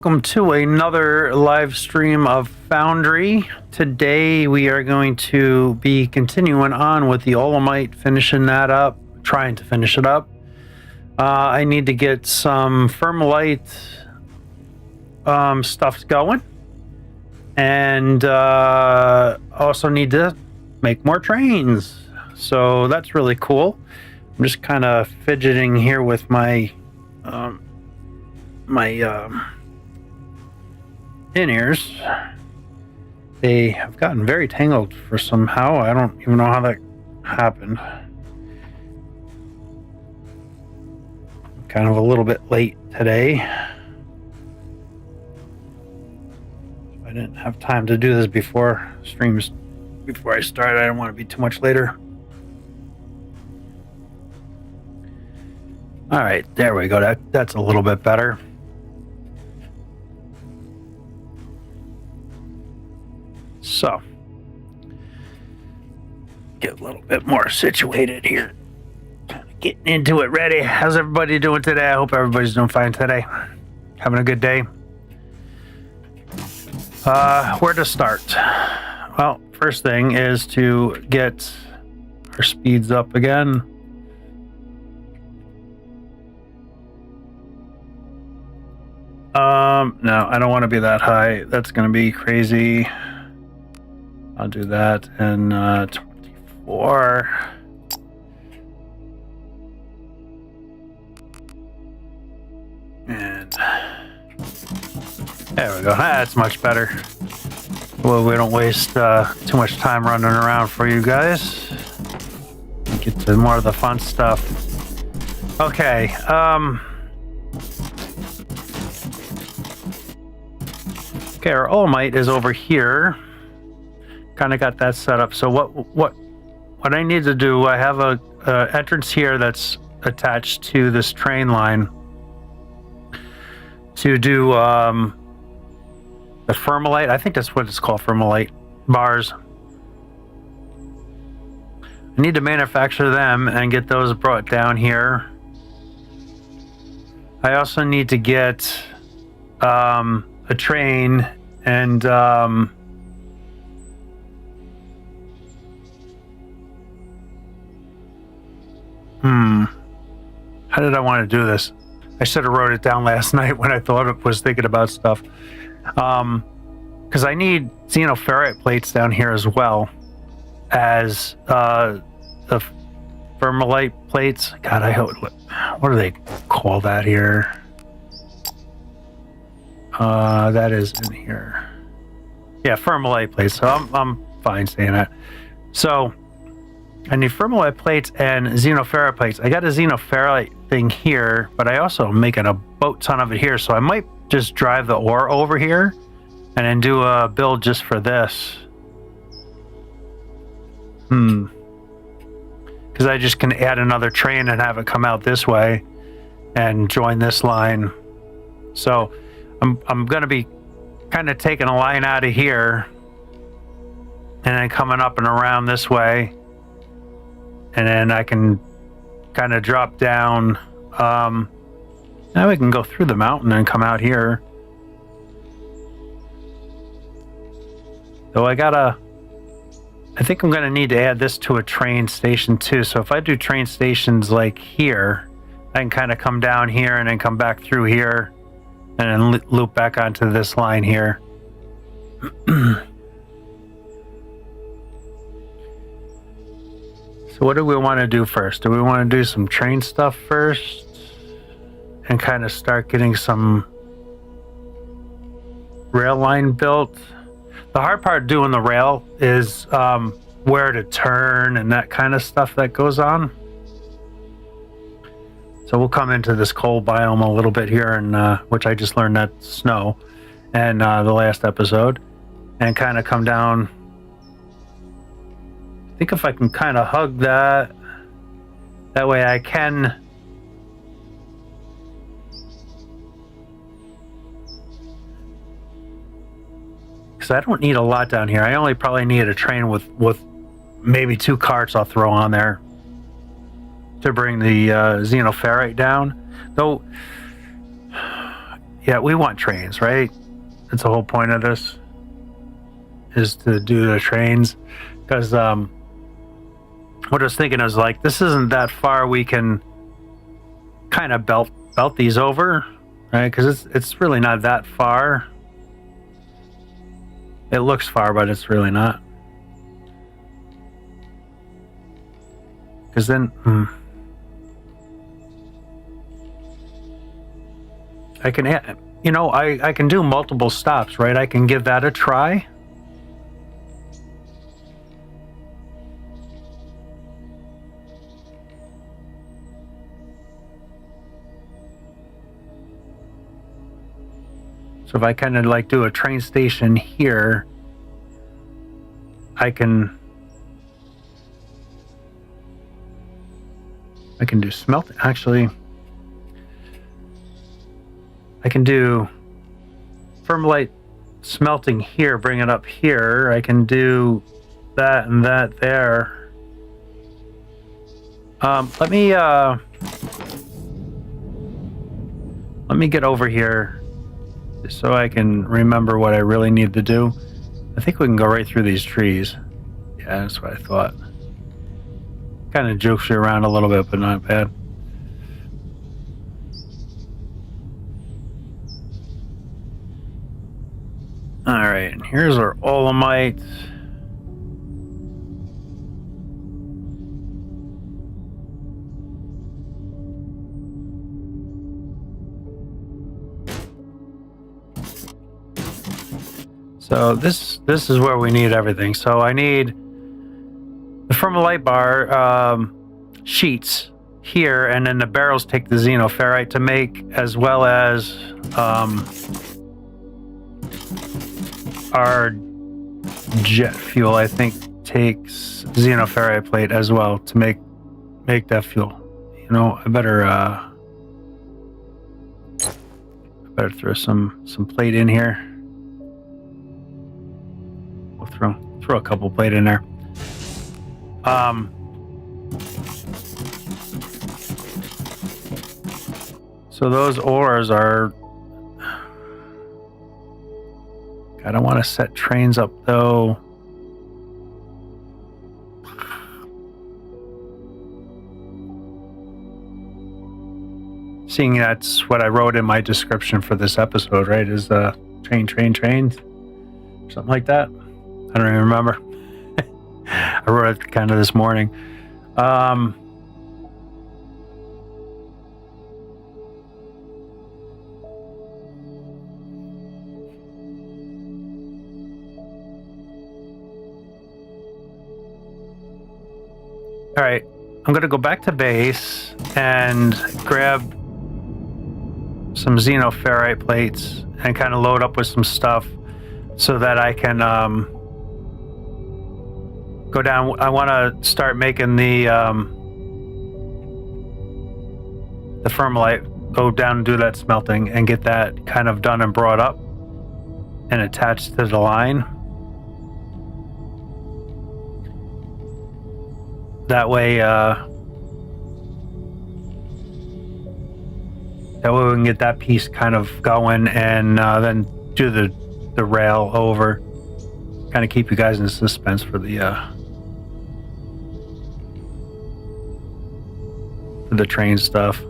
Welcome to another live stream of Foundry. Today we are going to be continuing on with the Olamite, finishing that up, trying to finish it up. I need to get some Thermalite stuff going, and also need to make more trains. So that's really cool. I'm just kind of fidgeting here with my in-ears. They have gotten very tangled for somehow. I don't even know how that happened. Kind of a little bit late today. I didn't have time to do this before streams. Before I started, I didn't want to be too much later. All right, there we go. That's a little bit better. So, get a little bit more situated here. Getting into it ready. How's everybody doing today? I hope everybody's doing fine today. Having a good day. Where to start? Well, first thing is to get our speeds up again. No, I don't want to be that high. That's going to be crazy. I'll do that in 24. And there we go. That's much better. Well, we don't waste too much time running around for you guys. Get to more of the fun stuff. Okay. Okay, our Olamite is over here. Kind of got that set up. So what I need to do, I have a entrance here that's attached to this train line to do the Thermalite. I think that's what it's called, Thermalite bars. I need to manufacture them and get those brought down here. I also need to get a train and how did I want to do this? I should have wrote it down last night when I was thinking about stuff. Because I need xenoferrite plates down here as well as the Thermalite plates. God, I hope. What do they call that here? That is in here. Yeah, Thermalite plates. So I'm fine saying that. So I need Thermalite plates and xenoferrite plates. I got a xenoferrite thing here, but I also am making a boat ton of it here. So I might just drive the ore over here and then do a build just for this. Because I just can add another train and have it come out this way and join this line. So I'm going to be kind of taking a line out of here and then coming up and around this way. And then I can kind of drop down. Now we can go through the mountain and come out here. So I think I'm going to need to add this to a train station too. So if I do train stations like here, I can kind of come down here and then come back through here and then loop back onto this line here. So what do we want to do first? Do we want to do some train stuff first and kind of start getting some rail line built? The hard part doing the rail is where to turn and that kind of stuff that goes on. So we'll come into this cold biome a little bit here, and which I just learned that's snow, and the last episode, and kind of come down. I think if I can kind of hug that way I can. Because I don't need a lot down here. I only probably need a train with maybe 2 carts I'll throw on there to bring the xenoferrite down. Though Yeah, we want trains, right? That's the whole point of this, is to do the trains. Because what I was thinking is, like, this isn't that far. We can kind of belt these over, right? Because it's really not that far. It looks far, but it's really not. Because then I can, you know, I can do multiple stops, right? I can give that a try. So if I kind of like do a train station here, I can do smelting. Actually, I can do thermalite smelting here, bring it up here. I can do that and that there. Let me get over here so I can remember what I really need to do. I think we can go right through these trees. Yeah, that's what I thought. Kind of jokes you around a little bit, but not bad. All right, and here's our olamite. So this is where we need everything. So I need the thermalite bar sheets here, and then the barrels take the xenoferrite to make, as well as our jet fuel, I think, takes xenoferrite plate as well to make that fuel. You know, I better throw some plate in here. We'll throw a couple plate in there. So those ores are. I don't want to set trains up though. Seeing that's what I wrote in my description for this episode, right? Is trains, something like that. I don't even remember. I wrote it kind of this morning. All right, I'm going to go back to base and grab some xenoferrite plates and kind of load up with some stuff so that I can go down. I want to start making the thermalite, go down and do that smelting and get that kind of done and brought up and attached to the line. That way, we can get that piece kind of going, and then do the rail over. Kind of keep you guys in suspense for the train stuff.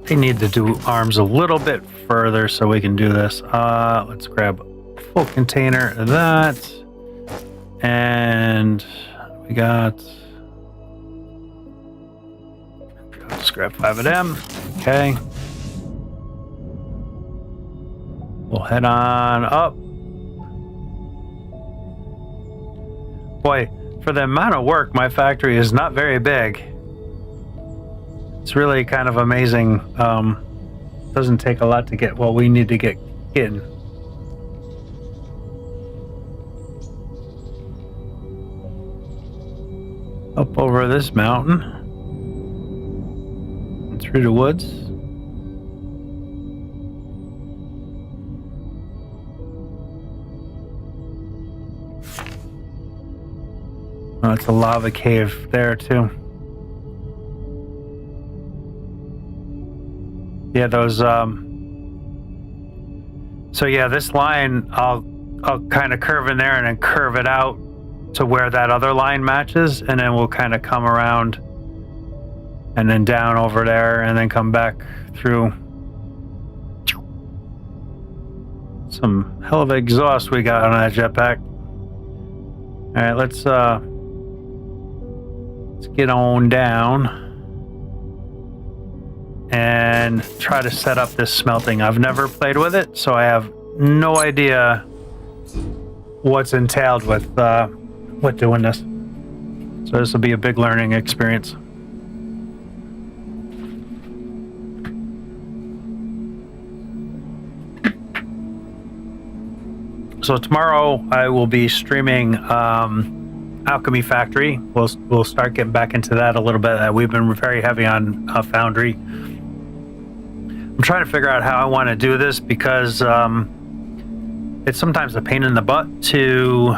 They need to do arms a little bit further so we can do this. Let's grab a full container of that. And we got, let's grab 5 of them. Okay. We'll head on up. Boy, for the amount of work, my factory is not very big. It's really kind of amazing. Doesn't take a lot to get what we need to get in. Up over this mountain and through the woods. Oh, it's a lava cave there too. Yeah, those so yeah, this line I'll kind of curve in there and then curve it out to where that other line matches, and then we'll kind of come around and then down over there and then come back through. Some hell of exhaust we got on that jetpack. All right, let's get on down and try to set up this smelting. I've never played with it, so I have no idea what's entailed with doing this. So this will be a big learning experience. So tomorrow I will be streaming Alchemy Factory. We'll start getting back into that a little bit. We've been very heavy on Foundry. I'm trying to figure out how I want to do this because it's sometimes a pain in the butt to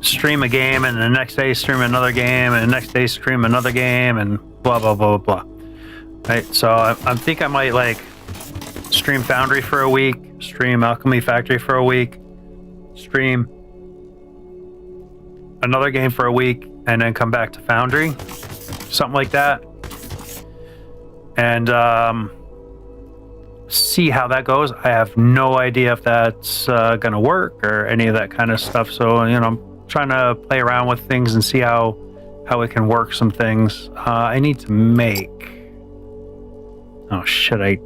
stream a game and the next day stream another game and the next day stream another game and blah blah blah blah blah. Right, so I think I might like stream Foundry for a week, stream Alchemy Factory for a week, stream another game for a week, and then come back to Foundry, something like that, and see how that goes. I have no idea if that's gonna work or any of that kind of stuff. So you know, I'm trying to play around with things and see how it can work some things. I need to make. Oh shit!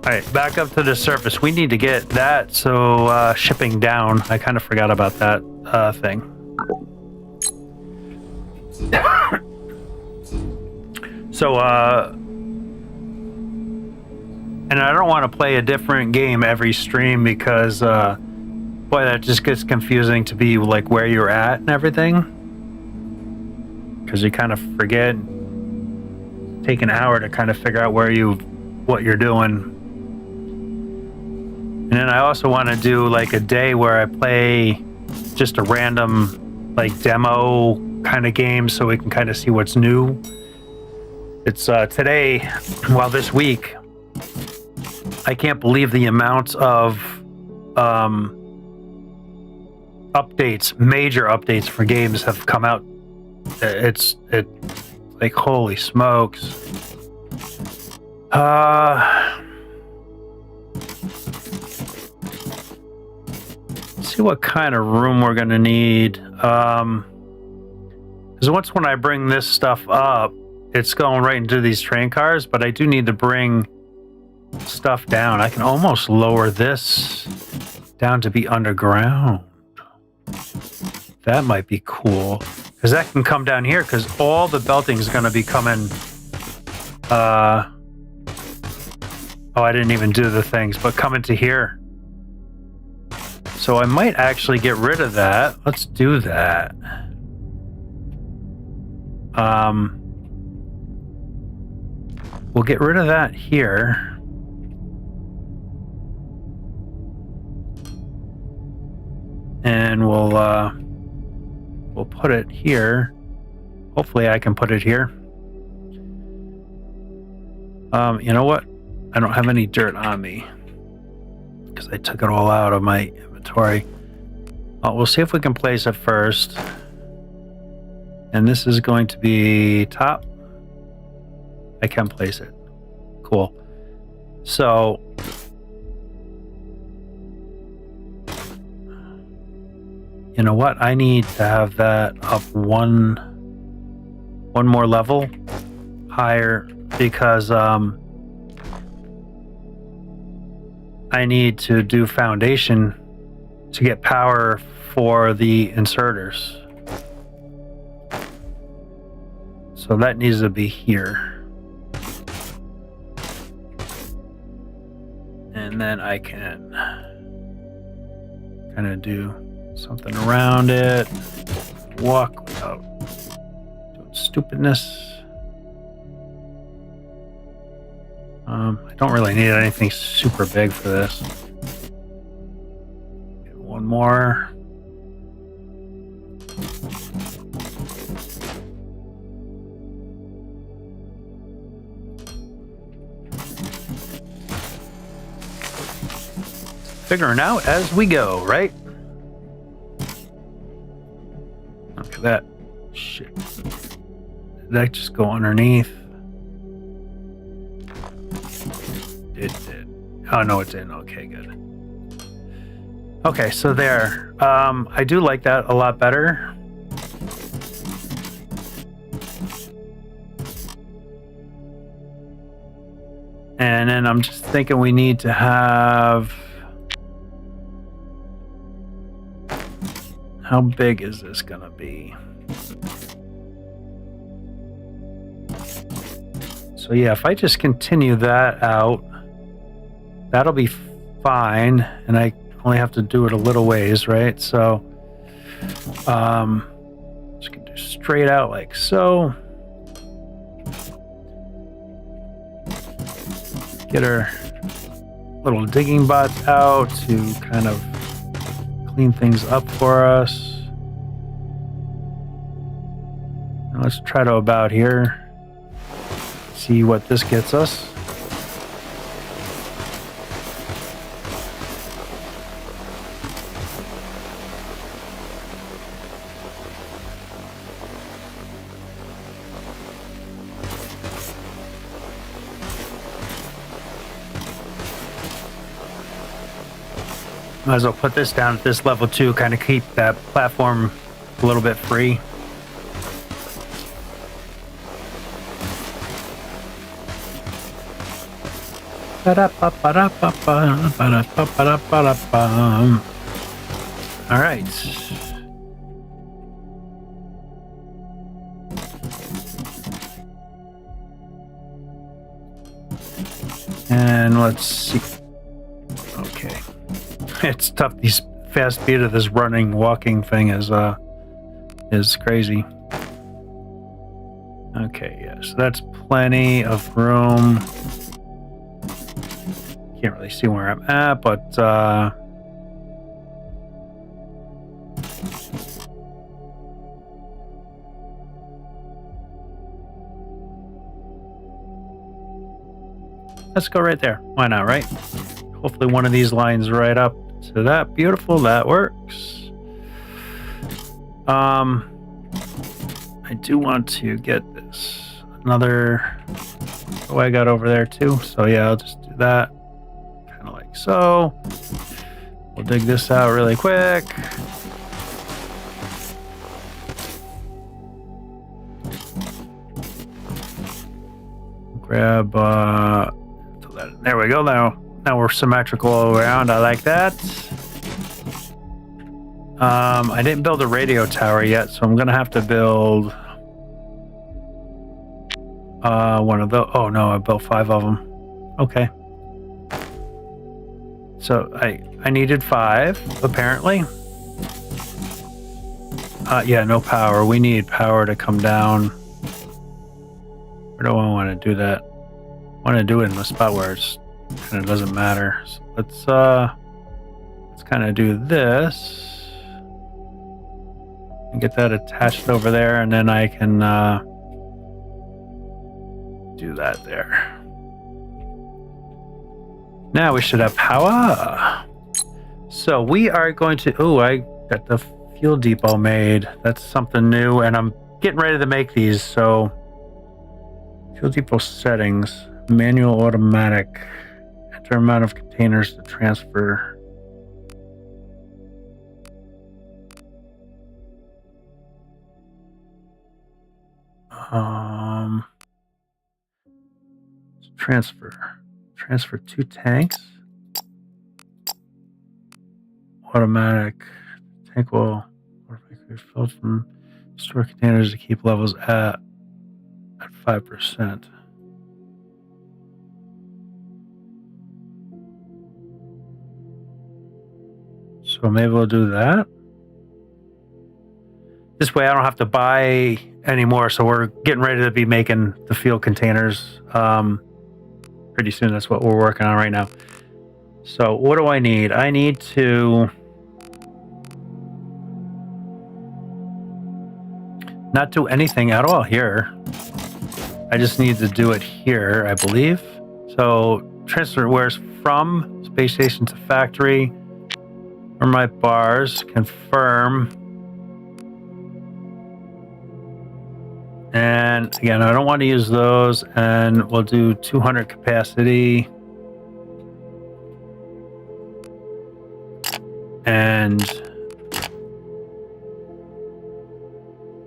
Alright, back up to the surface. We need to get that, so shipping down. I kind of forgot about that thing. So, and I don't want to play a different game every stream because, boy, that just gets confusing to be like where you're at and everything. Because you kind of forget. Take an hour to kind of figure out what you're doing. And then I also want to do like a day where I play just a random like demo kind of game so we can kind of see what's new. It's today, well, this week, I can't believe the amount of updates, major updates for games have come out. It's like, holy smokes. See what kind of room we're gonna need. Because once when I bring this stuff up, it's going right into these train cars, but I do need to bring stuff down. I can almost lower this down to be underground. That might be cool. Because that can come down here, because all the belting is going to be coming. Oh, I didn't even do the things, but coming to here. So I might actually get rid of that. Let's do that. We'll get rid of that here. And we'll put it here. Hopefully I can put it here. You know what? I don't have any dirt on me because I took it all out of my inventory. We'll see if we can place it first. And this is going to be top. I can place it. Cool. So you know what? I need to have that up one more level higher because I need to do foundation to get power for the inserters. So that needs to be here. And then I can kind of do something around it. Walk without doing stupidness. I don't really need anything super big for this. Get one more. figuring out as we go, right? Look at that. Shit. Did that just go underneath? It did. Oh, no, it didn't. Okay, good. Okay, so there. I do like that a lot better. And then I'm just thinking we need to have... How big is this gonna be? So yeah, if I just continue that out, that'll be fine. And I only have to do it a little ways, right? So, just gonna do straight out like so. Get our little digging bots out to kind of clean things up for us. Now let's try to about here. See what this gets us. Might as well put this down at this level too, kind of keep that platform a little bit free. All right. And let's see. Okay. It's tough. These fast speed of this running, walking thing is crazy. Okay, yeah, so that's plenty of room. Can't really see where I'm at, but let's go right there. Why not, right? Hopefully one of these lines right up to that. Beautiful, that works. I do want to get this. Another... Oh, I got over there too. So yeah, I'll just do that. Kind of like so. We'll dig this out really quick. Grab, there we go. Now we're symmetrical all around. I like that. I didn't build a radio tower yet, so I'm gonna have to build one of those. Oh no, I built 5 of them. Okay. So I needed 5 apparently. Yeah, no power. We need power to come down. Where do I want to do that? I want to do it in the spot where it's kind of doesn't matter. So let's kind of do this and get that attached over there, and then I can do that there. Now we should have power. So we are going to... Oh, I got the fuel depot made. That's something new, and I'm getting ready to make these. So fuel depot settings, manual, automatic. Enter amount of containers to transfer. Transfer 2 tanks. Automatic tank will be filled from store containers to keep levels at 5%. So maybe we'll do that. This way I don't have to buy anymore. So we're getting ready to be making the fuel containers pretty soon. That's what we're working on right now. So what do I need? I need to not do anything at all here. I just need to do it here, I believe. So transfer where's from space station to factory. for my bars, confirm. And again, I don't want to use those, and we'll do 200 capacity. And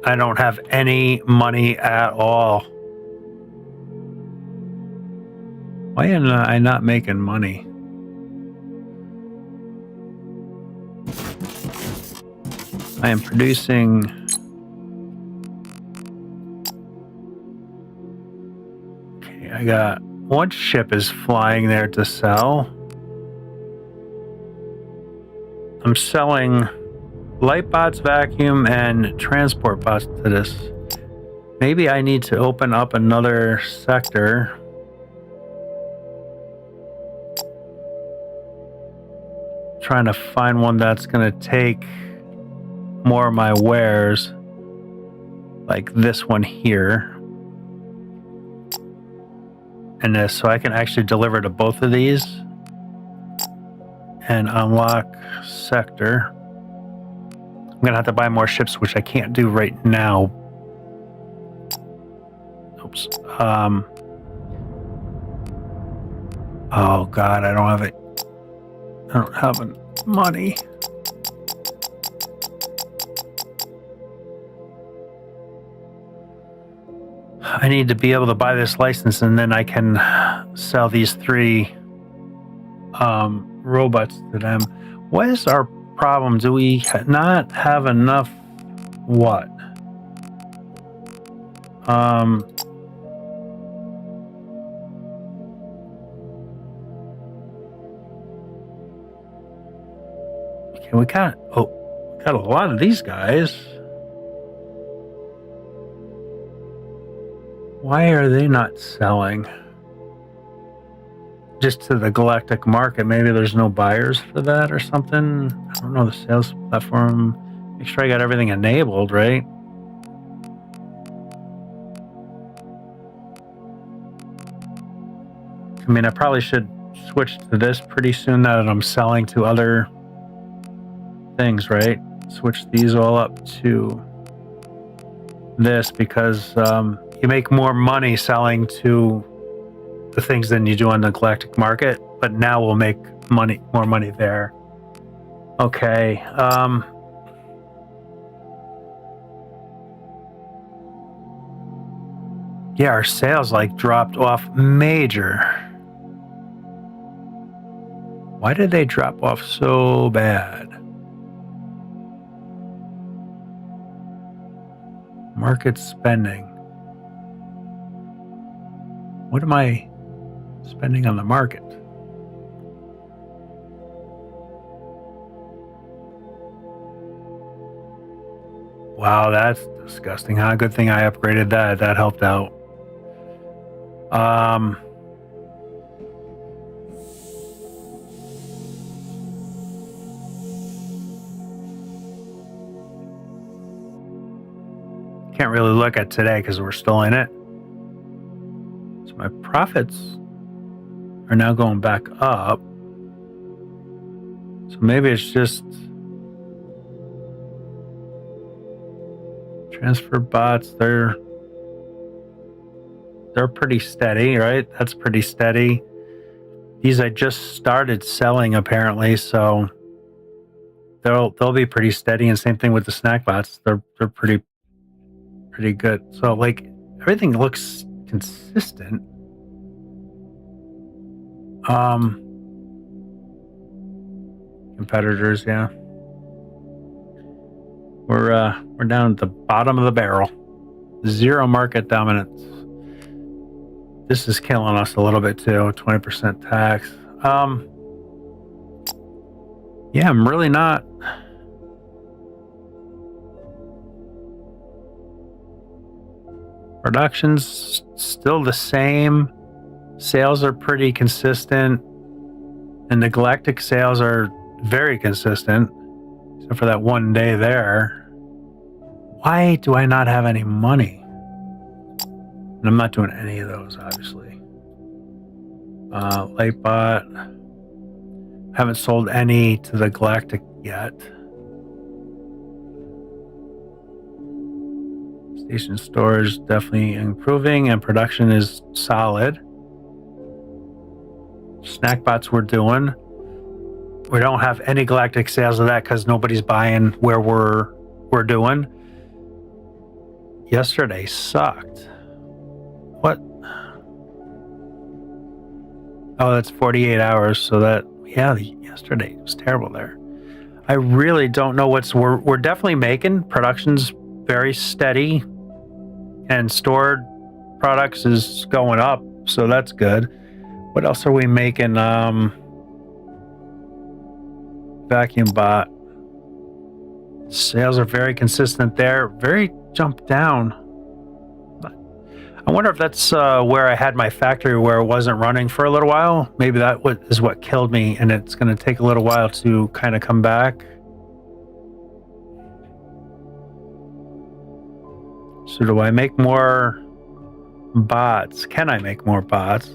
I don't have any money at all. Why am I not making money? I am producing. Okay, I got one ship is flying there to sell. I'm selling light bots, vacuum, and transport bots to this. Maybe I need to open up another sector. Trying to find one that's going to take more of my wares, like this one here. And this, so I can actually deliver to both of these and unlock sector. I'm gonna have to buy more ships, which I can't do right now. Oops. Oh God, I don't have it. I don't have money. I need to be able to buy this license, and then I can sell these 3 robots to them. What is our problem? Do we not have enough? What? Okay, we got a lot of these guys. Why are they not selling? Just to the galactic market? Maybe there's no buyers for that or something. I don't know, the sales platform. Make sure I got everything enabled, right? I mean, I probably should switch to this pretty soon now that I'm selling to other things, right? Switch these all up to this because you make more money selling to the things than you do on the galactic market, but now we'll make more money there. Okay. Yeah, our sales like dropped off major. Why did they drop off so bad? Market spending. What am I spending on the market? Wow, that's disgusting. Huh? Good thing I upgraded that. That helped out. Can't really look at today because we're still in it. So my profits are now going back up. So maybe it's just transfer bots. They're pretty steady, right? That's pretty steady. These I just started selling apparently, so they'll be pretty steady. And same thing with the snack bots. They're pretty good. So like everything looks consistent. Competitors, yeah. We're down at the bottom of the barrel. 0 market dominance. This is killing us a little bit too. 20% tax. Yeah, I'm really not. Production's still the same. Sales are pretty consistent. And the galactic sales are very consistent. Except for that one day there. Why do I not have any money? And I'm not doing any of those, obviously. Lightbot. Haven't sold any to the galactic yet. Station storage definitely improving, and production is solid. Snack bots we're doing. We don't have any galactic sales of that because nobody's buying where we're doing. Yesterday sucked. What? Oh, that's 48 hours. So that, yeah, yesterday was terrible there. I really don't know we're definitely making. Production's very steady, and stored products is going up. So that's good. What else are we making? Vacuum bot. Sales are very consistent there. Very jumped down. I wonder if that's where I had my factory where it wasn't running for a little while. Maybe that is what killed me, and it's going to take a little while to kind of come back. So do I make more bots? Can I make more bots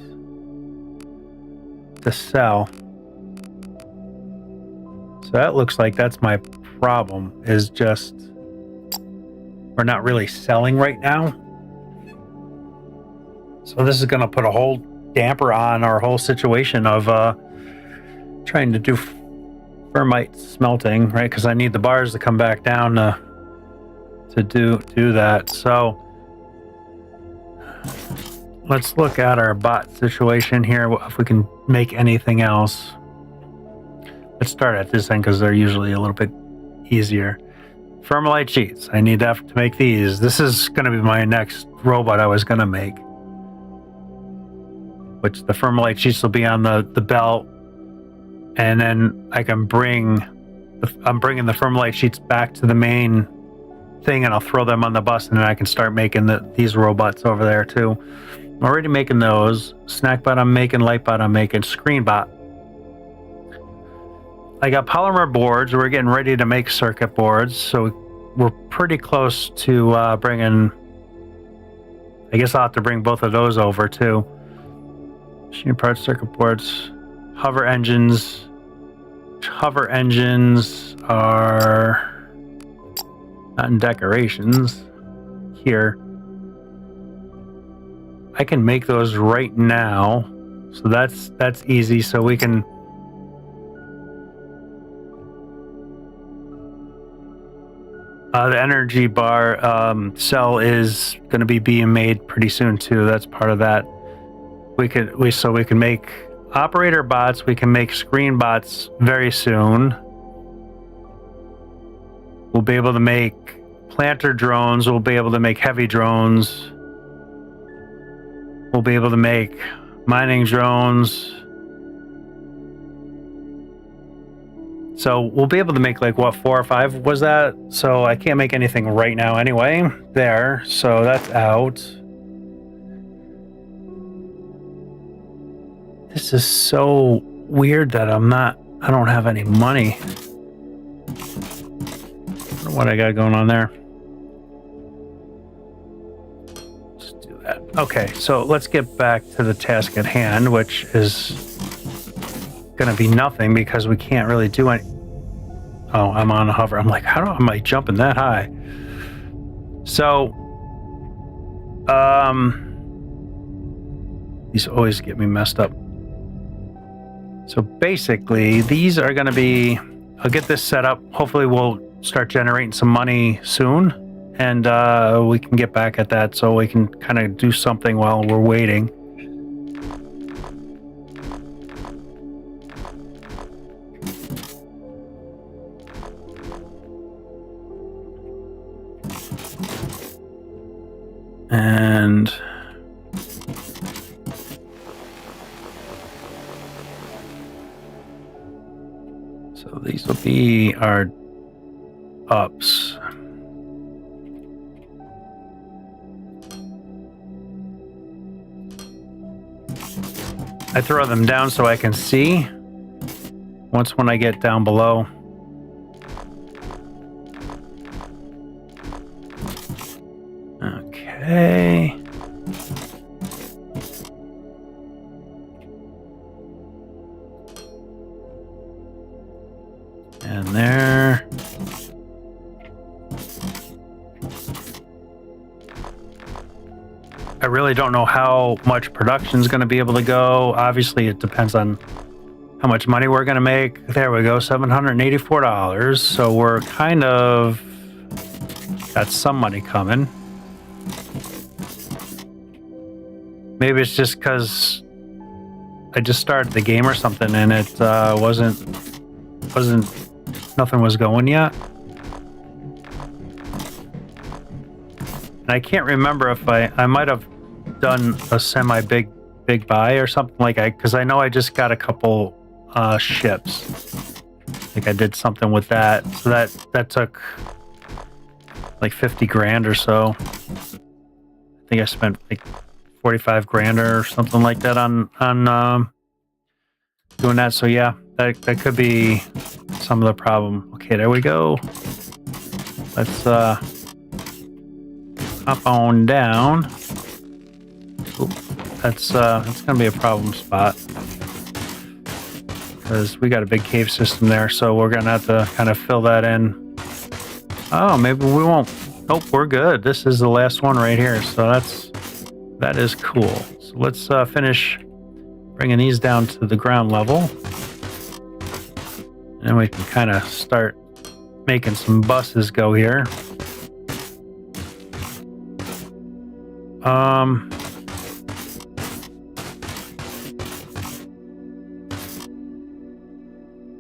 to sell? So that looks like that's my problem, is just we're not really selling right now. So this is going to put a whole damper on our whole situation of trying to do thermite smelting, right? Because I need the bars to come back down to do that. So let's look at our bot situation here, if we can make anything else. Let's start at this end because they're usually a little bit easier. Thermalite sheets. I need to make these. This is going to be my next robot I was going to make, which the thermalite sheets will be on the belt, and then I can I'm bringing the thermalite sheets back to the main thing, and I'll throw them on the bus, and then I can start making these robots over there too. I'm already making those. Snackbot I'm making, Lightbot I'm making, Screenbot. I got polymer boards. We're getting ready to make circuit boards, so we're pretty close to bringing. I guess I'll have to bring both of those over too. Machine parts, circuit boards, hover engines. Hover engines are not in decorations here. I can make those right now, so that's easy. So we can. The energy bar cell is going to be being made pretty soon too. That's part of that. We can make operator bots. We can make screen bots very soon. We'll be able to make planter drones. We'll be able to make heavy drones. We'll be able to make mining drones. So we'll be able to make like what, 4 or 5 was that? So I can't make anything right now anyway. There, so that's out. This is so weird that I don't have any money. I don't know what I got going on there. Let's do that. Okay, so let's get back to the task at hand, which is gonna be nothing because we can't really do any. Oh, I'm on a hover. I'm like, how am I jumping that high? So, these always get me messed up. So basically, these are going to be. I'll get this set up. Hopefully, we'll start generating some money soon, and we can get back at that. So we can kind of do something while we're waiting. And so these will be our ups. I throw them down so I can see when I get down below. Okay. And there. I really don't know how much production is going to be able to go. Obviously, it depends on how much money we're going to make. There we go, $784. So we're kind of got some money coming. Maybe it's just because I just started the game or something and it wasn't nothing was going yet. And I can't remember if I might have done a semi big buy or something because I know I just got a couple ships. Like I did something with that. So that took like 50 grand or so. I think I spent like 45 grand or something like that on doing that. So yeah, that could be some of the problem. Okay, there we go. Let's hop on down. Oop, that's gonna be a problem spot because we got a big cave system there, so we're gonna have to kind of fill that in. Oh, maybe we won't. Nope, we're good. This is the last one right here, so that is cool. So let's finish bringing these down to the ground level, and then we can kind of start making some buses go here.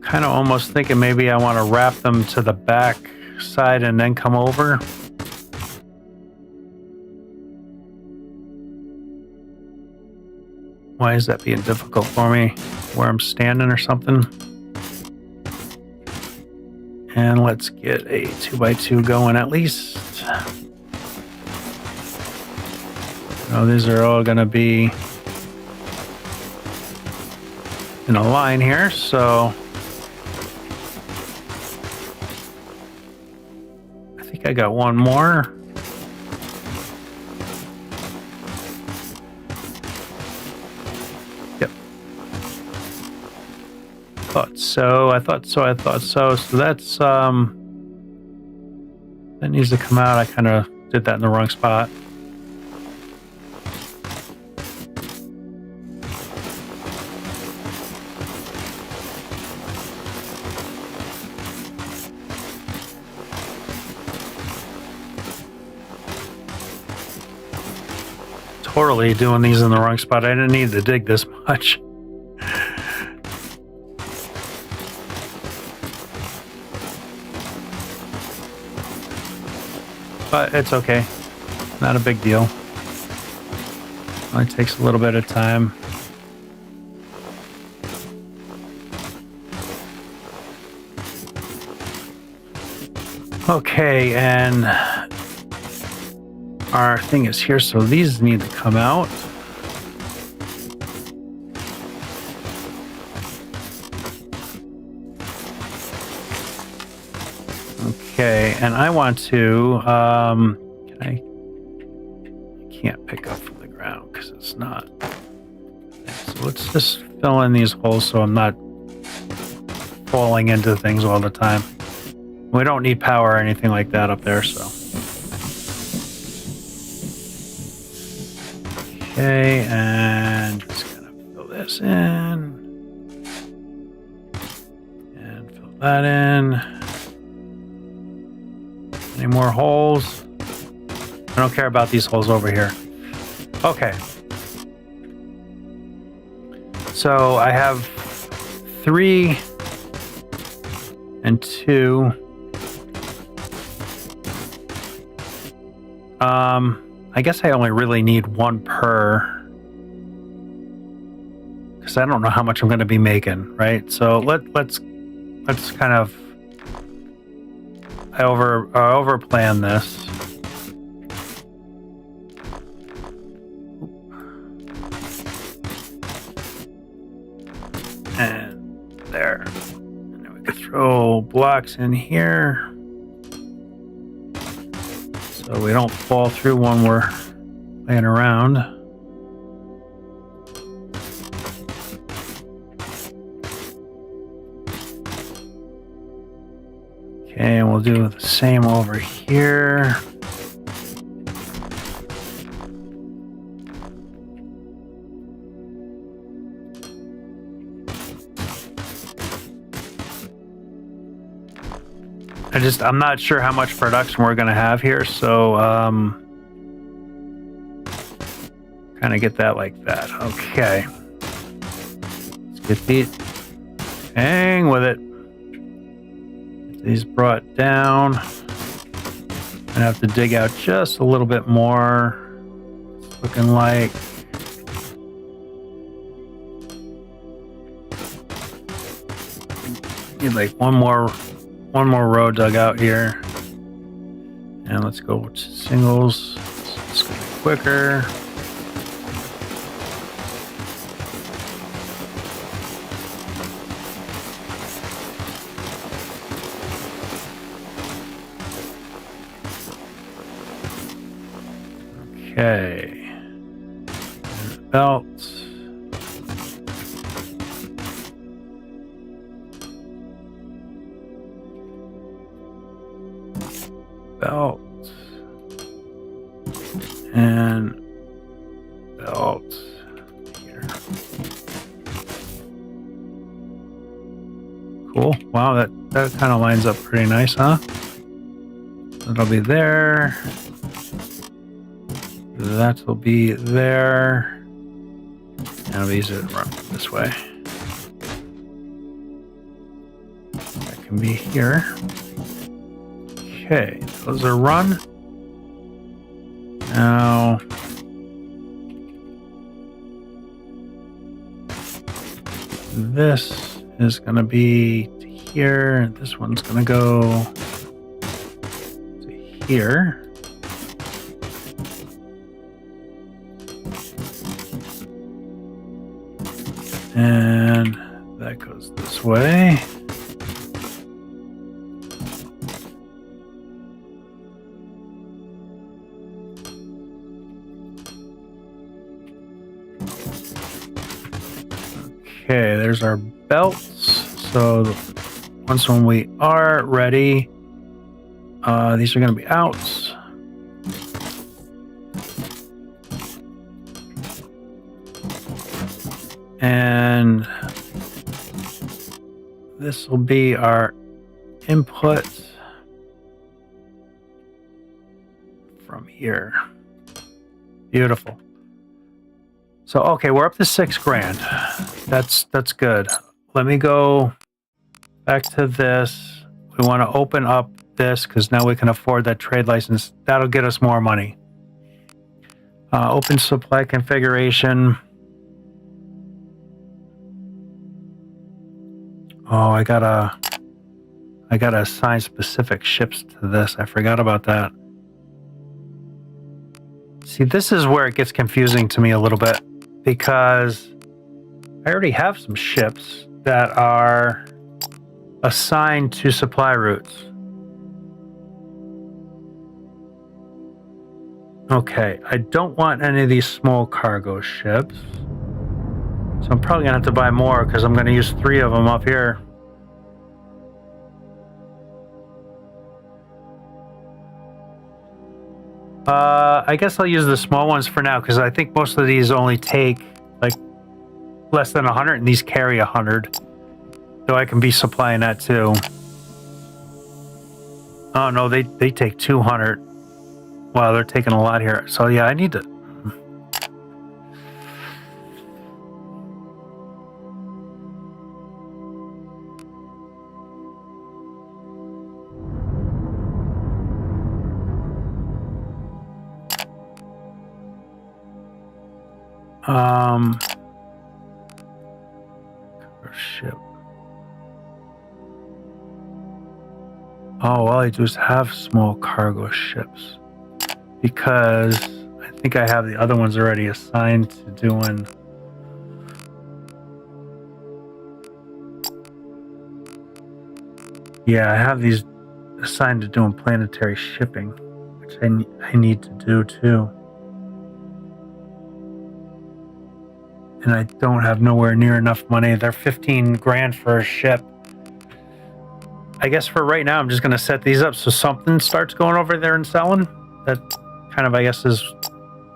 Kind of almost thinking maybe I want to wrap them to the back side and then come over. Why is that being difficult for me? Where I'm standing or something? And let's get a 2x2 going at least. Oh, these are all going to be in a line here, so I think I got one more. Yep. I thought so. So that's that needs to come out. I kind of did that in the wrong spot. Totally doing these in the wrong spot. I didn't need to dig this much. But it's okay. Not a big deal. Only takes a little bit of time. Okay, and our thing is here, so these need to come out. Okay, and I want to, I can't pick up from the ground because it's not. So let's just fill in these holes so I'm not falling into things all the time. We don't need power or anything like that up there, so. Okay, and just gonna fill this in. And fill that in. Any more holes? I don't care about these holes over here. Okay. So I have 3 and 2. I guess I only really need 1 per, because I don't know how much I'm going to be making, right? So let's kind of I over plan this. And there. And then we could throw blocks in here, so we don't fall through when we're playing around. Okay, and we'll do the same over here. I'm not sure how much production we're going to have here, so kind of get that like that. Okay. Let's get these. Hang with it. Get these brought down. I have to dig out just a little bit more. It's looking like need like one more row dug out here. And let's go with singles. It's gonna be quicker. Okay. Belt. Belt. And belt here. Cool. Wow, that kind of lines up pretty nice, huh? That'll be there. That will be there. Now these are run this way. That can be here. Okay, those are run. Now this is going to be to here. This one's going to go to here. And that goes this way. Okay, there's our belts. So once when we are ready, these are going to be outs. And this will be our input from here. Beautiful. So, okay, we're up to $6,000. That's good. Let me go back to this. We want to open up this because now we can afford that trade license. That'll get us more money. Open supply configuration. Oh, I gotta assign specific ships to this. I forgot about that. See, this is where it gets confusing to me a little bit because I already have some ships that are assigned to supply routes. Okay, I don't want any of these small cargo ships. So I'm probably going to have to buy more because I'm going to use 3 of them up here. I guess I'll use the small ones for now because I think most of these only take like less than 100 and these carry 100. So I can be supplying that too. Oh no, they take 200. Wow, they're taking a lot here. So yeah, I need to... ship. Oh, all I do is have small cargo ships because I think I have the other ones already assigned to doing. Yeah, I have these assigned to doing planetary shipping, which I need to do too. And I don't have nowhere near enough money. They're 15 grand for a ship. I guess for right now, I'm just going to set these up so something starts going over there and selling. That kind of, I guess, is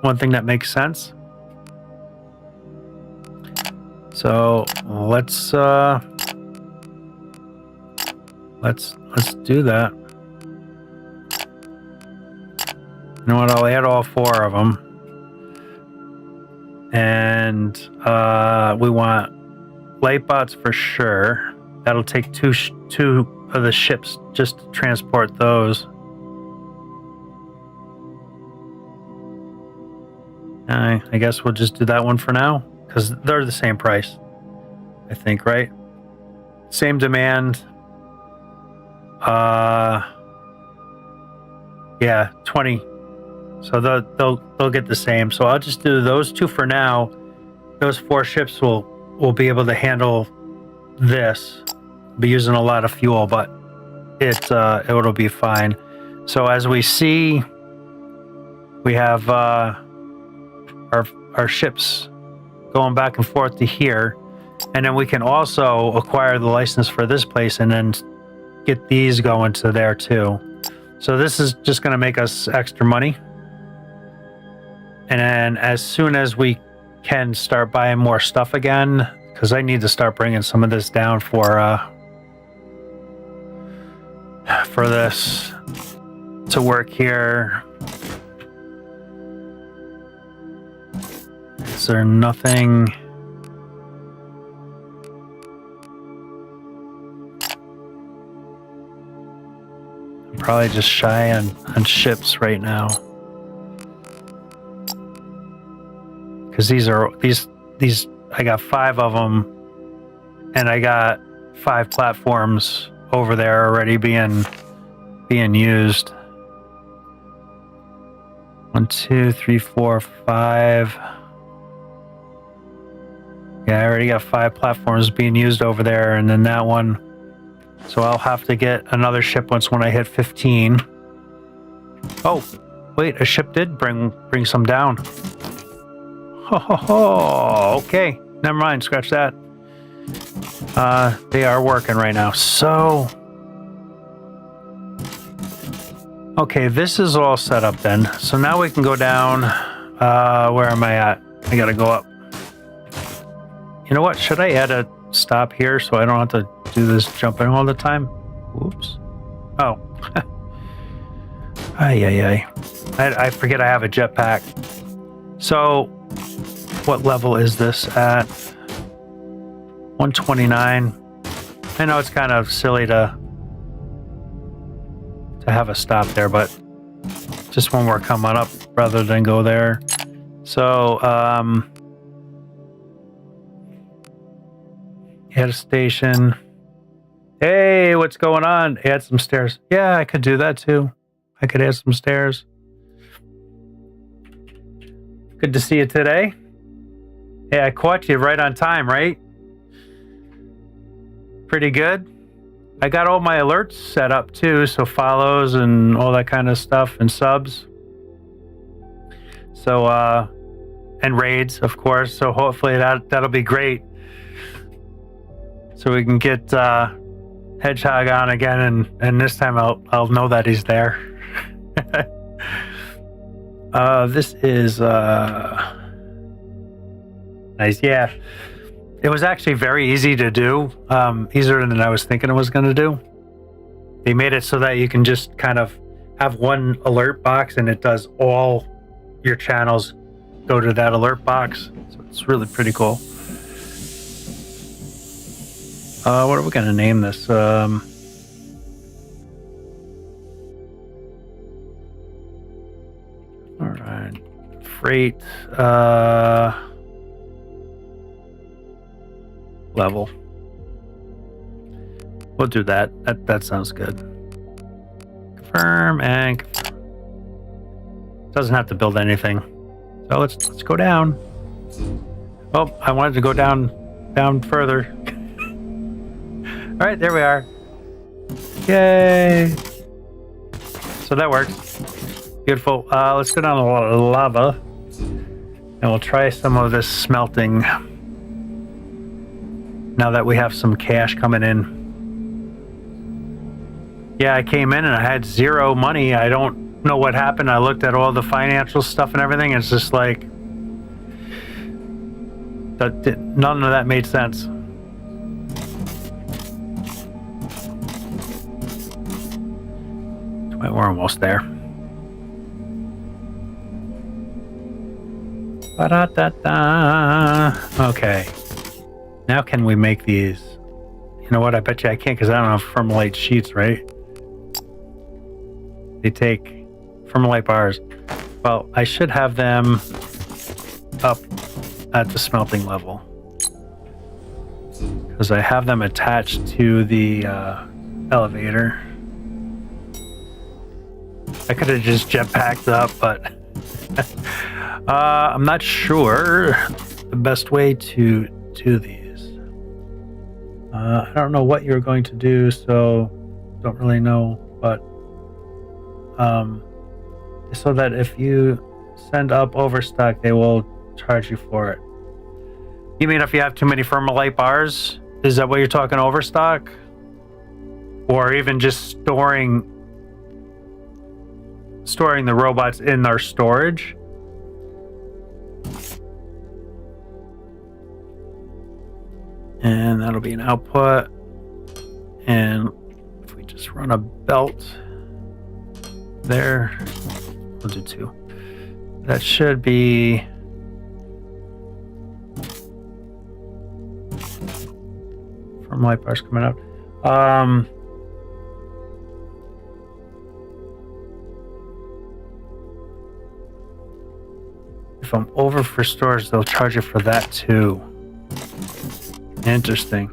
one thing that makes sense. So let's do that. You know what? I'll add all 4 of them. And we want light bots for sure. That'll take two of the ships just to transport those. I guess we'll just do that one for now, because they're the same price, I think, right? Same demand. Yeah, 20. So they'll get the same. So I'll just do those 2 for now. Those 4 ships will be able to handle this. Be using a lot of fuel, but it'll be fine. So as we see, we have our ships going back and forth to here, and then we can also acquire the license for this place and then get these going to there too. So this is just going to make us extra money. And then as soon as we can start buying more stuff again, because I need to start bringing some of this down for this to work here. Is there nothing? I'm probably just shy on ships right now. Because these I got 5 of them, and I got 5 platforms over there already being used. 1, 2, 3, 4, 5. Yeah, I already got 5 platforms being used over there, and then that one. So I'll have to get another ship when I hit 15. Oh, wait, a ship did bring some down. Okay, never mind, scratch that. They are working right now. So, okay, this is all set up then. So now we can go down. Where am I at? I gotta go up. You know what? Should I add a stop here so I don't have to do this jumping all the time? Oops. Oh. Ay. I forget I have a jetpack. So, what level is this at? 129. I know it's kind of silly to have a stop there, but just when we're coming up rather than go there. So, add a station. Hey, what's going on? Add some stairs. Yeah, I could do that too. I could add some stairs. Good to see you today. Hey, I caught you right on time, right? Pretty good. I got all my alerts set up too, so follows and all that kind of stuff, and subs. So, and raids, of course. So hopefully that'll be great. So we can get Hedgehog on again, and this time I'll know that he's there. This is nice. Yeah, it was actually very easy to do, easier than I was thinking it was going to do. They made it so that you can just kind of have one alert box, and it does all your channels go to that alert box. So it's really pretty cool. What are we going to name this? All right, freight level. We'll do that. That sounds good. Confirm and confirm. Doesn't have to build anything. So let's go down. Oh, I wanted to go down further. All right, there we are. Yay! So that works. Beautiful. Let's go down to lava, and we'll try some of this smelting. Now that we have some cash coming in. Yeah, I came in and I had 0 money. I don't know what happened. I looked at all the financial stuff and everything. It's just like none of that made sense. We're almost there. Ba-da-da-da. Okay. Now can we make these? You know what? I bet you I can't because I don't have Fermilite sheets, right? They take Fermilite bars. Well, I should have them up at the smelting level because I have them attached to the elevator. I could have just jetpacked up, but I'm not sure the best way to do these. I don't know what you're going to do, so don't really know, but so that if you send up overstock, they will charge you for it. You mean if you have too many Fermilite bars? Is that what you're talking, overstock? Or even just storing the robots in their storage? And that'll be an output. And if we just run a belt there, we'll do 2. That should be from light bars coming out. If I'm over for storage, they'll charge you for that too. Interesting.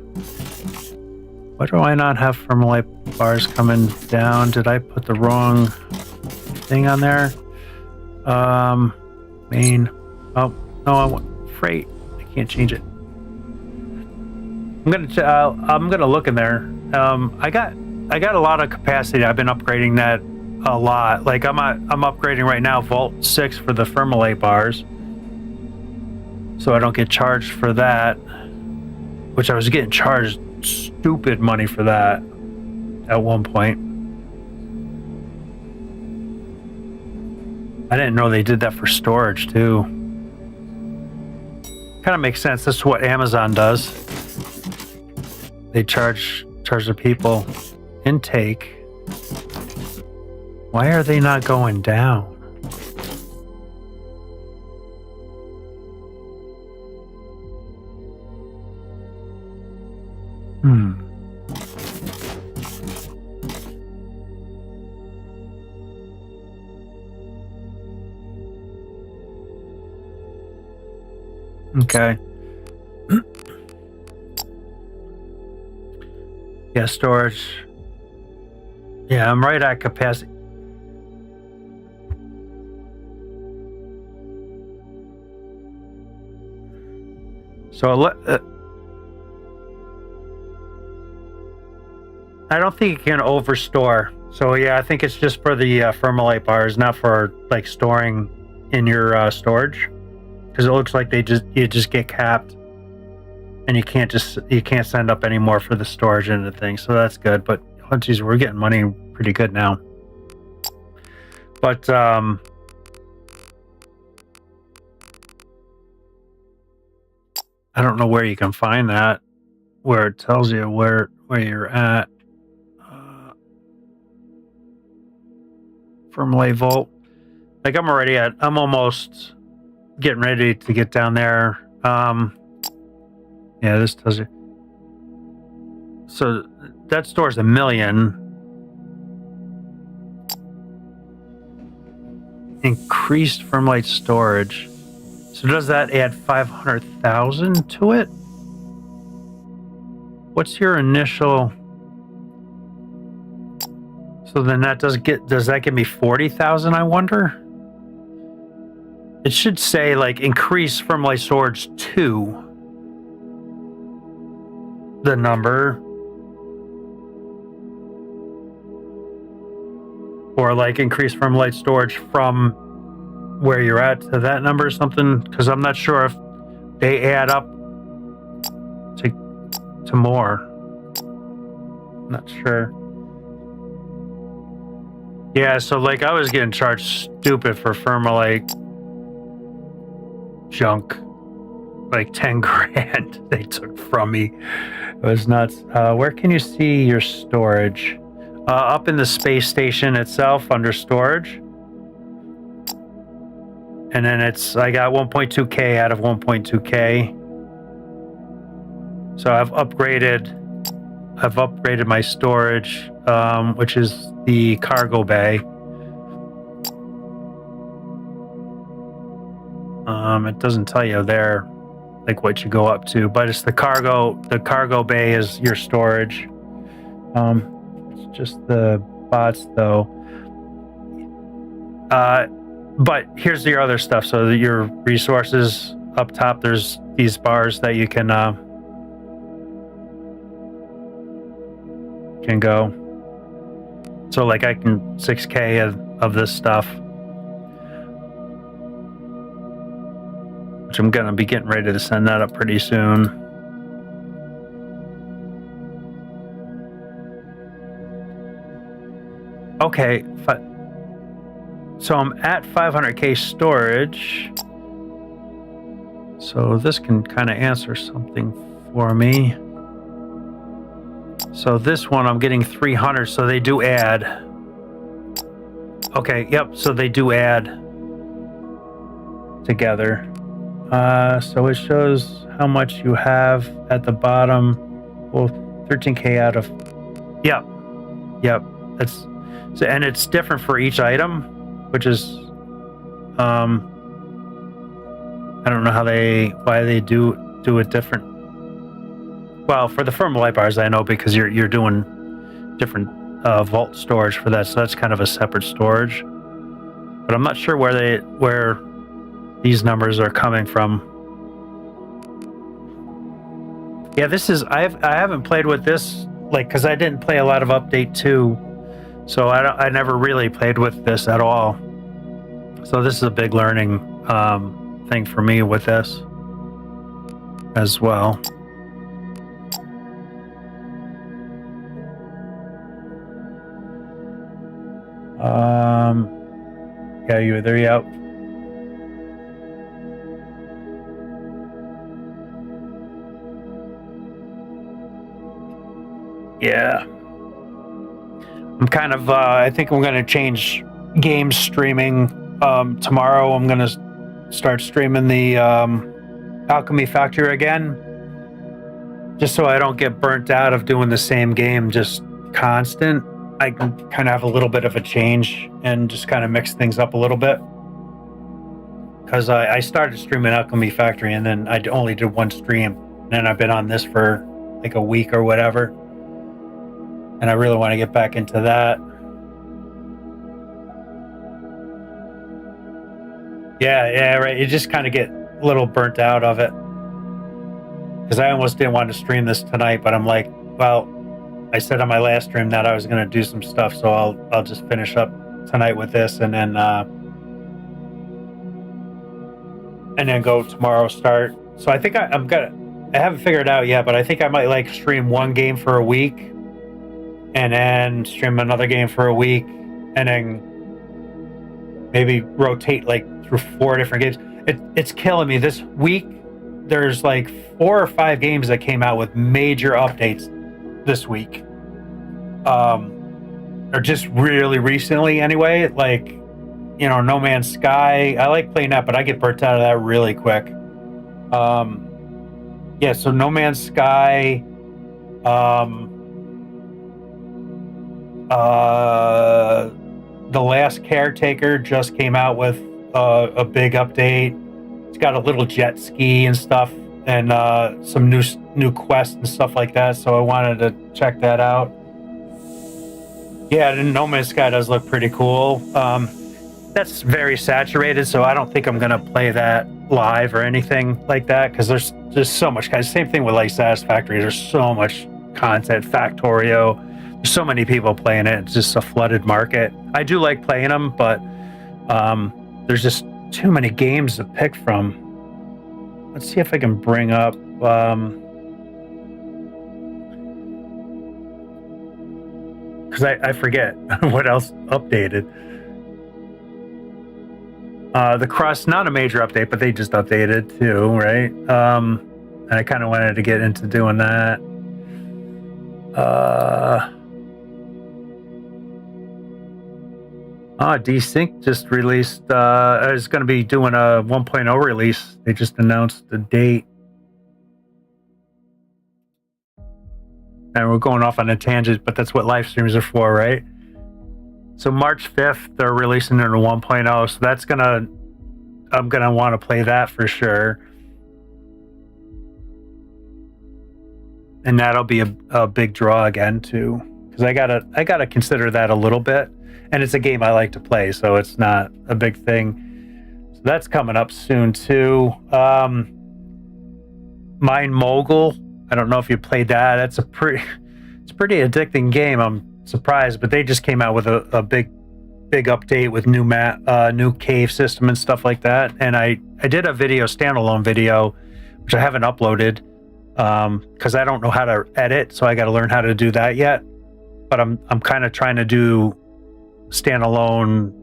Why do I not have Fermilite bars coming down? Did I put the wrong thing on there? Main. Oh no, I want freight. I can't change it. I'm gonna look in there. I got a lot of capacity. I've been upgrading that a lot. Like I'm upgrading right now Vault 6 for the Fermilite bars, so I don't get charged for that. Which I was getting charged stupid money for that at one point. I didn't know they did that for storage too. Kind of makes sense. That's what Amazon does. They charge the people intake. Why are they not going down? Okay. Yeah, storage. Yeah, I'm right at capacity. So I don't think you can overstore. So yeah, I think it's just for the Fermilite bars, not for like storing in your storage, because it looks like you just get capped, and you can't send up any more for the storage and the thing. So that's good. But oh geez, we're getting money pretty good now. But I don't know where you can find that, where it tells you where you're at. Fermilite Vault. Like I'm almost getting ready to get down there. Yeah, this tells you. So that stores 1 million. Increased Fermilite storage. So does that add 500,000 to it? What's your initial? So then that does that give me 40,000? I wonder. It should say like increase Fermilite storage to the number, or like increase Fermilite storage from where you're at to that number or something, because I'm not sure if they add up to more. Not sure. Yeah, so like I was getting charged stupid for Fermilite junk, like 10 grand they took from me. It was nuts. Where can you see your storage? Up in the space station itself under storage. And then I got 1.2K out of 1.2K. So I've upgraded my storage, which is the cargo bay. It doesn't tell you there, like what you go up to, but it's the cargo. The cargo bay is your storage. It's just the bots though. But here's your other stuff. So your resources up top, there's these bars that you can go. So like I can 6K of this stuff, which I'm gonna be getting ready to send that up pretty soon. Okay, so I'm at 500K storage. So this can kind of answer something for me. So this one I'm getting 300, so they do add. Okay, yep, so they do add together. So it shows how much you have at the bottom. Well, 13K out of, yep, that's, so, and it's different for each item, which is, I don't know why they do it different. Well, for the firm light bars, I know because you're doing different vault storage for that, so that's kind of a separate storage. But I'm not sure where these numbers are coming from. Yeah, this is I haven't played with this, like, because I didn't play a lot of Update 2, so I never really played with this at all. So this is a big learning thing for me with this as well. Yeah, you there? Yep. Yeah. I'm kind of, I think I'm going to change game streaming. Tomorrow I'm going to start streaming the Alchemy Factory again, just so I don't get burnt out of doing the same game just constant. I can kind of have a little bit of a change and just kind of mix things up a little bit. Because I started streaming Alchemy Factory and then I only did one stream. And then I've been on this for like a week or whatever. And I really want to get back into that. Yeah, right. You just kind of get a little burnt out of it. Because I almost didn't want to stream this tonight, but I'm like, well, I said on my last stream that I was going to do some stuff, so I'll just finish up tonight with this, and then go tomorrow start. So I think I haven't figured it out yet, but I think I might like stream one game for a week, and then stream another game for a week, and then maybe rotate like through 4 different games. It's killing me. This week there's like 4 or 5 games that came out with major updates this week, or just really recently anyway. Like, you know, No Man's Sky, I like playing that, but I get burnt out of that really quick. Yeah, so No Man's Sky, The Last Caretaker just came out with a big update. It's got a little jet ski and stuff, and some new quests and stuff like that, so I wanted to check that out. Yeah, and No Man's Sky does look pretty cool. That's very saturated, so I don't think I'm gonna play that live or anything like that, because there's just so much guys. Same thing with like Satisfactory. There's so much content. Factorio, there's so many people playing it. It's just a flooded market. I do like playing them, but there's just too many games to pick from. Let's see if I can bring up because I forget what else updated. The Cross, not a major update, but they just updated too, right? And I kind of wanted to get into doing that. Desync just released, is going to be doing a 1.0 release. They just announced the date. And we're going off on a tangent, but that's what live streams are for, right? So March 5th, they're releasing it in 1.0. So that's I'm going to want to play that for sure. And that'll be a big draw again too. Because I gotta consider that a little bit. And it's a game I like to play, so it's not a big thing. So that's coming up soon too. Mind Mogul. I don't know if you played that. It's a pretty addicting game. I'm surprised, but they just came out with a big update with new cave system and stuff like that. And I did a standalone video, which I haven't uploaded because I don't know how to edit, so I got to learn how to do that yet. But I'm kind of trying to do standalone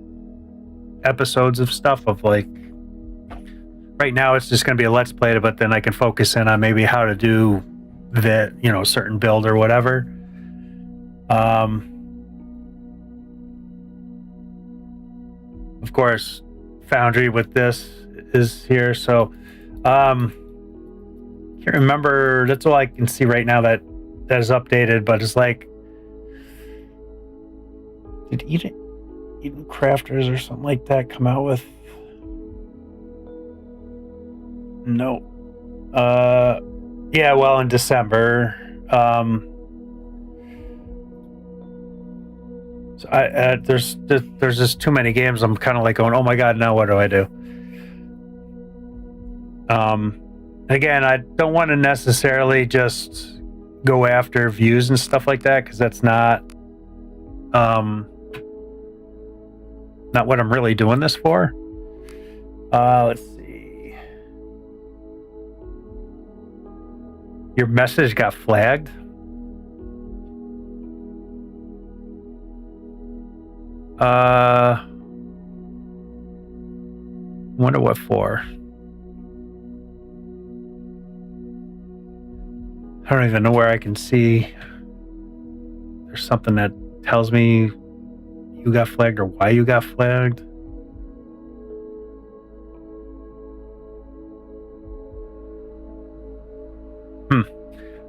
episodes of stuff of like, right now it's just going to be a let's play, but then I can focus in on maybe how to do the certain build or whatever. Of course, Foundry with this is here, so can't remember. That's all I can see right now that is updated, but it's like, did Eden Crafters or something like that come out with? No. Yeah, well, in December. So there's just too many games. I'm kind of like going, oh my god, now what do I do? Again, I don't want to necessarily just go after views and stuff like that, because that's not what I'm really doing this for. Let's see. Your message got flagged. Wonder what for. I don't even know where I can see. There's something that tells me you got flagged or why you got flagged.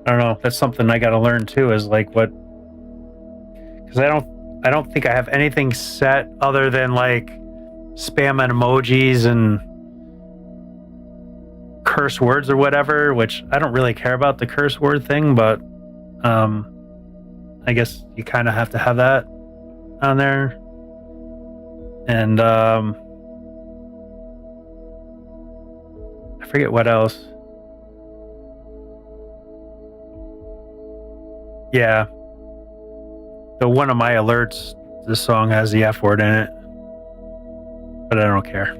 I don't know. That's something I got to learn too. Is like what? Because I don't think I have anything set other than like spam and emojis and curse words or whatever, which I don't really care about the curse word thing, but I guess you kind of have to have that on there. And I forget what else. Yeah. So one of my alerts, this song has the F word in it, but I don't care.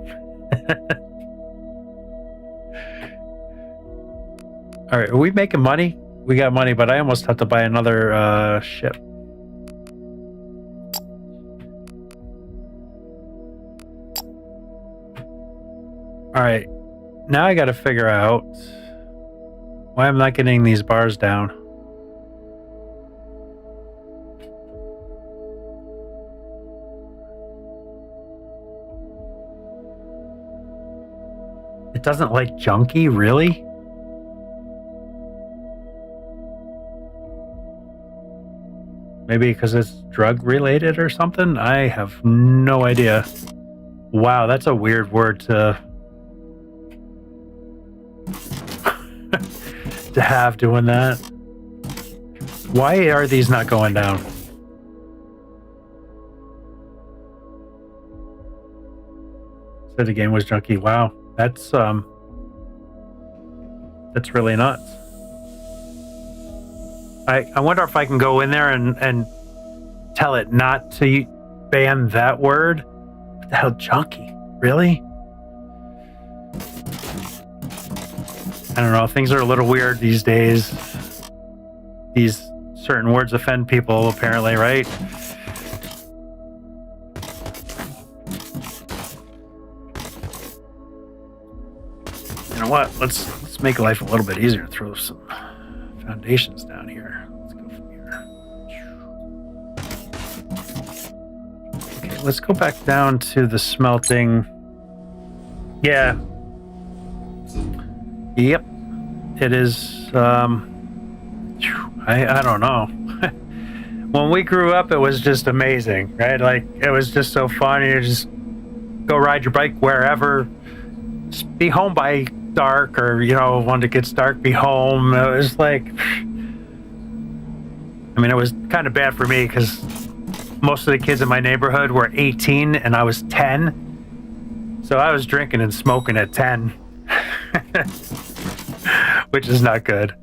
All right, are we making money? We got money, but I almost have to buy another ship. All right, now I got to figure out why I'm not getting these bars down. It doesn't like junky, really? Maybe because it's drug related or something? I have no idea. Wow, that's a weird word to to have doing that. Why are these not going down? Said the game was junky. Wow. That's really nuts. I wonder if I can go in there and tell it not to ban that word. What the hell, junky? Really? I don't know. Things are a little weird these days. These certain words offend people, apparently, right? You know what? Let's make life a little bit easier. Throw some foundations down here. Let's go from here. Okay, let's go back down to the smelting. Yeah. Yep. It is. I don't know. When we grew up, it was just amazing, right? Like, it was just so fun. You just go ride your bike wherever. Just be home by dark, or, you know, when it gets dark, be home. It was like, I mean, it was kind of bad for me because most of the kids in my neighborhood were 18 and I was 10. So I was drinking and smoking at 10, which is not good.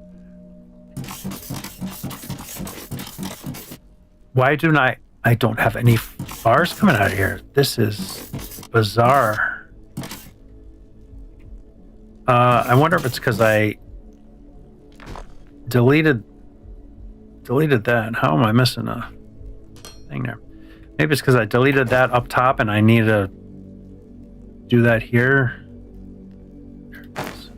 Why I don't have any bars coming out of here? This is bizarre. I wonder if it's because I deleted that. How am I missing a thing there? Maybe it's because I deleted that up top and I need to do that here. There it is.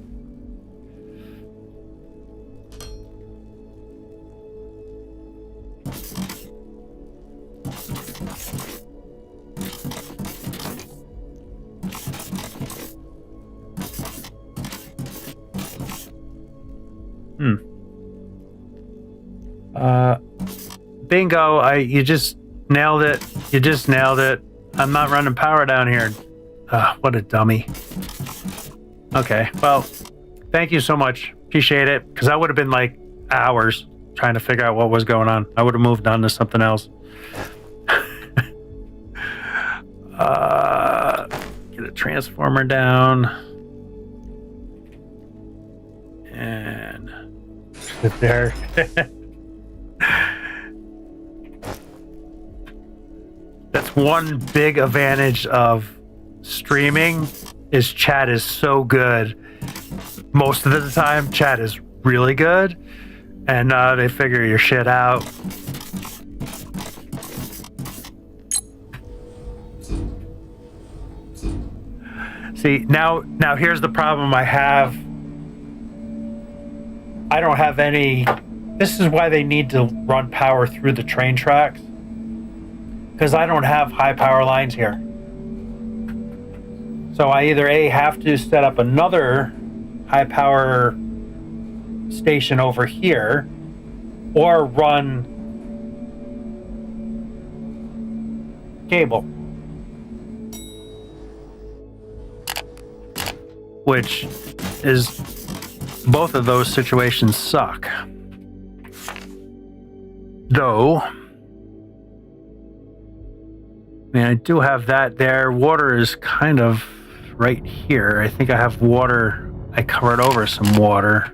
Bingo, you just nailed it. You just nailed it. I'm not running power down here. What a dummy. Okay, well, thank you so much. Appreciate it, because that would have been like hours trying to figure out what was going on. I would have moved on to something else. Get a transformer down. And sit there. That's one big advantage of streaming, is chat is so good. Most of the time, chat is really good, and they figure your shit out. See, now here's the problem I have. I don't have any. This is why they need to run power through the train tracks, because I don't have high power lines here. So I either have to set up another high power station over here, or run cable, which is, both of those situations suck. Though, I mean, I do have that there. Water is kind of right here. I think I have water. I covered over some water.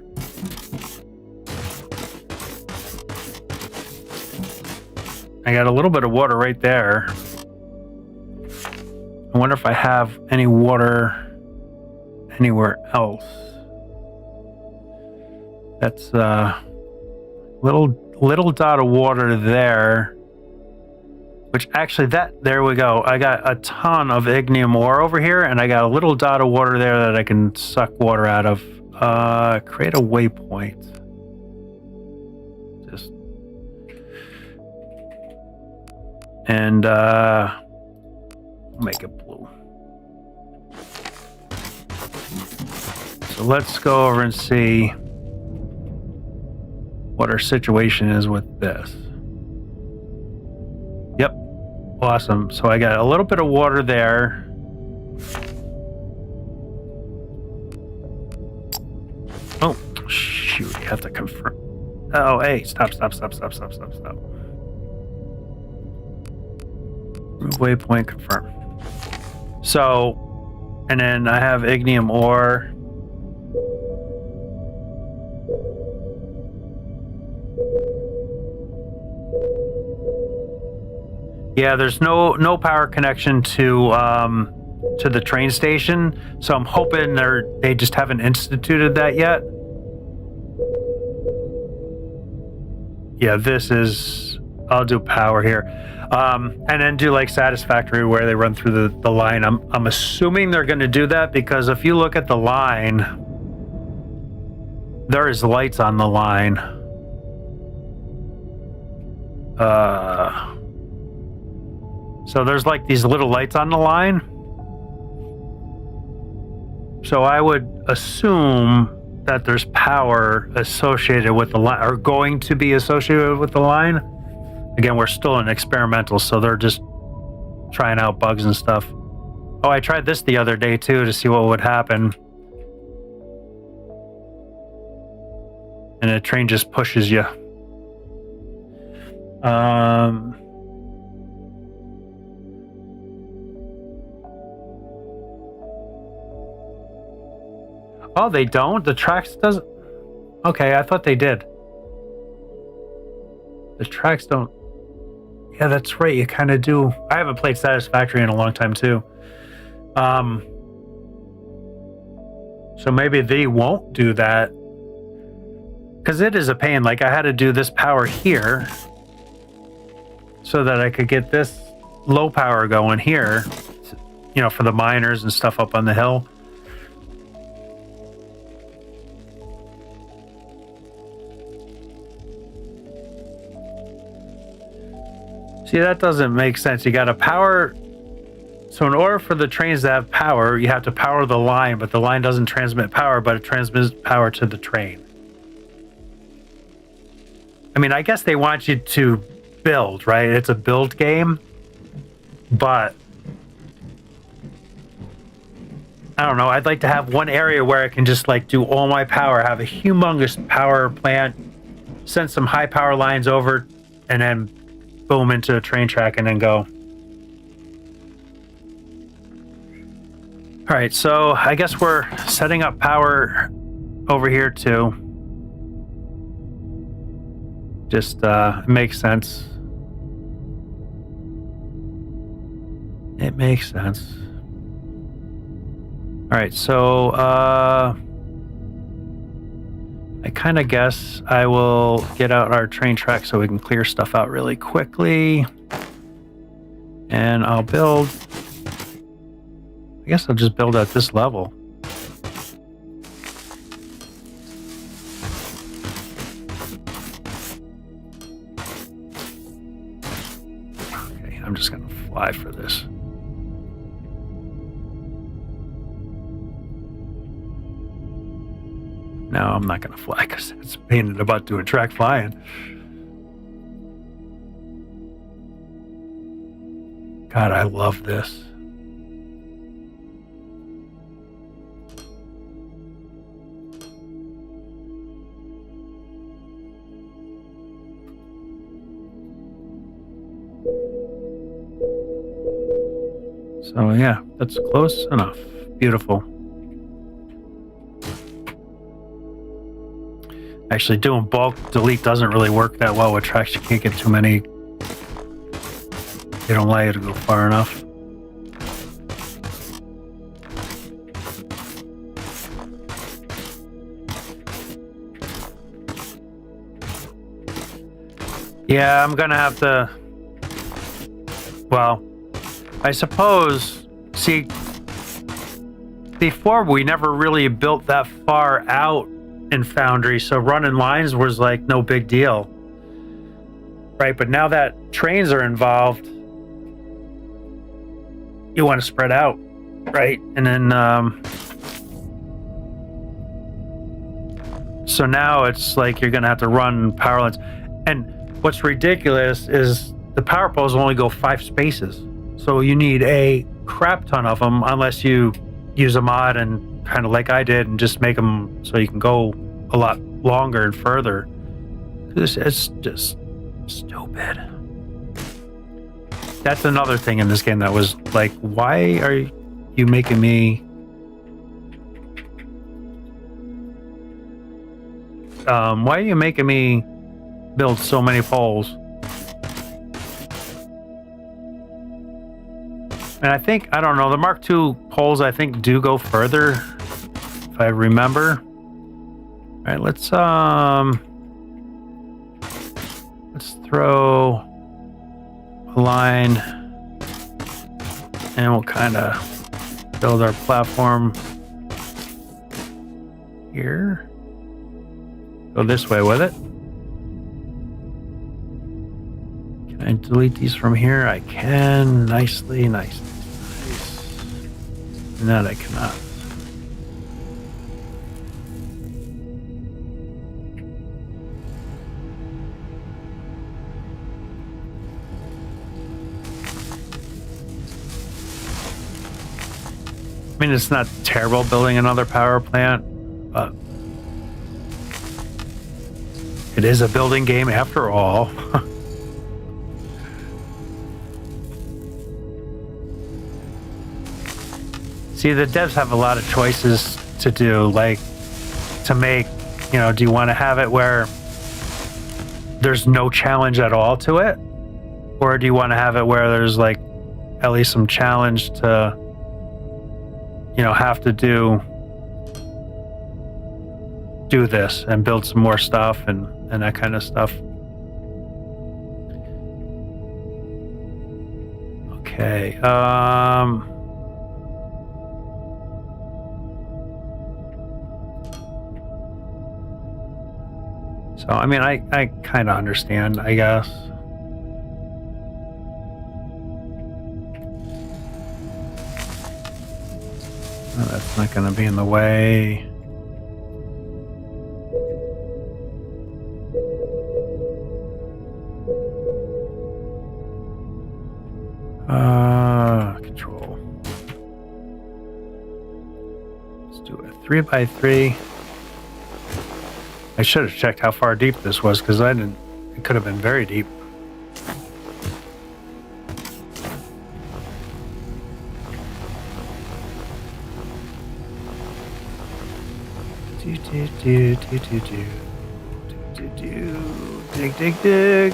I got a little bit of water right there. I wonder if I have any water anywhere else. That's a little dot of water there. Which actually, there we go. I got a ton of ignium ore over here, and I got a little dot of water there that I can suck water out of. Create a waypoint. Just and make it blue. So let's go over and see what our situation is with this. Yep. Awesome. So I got a little bit of water there. Oh, shoot. You have to confirm. Oh, hey. Stop. Waypoint confirm. So, and then I have ignium ore. Yeah, there's no power connection to the train station, so I'm hoping they just haven't instituted that yet. Yeah, this is. I'll do power here, and then do like satisfactory where they run through the line. I'm assuming they're going to do that, because if you look at the line, there is lights on the line. So there's like these little lights on the line. So I would assume that there's power associated with the line, or going to be associated with the line. Again, we're still in experimental, so they're just trying out bugs and stuff. Oh, I tried this the other day too to see what would happen. And the train just pushes you. Oh, they don't? The tracks doesn't... Okay, I thought they did. The tracks don't... Yeah, that's right, you kind of do. I haven't played Satisfactory in a long time, too. So maybe they won't do that. Because it is a pain. Like, I had to do this power here so that I could get this low power going here, you know, for the miners and stuff up on the hill. See, that doesn't make sense. You got to power... So in order for the trains to have power, you have to power the line, but the line doesn't transmit power, but it transmits power to the train. I mean, I guess they want you to build, right? It's a build game, but I don't know. I'd like to have one area where I can just like do all my power, have a humongous power plant, send some high power lines over, and then boom into a train track and then go. All right, so I guess we're setting up power over here too. Just it makes sense. It makes sense. All right, so I kind of guess I will get out our train track so we can clear stuff out really quickly. And I'll build... I guess I'll just build at this level. Okay, I'm just gonna fly for this. No, I'm not gonna fly because it's a pain in the butt doing track flying. God, I love this. So yeah, that's close enough. Beautiful. Actually, doing bulk delete doesn't really work that well with tracks. You can't get too many. They don't allow you to go far enough. Yeah, I'm gonna have to... Well... I suppose, see, before we never really built that far out in Foundry, so running lines was like no big deal, right? But now that trains are involved, you want to spread out, right? And then, so now it's like you're going to have to run power lines. And what's ridiculous is the power poles only go 5 spaces. So you need a crap ton of them unless you use a mod and kind of like I did and just make them so you can go a lot longer and further. It's just stupid. That's another thing in this game that was like, why are you making me... why are you making me build so many poles? And I think, I don't know, the Mark II poles I think do go further, if I remember. All right, let's throw a line and we'll kind of build our platform here. Go this way with it. Can I delete these from here? I can. Nicely, nice. And that I cannot. I mean, it's not terrible building another power plant, but it is a building game after all. See, the devs have a lot of choices to do, like to make, you know, do you want to have it where there's no challenge at all to it? Or do you want to have it where there's like at least some challenge to, you know, have to do this and build some more stuff and that kind of stuff. Okay. So, I mean, I kind of understand, I guess. Oh, that's not going to be in the way. Control. Let's do a 3x3. I should have checked how far deep this was, because I didn't. It could have been very deep. Dig.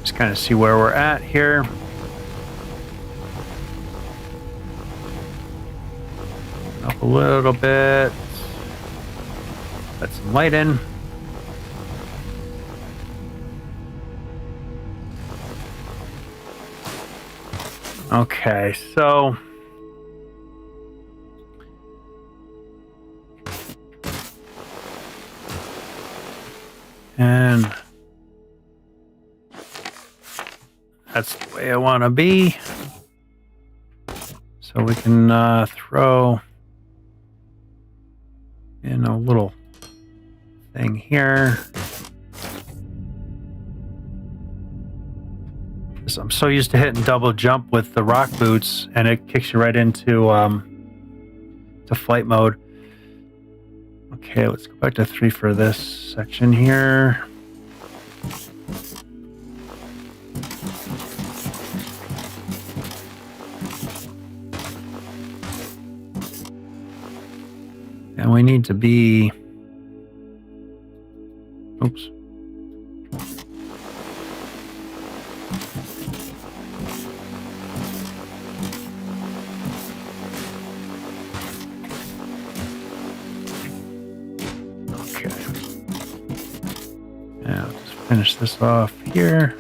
Just kind of see where we're at here. Up a little bit. Let some light in. Okay, so and that's the way I want to be. So we can throw in a little thing here. I'm so used to hitting double jump with the rock boots, and it kicks you right into to flight mode. Okay, let's go back to 3 for this section here. And we need to be... Oops. Now, just finish this off here.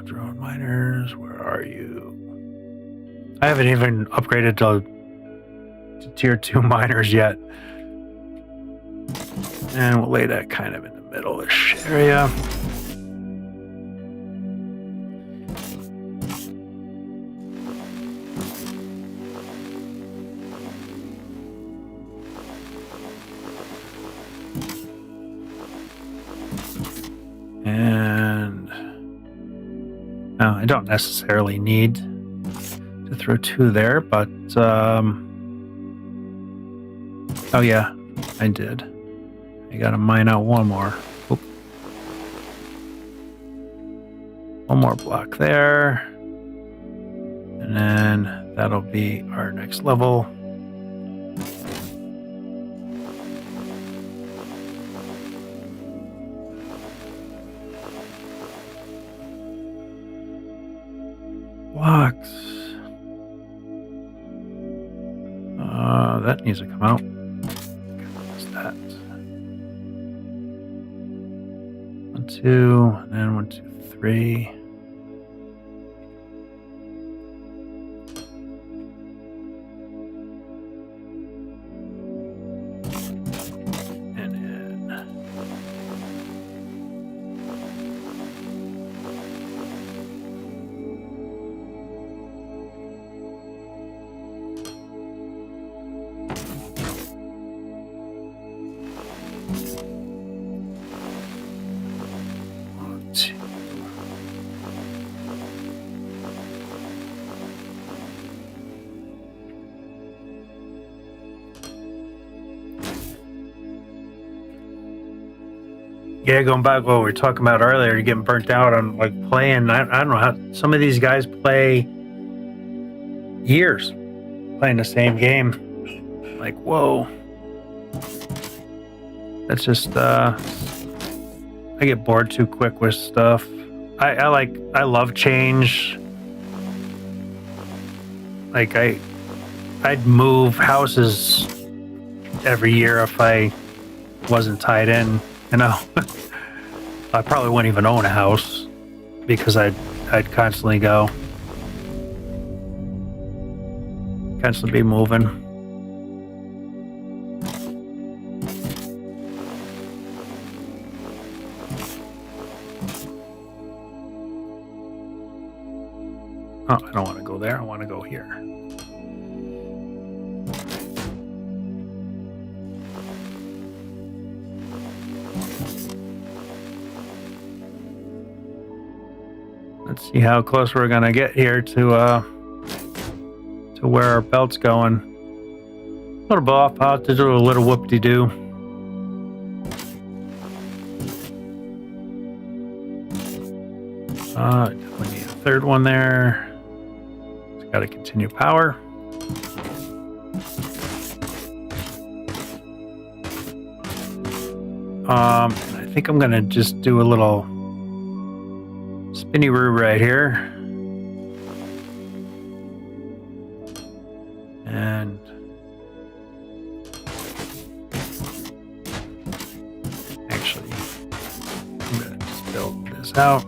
Drone miners, where are you? I haven't even upgraded to tier 2 miners yet. And we'll lay that kind of in the middle-ish area. And now I don't necessarily need to throw 2 there, but oh yeah, I did. I gotta mine out 1 more. Oop. 1 more block there, and then that'll be our next level. Blocks. That needs to come out. What's that? 1, 2, and then 1, 2, 3. Yeah, going back to what we were talking about earlier, you're getting burnt out on like playing. I don't know how some of these guys play years playing the same game. Like, whoa. That's just I get bored too quick with stuff. I love change. Like I'd move houses every year if I wasn't tied in, you know. I probably wouldn't even own a house because I'd constantly be moving. Oh, I don't want to go there. I want to go here. Let's see how close we're gonna get here to where our belt's going. A little bit off. I'll have to do a little whoop-de-doo. Definitely need a third one there. It's got to continue power. And I think I'm gonna just do a little spinny-roo right here. And actually, I'm gonna just build this out.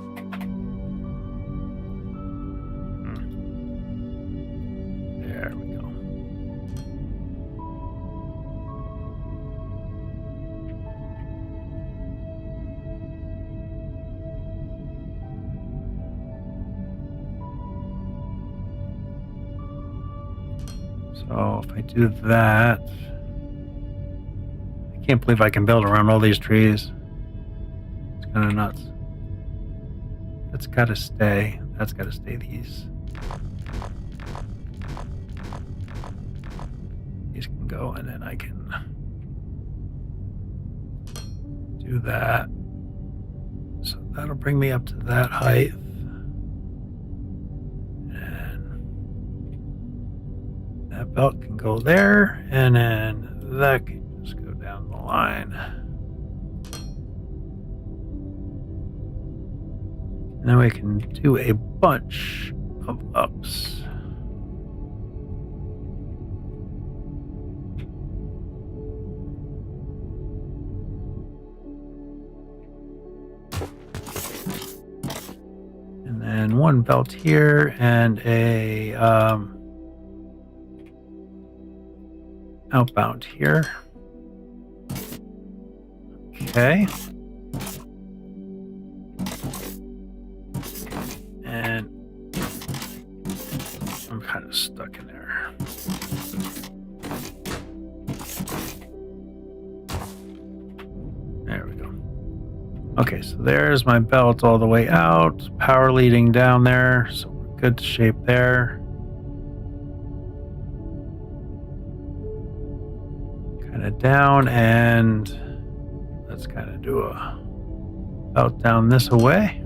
There we go. So if I do that, I can't believe I can build around all these trees. It's kind of nuts. That's got to stay. That's got to stay. These can go, and then I can do that. So that'll bring me up to that height. That belt can go there, and then that can just go down the line. And then we can do a bunch of ups. And then one belt here and a outbound here. Okay. And I'm kind of stuck in there. There we go. Okay, so there's my belt all the way out. Power leading down there. So we're good to shape there. Down, and let's kind of do a belt down this away.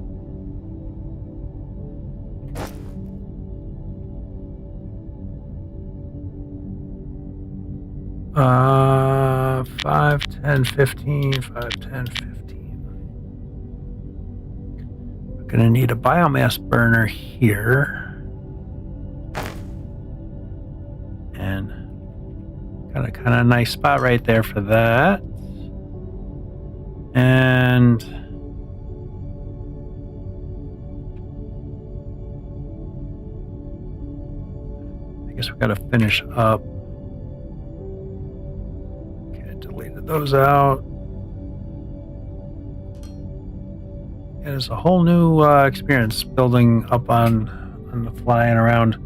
Uh, 5, 10, 15, 5, 10, 15. We're gonna need a biomass burner here. And Got a kind of nice spot right there for that. And I guess we got to finish up. Okay, I deleted those out. It is a whole new experience building up on the flying around.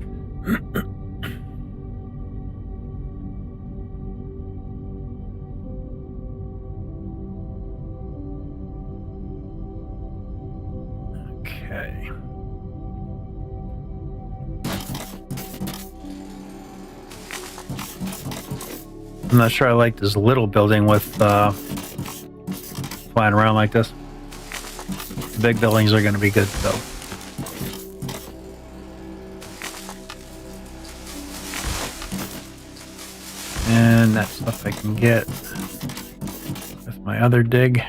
Okay. I'm not sure I like this little building with flying around like this. The big buildings are going to be good though. And that stuff I can get with my other diggies.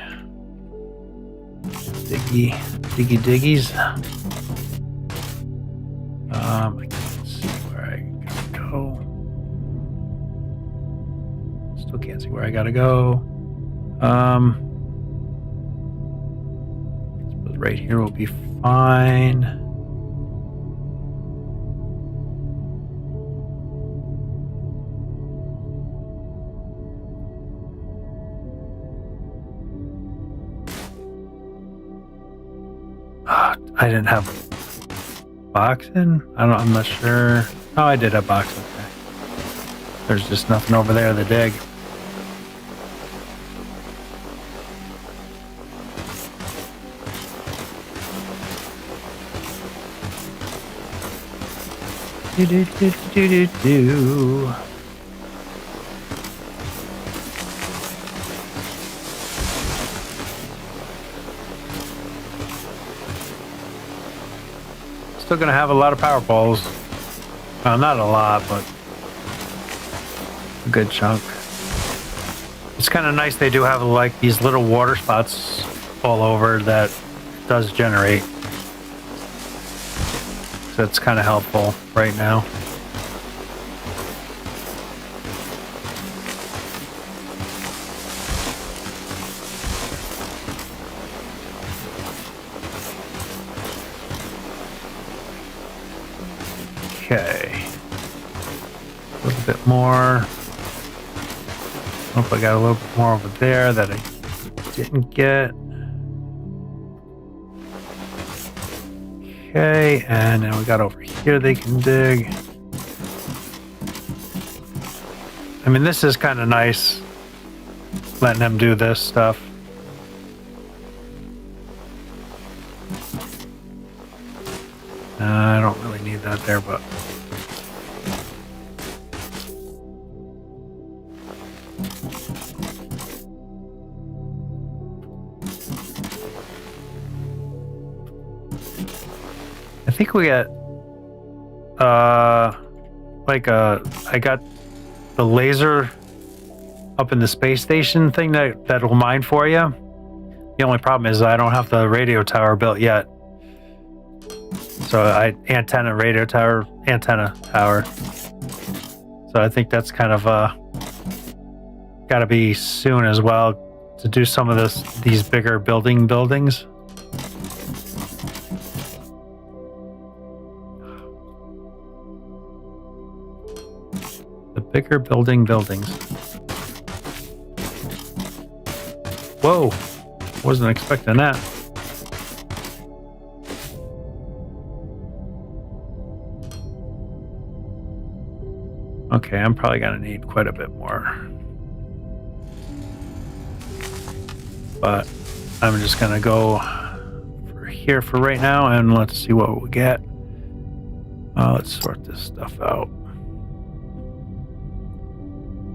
I can't see where I gotta go. Still can't see where I gotta go. Suppose right here will be fine. I didn't have boxing. I'm not sure. Oh, I did have boxing. Okay. There's just nothing over there to dig. Do. Still gonna have a lot of power poles. Well, not a lot, but a good chunk. It's kind of nice they do have like these little water spots all over that does generate. So it's kind of helpful right now. Okay, a little bit more. Hope I got a little bit more over there that I didn't get. Okay, and then we got over here they can dig. I mean, this is kind of nice, letting them do this stuff. I don't really need that there, but I think we got I got the laser up in the space station thing that'll mine for you. The only problem is I don't have the radio tower built yet. So antenna tower. So I think that's kind of got to be soon as well to do some of these bigger buildings. The bigger buildings. Whoa, wasn't expecting that. Okay, I'm probably gonna need quite a bit more. But I'm just gonna go for here for right now and let's see what we get. Let's sort this stuff out.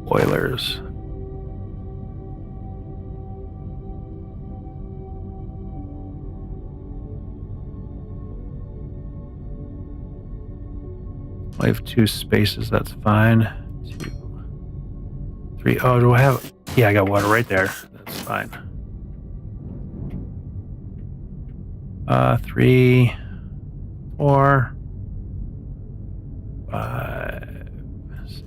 Boilers. I have 2 spaces, that's fine. 2, 3. Oh, do I have? Yeah, I got water right there. That's fine. 3, 4, 5, 6,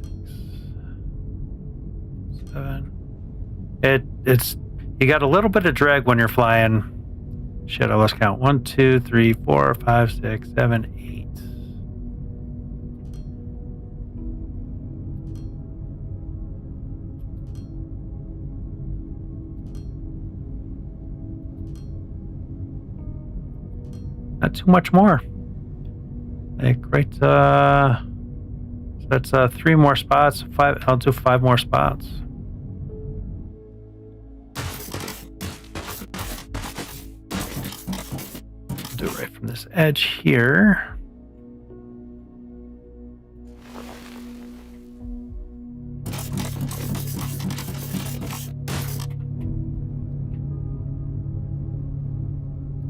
It's you got a little bit of drag when you're flying. Shit, I lost count. 1, 2, 3, 4, 5, 6, 7, 8. Not too much more. Like right, so that's 3 more spots. 5. I'll do 5 more spots. Do it right from this edge here.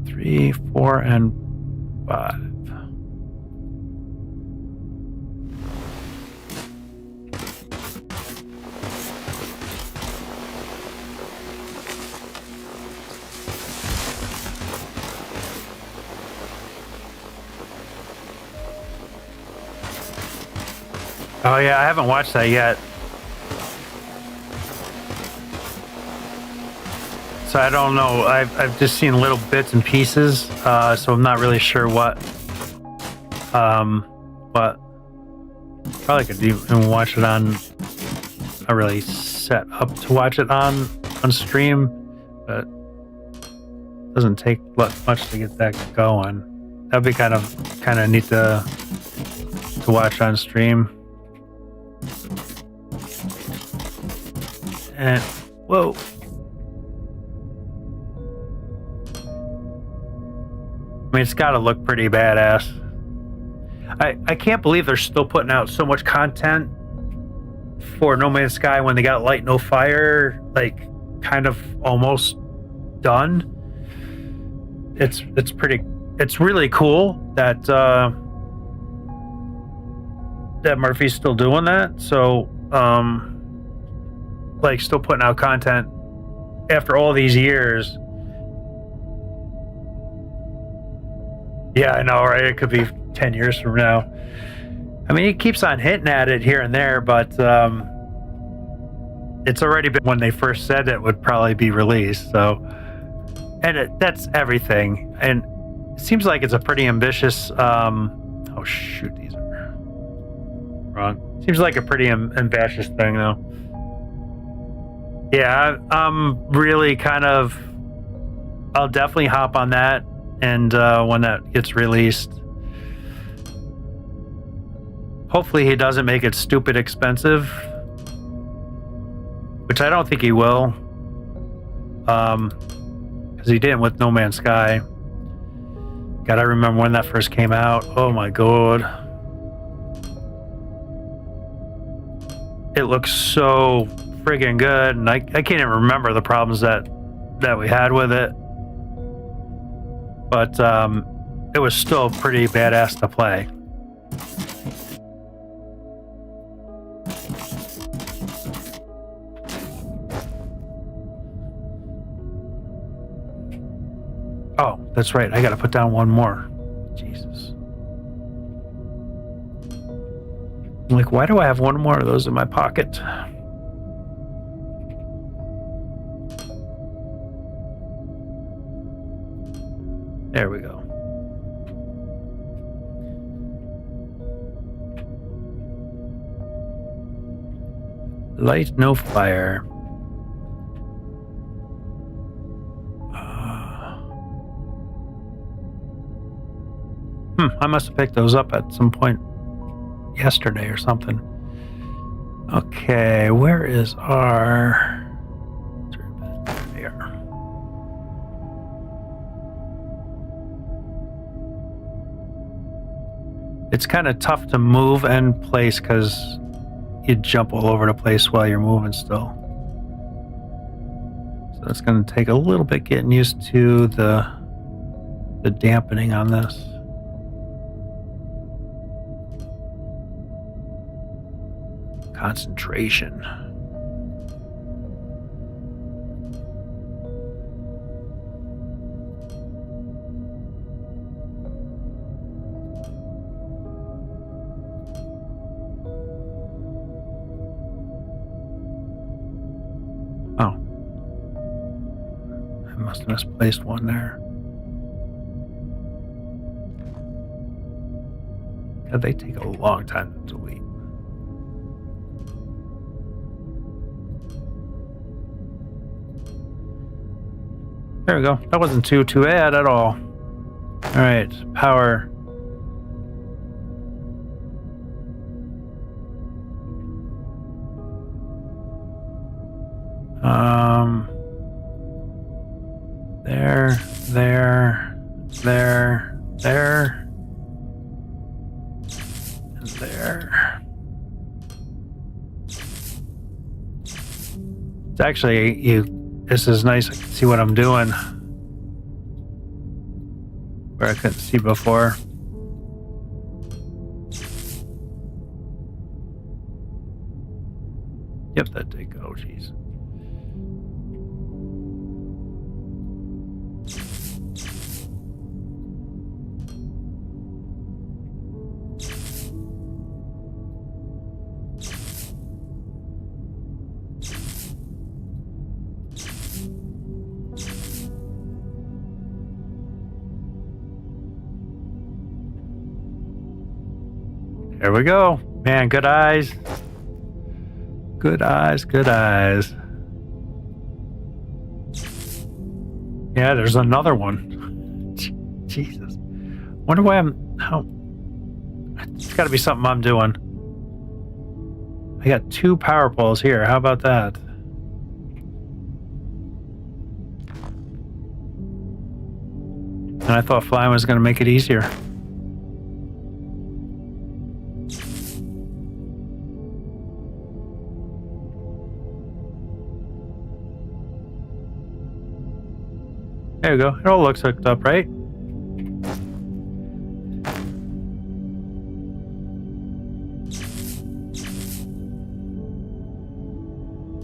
Three, 4, and 5. Oh yeah, I haven't watched that yet. So I don't know. I've just seen little bits and pieces, so I'm not really sure what. But probably could even watch it on. Not really set up to watch it on stream, but it doesn't take much to get that going. That'd be kind of neat to watch on stream. And whoa. I mean, it's got to look pretty badass. I can't believe they're still putting out so much content for No Man's Sky when they got Light No Fire, like, kind of almost done. It's really cool that that Murphy's still doing that. So, like, still putting out content after all these years. Yeah, I know, right? It could be 10 years from now. I mean, he keeps on hitting at it here and there, but it's already been when they first said it would probably be released. So, and that's everything. And it seems like it's a pretty ambitious. Oh shoot, these are wrong. Seems like a pretty ambitious thing, though. Yeah, I'm really kind of. I'll definitely hop on that. And when that gets released, hopefully he doesn't make it stupid expensive, which I don't think he will, because he didn't with No Man's Sky. God, I remember when that first came out. Oh my god, it looks so friggin' good, and I can't even remember the problems that we had with it. But it was still pretty badass to play. Oh, that's right. I got to put down one more. Jesus. I'm like, why do I have one more of those in my pocket? There we go. Light No Fire. I must have picked those up at some point yesterday or something. Okay, where is our... There. It's kind of tough to move and place because you jump all over the place while you're moving still. So it's going to take a little bit getting used to the dampening on this. Concentration. Oh, must have misplaced one there. God, they take a long time to delete. There we go. That wasn't too bad at all. All right, power. There, and there. It's actually, this is nice. I can see what I'm doing where I couldn't see before. Yep, that did go, jeez. There we go. Man, good eyes. Good eyes, good eyes. Yeah, there's another one. Jesus. Wonder why it's gotta be something I'm doing. I got 2 power poles here. How about that? And I thought flying was gonna make it easier. There you go. It all looks hooked up, right?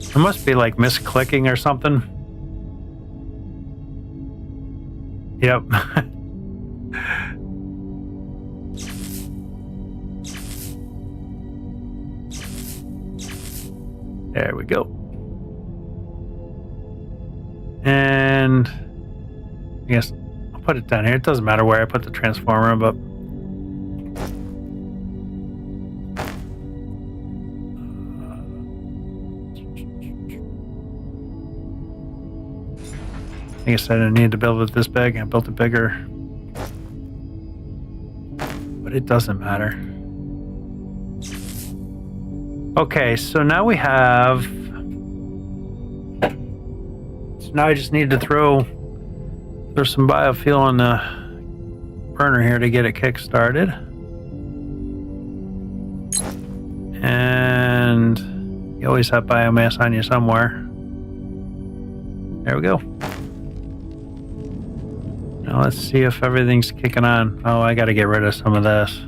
It must be like misclicking or something. Yep. There we go. And I guess I'll put it down here. It doesn't matter where I put the transformer, but I guess I didn't need to build it this big. I built it bigger, but it doesn't matter. Okay, so now we have. So now I just need to throw some biofuel in the burner here to get it kick-started. And you always have biomass on you somewhere. There we go. Now let's see if everything's kicking on. Oh, I gotta get rid of some of this.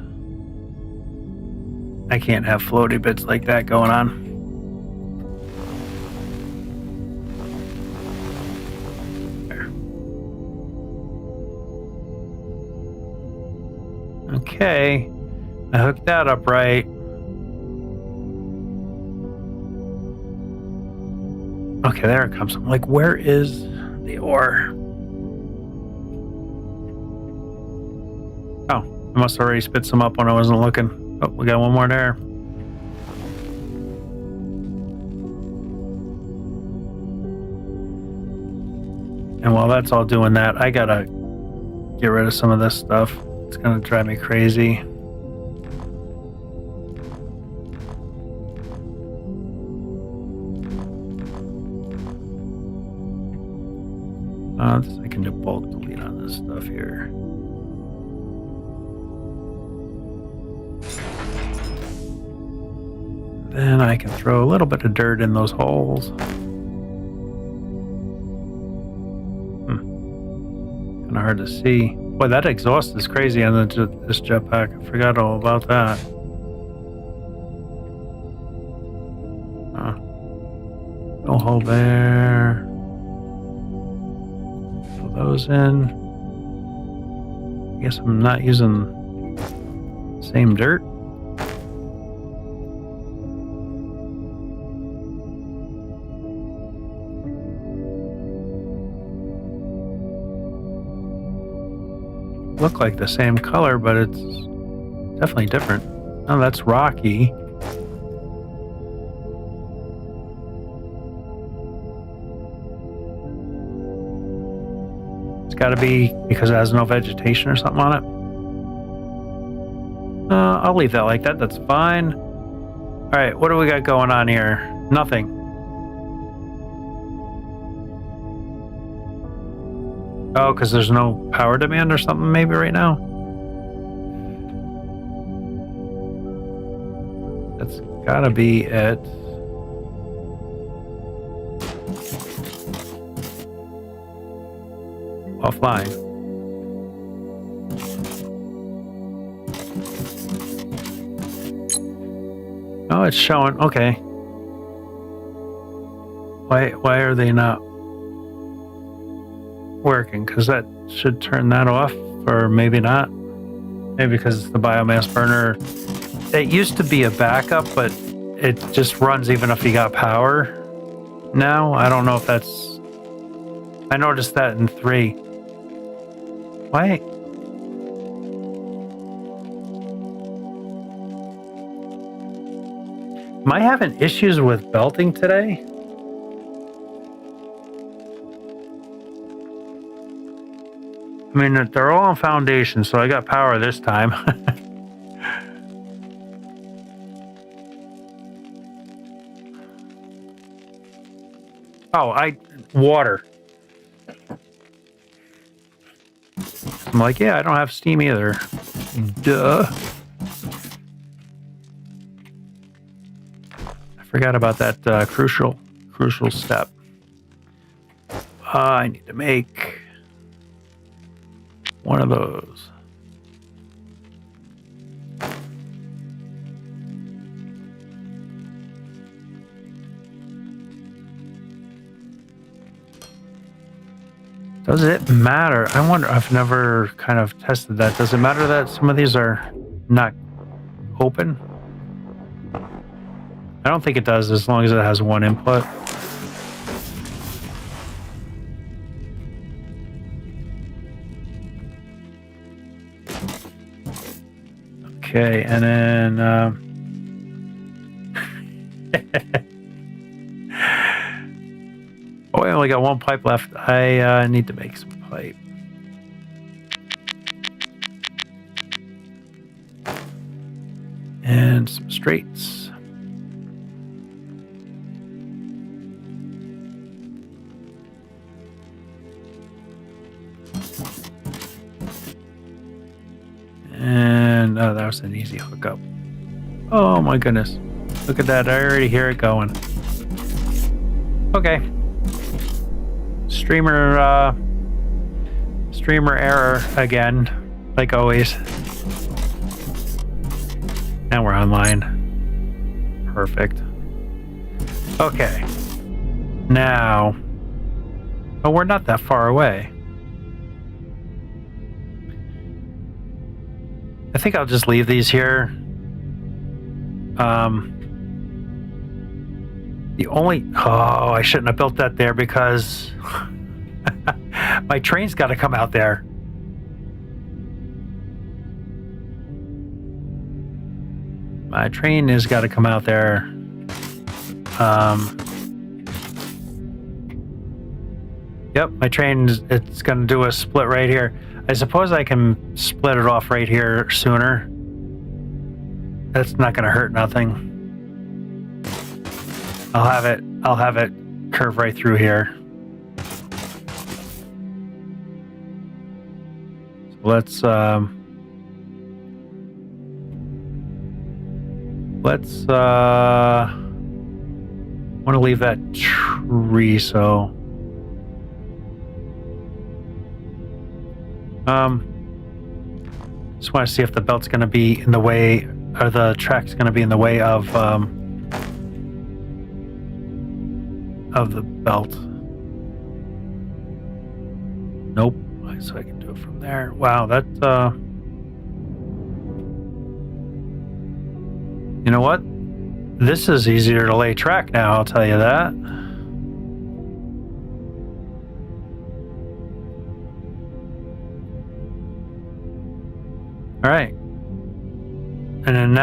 I can't have floaty bits like that going on. Okay, I hooked that up right. Okay, there it comes. I'm like, where is the ore? Oh, I must have already spit some up when I wasn't looking. Oh, we got one more there. And while that's all doing that, I gotta get rid of some of this stuff. It's gonna drive me crazy. I can do bulk delete on this stuff here. Then I can throw a little bit of dirt in those holes. Kind of hard to see. Boy, that exhaust is crazy on this jetpack. I forgot all about that. No hole there. Fill those in. I guess I'm not using the same dirt. look like the same color, but it's definitely different. Oh, that's rocky. It's got to be because it has no vegetation or something on it. I'll leave that like that. That's fine. All right, what do we got going on here? Nothing. Oh, because there's no power demand or something maybe right now? That's gotta be it. Offline. Oh, it's showing. Okay. Why are they not working? Because that should turn that off, or maybe not. Maybe because it's the biomass burner. It used to be a backup, but it just runs even if you got power. Now I don't know if that's. I noticed that in 3. Why? Am I having issues with belting today? I mean, they're all on foundation, so I got power this time. Oh, water. I'm like, yeah, I don't have steam either. Duh. I forgot about that crucial step. I need to make one of those. Does it matter? I wonder, I've never kind of tested that. Does it matter that some of these are not open? I don't think it does as long as it has one input. Okay, and then oh, I only got one pipe left. I need to make some pipe. And some straights. And oh, that was an easy hookup. Oh my goodness. Look at that. I already hear it going. Okay. Streamer error again, like always. Now we're online. Perfect. Okay. Now, oh, we're not that far away. I think I'll just leave these here. I shouldn't have built that there because my train's got to come out there. My train has got to come out there. Yep, my train, it's going to do a split right here. I suppose I can split it off right here sooner. That's not going to hurt nothing. I'll have it curve right through here. So let's want to leave that tree, so just want to see if the belt's going to be in the way, or the track's going to be in the way of the belt. Nope. So I can do it from there. Wow, that you know what? This is easier to lay track now, I'll tell you that. All right. And then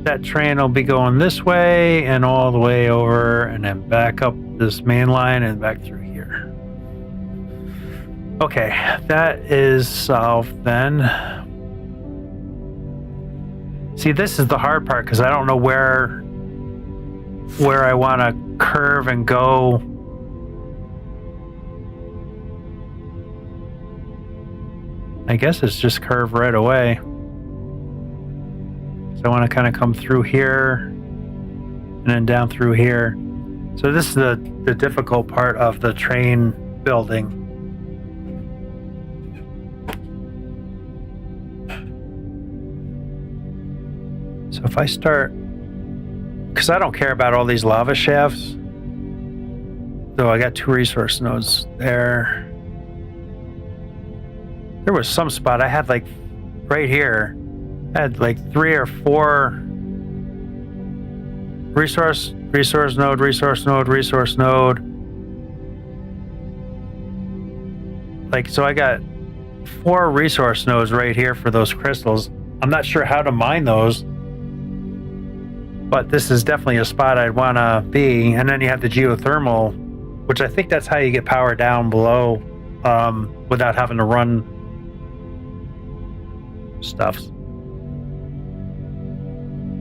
that train will be going this way and all the way over and then back up this main line and back through here. Okay, that is solved then. See, this is the hard part because I don't know where I want to curve and go. I guess it's just curve right away. So I want to kind of come through here and then down through here. So this is the difficult part of the train building. So if I start, because I don't care about all these lava shafts, though I got 2 resource nodes there. There was some spot I had like right here, I had like 3 or 4 resource node. Like, so I got 4 resource nodes right here for those crystals. I'm not sure how to mine those, but this is definitely a spot I'd want to be. And then you have the geothermal, which I think that's how you get power down below without having to run stuff.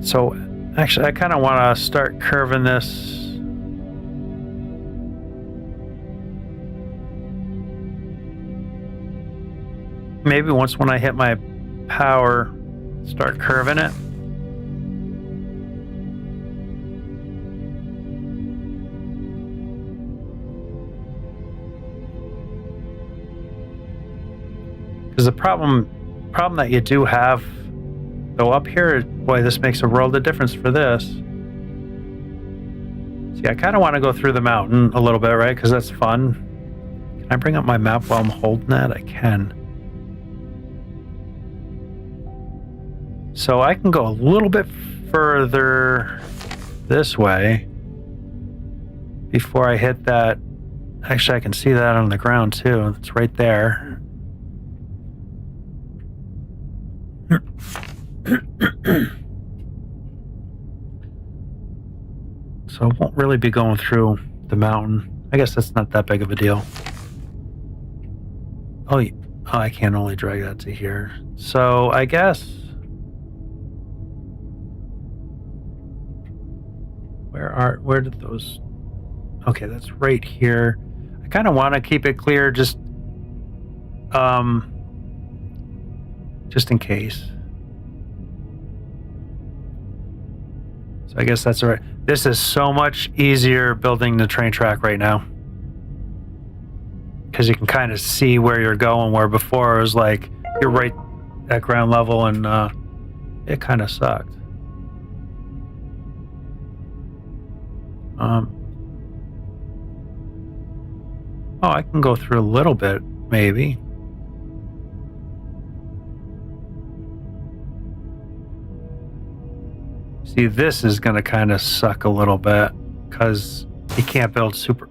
So actually, I kind of want to start curving this. Maybe once when I hit my power, start curving it. Because the problem that you do have, though, up here, boy, this makes a world of difference for this. See, I kind of want to go through the mountain a little bit, right? Because that's fun. Can I bring up my map while I'm holding that? I can. So I can go a little bit further this way before I hit that. Actually, I can see that on the ground too. It's right there. So I won't really be going through the mountain. I guess that's not that big of a deal. Oh, I can only drag that to here. So I guess where did those? Okay, that's right here. I kind of want to keep it clear, just in case. So I guess that's all right. This is so much easier building the train track right now, because you can kind of see where you're going, where before it was like you're right at ground level, and it kind of sucked. Oh, I can go through a little bit, maybe. See, this is going to kind of suck a little bit because you can't build super.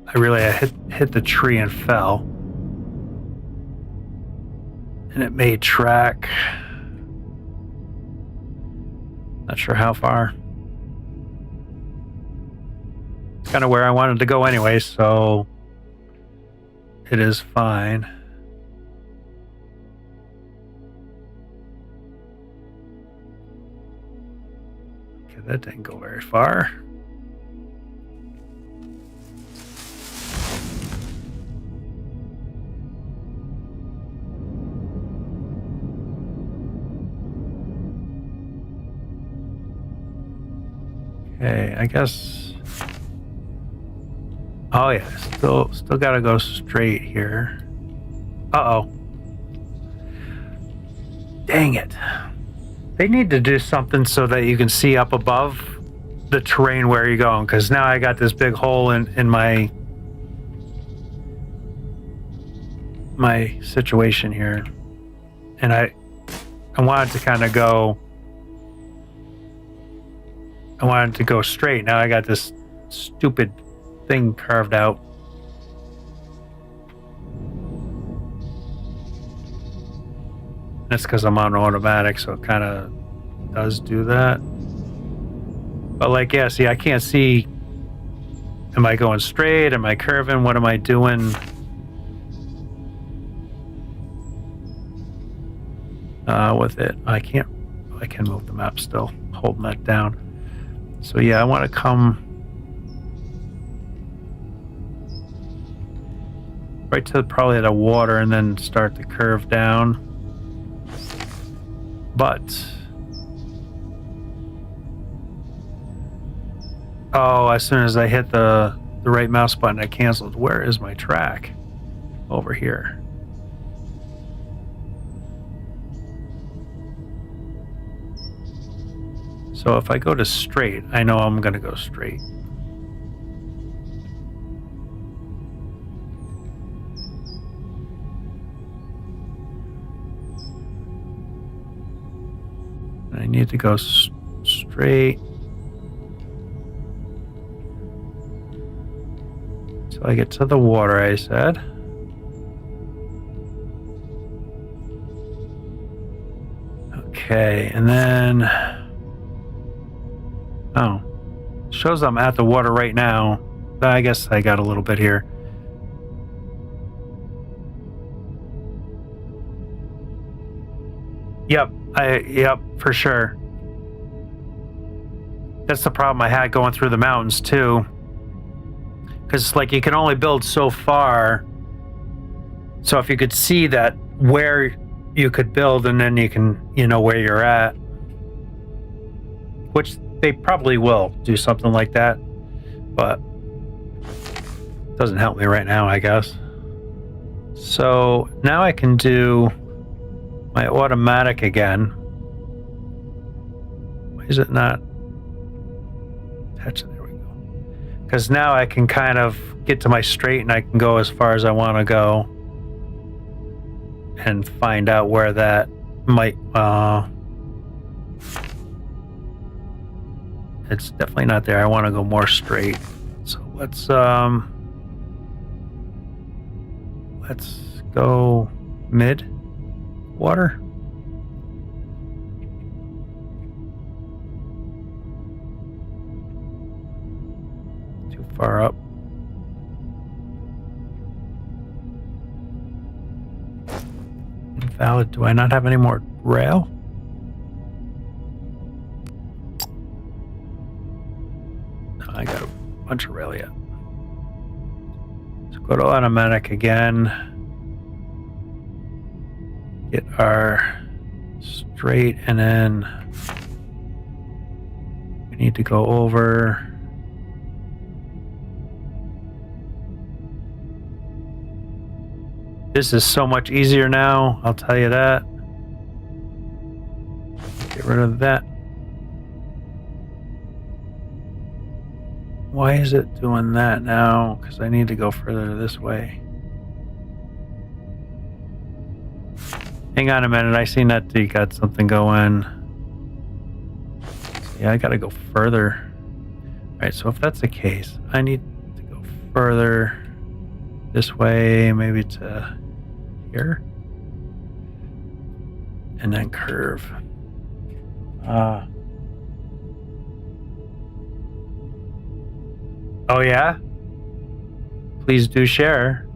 I hit the tree and fell, and it made track. Not sure how far. It's kind of where I wanted to go anyway, so it is fine. Okay, that didn't go very far. Okay, I guess. Oh yeah, still gotta go straight here. Uh-oh. Dang it. They need to do something so that you can see up above the terrain where you're going, because now I got this big hole in my situation here. And I wanted to kind of go. I wanted to go straight. Now I got this stupid thing carved out. That's because I'm on automatic, so it kind of does do that. But like, yeah, see, I can't see. Am I going straight? Am I curving? What am I doing? With it, I can move the map still, holding that down. So yeah, I want to come right to probably the water and then start to curve down. But oh, as soon as I hit the right mouse button, I canceled. Where is my track? Over here. So if I go to straight, I know I'm going to go straight. And I need to go straight. So I get to the water, I said. Okay, and then... oh, shows I'm at the water right now. I guess I got a little bit here. Yep, for sure. That's the problem I had going through the mountains too. Because like you can only build so far. So if you could see that where you could build, and then you can, you know, where you're at. Which they probably will do something like that, but it doesn't help me right now, I guess. So now I can do my automatic again. Why is it not attached? There we go. Because now I can kind of get to my straight and I can go as far as I want to go and find out where that might it's definitely not there. I want to go more straight. So let's go mid water. Too far up. Invalid. Do I not have any more rail? I got a bunch of rail yet. So go to automatic again. Get our straight, and then we need to go over. This is so much easier now, I'll tell you that. Get rid of that. Why is it doing that now? Because I need to go further this way. Hang on a minute, I seen that you got something going. Yeah, I gotta go further. Alright, so if that's the case, I need to go further this way, maybe to here. And then curve. Oh yeah? Please do share.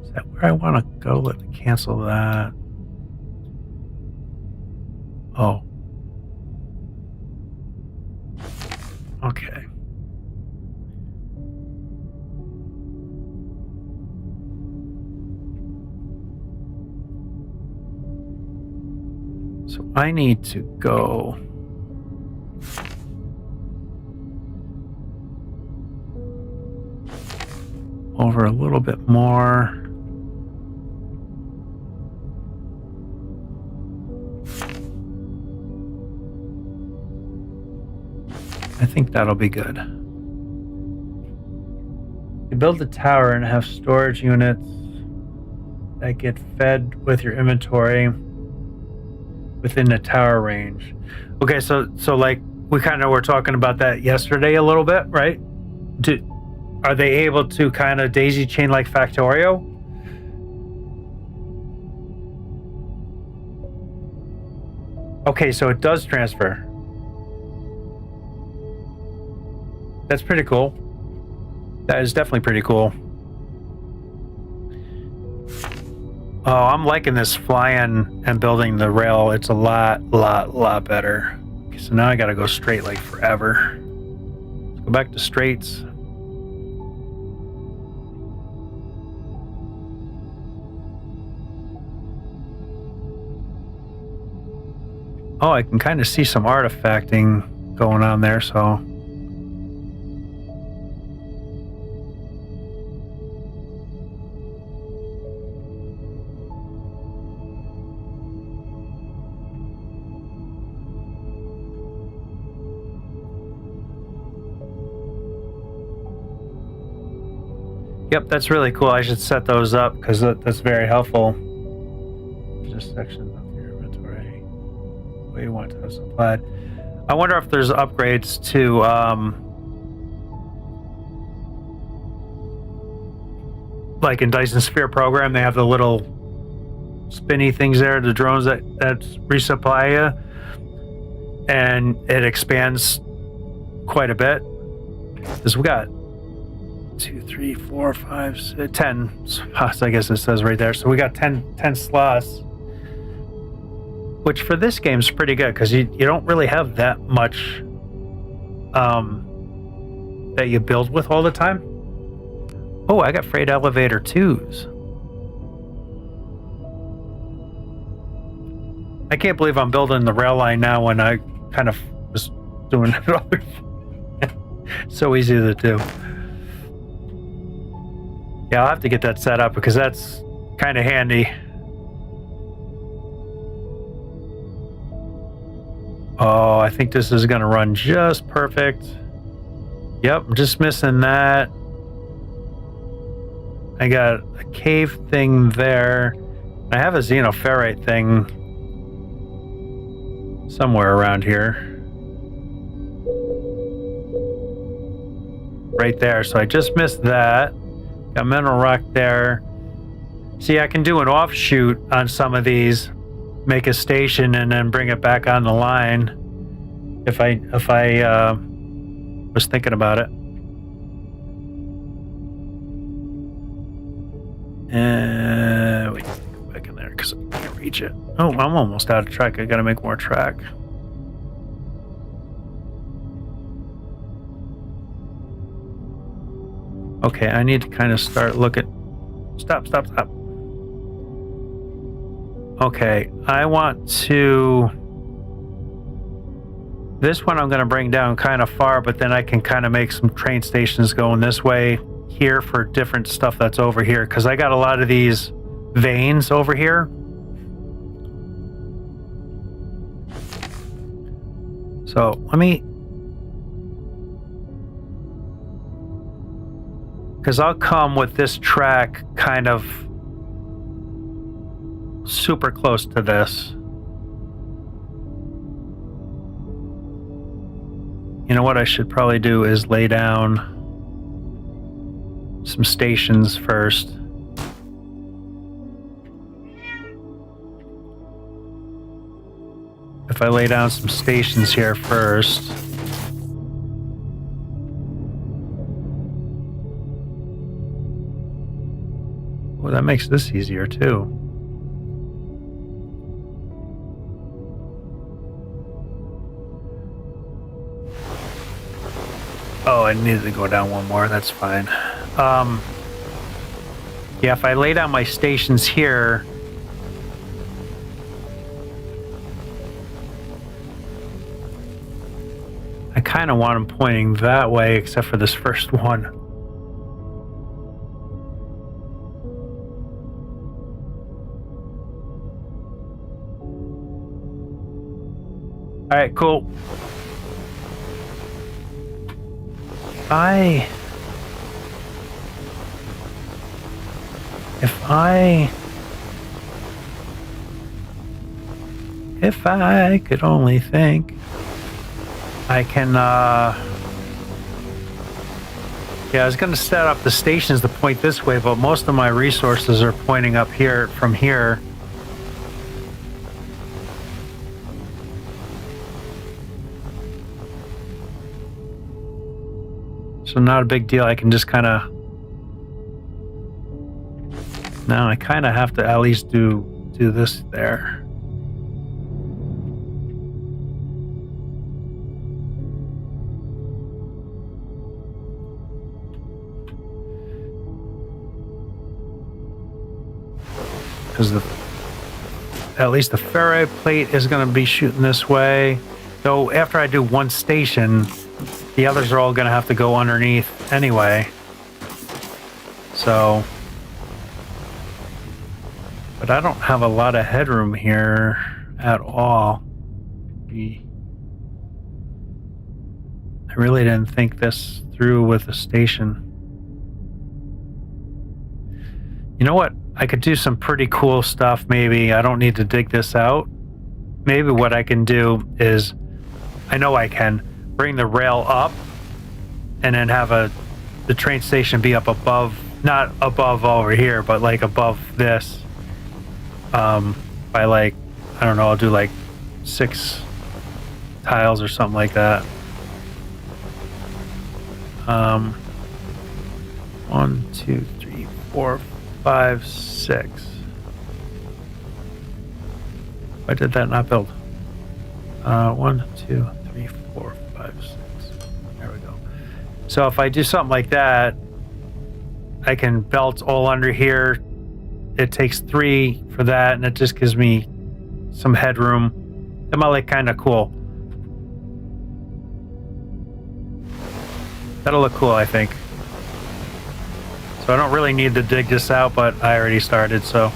Is that where I want to go? Let me cancel that. Oh. Okay. So I need to go over a little bit more. I think that'll be good. You build the tower and have storage units that get fed with your inventory within the tower range. Okay, so like we kind of were talking about that yesterday a little bit, right? Are they able to kind of daisy chain like Factorio? Okay, so it does transfer. That's pretty cool. That is definitely pretty cool. Oh, I'm liking this flying and building the rail. It's a lot better. Okay, so now I gotta go straight like forever. Let's go back to straights. Oh, I can kind of see some artifacting going on there, so. Yep, that's really cool. I should set those up because that's very helpful. Just sections of your inventory. What you want to have supplied. I wonder if there's upgrades to like in Dyson Sphere program, they have the little spinny things there, the drones that resupply you, and it expands quite a bit. Because we got 2, 3, 4, 5, 6, 10 slots, I guess it says right there. So we got 10 slots, which for this game is pretty good because you don't really have that much that you build with all the time. Oh, I got freight elevator 2s. I can't believe I'm building the rail line now when I kind of was doing it all. So easy to do. Yeah, I'll have to get that set up because that's kind of handy. Oh, I think this is going to run just perfect. Yep, I'm just missing that. I got a cave thing there. I have a xenoferrite thing somewhere around here. Right there, so I just missed that. Got mineral rock there. See, I can do an offshoot on some of these, make a station, and then bring it back on the line. If I was thinking about it. Wait, go back in there because I can't reach it. Oh, I'm almost out of track. I gotta make more track. Okay, I need to kind of start looking. Stop. Okay, I want to. This one I'm going to bring down kind of far, but then I can kind of make some train stations going this way here for different stuff that's over here, because I got a lot of these veins over here. So let me. Because I'll come with this track kind of super close to this. You know what I should probably do is lay down some stations first. If I lay down some stations here first. Well, that makes this easier too. Oh, I needed to go down one more. That's fine. Yeah, if I lay down my stations here, I kind of want them pointing that way, except for this first one. All right, cool. If I could only think. I can, yeah, I was going to set up the stations to point this way, but most of my resources are pointing up here from here. So not a big deal. I can just kind of... Now I kind of have to at least do this there. Because at least the ferrite plate is going to be shooting this way. Though after I do one station, the others are all going to have to go underneath anyway. So, but I don't have a lot of headroom here at all. I really didn't think this through with the station. You know what? I could do some pretty cool stuff. Maybe I don't need to dig this out. Maybe what I can do is, I know I can bring the rail up and then have the train station be up above, not above over here, but like above this, by like, I don't know, I'll do like 6 tiles or something like that. 1, 2, 3, 4, 5, 6. Why did that not build? 1, 2, 3, 4, 5, 6. There we go. So if I do something like that, I can belt all under here. It takes 3 for that, and it just gives me some headroom. That might look kind of cool. That'll look cool, I think. So I don't really need to dig this out, but I already started, so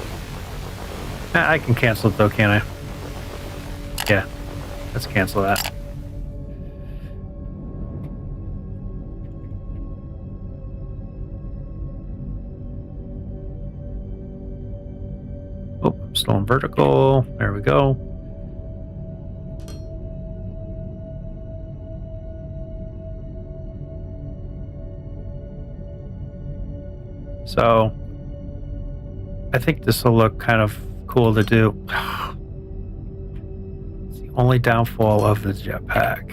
I can cancel it though, can't I? Yeah, let's cancel that. Oh, I'm still in vertical. There we go. So I think this will look kind of cool to do. It's the only downfall of the jetpack.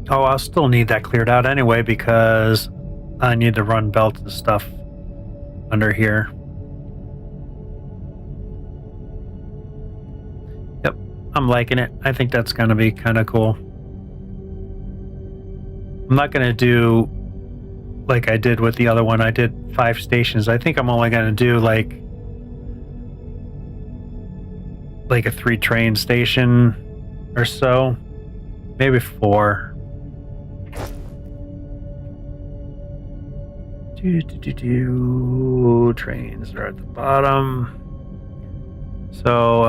Oh, I'll still need that cleared out anyway because I need to run belts and stuff under here. Yep, I'm liking it. I think that's going to be kind of cool. I'm not going to do like I did with the other one. I did 5 stations. I think I'm only going to do like a 3 train station or so, maybe 4. Trains are at the bottom. So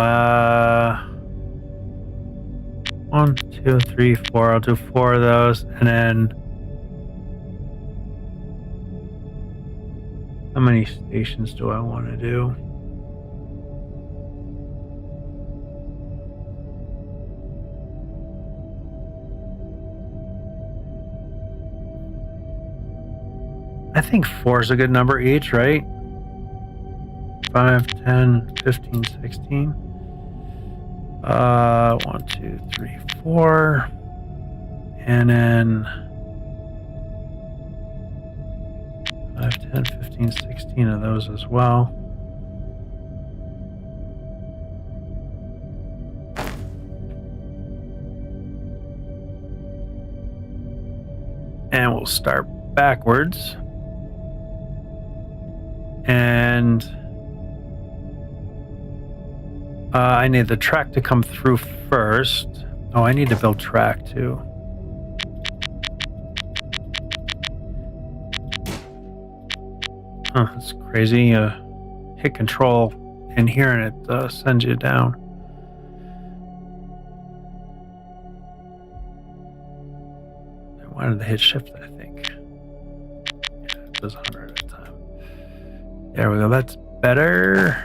1, 2, 3, 4. I'll do 4 of those, and then how many stations do I want to do? I think 4 is a good number each, right? 5, 10, 15, 16. 1, 2, 3, 4. And then 5, 10, 15, 16 of those as well. And we'll start backwards. And I need the track to come through first. Oh, I need to build track too. Huh, that's crazy. Hit control in here and it sends you down. I wanted to hit shift, I think. Yeah, it does 100 at a time. There we go, that's better.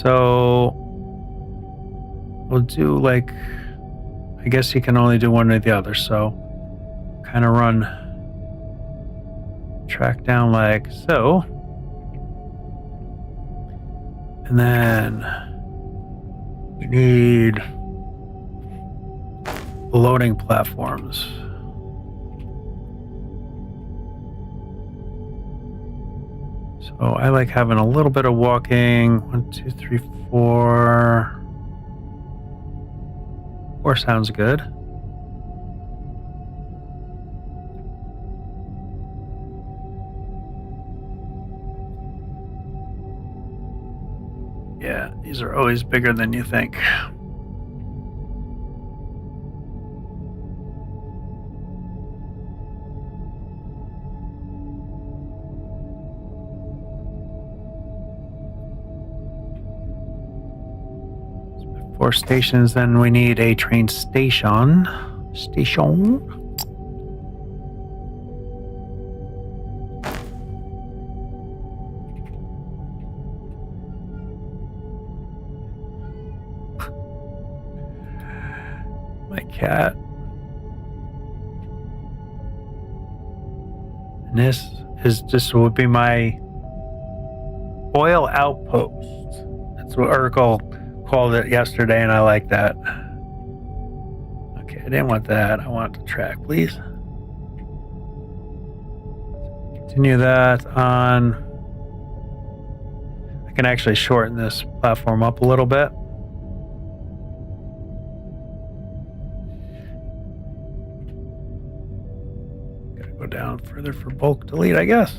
So we'll do like, I guess you can only do one or the other. So kind of run track down like so. And then we need loading platforms. So I like having a little bit of walking. 1, 2, 3, 4. 4 sounds good. Yeah, these are always bigger than you think. So 4 stations, then we need a train station. My cat. And this would be my oil outpost. That's what Urkel called it yesterday, and I like that. Okay, I didn't want that. I want the track, please. Continue that on. I can actually shorten this platform up a little bit. Go down further for bulk delete, I guess.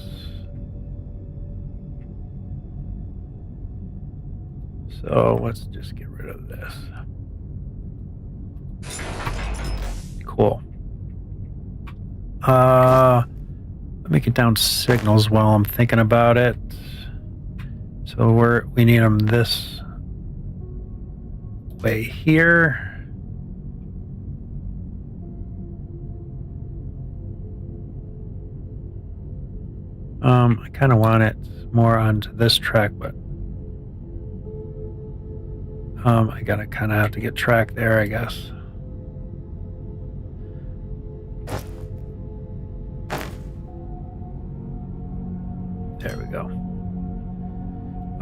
So let's just get rid of this. Cool. Let me get down signals while I'm thinking about it. So we need them this way here. I kind of want it more onto this track, but I gotta kind of have to get track there, I guess. There we go.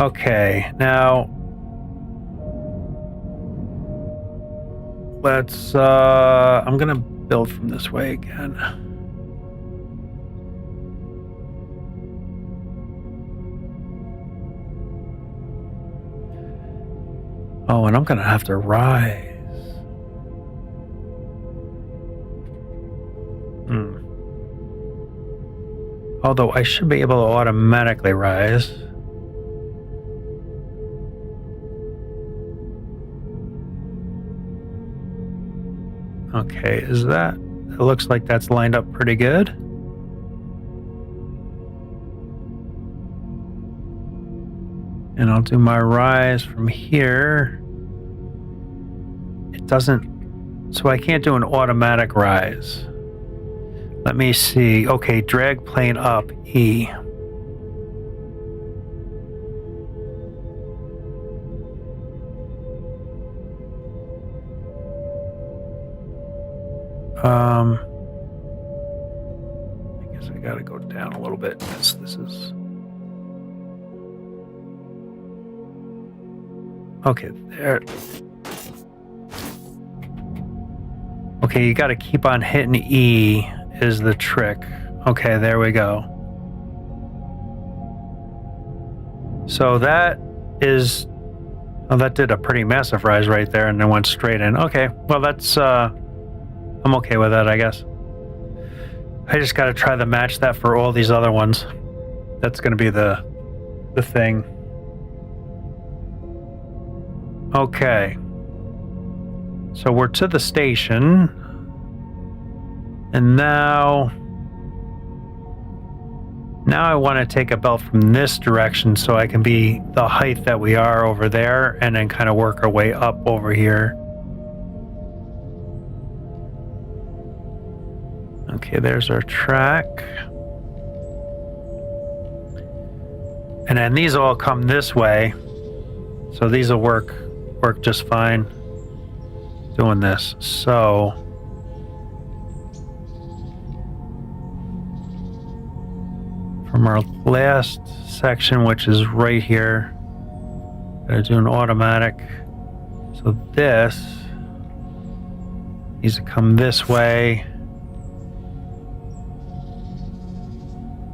Okay, now let's I'm gonna build from this way again. Oh, and I'm gonna have to rise. Although I should be able to automatically rise. Okay, is that? It looks like that's lined up pretty good. And I'll do my rise from here. It doesn't, so I can't do an automatic rise. Let me see. Okay, drag plane up, E. I guess I gotta go down a little bit. This is. Okay, there. Okay, you gotta keep on hitting E is the trick. Okay, there we go. So that is, oh, that did a pretty massive rise right there and then went straight in. Okay, well that's, I'm okay with that, I guess. I just gotta try to match that for all these other ones. That's gonna be the thing. Okay. So we're to the station. And now I want to take a belt from this direction so I can be the height that we are over there and then kind of work our way up over here. Okay, there's our track. And then these all come this way. So these will work just fine doing this. So from our last section, which is right here, gotta do an automatic. So this needs to come this way.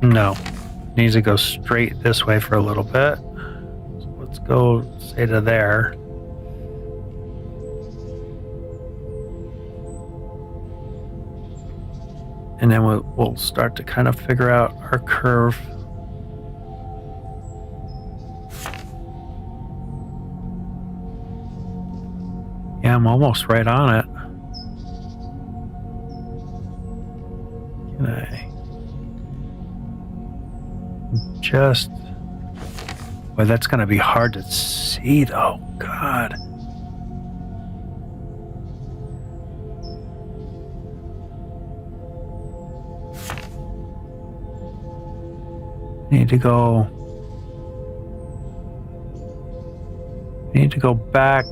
No, needs to go straight this way for a little bit. So let's go say to there. And then we'll start to kind of figure out our curve. Yeah, I'm almost right on it. Can I just... Boy, that's going to be hard to see, though. God. Need to go back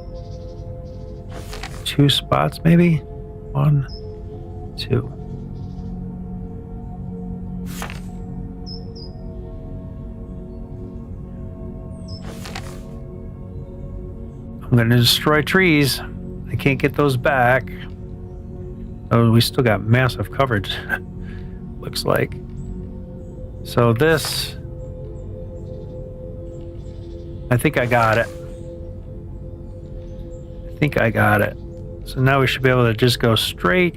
2 spots, maybe? 1, 2. I'm gonna destroy trees. I can't get those back. Oh, we still got massive coverage. Looks like. So this, I think I got it. So now we should be able to just go straight.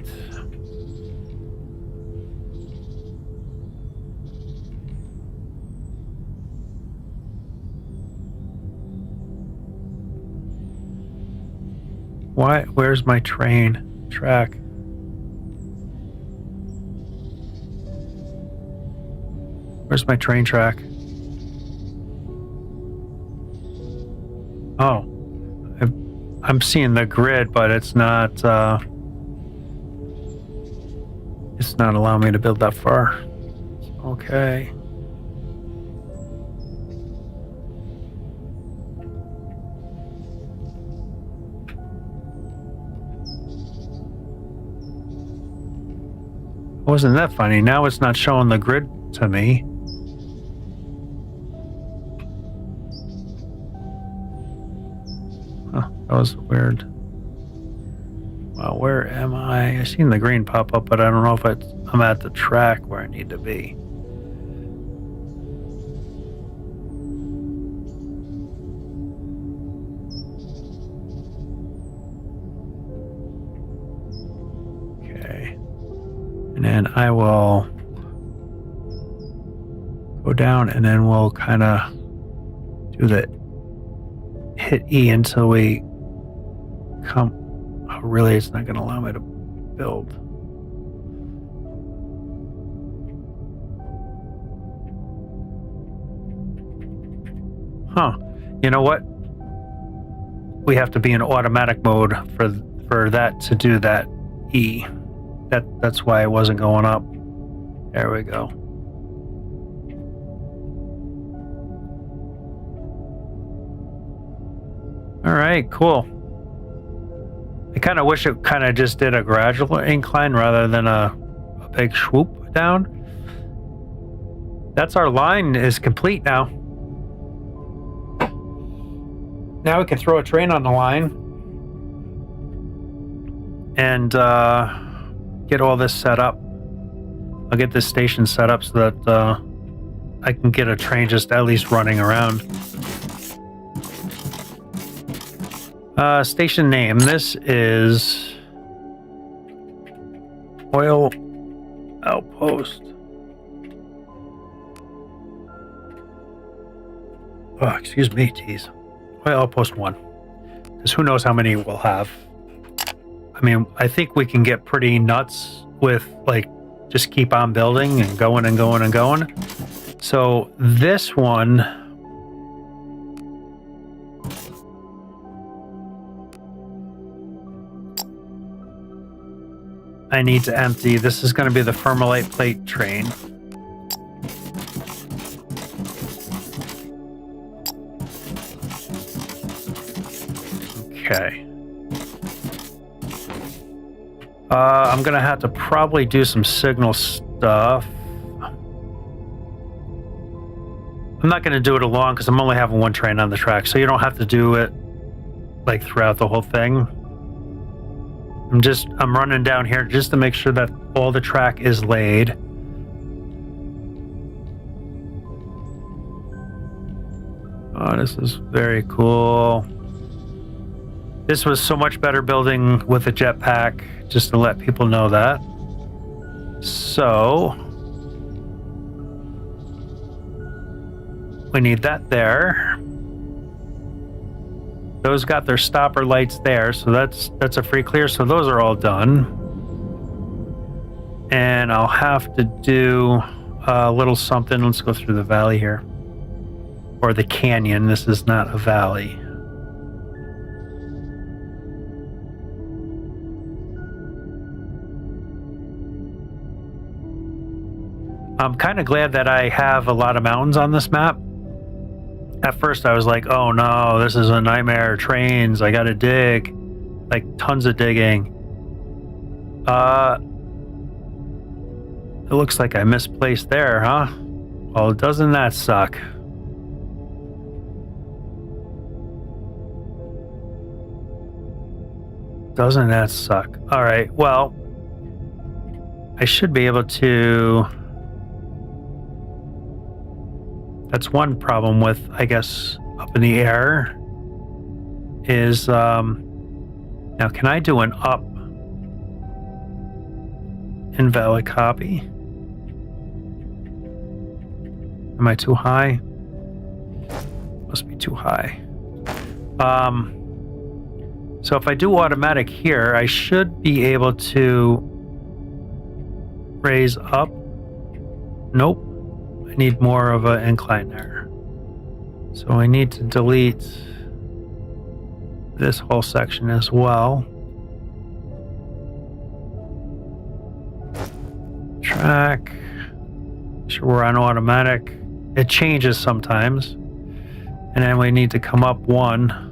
Where's my train track? Where's my train track? Oh, I'm seeing the grid, but it's not allowing me to build that far. Okay. Wasn't that funny? Now it's not showing the grid to me. That was weird. Well, where am I? I seen the green pop up, but I don't know if I'm at the track where I need to be. Okay. And then I will go down, and then we'll kind of do the hit E until we come. Oh, really? It's not going to allow me to build. Huh. You know what? We have to be in automatic mode for that to do that E. That's why it wasn't going up. There we go. All right, cool. I kind of wish it kind of just did a gradual incline rather than a big swoop down. That's our line is complete now. Now we can throw a train on the line and get all this set up. I'll get this station set up so that I can get a train just at least running around. Station name. This is Oil Outpost. Oh, excuse me, geez. Oil Outpost 1. Because who knows how many we'll have. I mean, I think we can get pretty nuts with, like, just keep on building and going and going and going. So this one... I need to empty. This is going to be the Fermilite plate train. Okay. I'm gonna have to probably do some signal stuff. I'm not gonna do it along because I'm only having one train on the track, so you don't have to do it like throughout the whole thing. I'm running down here just to make sure that all the track is laid. Oh, this is very cool. This was so much better building with a jetpack, just to let people know that. So we need that there. Those got their stopper lights there, so that's a free clear. So those are all done. And I'll have to do a little something. Let's go through the valley here. Or the canyon. This is not a valley. I'm kind of glad that I have a lot of mountains on this map. At first I was like, oh no, this is a nightmare. Trains, I gotta dig. Like tons of digging. It looks like I misplaced there, huh? Well, doesn't that suck? Doesn't that suck? All right, well, I should be able to... That's one problem with, I guess, up in the air is, now can I do an up invalid copy? Am I too high? Must be too high. So if I do automatic here, I should be able to raise up. Nope. I need more of an incline there. So I need to delete this whole section as well. Track. Sure we're on automatic. It changes sometimes. And then we need to come up one.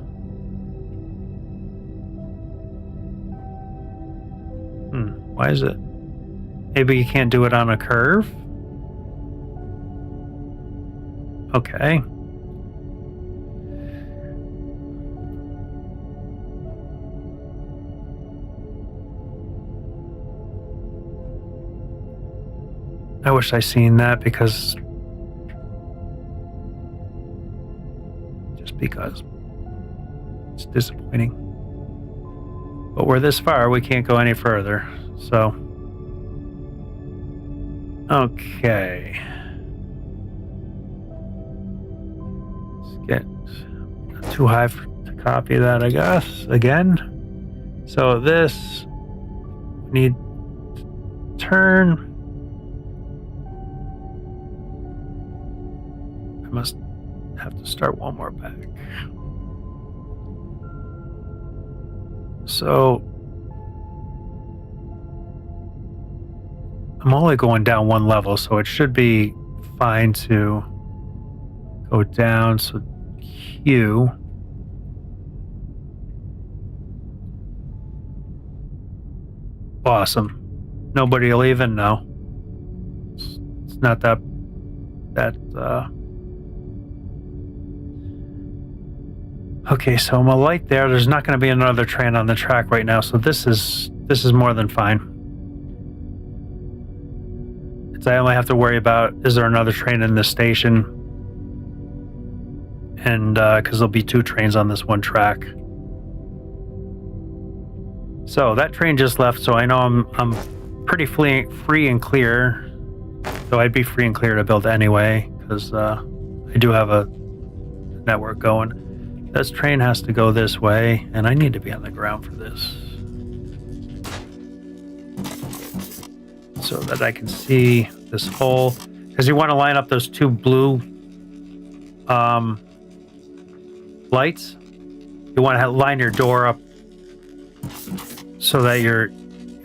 Why is it? Maybe you can't do it on a curve? Okay. I wish I seen that because it's disappointing. But we're this far, we can't go any further. So okay. Let's get too high to copy that, I guess, again. So this need turn. I must have to start one more back. So I'm only going down one level, so it should be fine to go down. So Q. Awesome. Nobody will even know. It's not that okay, so I'm a light there. There's not going to be another train on the track right now, so this is more than fine. I only have to worry about, is there another train in this station? And because there'll be two trains on this one track. So that train just left, so I know I'm pretty free and clear. So I'd be free and clear to build anyway, because I do have a network going. This train has to go this way, and I need to be on the ground for this. So that I can see this hole. Because you want to line up those two blue lights. You want to line your door up so that your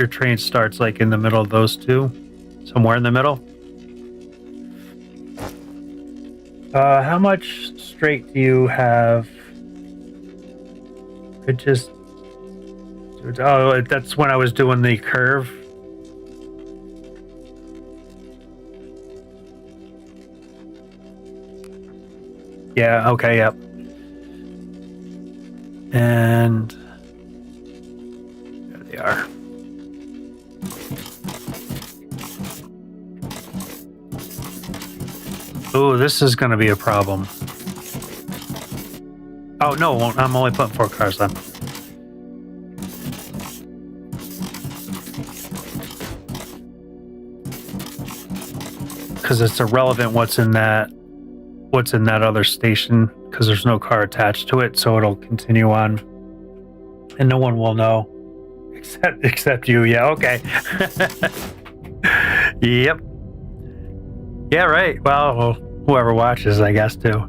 train starts like in the middle of those two. Somewhere in the middle. How much straight do you have? It just... Oh, that's when I was doing the curve. Yeah, okay, yep. And there they are. Oh, this is going to be a problem. Oh, no, it won't. I'm only putting 4 cars on. Because it's irrelevant what's in that other station, because there's no car attached to it, so it'll continue on. And no one will know. Except you, yeah, okay. Yep. Yeah, right. Well, whoever watches, I guess, too.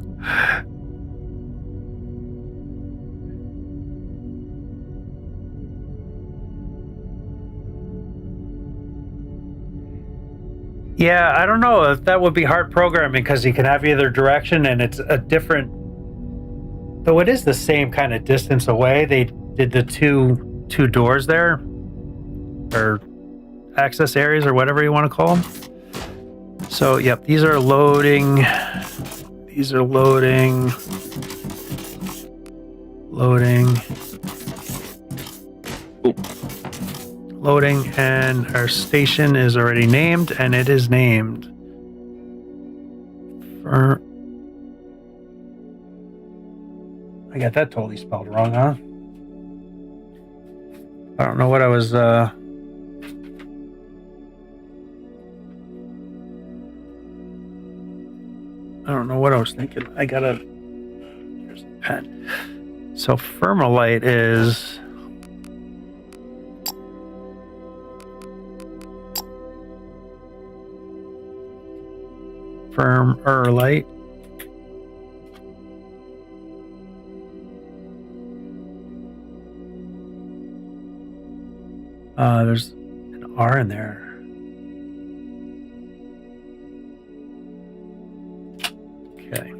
Yeah, I don't know if that would be hard programming, because you can have either direction and it's a different... Though it is the same kind of distance away. They did the two doors there, or access areas, or whatever you want to call them. So, yep, these are loading. These are loading. Loading. Ooh. Loading, and our station is already named, and it is named. I got that totally spelled wrong, huh? I don't know what I was... I don't know what I was thinking. I gotta... Here's a pen. So Firmalite is... Firmalite. There's an R in there. Okay.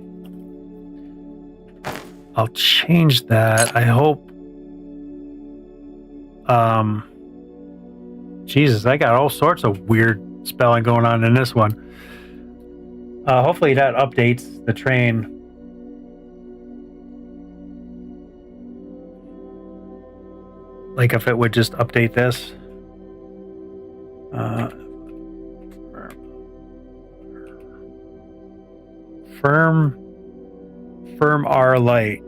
I'll change that. I hope. Jesus, I got all sorts of weird spelling going on in this one. Hopefully that updates the train. Like if it would just update this. Firm R light.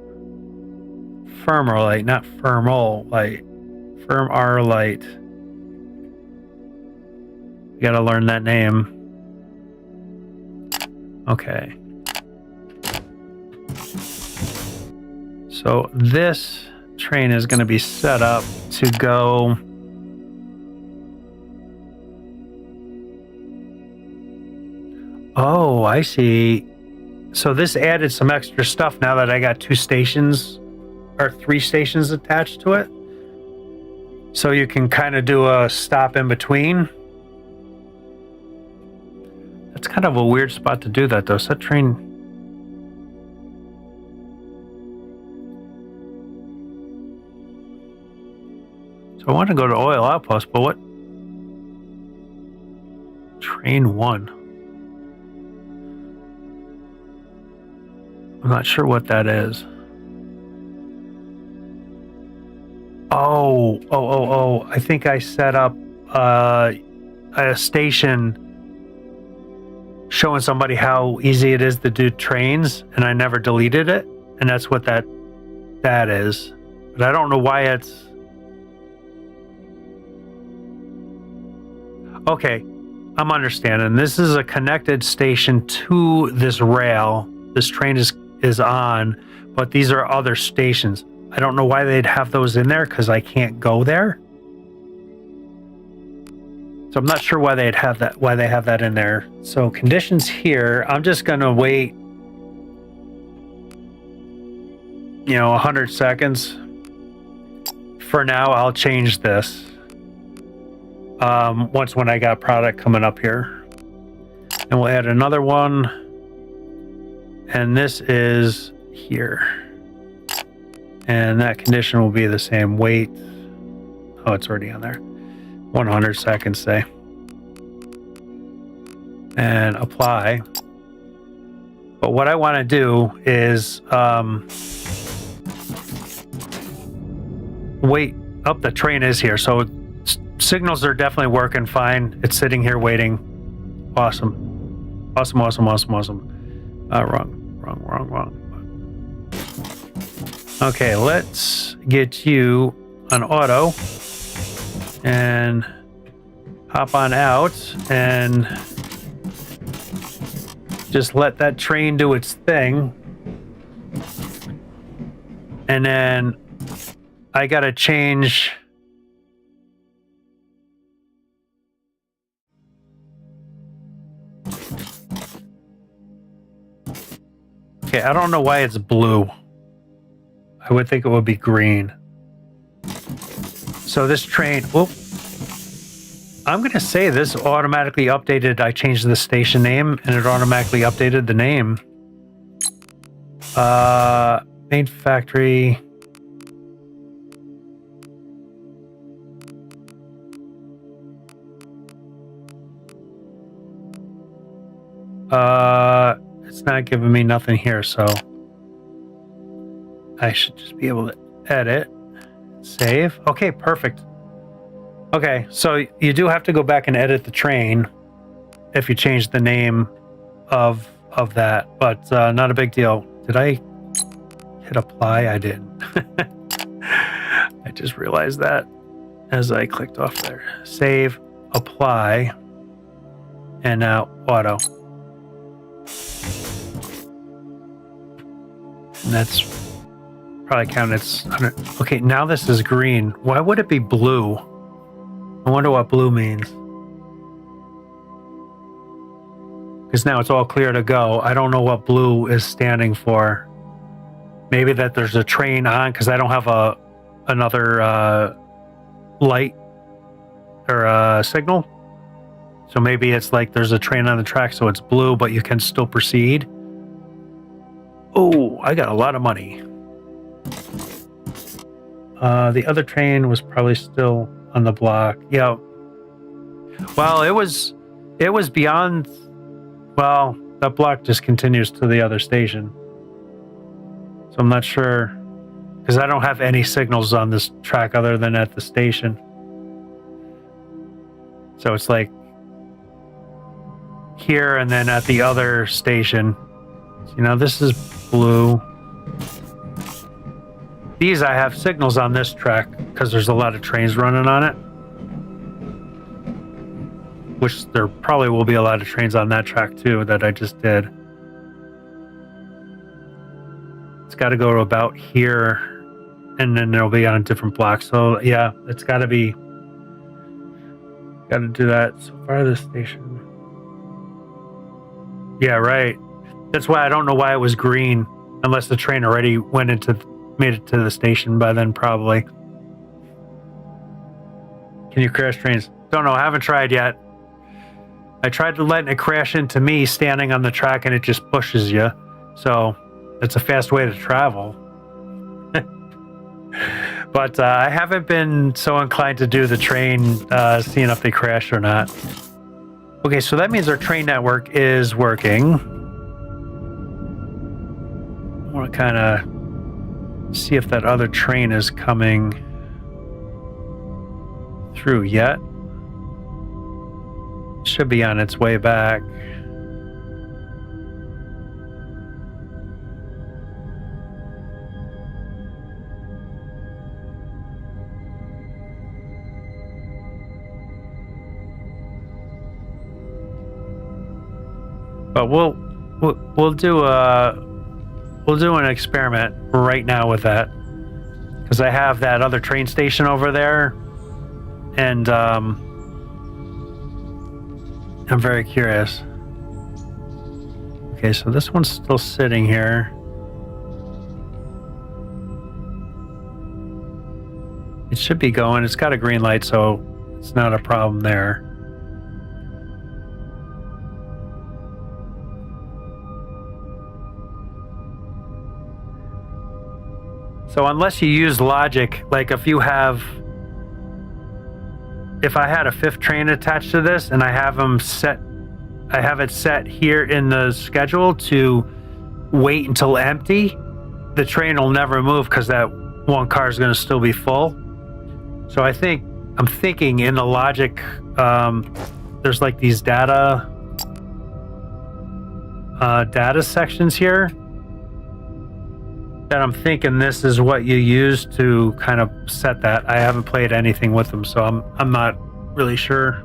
Firmer light, not firmal light. Firm R light. You gotta learn that name. Okay. So this train is going to be set up to go... Oh, I see. So this added some extra stuff now that I got 2 stations or 3 stations attached to it. So you can kind of do a stop in between. It's kind of a weird spot to do that, though. So that train... So I want to go to oil outpost, but what? Train 1. I'm not sure what that is. Oh. I think I set up a station showing somebody how easy it is to do trains, and I never deleted it, and that's what that is. But I don't know why it's... Okay, I'm understanding. This is a connected station to this rail. This train is on, but these are other stations. I don't know why they'd have those in there, because I can't go there. So I'm not sure why they have that in there. So conditions here, I'm just going to wait, 100 seconds. For now, I'll change this. When I got product coming up here. And we'll add another one. And this is here. And that condition will be the same. Wait. Oh, it's already on there. 100 seconds, say. And apply. But what I want to do is wait. Up, the train is here. So signals are definitely working fine. It's sitting here waiting. Awesome. Awesome. Wrong. Okay, let's get you on auto and hop on out and just let that train do its thing. And then I gotta change. Okay, I don't know why it's blue. I would think it would be green. So this train, whoop. I'm going to say this automatically updated. I changed the station name and it automatically updated the name. Main factory. It's not giving me nothing here, so I should just be able to edit, save. Okay, perfect. Okay, so you do have to go back and edit the train if you change the name of that, but not a big deal. Did I hit apply? I didn't. I just realized that as I clicked off there. Save, apply, and now auto. And that's probably counted. Okay, now this is green. Why would it be blue? I wonder what blue means. Because now it's all clear to go. I don't know what blue is standing for. Maybe that there's a train on, because I don't have another light or signal. So maybe it's like there's a train on the track, so it's blue, but you can still proceed. Oh, I got a lot of money. The other train was probably still on the block. Yeah. Well, it was beyond. Well, that block just continues to the other station. So I'm not sure, because I don't have any signals on this track other than at the station. So it's like here and then at the other station. So, you know, this is blue. These I have signals on this track because there's a lot of trains running on it. Which there probably will be a lot of trains on that track too that I just did. It's got to go to about here and then it'll be on a different block. So yeah, it's got to be, got to do that. So far this station. Yeah, right. That's why I don't know why it was green, unless the train already made it to the station by then, probably. Can you crash trains? Don't know. I haven't tried yet. I tried to let it crash into me standing on the track, and it just pushes you. So it's a fast way to travel. But I haven't been so inclined to do the train, seeing if they crash or not. Okay, so that means our train network is working. I want to kind of see if that other train is coming through yet. Should be on its way back. But we'll do an experiment right now with that, because I have that other train station over there, and I'm very curious. Okay, so this one's still sitting here. It should be going. It's got a green light, so it's not a problem there. So unless you use logic, like if I had a fifth train attached to this and I have it set here in the schedule to wait until empty, the train will never move because that one car is going to still be full. So I'm thinking in the logic, there's like these data sections here that I'm thinking this is what you use to kind of set that. I haven't played anything with them, so I'm not really sure.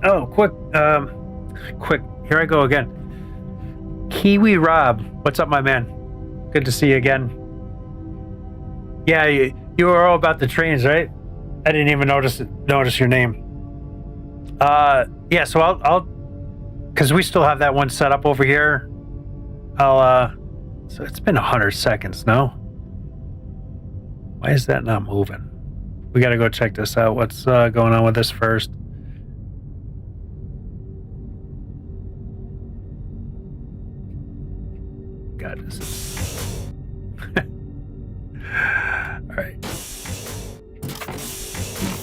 Oh, quick, here I go again. Kiwi Rob, what's up, my man? Good to see you again. Yeah, you were all about the trains, right? I didn't even notice your name. Yeah, so I'll because we still have that one set up over here. So it's been 100 seconds, no? Why is that not moving? We got to go check this out. What's going on with this first? God, this is... All right.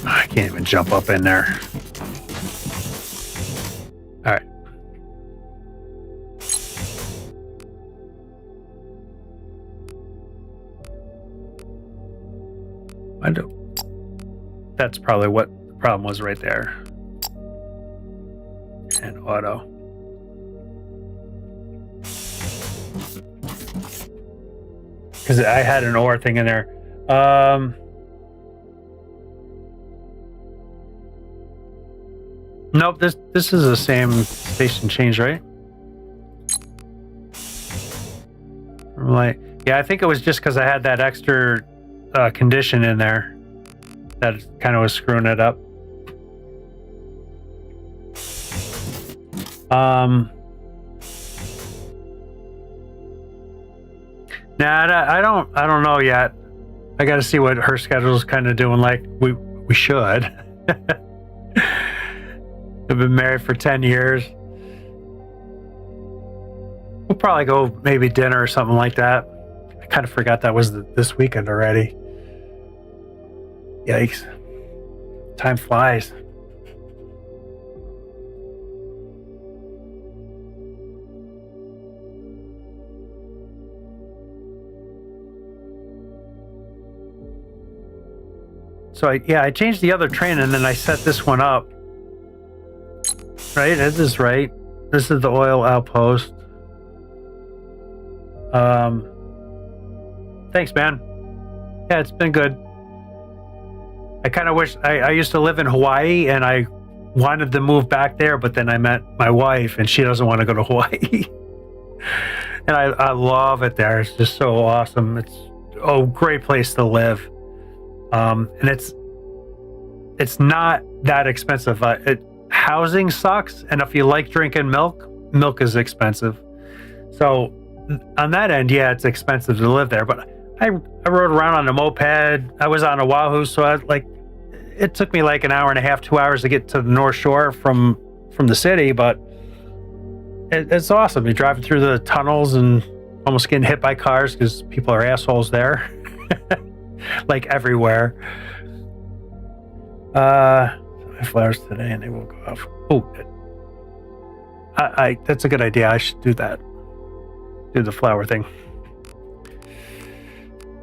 I can't even jump up in there. All right. That's probably what the problem was right there. And auto. Because I had an OR thing in there. Nope, this is the same station change, right? Like, yeah, I think it was just because I had that extra condition in there that kind of was screwing it up. Nah, I don't know yet. I got to see what her schedule's kind of doing. Like we should. I've been married for 10 years. We'll probably go maybe dinner or something like that. I kind of forgot that was this weekend already. Yikes. Time flies. So I changed the other train and then I set this one up. Right, this is right. This is the oil outpost. Thanks, man. Yeah, it's been good. I kind of wish I used to live in Hawaii and I wanted to move back there, but then I met my wife and she doesn't want to go to Hawaii. And I love it there. It's just so awesome. It's a great place to live. And it's not that expensive. Housing sucks, and if you like drinking milk is expensive. So on that end, yeah, it's expensive to live there. But I rode around on a moped. I was on Oahu, so it took me like an hour and a half, 2 hours to get to the North Shore from the city. But it's awesome. You're driving through the tunnels and almost getting hit by cars because people are assholes there, like everywhere. My flowers today, and they will go off. Oh, that's a good idea. I should do that. Do the flower thing.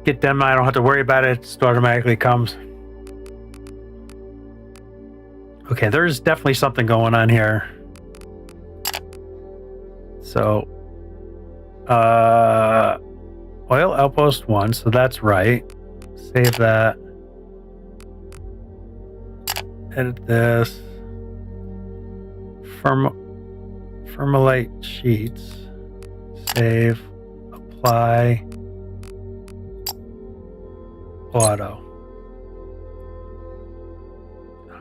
Get them. I don't have to worry about it. It just automatically comes. Okay, there's definitely something going on here. So, oil outpost 1. So that's right. Save that. Edit this. Firmolite sheets. Save. Apply. Auto.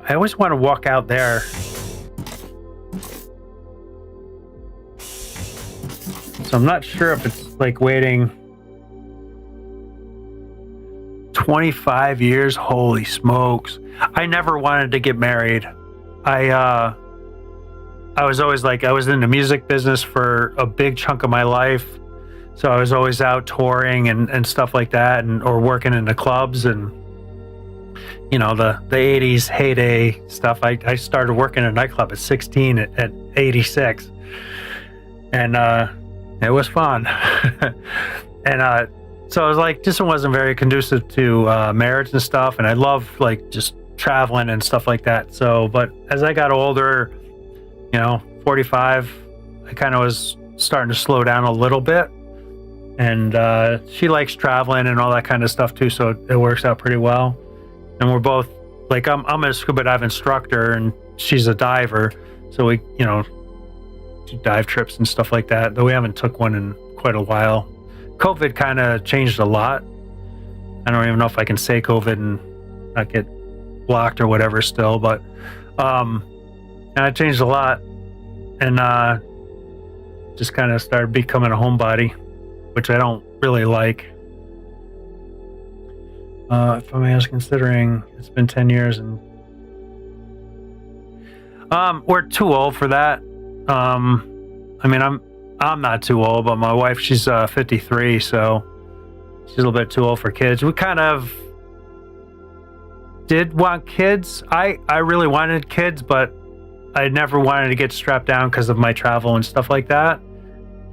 I always want to walk out there. So I'm not sure if it's like waiting 25 years. Holy smokes. I never wanted to get married. I was always like, I was in the music business for a big chunk of my life. So I was always out touring and stuff like that, and or working in the clubs and, you know, the 80s heyday stuff. I started working in a nightclub at 16 at 86. And it was fun. And so I was like, this one wasn't very conducive to marriage and stuff. And I love like just traveling and stuff like that. So, but as I got older, you know, 45, I kind of was starting to slow down a little bit. And she likes traveling and all that kind of stuff too. So it works out pretty well. And we're both like, I'm a scuba dive instructor and she's a diver. So we, you know, do dive trips and stuff like that, though we haven't took one in quite a while. COVID kind of changed a lot. I don't even know if I can say COVID and not get blocked or whatever still, but and it changed a lot, and just kind of started becoming a homebody, which I don't really like. If I'm considering, it's been 10 years and we're too old for that. I mean, I'm not too old, but my wife, she's 53, so she's a little bit too old for kids. We kind of did want kids. I really wanted kids, but I never wanted to get strapped down because of my travel and stuff like that.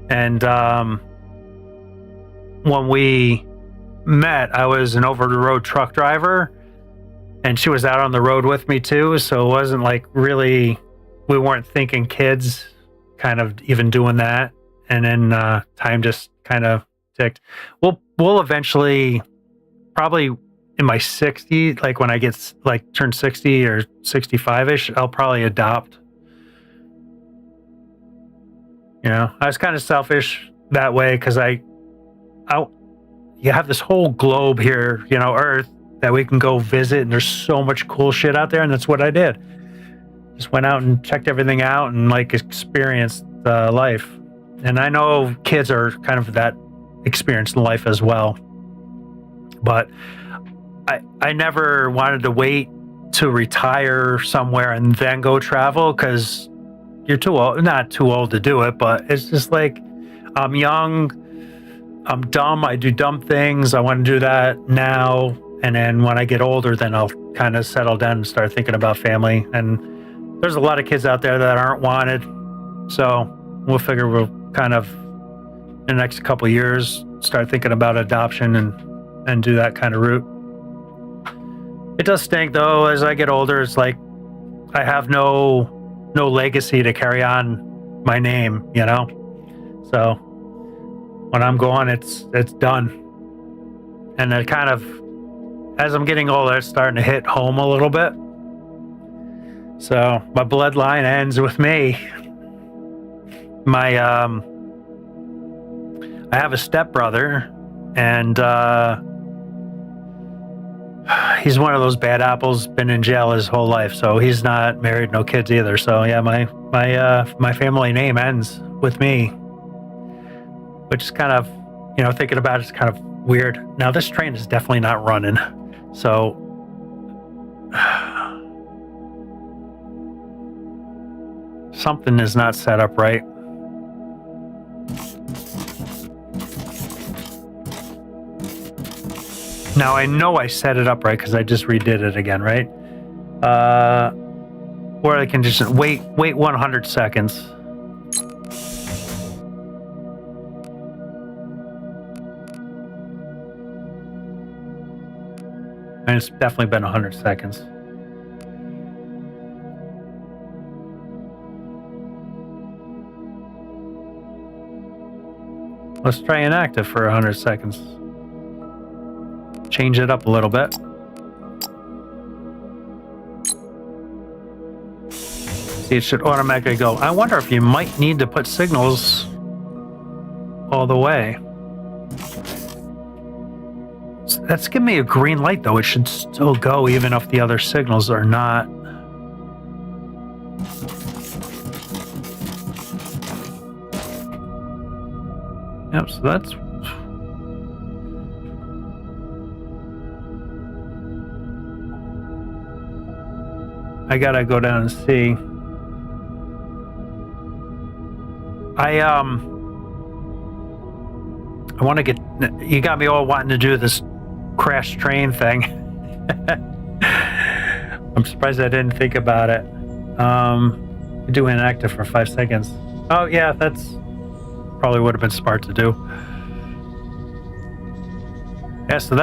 And when we met, I was an over-the-road truck driver, and she was out on the road with me too, so it wasn't like really, we weren't thinking kids, kind of even doing that. And then time just kind of ticked. We'll eventually, probably in my 60s, like when I get like turn 60 or 65ish, I'll probably adopt. You know, I was kind of selfish that way because you have this whole globe here, you know, Earth, that we can go visit, and there's so much cool shit out there, and that's what I did. Just went out and checked everything out and like experienced life. And I know kids are kind of that experience in life as well. But I never wanted to wait to retire somewhere and then go travel, because you're too old, not too old to do it, but it's just like, I'm young, I'm dumb, I do dumb things, I want to do that now. And then when I get older, then I'll kind of settle down and start thinking about family. And there's a lot of kids out there that aren't wanted. So we'll figure we'll kind of, in the next couple of years, start thinking about adoption and do that kind of route. It does stink though, as I get older. It's like I have no legacy to carry on my name, you know? So when I'm gone, it's done. And it kind of, as I'm getting older, it's starting to hit home a little bit. So my bloodline ends with me. I have a stepbrother, and he's one of those bad apples, been in jail his whole life, so he's not married, no kids either. So yeah, my family name ends with me, which is kind of, you know, thinking about it's kind of weird. Now this train is definitely not running, so something is not set up right. Now I know I set it up right because I just redid it again, right? Or I can just wait 100 seconds. And it's definitely been 100 seconds. Let's try inactive for 100 seconds. Change it up a little bit. See, it should automatically go. I wonder if you might need to put signals all the way. That's giving me a green light though. It should still go even if the other signals are not. Yep, so that's... I gotta go down and see. I want to get. You got me all wanting to do this crash train thing. I'm surprised I didn't think about it. Do inactive for 5 seconds. Oh yeah, that's probably would have been smart to do. Yeah, so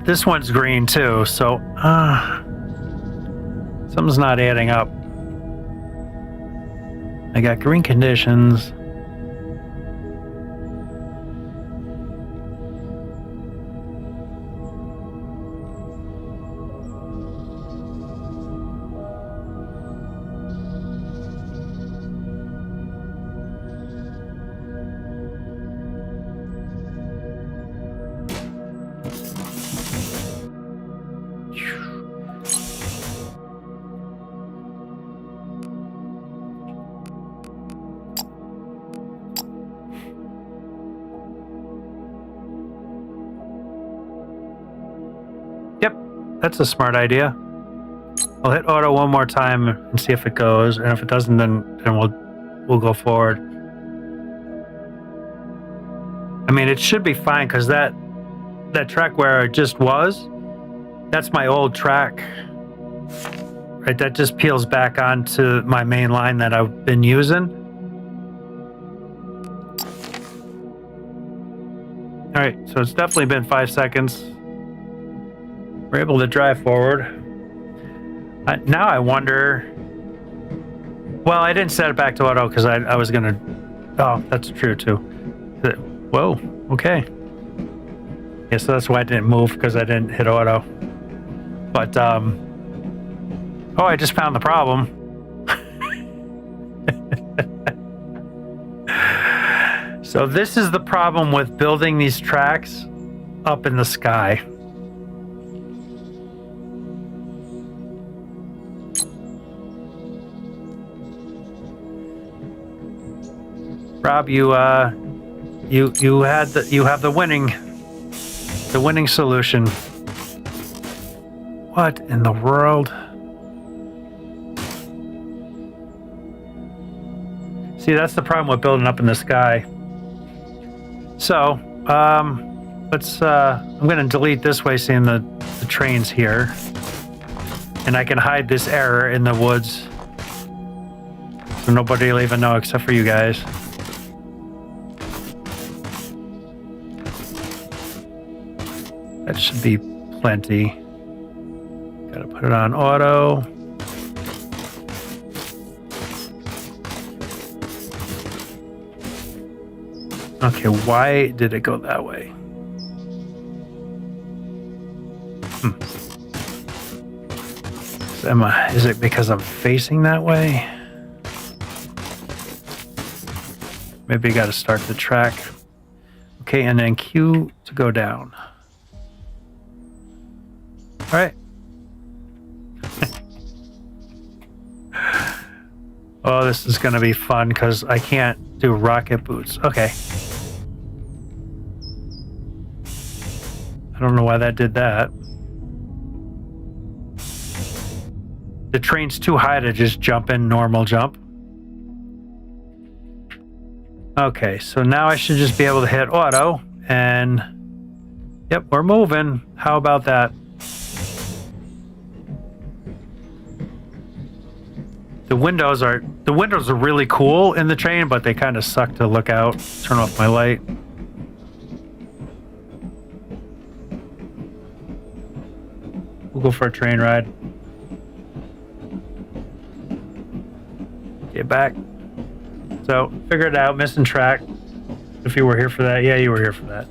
this one's green too. So something's not adding up. I got green conditions. That's a smart idea. I'll hit auto one more time and see if it goes, and if it doesn't, then we'll go forward. I mean, it should be fine because that track where it just was, that's my old track. Right, that just peels back onto my main line that I've been using. All right, so it's definitely been 5 seconds. We're able to drive forward. Now I wonder. Well, I didn't set it back to auto because I was gonna. Oh, that's true too. Whoa. Okay. Yeah, so that's why I didn't move because I didn't hit auto. But oh, I just found the problem. So this is the problem with building these tracks up in the sky. Rob, you have the winning solution. What in the world? See, that's the problem with building up in the sky. So, let's. I'm going to delete this way, seeing the trains here, and I can hide this error in the woods, so nobody will even know except for you guys. That should be plenty. Gotta put it on auto. Okay, why did it go that way? Is it because I'm facing that way? Maybe I gotta start the track. Okay, and then Q to go down. All right. Oh, this is going to be fun because I can't do rocket boots. Okay. I don't know why that did that. The train's too high to just jump in normal jump. Okay, so now I should just be able to hit auto and yep, we're moving. How about that? The windows are really cool in the train, but they kind of suck to look out. Turn off my light. We'll go for a train ride. Get back. So, figure it out. Missing track. If you were here for that. Yeah, you were here for that.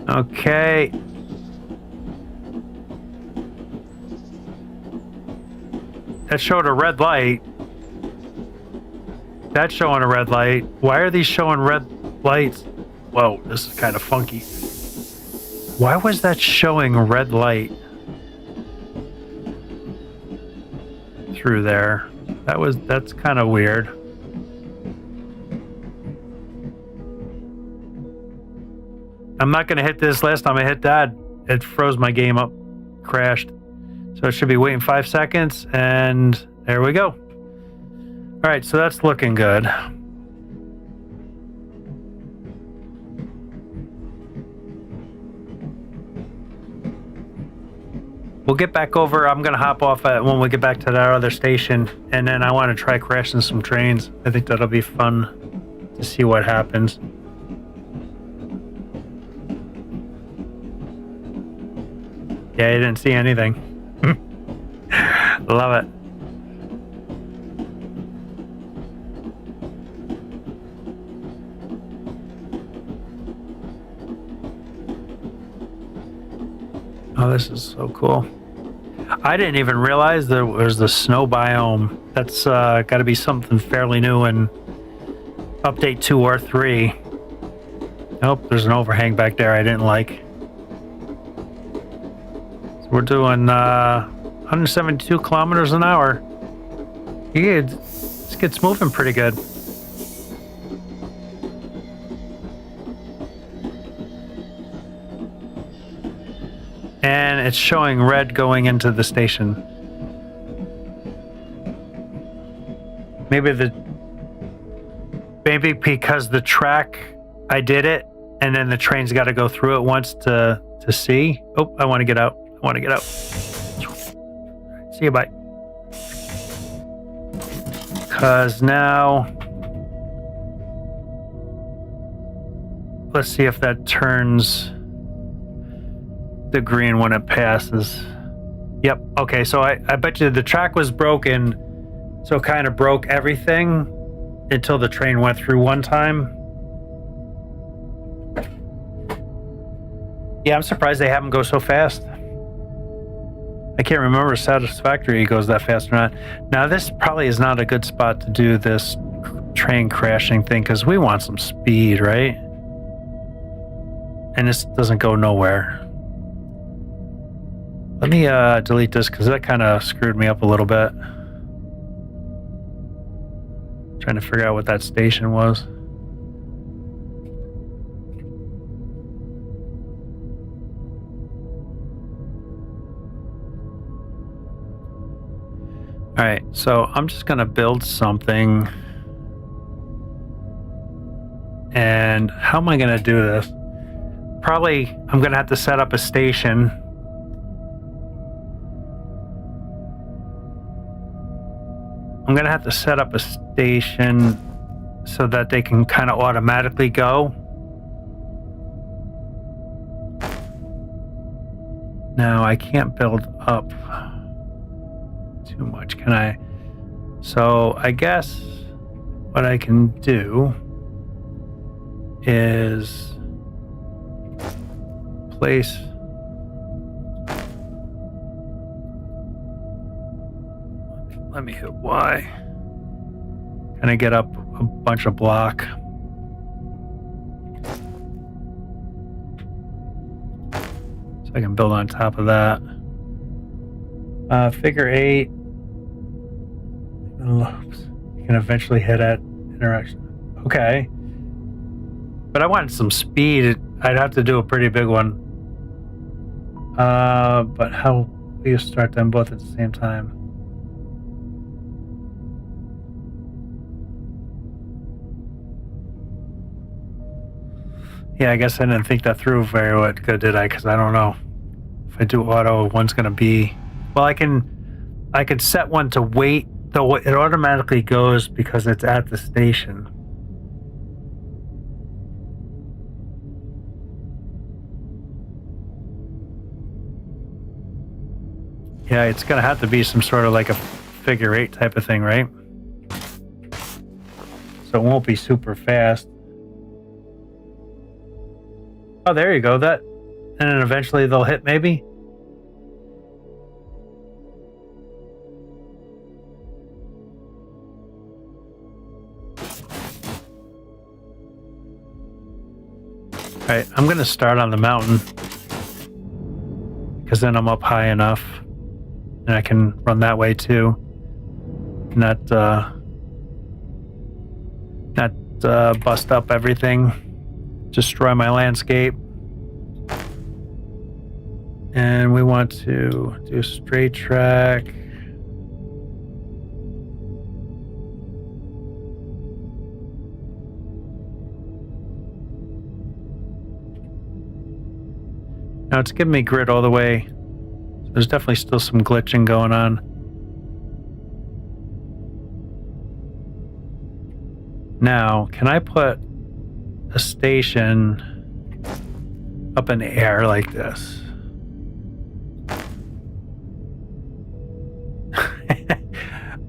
Okay. That showed a red light. That's showing a red light. Why are these showing red lights? Whoa, this is kind of funky. Why was that showing red light through there? That's kind of weird. I'm not going to hit this. Last time I hit that, it froze my game up, crashed. So it should be waiting 5 seconds, and there we go. All right, so that's looking good. We'll get back over. I'm going to hop off when we get back to that other station, and then I want to try crashing some trains. I think that'll be fun to see what happens. Yeah, you didn't see anything. Love it. Oh, this is so cool. I didn't even realize there was the snow biome. That's got to be something fairly new in update 2 or 3. Nope, there's an overhang back there I didn't like. So we're doing 172 kilometers an hour. Yeah, this gets moving pretty good. And it's showing red going into the station. Maybe because the track, I did it, and then the train's got to go through it once to see. Oh, I want to get out. See you, bye. Because now, let's see if that turns the green when it passes. Yep. Okay, so I bet you the track was broken, so it kind of broke everything until the train went through one time. Yeah, I'm surprised they have them go so fast. I can't remember if Satisfactory goes that fast or not. Now, this probably is not a good spot to do this train crashing thing because we want some speed, right? And this doesn't go nowhere. Let me delete this because that kind of screwed me up a little bit. Trying to figure out what that station was. All right, so I'm just going to build something. And how am I going to do this? Probably I'm going to have to set up a station. I'm going to have to set up a station so that they can kind of automatically go. Now, I can't build up too much, can I? So I guess what I can do is place let me hit Y. Kind of get up a bunch of block. So I can build on top of that. Figure 8. Loops. You can eventually hit at interaction. Okay. But I want some speed. I'd have to do a pretty big one. But how do you start them both at the same time? Yeah, I guess I didn't think that through very good, did I? Because I don't know. If I do auto, one's going to be... Well, I could set one to wait, though it automatically goes because it's at the station. Yeah, it's going to have to be some sort of like a figure 8 type of thing, right? So it won't be super fast. Oh, there you go. That, and then eventually they'll hit, maybe. All right, I'm going to start on the mountain because then I'm up high enough, and I can run that way too. Not bust up everything. Destroy my landscape. And we want to do straight track. Now it's giving me grid all the way. There's definitely still some glitching going on. Now, can I put a station up in the air like this?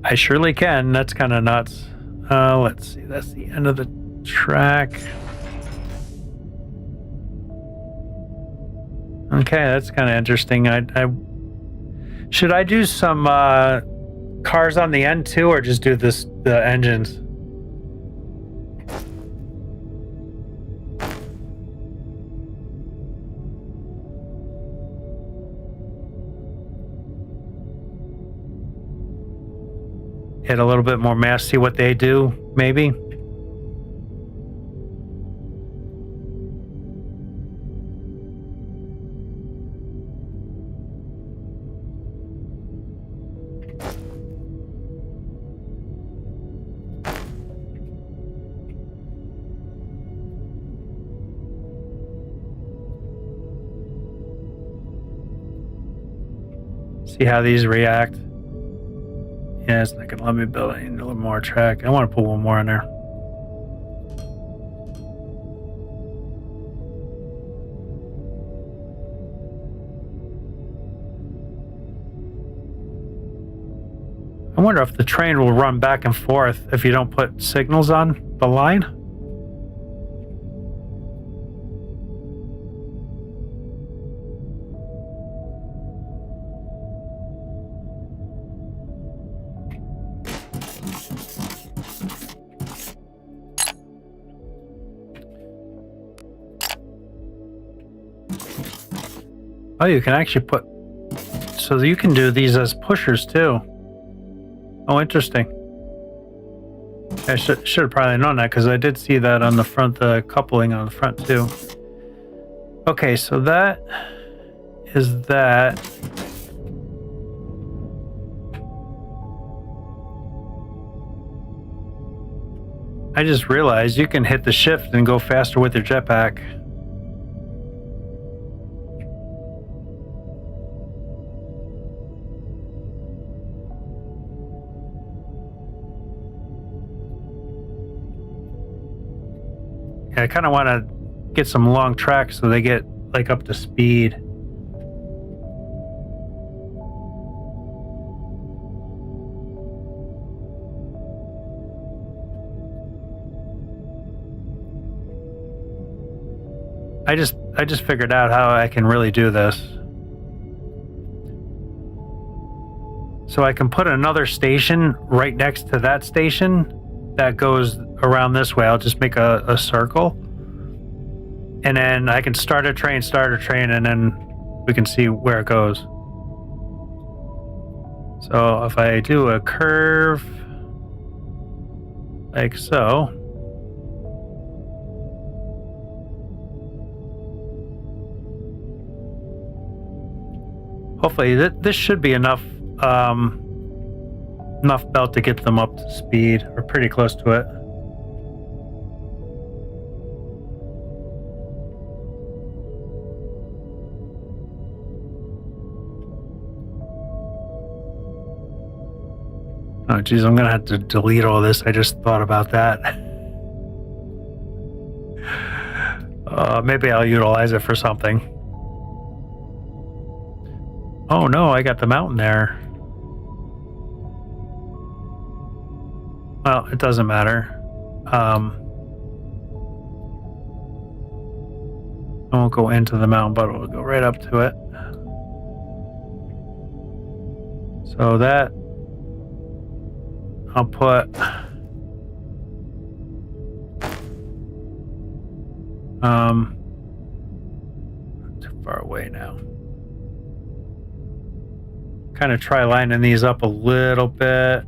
I surely can. That's kind of nuts. Let's see. That's the end of the track. Okay, that's kind of interesting. Should I do some cars on the end too, or just do the engines? Get a little bit more mass, see what they do, maybe. See how these react. Yeah, it's not gonna let me build any little more track. I want to put one more in there. I wonder if the train will run back and forth if you don't put signals on the line. Oh, you can actually put, so you can do these as pushers too. Oh, interesting. I should have probably known that because I did see that on the front, the coupling on the front too. Okay, so that is that. I just realized you can hit the shift and go faster with your jetpack. I kind of want to get some long tracks so they get like up to speed. I just figured out how I can really do this. So I can put another station right next to that station that goes around this way. I'll just make a circle, and then I can start a train, and then we can see where it goes. So if I do a curve like so, hopefully this should be enough belt to get them up to speed, or pretty close to it. Oh geez, I'm gonna have to delete all this. I just thought about that. Maybe I'll utilize it for something. Oh no, I got the mountain there. Well, it doesn't matter. I won't go into the mountain, but we'll go right up to it. So that I'll put too far away now. Kind of try lining these up a little bit.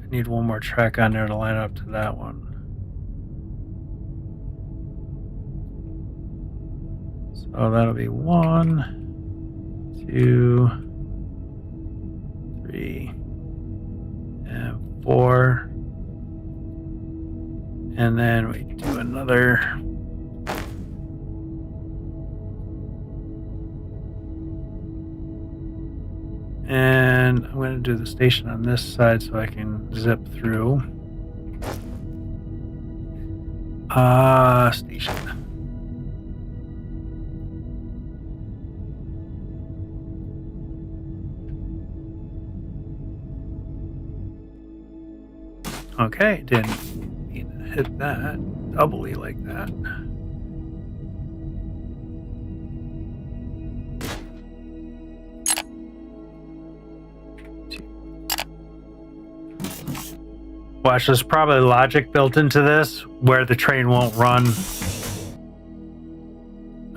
I need one more track on there to line up to that one. So that'll be 1, 2, 3, and 4. And then we do another And I'm going to do the station on this side so I can zip through. Station. Okay, didn't need to hit that doubly like that. Watch, there's probably logic built into this where the train won't run.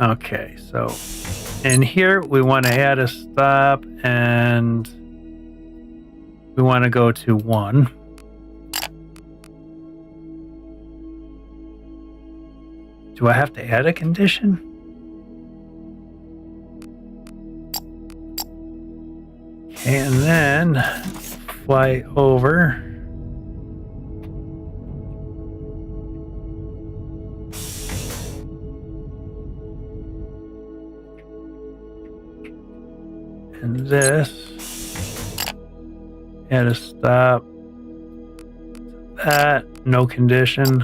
Okay, so in here we want to add a stop and we want to go to 1. Do I have to add a condition? Okay, and then fly over. And this, add a stop, that, no condition.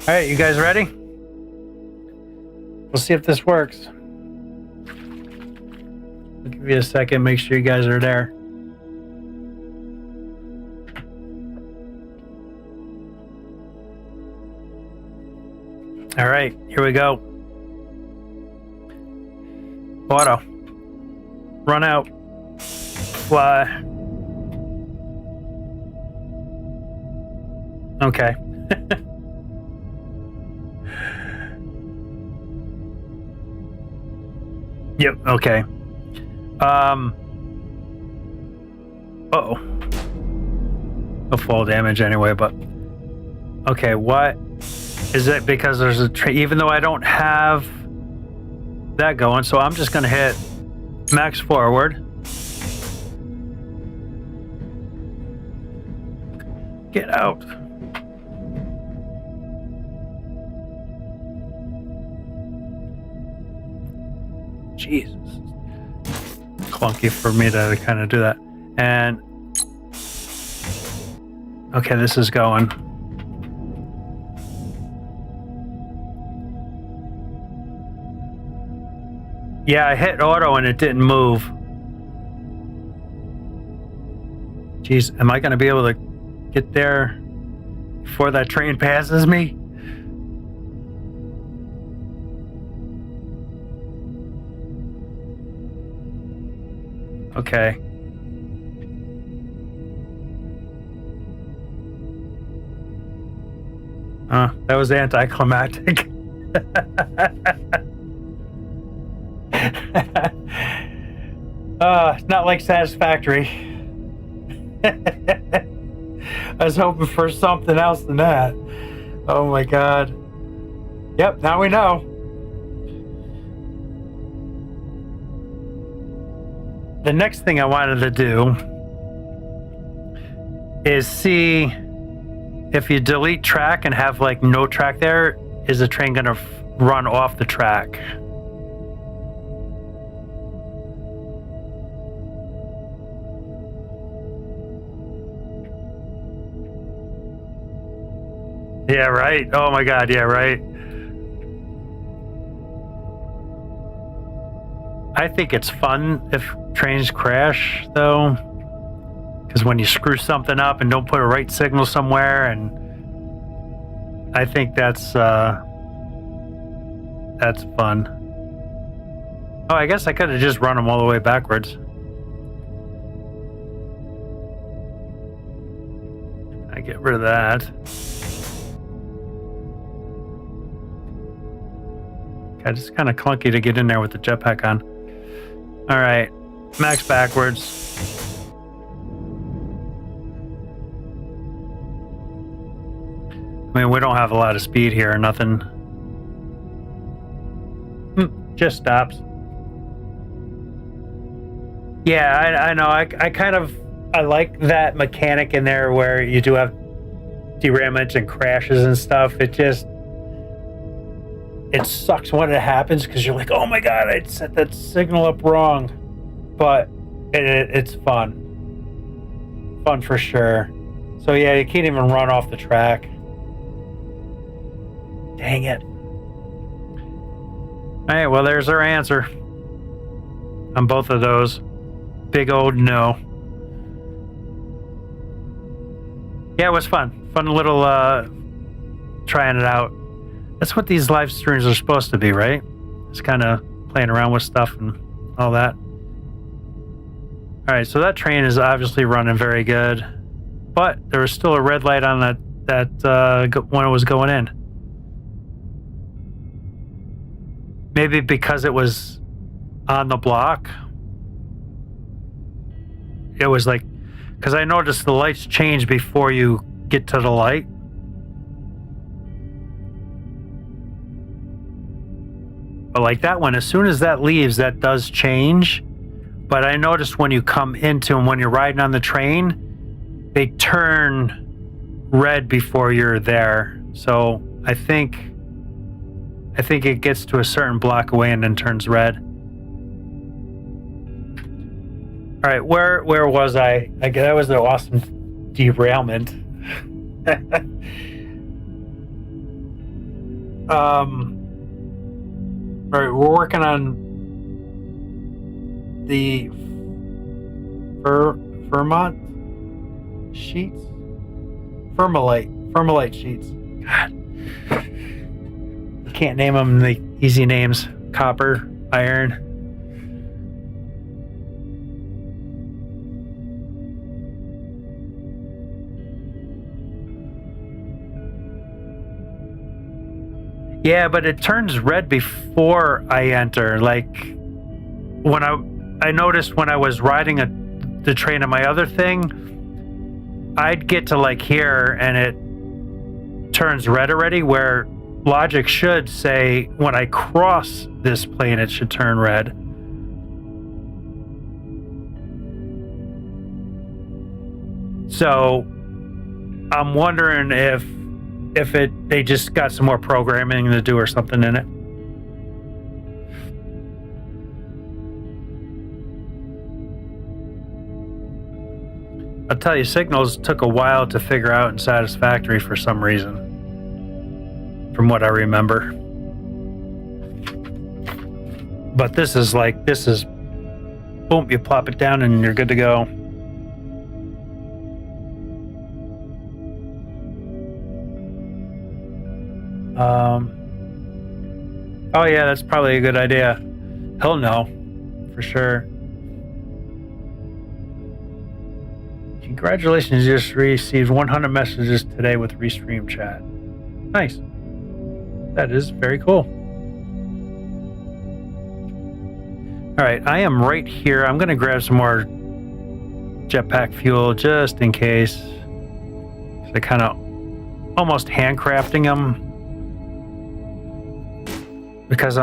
All right, you guys ready? We'll see if this works. I'll give you a second, make sure you guys are there. All right, here we go. Auto. Run out. Fly. Okay. Yep, okay. Uh-oh. No fall damage anyway, but... Okay, what? Is it because there's a train, even though I don't have that going, so I'm just going to hit max forward. Get out. Jesus. Clunky for me to kind of do that. And okay, this is going. Yeah, I hit auto and it didn't move. Jeez, am I going to be able to get there before that train passes me? Okay. That was anticlimactic. Not like satisfactory. I was hoping for something else than that. Oh my god. Yep, now we know. The next thing I wanted to do is see if you delete track and have like no track there, is the train gonna run off the track? Yeah, right. Oh my god, yeah, right. I think it's fun if trains crash, though, because when you screw something up and don't put a right signal somewhere, and I think that's fun. Oh, I guess I could have just run them all the way backwards. I get rid of that. Okay, it's kind of clunky to get in there with the jetpack on. All right, max backwards. I mean, we don't have a lot of speed here, nothing. Just stops. Yeah, I know. I like that mechanic in there where you do have derailments and crashes and stuff. it sucks when it happens because you're like, oh my god, I set that signal up wrong. But it's fun. Fun for sure. So yeah, you can't even run off the track. Dang it. Alright, well there's our answer. On both of those. Big old no. Yeah, it was fun. Fun little trying it out. That's what these live streams are supposed to be, right? Just kind of playing around with stuff and all that. Alright, so that train is obviously running very good. But there was still a red light on that when it was going in. Maybe because it was on the block. It was like, because I noticed the lights change before you get to the light. But like that one, as soon as that leaves, that does change. But I noticed when you come into and when you're riding on the train, they turn red before you're there. So I think it gets to a certain block away and then turns red. All right, where was I? That was an awesome derailment. All right, we're working on the Fermont sheets, Fermolite sheets. God, you can't name them the easy names. Copper, iron. Yeah, but it turns red before I enter. Like when I noticed when I was riding the train on my other thing, I'd get to like here and it turns red already, where logic should say when I cross this plane it should turn red. So I'm wondering if they just got some more programming to do or something in it. I'll tell you, signals took a while to figure out in Satisfactory for some reason, from what I remember. But this is boom, you plop it down and you're good to go. Oh yeah, that's probably a good idea. He'll know, for sure. Congratulations, you just received 100 messages today with Restream Chat. Nice. That is very cool. All right, I am right here. I'm gonna grab some more jetpack fuel just in case. I kind of almost handcrafting them. Because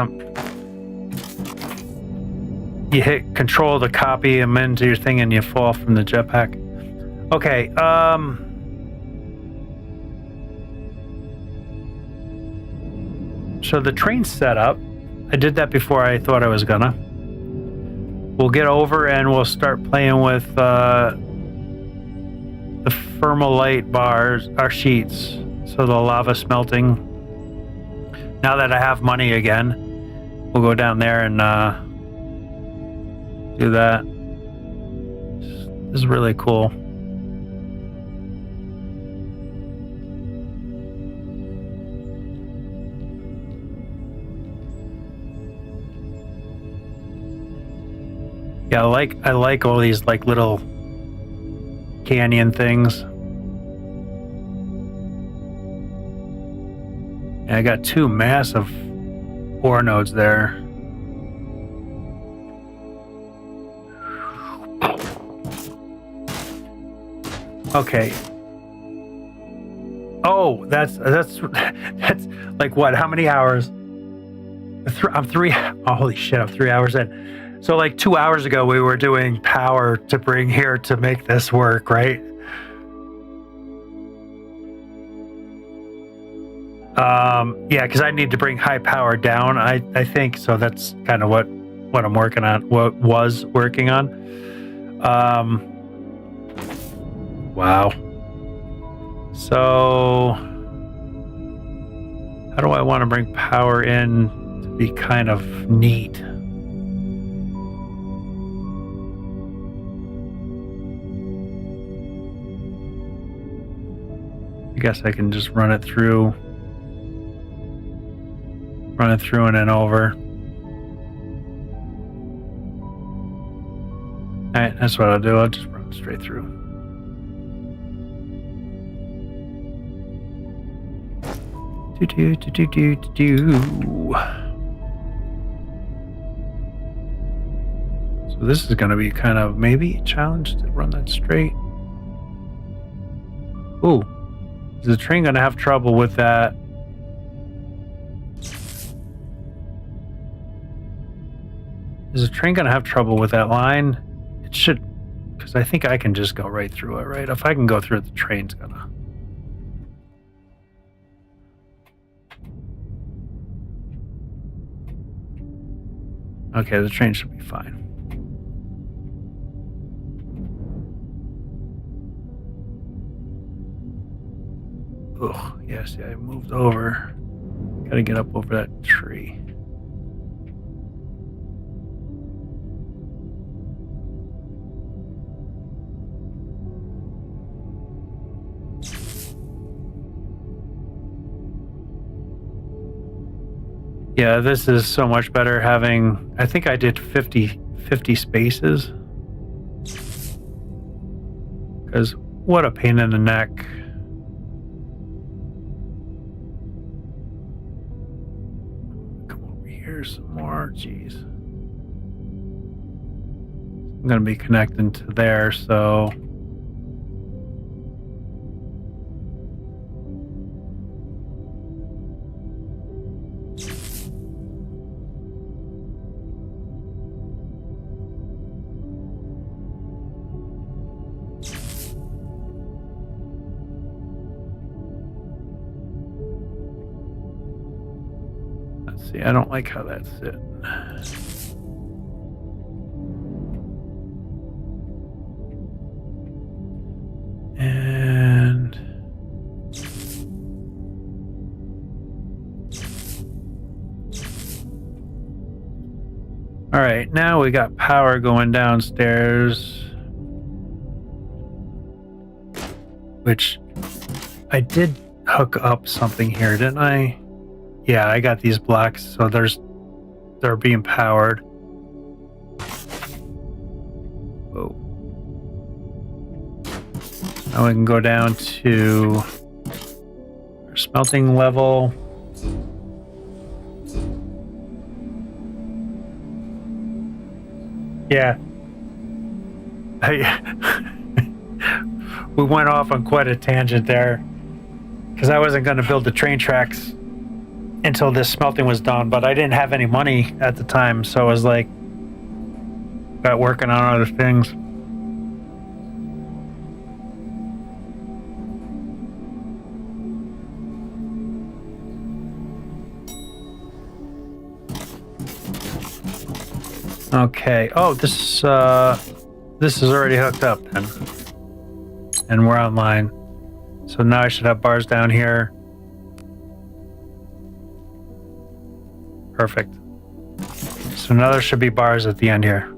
you hit control to copy them into your thing and you fall from the jetpack. Okay, so the train's set up. I did that before I thought I was gonna. We'll get over and we'll start playing with the Fermolite bars, our sheets. So the lava smelting. Now that I have money again, we'll go down there and do that. This is really cool. Yeah, I like all these like little canyon things. And I got two massive ore nodes there. Okay. Oh, that's like what? How many hours? I'm 3. Oh, holy shit! I'm 3 hours in. So like 2 hours ago, we were doing power to bring here to make this work, right? Yeah, because I need to bring high power down. I think so. That's kind of what I'm working on. What was working on. Wow. So, how do I want to bring power in to be kind of neat? I guess I can just run it through and then over. All right, that's what I'll do. I'll just run it straight through. So this is going to be kind of maybe a challenge to run that straight. Ooh, is the train going to have trouble with that? Is the train going to have trouble with that line? It should, because I think I can just go right through it, right? If I can go through it, the train's going to. Okay, the train should be fine. Ugh, yes, yeah, I moved over. Gotta get up over that tree. Yeah, this is so much better having, I think I did 50 spaces. Because what a pain in the neck. Come over here some more, jeez. I'm going to be connecting to there, so... See, I don't like how that's sitting. And all right, now we got power going downstairs, which I did hook up something here, didn't I? Yeah, I got these blocks, so they're being powered. Whoa. Now we can go down to our smelting level. Yeah. We went off on quite a tangent there, because I wasn't going to build the train tracks until this smelting was done, but I didn't have any money at the time, so I was like, got working on other things. Okay. Oh, this is already hooked up then, and we're online. So now I should have bars down here. Perfect. So now there should be bars at the end here.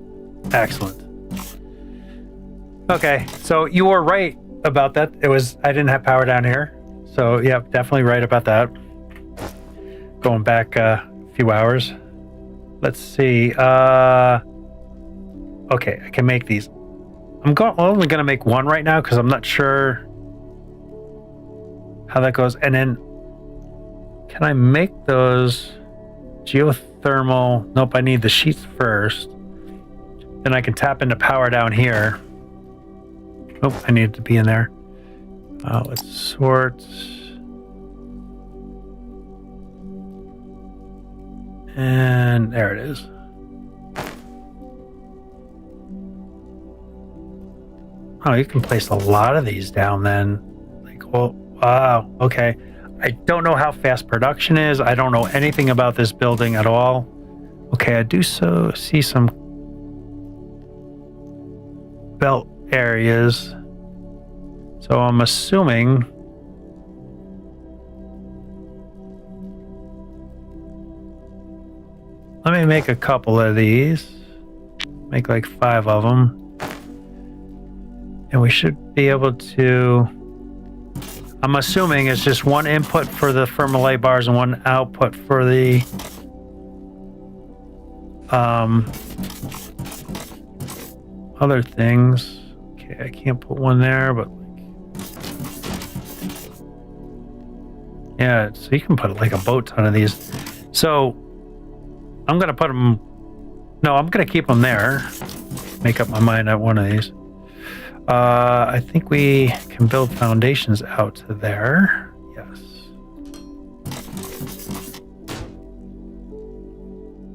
Excellent. Okay, so you were right about that. I didn't have power down here. So yeah, definitely right about that. Going back a few hours. Let's see. Okay, I can make these. I'm only going to make one right now because I'm not sure how that goes. And then can I make those geothermal? Nope, I need the sheets first. Then I can tap into power down here. Oh, I need to be in there. Let's sort. And there it is. Oh, you can place a lot of these down then. Like, well, wow, okay. I don't know how fast production is. I don't know anything about this building at all. Okay, I do see some belt areas. So I'm assuming let me make a couple of these. Make like 5 of them. And we should be able to, I'm assuming it's just one input for the thermalite bars and one output for the other things. Okay, I can't put one there, but yeah, so you can put like a boat ton of these. So I'm gonna put them, no, I'm gonna keep them there. Make up my mind at one of these. I think we can build foundations out to there. Yes.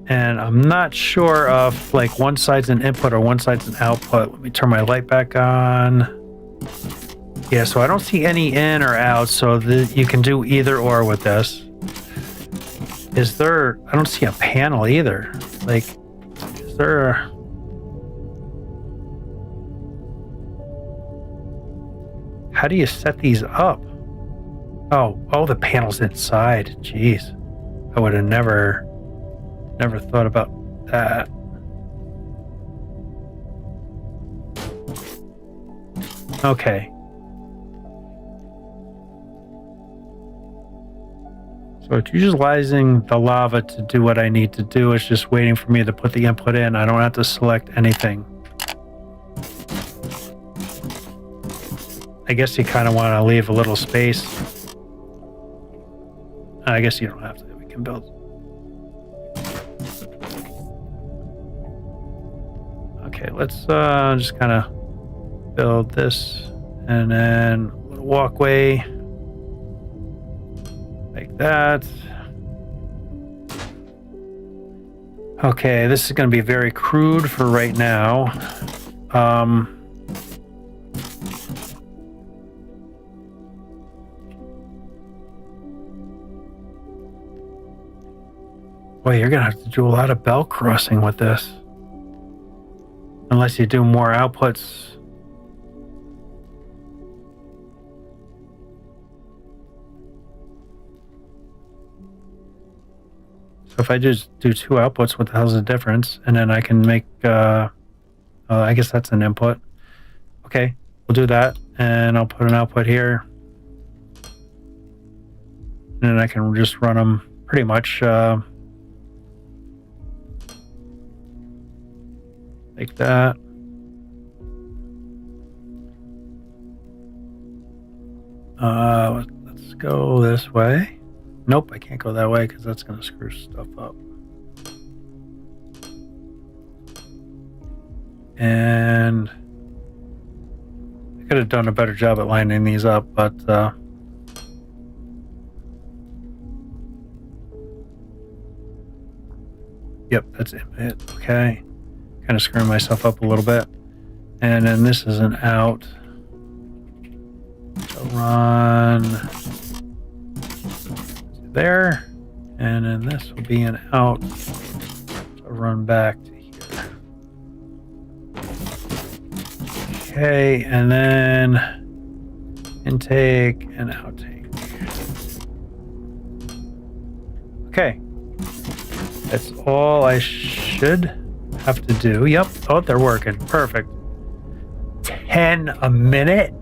And I'm not sure if like one side's an input or one side's an output. Let me turn my light back on. Yeah, so I don't see any in or out, so you can do either or with this. Is there, I don't see a panel either. Like, is there a, how do you set these up? Oh, the panel's inside. Jeez. I would have never thought about that. Okay. So it's utilizing the lava to do what I need to do. It's just waiting for me to put the input in. I don't have to select anything. I guess you kind of want to leave a little space. I guess you don't have to. We can build. Okay, let's just kind of build this and then a little walkway like that. Okay, this is going to be very crude for right now. Boy, you're going to have to do a lot of belt crossing with this. Unless you do more outputs. So if I just do 2 outputs, what the hell's the difference? And then I can make, I guess that's an input. Okay, we'll do that. And I'll put an output here. And then I can just run them pretty much like that. Let's go this way. Nope, I can't go that way because that's going to screw stuff up. And I could have done a better job at lining these up, but yep, that's it. Okay. Kind of screwing myself up a little bit. And then this is an out. So run there. And then this will be an out. So run back to here. Okay, and then intake and outtake. Okay. That's all I should have to do. Yep. Oh, they're working. Perfect. 10 a minute?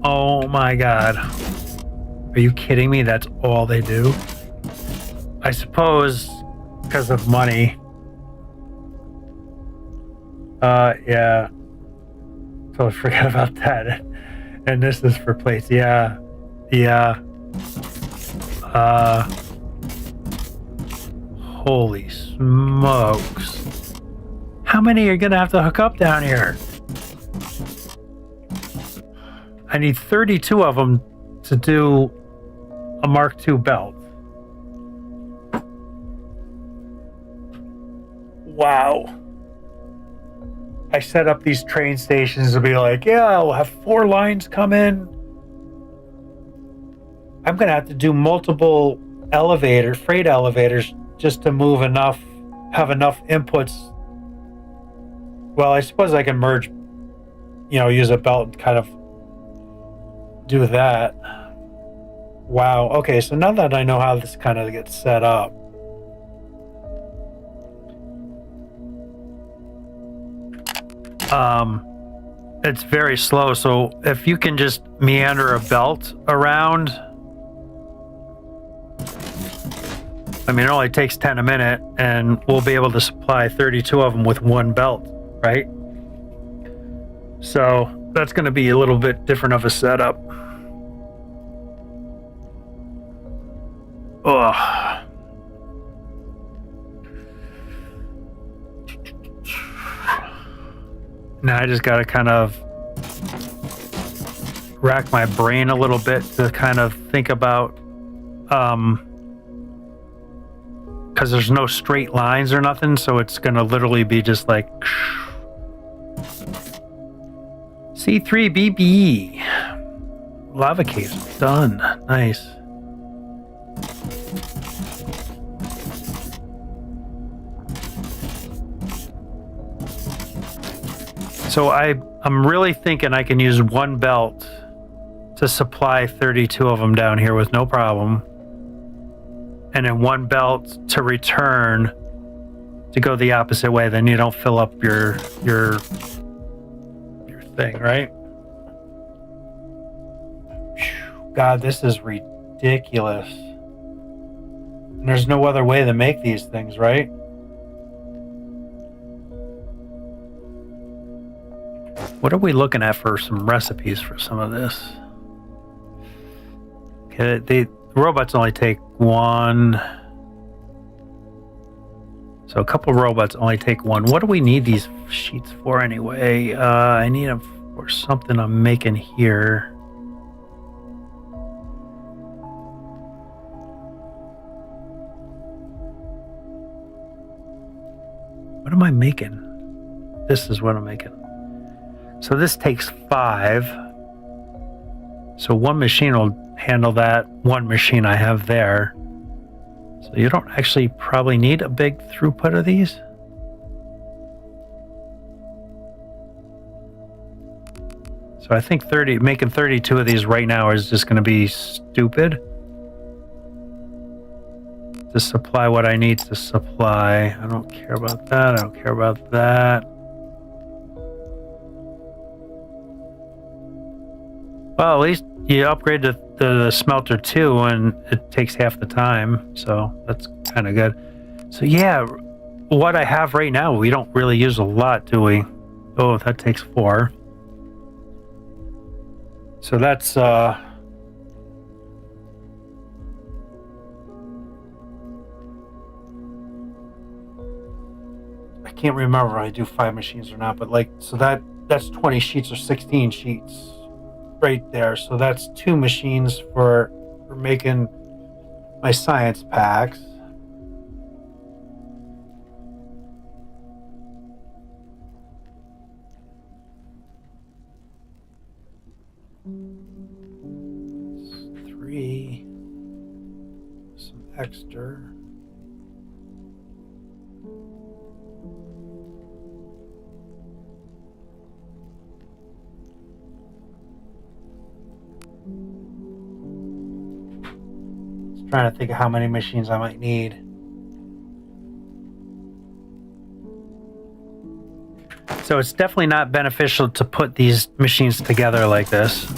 Oh my God. Are you kidding me? That's all they do? I suppose because of money. Yeah. So forget about that. And this is for plates. Yeah. Yeah. Holy smokes. How many are gonna have to hook up down here? I need 32 of them to do a Mark II belt. Wow. I set up these train stations to be like, yeah, I'll have 4 lines come in. I'm going to have to do multiple freight elevators just to move enough, have enough inputs. Well, I suppose I can merge, use a belt and kind of do that. Wow. Okay, so now that I know how this kind of gets set up, it's very slow. So if you can just meander a belt around, I mean, it only takes 10 a minute, and we'll be able to supply 32 of them with one belt, right? So that's going to be a little bit different of a setup. Ugh. Now I just got to kind of rack my brain a little bit to kind of think about, because there's no straight lines or nothing, so it's going to literally be just like C3BB. Lava case done. Nice. So I'm really thinking I can use one belt to supply 32 of them down here with no problem. And then one belt to return to go the opposite way. Then you don't fill up your thing, right? God, this is ridiculous. And there's no other way to make these things, right? What are we looking at for some recipes for some of this? Okay, the robots only take one. So a couple robots only take one. What do we need these sheets for anyway? I need them for something I'm making here. What am I making? This is what I'm making. So this takes 5. So one machine will handle that one machine I have there. So you don't actually probably need a big throughput of these. So I think making 32 of these right now is just going to be stupid. To supply what I need to supply. I don't care about that. I don't care about that. Well, at least you upgrade the smelter too, and it takes half the time, so that's kind of good. So yeah, what I have right now, we don't really use a lot, do we? Oh, that takes 4. So that's I can't remember if I do 5 machines or not, but so that's 20 sheets or 16 sheets. Right there, so that's 2 machines for making my science packs. That's 3. Some extra. Trying to think of how many machines I might need. So it's definitely not beneficial to put these machines together like this.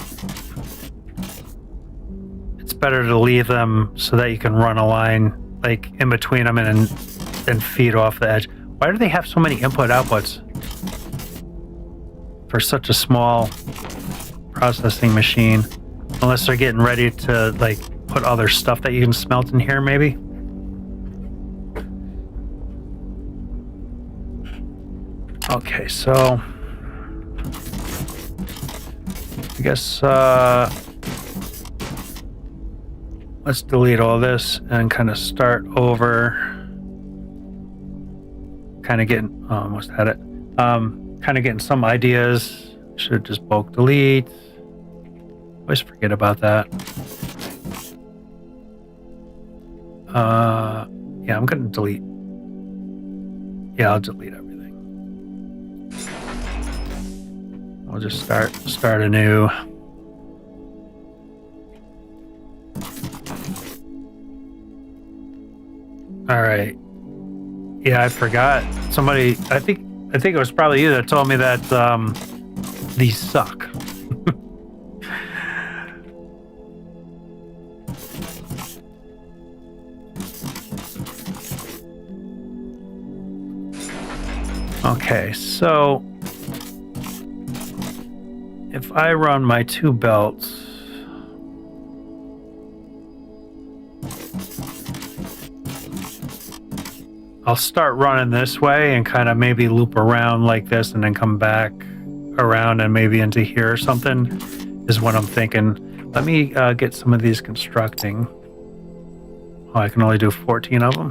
It's better to leave them so that you can run a line like in between them and feed off the edge. Why do they have so many input outputs for such a small processing machine? Unless they're getting ready to put other stuff that you can smelt in here, maybe. Okay, so I guess let's delete all this and kind of start over. Kind of getting almost had it. kind of getting some ideas. Should just bulk delete. Always forget about that. Yeah, I'm gonna delete. Yeah, I'll delete everything. I'll just start anew. All right. Yeah, I forgot. Somebody, I think it was probably you that told me that these suck. Okay, so if I run my 2 belts, I'll start running this way and kind of maybe loop around like this and then come back around and maybe into here or something is what I'm thinking. Let me get some of these constructing. Oh, I can only do 14 of them,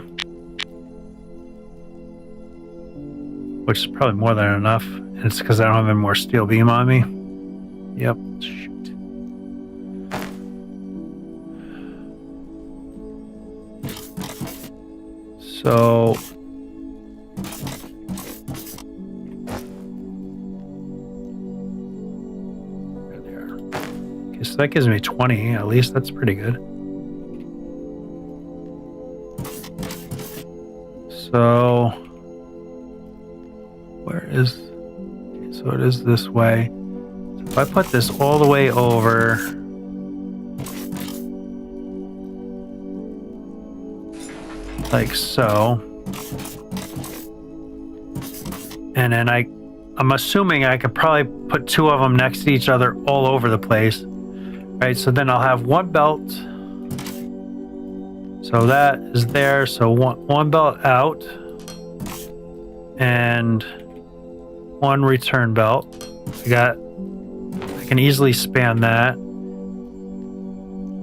which is probably more than enough. And it's because I don't have any more steel beam on me. Yep. Shoot. So there. Okay, so that gives me 20 at least. That's pretty good. So where is, okay, so it is this way. So if I put this all the way over, like so, and then I'm assuming I could probably put 2 of them next to each other all over the place, right? So then I'll have 1 belt, so that is there, so one belt out and 1 return belt. I can easily span that,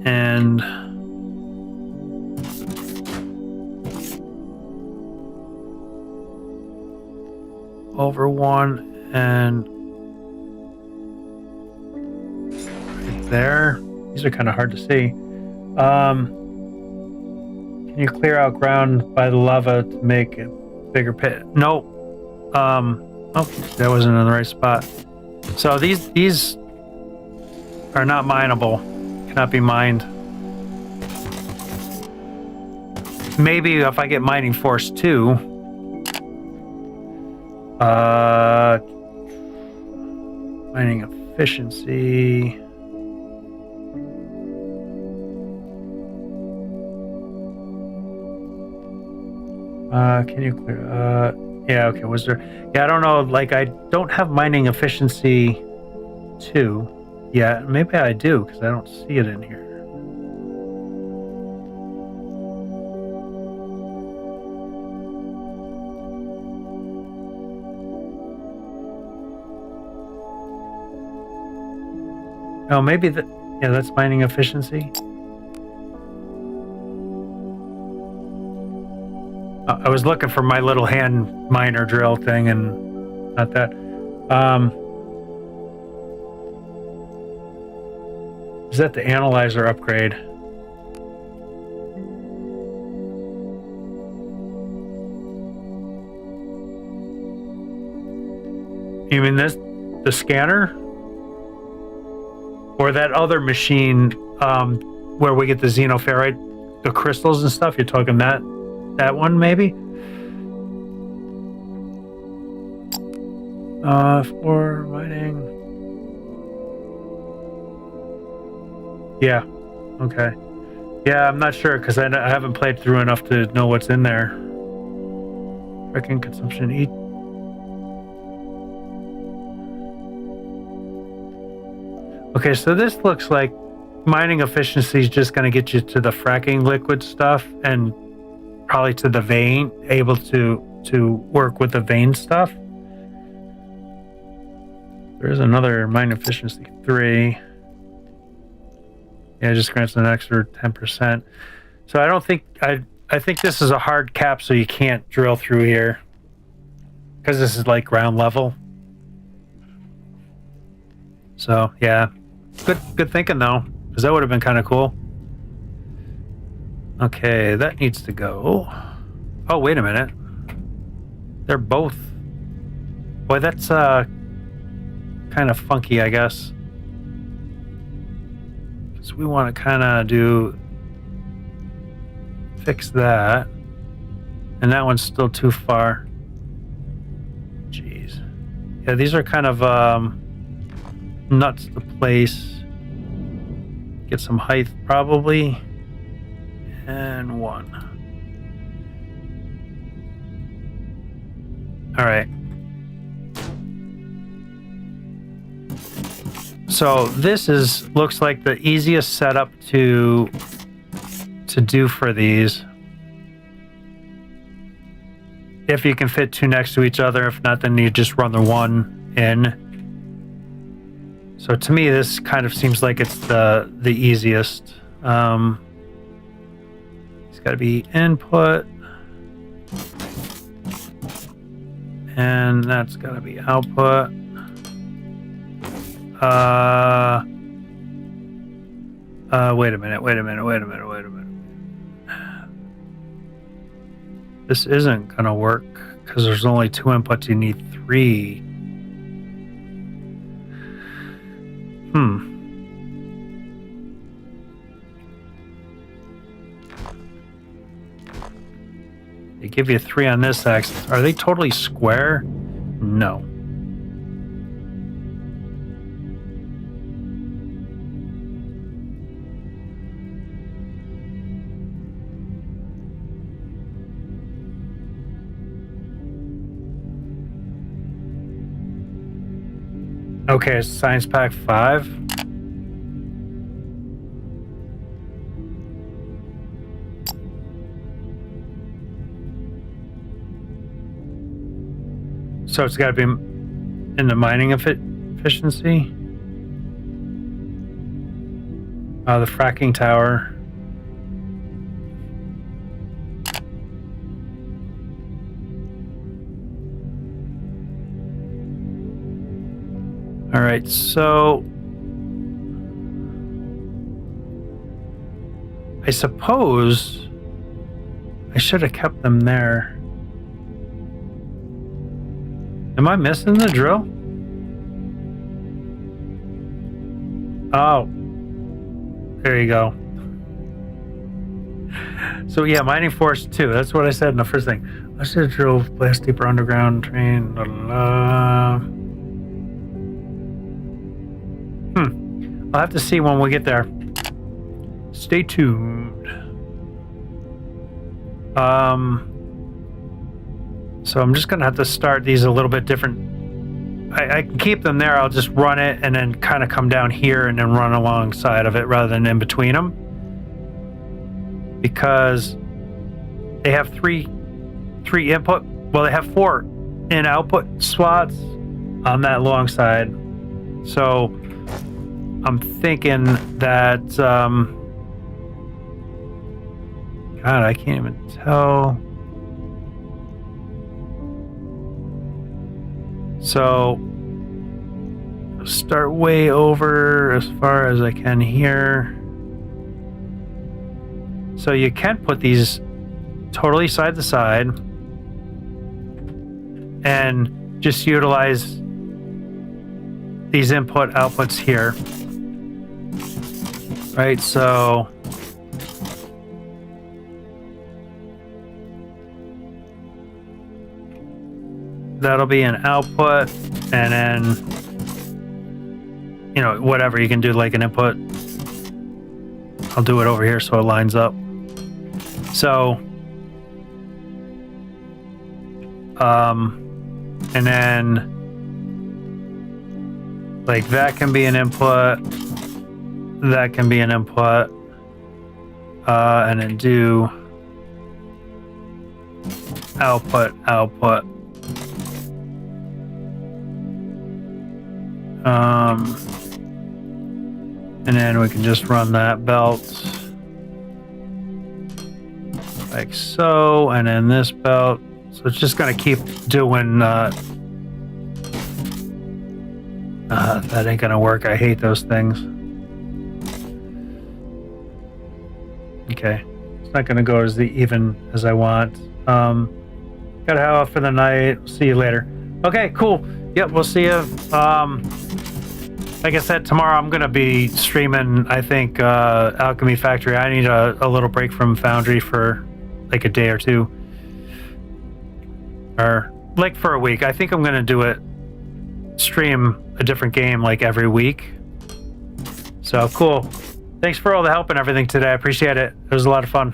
and over 1 and right there. These are kind of hard to see. Can you clear out ground by the lava to make a bigger pit? No. Oh, that wasn't in the right spot. So these are not mineable. Cannot be mined. Maybe if I get mining force 2. Mining efficiency. Can you clear? Yeah, okay. Was there? Yeah, I don't know. Like, I don't have mining efficiency 2 yet. Maybe I do because I don't see it in here. Oh, maybe that. Yeah, that's mining efficiency. I was looking for my little hand miner drill thing and not that. Is that the analyzer upgrade? You mean this, the scanner? Or that other machine where we get the xenoferrite, the crystals and stuff? You're talking that one maybe? For mining. Yeah. Okay. Yeah, I'm not sure because I haven't played through enough to know what's in there. Freaking consumption eat. Okay, so this looks like mining efficiency is just going to get you to the fracking liquid stuff and probably to the vein, able to work with the vein stuff. There's another mine efficiency 3. Yeah, just grants an extra 10%. So I don't think I think this is a hard cap, so you can't drill through here because this is like ground level. So yeah, good thinking though, because that would have been kind of cool. Okay, that needs to go. Oh, wait a minute. They're both. Boy, that's kind of funky, I guess. Because we want to kind of fix that. And that one's still too far. Jeez. Yeah, these are kind of nuts to place. Get some height probably. And one. All right. So this looks like the easiest setup to do for these. If you can fit two next to each other, if not, then you just run the one in. So to me, this kind of seems like it's the easiest. It's got to be input, and that's got to be output. Wait a minute. This isn't gonna work because there's only two inputs. You need three. They give you three on this axis. Are they totally square? No. Okay, Science Pack 5. So it's got to be in the mining efficiency. The fracking tower. All right, so I suppose I should have kept them there. Am I missing the drill? Oh, there you go. So yeah, mining force 2. That's what I said in the first thing. Let's just drill, blast deeper underground, train. I'll have to see when we get there. Stay tuned. So I'm just gonna have to start these a little bit different. I can keep them there. I'll just run it and then kind of come down here and then run alongside of it rather than in between them, because they have three input. Well, they have 4 in output slots on that long side. So I'm thinking that, God, I can't even tell. So start way over as far as I can here. So you can put these totally side to side and just utilize these input outputs here. Right, so that'll be an output, and then, you know, whatever, you can do like an input. I'll do it over here so it lines up. So, and then like that can be an input, that can be an input, and then do output. And then we can just run that belt like so, and then this belt. So it's just going to keep doing That ain't gonna work. I hate those things. Okay. It's not gonna go as even as I want. Gotta head out for the night. See you later. Okay, cool. Yep, we'll see you. Like I said, tomorrow I'm gonna be streaming, I think, Alchemy Factory. I need a little break from Foundry for like a day or two. Or like for a week. I think I'm gonna do it, stream a different game like every week. So cool. Thanks for all the help and everything today. I appreciate it. It was a lot of fun.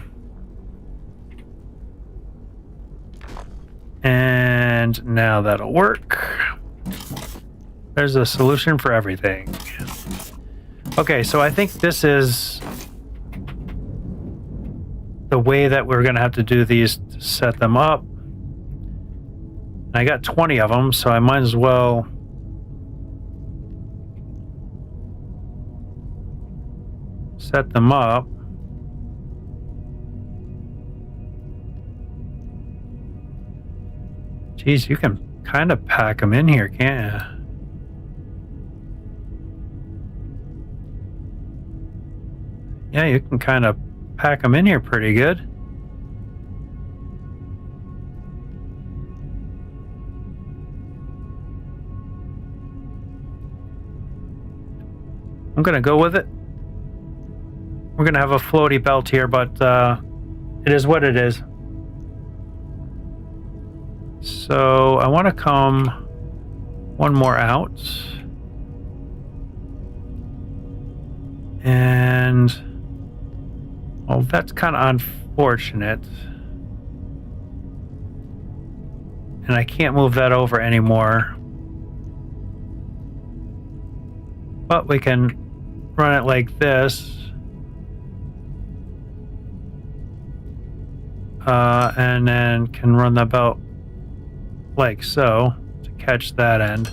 And now that'll work. There's a solution for everything. Okay, so I think this is the way that we're gonna have to do these to set them up. And I got 20 of them, so I might as well set them up. Geez, you can kind of pack them in here, can't you? Yeah, you can kind of pack them in here pretty good. I'm gonna go with it. We're gonna have a floaty belt here, but it is what it is. So I want to come one more out. And well, that's kind of unfortunate. And I can't move that over anymore. But we can run it like this. And then can run the belt like so to catch that end.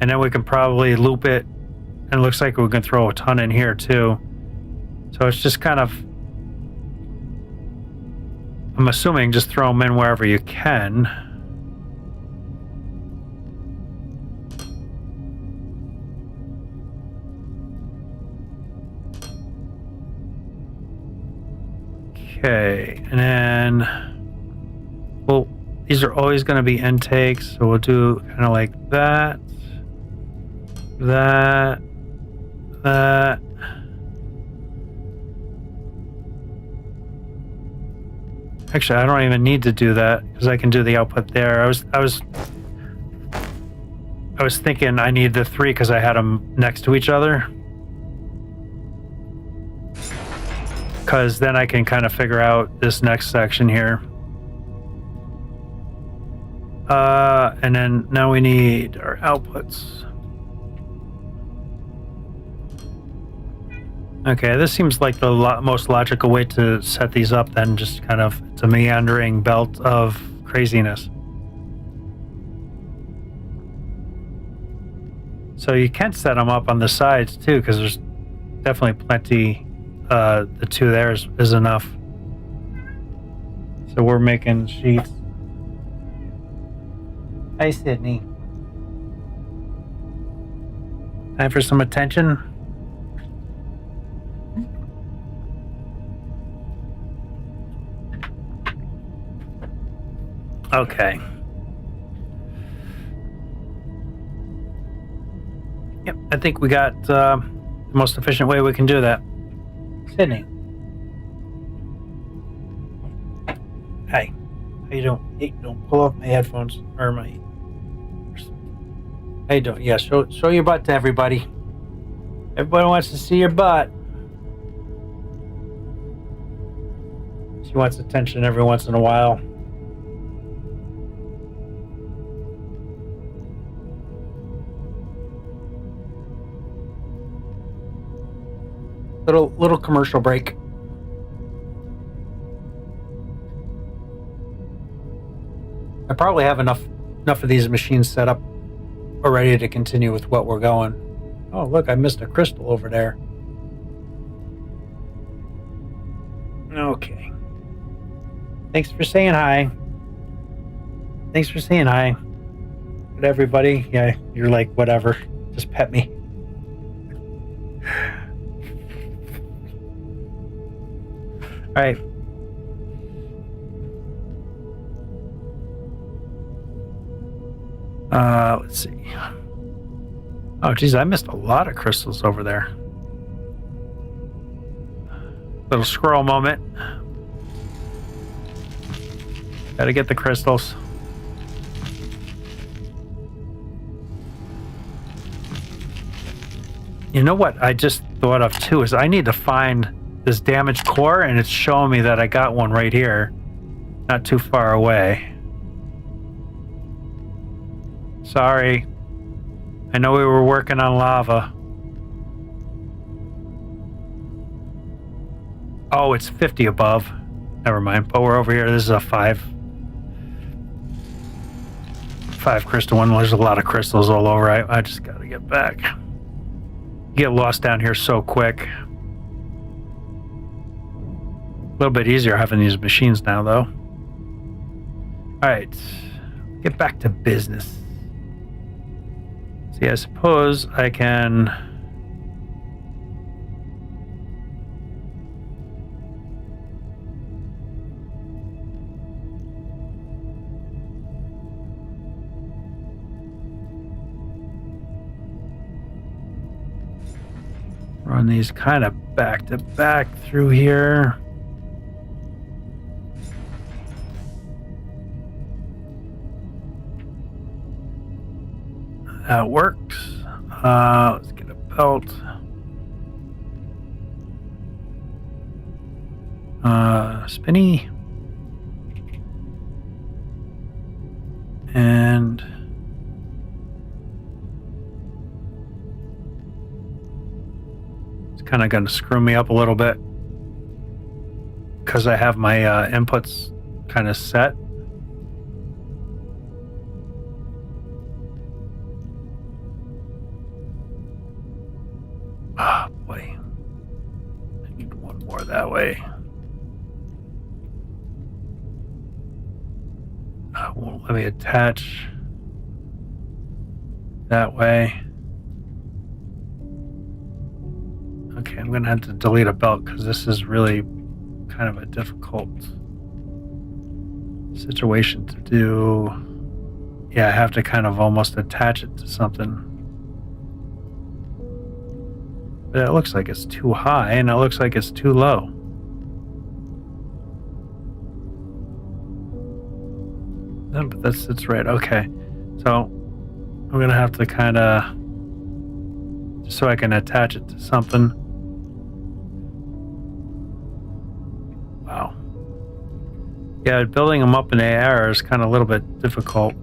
And then we can probably loop it. And it looks like we can throw a ton in here too. So it's just kind of, I'm assuming just throw them in wherever you can. Okay, and then, well, these are always going to be intakes, so we'll do kind of like that, that. Actually, I don't even need to do that because I can do the output there. I was thinking I need the 3 because I had them next to each other. Because then I can kind of figure out this next section here. And then now we need our outputs. Okay, this seems like the most logical way to set these up then, just kind of, it's a meandering belt of craziness. So you can set them up on the sides too, because there's definitely plenty. The 2 there is enough. So we're making sheets. Hi, Sydney. Time for some attention. Okay. Yep, I think we got the most efficient way we can do that. Sydney. Hi. How you doing? Hey, don't pull off my headphones or my. How you doing? Yeah, show your butt to everybody. Everybody wants to see your butt. She wants attention every once in a while. Little commercial break. I probably have enough of these machines set up already to continue with what we're going. Oh, look, I missed a crystal over there. Okay. Thanks for saying hi. Thanks for saying hi. But everybody, yeah, you're like, whatever. Just pet me. All right. Let's see. Oh, geez, I missed a lot of crystals over there. Little squirrel moment. Gotta get the crystals. You know what I just thought of too is I need to find this damaged core, and it's showing me that I got one right here, not too far away. Sorry. I know we were working on lava. Oh, it's 50 above. Never mind. But we're over here. This is a 5 crystal one. There's a lot of crystals all over. I just got to get back. Get lost down here so quick. A little bit easier having these machines now, though. All right. Get back to business. See, I suppose I can... run these kind of back to back through here. That works. Let's get a belt. Spinny. And it's kind of going to screw me up a little bit because I have my inputs kind of set. Oh boy, I need one more that way. Won't let me attach that way. Okay, I'm gonna have to delete a belt because this is really kind of a difficult situation to do. Yeah, I have to kind of almost attach it to something. But it looks like it's too high and it looks like it's too low. No, but that's right. Okay. So I'm going to have to kind of, just so I can attach it to something. Wow. Yeah, building them up in the air is kind of a little bit difficult.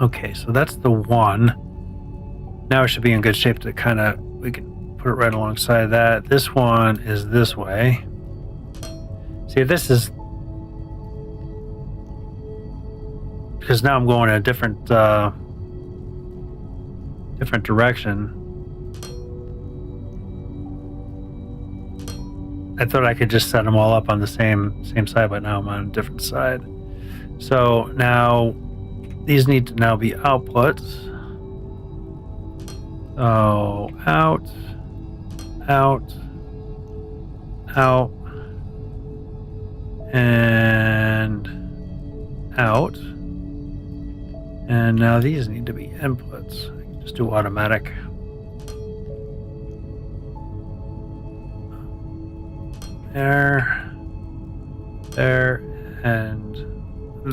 Okay, so that's the one. Now it should be in good shape to kind of, we can put it right alongside that. This one is this way. See, this is, because now I'm going in a different direction. I thought I could just set them all up on the same side, but now I'm on a different side. So now these need to now be outputs. So out, out, out, and out. And now these need to be inputs. I can just do automatic. There, there, and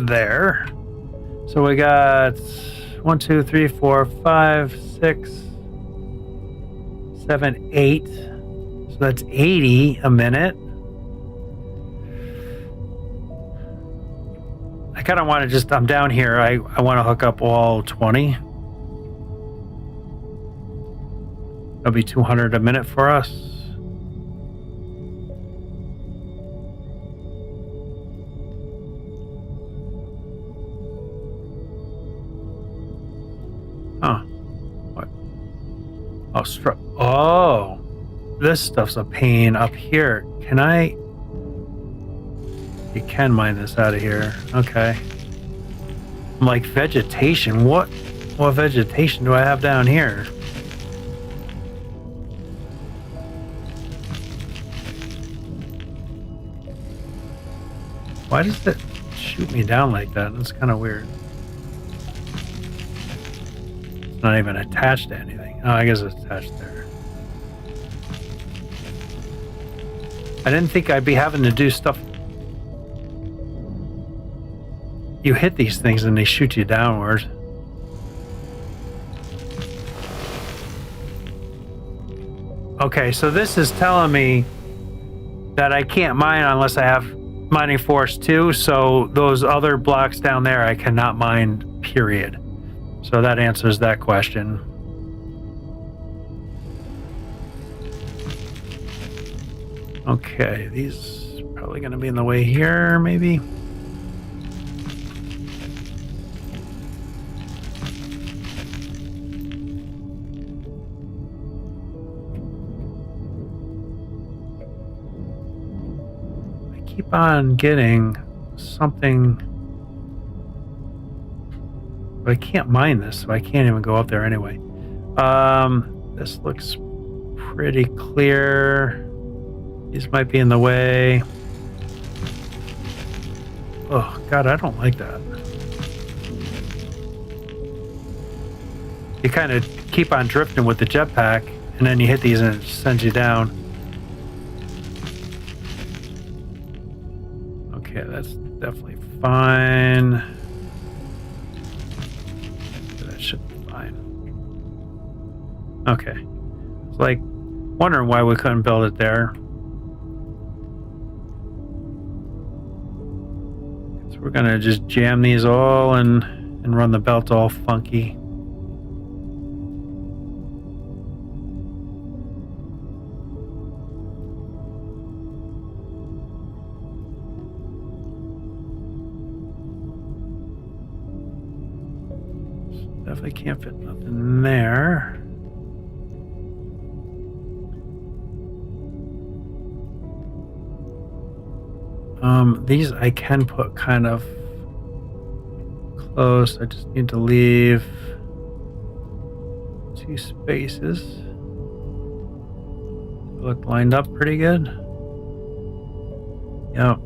there. So we got 1, 2, 3, 4, 5, 6, 7, 8. So that's 80 a minute. I kind of want to just, I'm down here. I want to hook up all 20. That'll be 200 a minute for us. Huh. What? Oh, oh, this stuff's a pain up here. Can I? You can mine this out of here. Okay. I'm like, vegetation? What vegetation do I have down here? Why does it shoot me down like that? That's kind of weird. It's not even attached to anything. Oh, I guess it's attached there. I didn't think I'd be having to do stuff. You hit these things and they shoot you downward. Okay, so this is telling me that I can't mine unless I have mining force 2, so those other blocks down there I cannot mine, period. So that answers that question. Okay, these are probably going to be in the way here, maybe. Keep on getting something, but I can't mine this, so I can't even go up there anyway. This looks pretty clear. These might be in the way. Oh God, I don't like that. You kind of keep on drifting with the jetpack, and then you hit these and it sends you down. Okay, that's definitely fine. That should be fine. Okay. It's like wondering why we couldn't build it there. So we're gonna just jam these all and run the belt all funky. Definitely can't fit nothing there. These I can put kind of close. I just need to leave 2 spaces. Look lined up pretty good. Yep.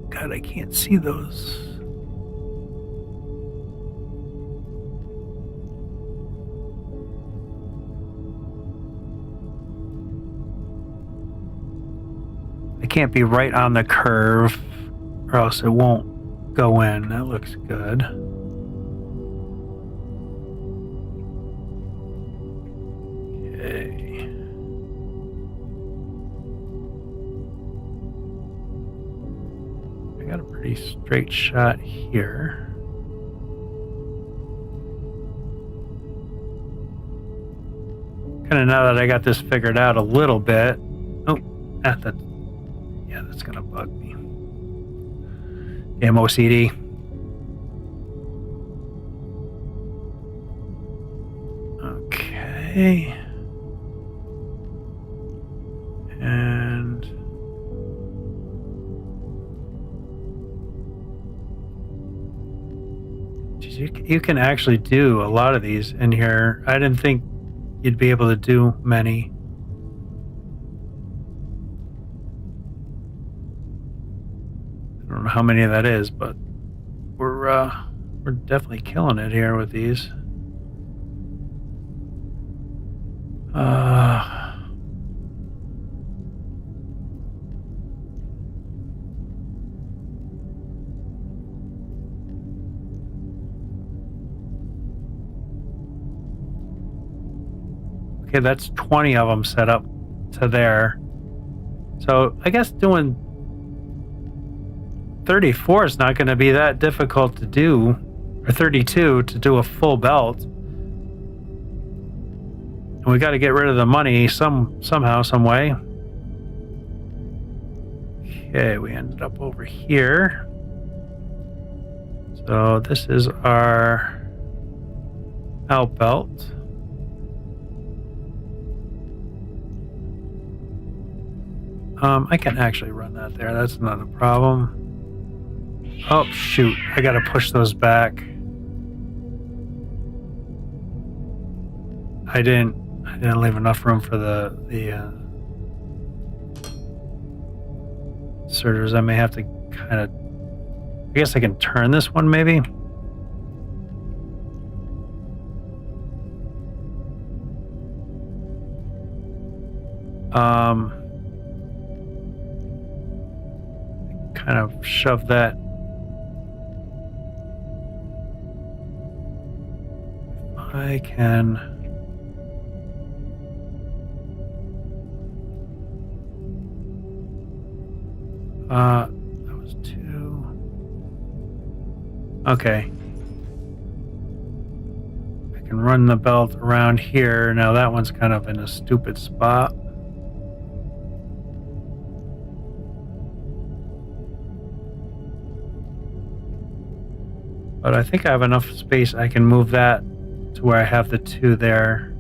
God, I can't see those. I can't be right on the curve or else it won't go in. That looks good. Straight shot here. Kind of now that I got this figured out a little bit. Oh, that's gonna bug me. Damn OCD. Okay. And you can actually do a lot of these in here. I didn't think you'd be able to do many. I don't know how many that is, but we're definitely killing it here with these. Okay, that's 20 of them set up to there. So I guess doing 34 is not going to be that difficult to do, or 32 to do a full belt. And we got to get rid of the money somehow, some way. Okay, we ended up over here. So this is our Out belt. I can actually run that there. That's not a problem. Oh, shoot. I gotta push those back. I didn't leave enough room for the inserters. I may have to kind of... I guess I can turn this one, maybe? Kind of shove that. I can... that was 2. Okay. I can run the belt around here. Now that one's kind of in a stupid spot. But I think I have enough space. I can move that to where I have the 2 there.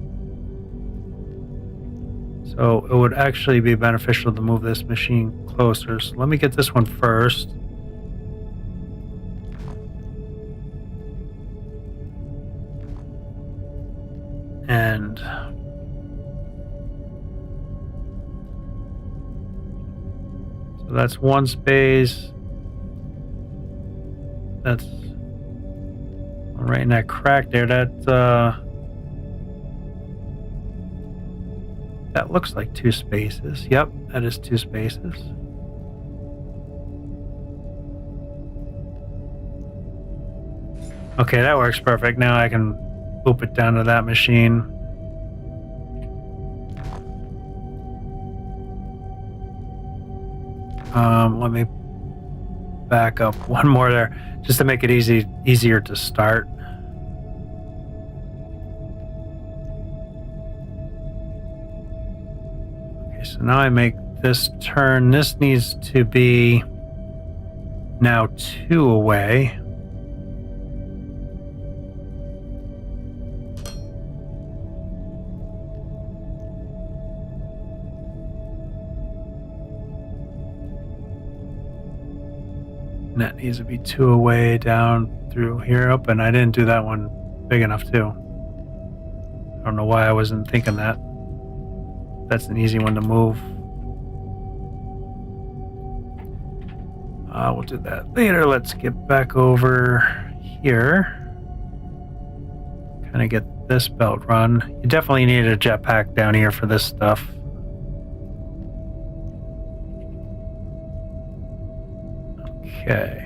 So it would actually be beneficial to move this machine closer. So let me get this one first. And so that's one space. That's right in that crack there. That looks like 2 spaces. Yep, that is 2 spaces. Okay, that works perfect. Now I can loop it down to that machine. Let me back up one more there, just to make it easier to start. Okay, so now I make this turn. This needs to be now 2 away. And that needs to be 2 away down through here up, and I didn't do that one big enough too. I don't know why I wasn't thinking that. That's an easy one to move. We'll do that later. Let's get back over here. Kind of get this belt run. You definitely need a jetpack down here for this stuff. Okay.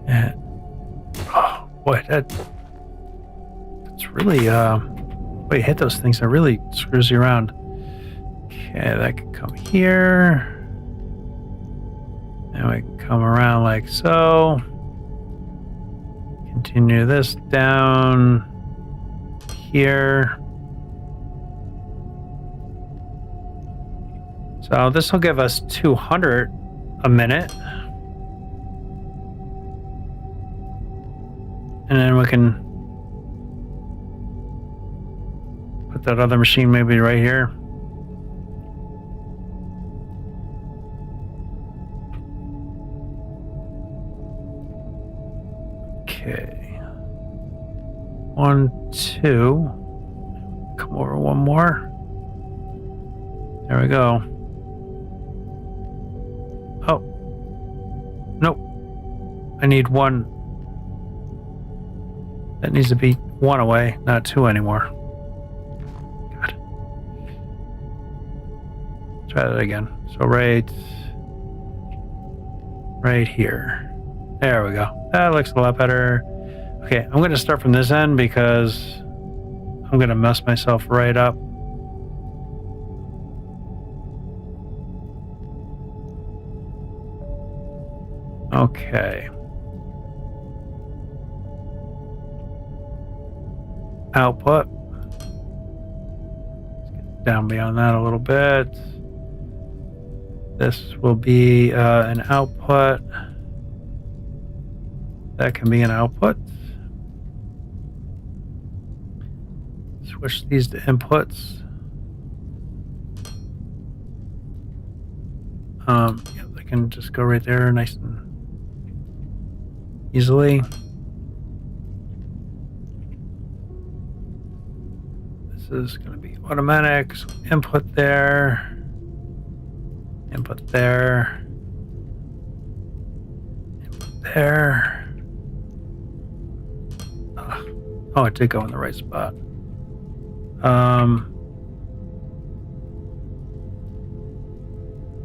And, oh boy, that's really way you hit those things, that really screws you around. Okay, that can come here. And we can come around like so. Continue this down here. So this will give us 200 a minute. And then we can put that other machine maybe right here. Okay. 1, 2. Come over one more. There we go. Oh. Nope. I need 1. That needs to be 1 away, not 2 anymore. God. Try that again. So right here. There we go. That looks a lot better. Okay, I'm going to start from this end because I'm going to mess myself right up. Okay. Output. down beyond that a little bit. This will be an output. That can be an output. Switch these to inputs. Yeah, they can just go right there nice and easily. This is going to be automatic. So input there. Input there. Input there. Oh, it did go in the right spot.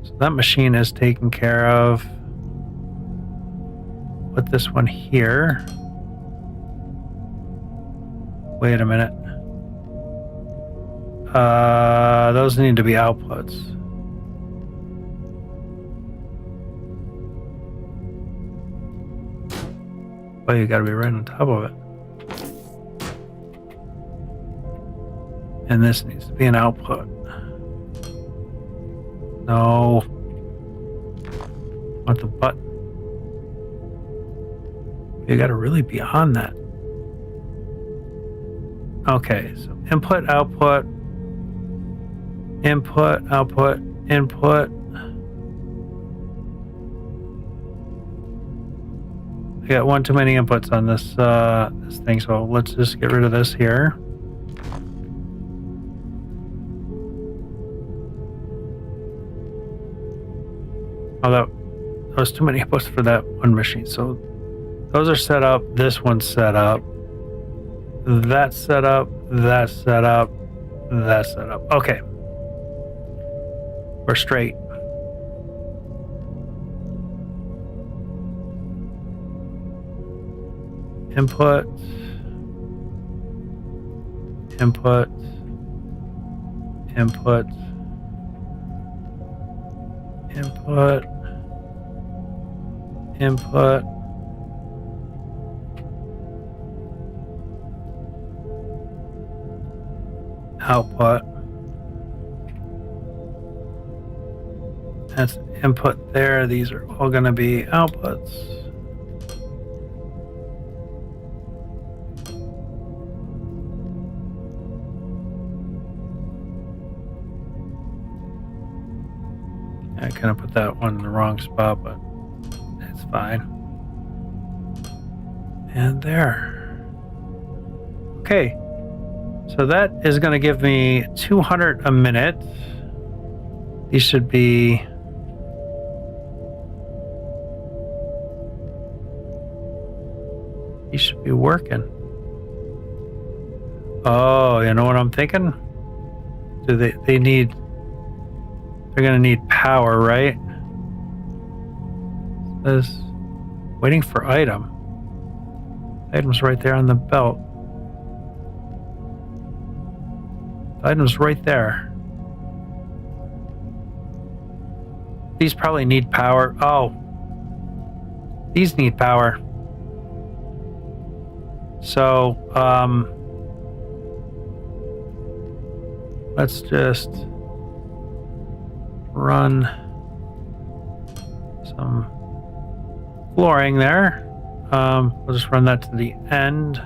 So that machine is taken care of. Put this one here. Wait a minute. Those need to be outputs. Well, you gotta be right on top of it. And this needs to be an output. No. Want the button. You gotta really be on that. Okay, so input, output, input, output, input. I got one too many inputs on this this thing, so let's just get rid of this here. Although there was too many inputs for that one machine, so those are set up. This one's set up. That's set up. That's set up. That's set up. Okay, we're straight. Input, input, input, input, input, output. That's input there. These are all going to be outputs. I kind of put that one in the wrong spot, but it's fine. And there. Okay. So that is going to give me 200 a minute. These should be... These should be working. Oh, you know what I'm thinking? Do they need... They're going to need power, right? It says, waiting for item. Item's right there on the belt. The item's right there. These probably need power. Oh. These need power. So, let's just run some flooring there. We'll just run that to the end.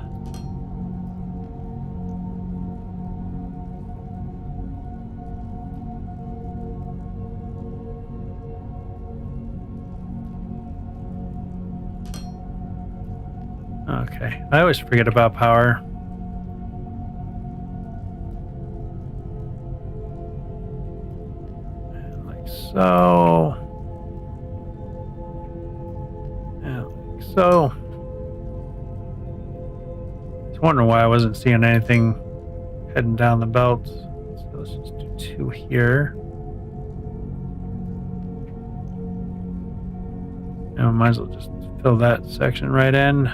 Okay, I always forget about power. Like so. And like so. I was wondering why I wasn't seeing anything heading down the belt. So let's just do 2 here. Now, might as well just fill that section right in.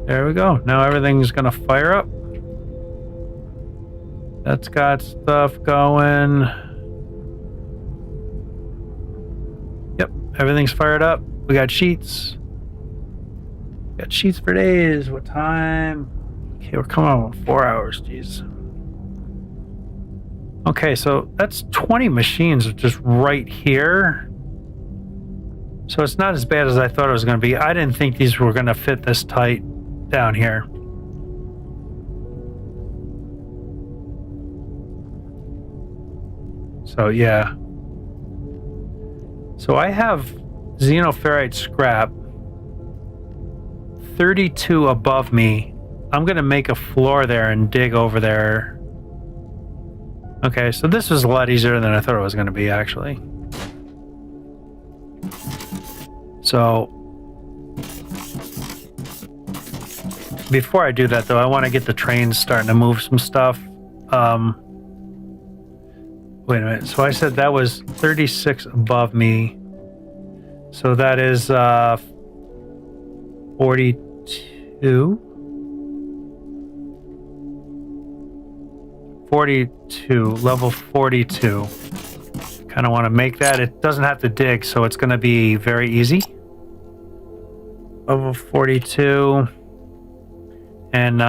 There we go. Now everything's gonna fire up. That's got stuff going. everything's fired up. We got sheets. Got sheets for days. What time? Okay, we're coming on 4 hours. Jeez. Okay, so that's 20 machines just right here. So it's not as bad as I thought it was going to be. I didn't think these were going to fit this tight down here. So yeah. So I have xenoferrite scrap 32 above me. I'm going to make a floor there and dig over there. Okay, so this was a lot easier than I thought it was going to be, actually. So before I do that, though, I want to get the trains starting to move some stuff. Wait a minute. So I said that was 36 above me. So that is 42. 42, level 42. Kind of want to make that. It doesn't have to dig, so it's going to be very easy. Level 42. And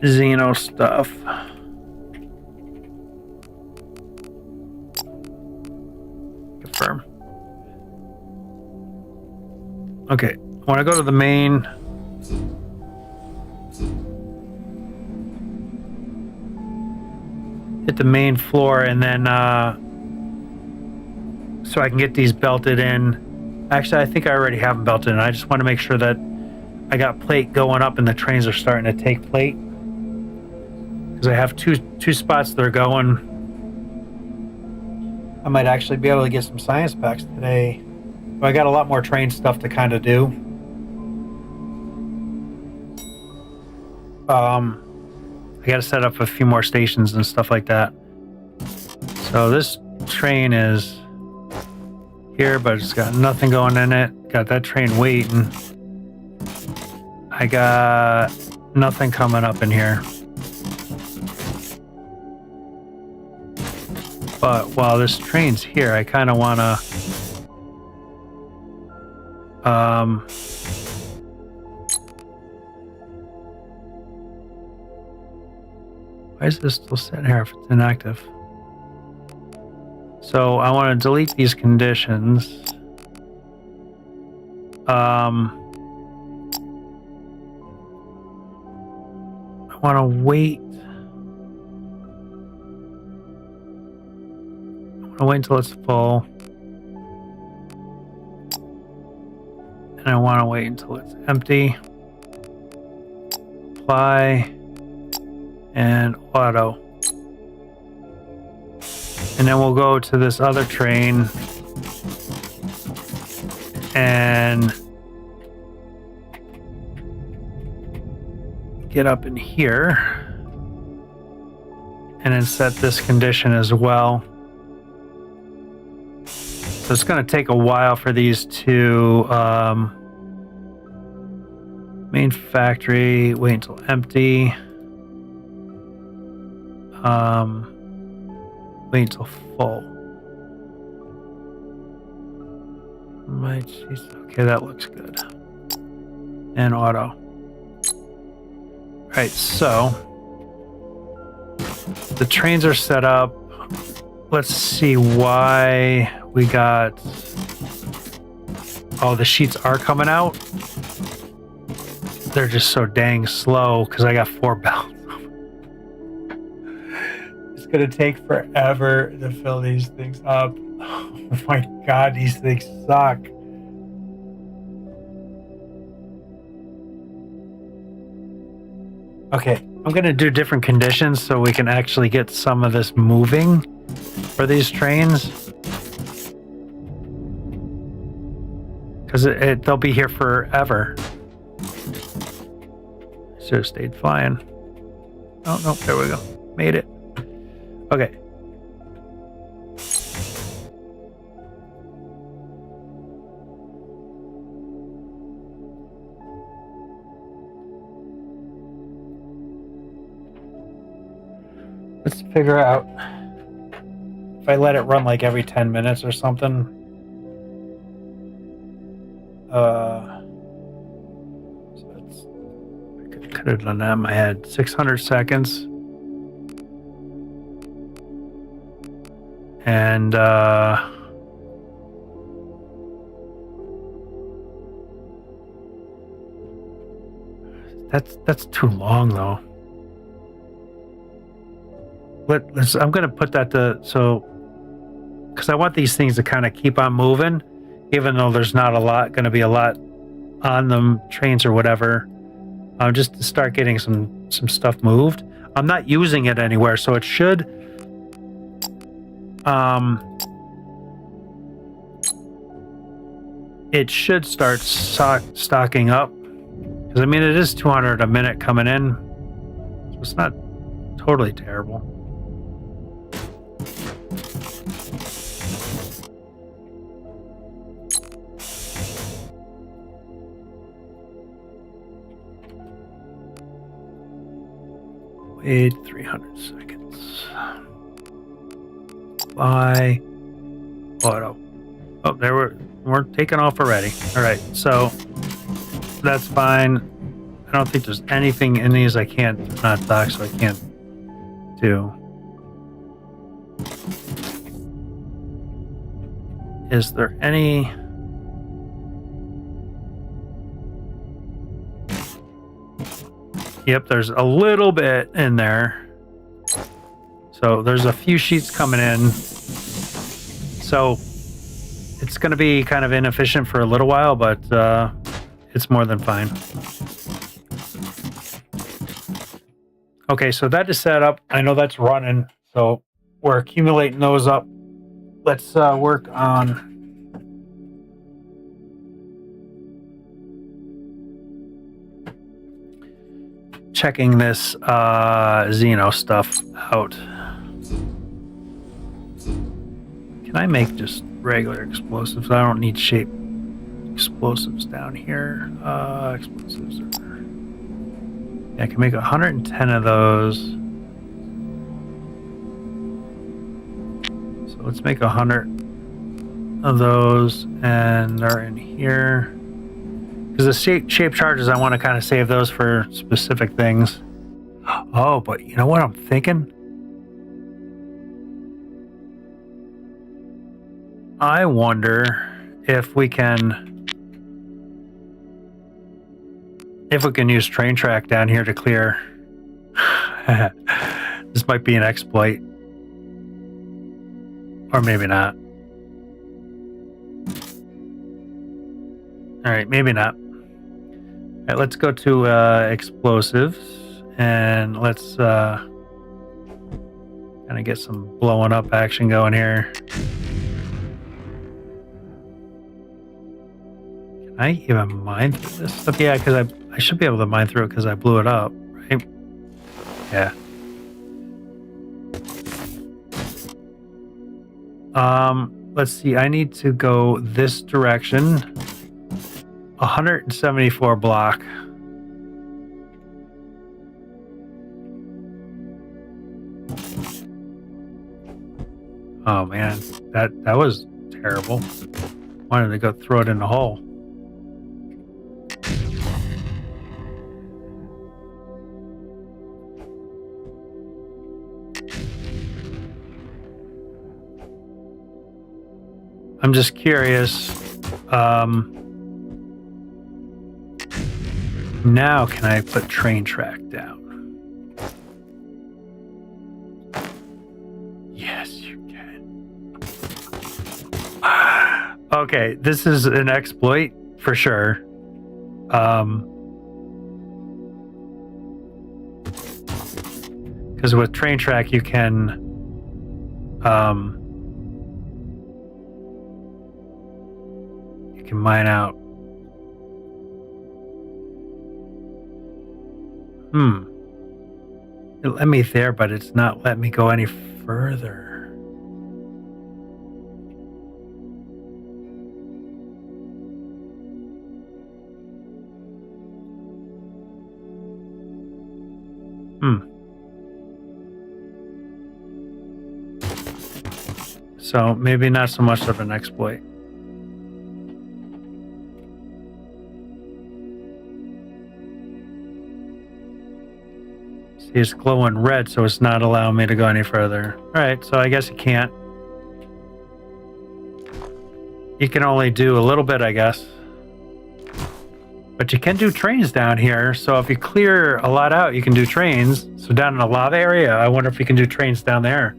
Xeno stuff. Confirm. Okay, I want to go to the main. Hit the main floor, and then so I can get these belted in. Actually, I think I already have them belted in. I just want to make sure that I got plate going up and the trains are starting to take plate, because I have two spots that are going. I might actually be able to get some science packs today. But I got a lot more train stuff to kind of do. I got to set up a few more stations and stuff like that. So this train is here, but it's got nothing going in it. Got that train waiting. I got nothing coming up in here. But while this train's here, I kind of want to why is this still sitting here if it's inactive? So I want to delete these conditions. I want to wait. I want to wait until it's full. And I want to wait until it's empty. Apply. And auto. And then we'll go to this other train and get up in here and then set this condition as well. So it's going to take a while for these to main factory, wait until empty. Wait until full. My jeez. Okay, that looks good. And auto. Alright, so the trains are set up. Let's see why we got. Oh, the sheets are coming out. They're just so dang slow because I got 4 belts. It's gonna take forever to fill these things up. Oh my god, these things suck. Okay, I'm gonna do different conditions so we can actually get some of this moving for these trains. Because they'll be here forever. Should have stayed flying. Oh, no, there we go. Made it. Okay. Let's figure out if I let it run like every 10 minutes or something. So it's, I could have done that in my head. 600 seconds. And that's too long though. I'm gonna put that because I want these things to kind of keep on moving, even though there's not going to be a lot on them, trains or whatever. Just to start getting some stuff moved. I'm not using it anywhere, so it should. It should start stocking up, because I mean it is 200 a minute coming in, so it's not totally terrible. Wait 300 seconds. Fly. Auto. Oh, we're taking off already. All right, so that's fine. I don't think there's anything in these I can't not dock, so I can't do. Is there any? Yep, there's a little bit in there. So there's a few sheets coming in. So it's going to be kind of inefficient for a little while, but it's more than fine. Okay, so that is set up. I know that's running, so we're accumulating those up. Let's work on checking this Xeno stuff out. Can I make just regular explosives? I don't need shape explosives down here. Explosives are... Yeah, I can make 110 of those. So let's make 100 of those, and they're in here. Because the shape charges, I want to kind of save those for specific things. Oh, but you know what I'm thinking? I wonder if we can use train track down here to clear. This might be an exploit, or maybe not. All right, maybe not. All right, let's go to explosives, and let's kind of get some blowing up action going here. Can I even mine through this stuff? Yeah, because I should be able to mine through it because I blew it up, right? Yeah. Let's see. I need to go this direction. 174 block. Oh man, that was terrible. Wanted to go throw it in the hole. I'm just curious. Now can I put train track down? Yes, you can. Okay, this is an exploit for sure. Because with train track you can mine out. It let me there, but it's not letting me go any further. So maybe not so much of an exploit. See, it's glowing red, so it's not allowing me to go any further. All right, so I guess you can't. You can only do a little bit, I guess. But you can do trains down here, so if you clear a lot out, you can do trains. So down in the lava area, I wonder if you can do trains down there.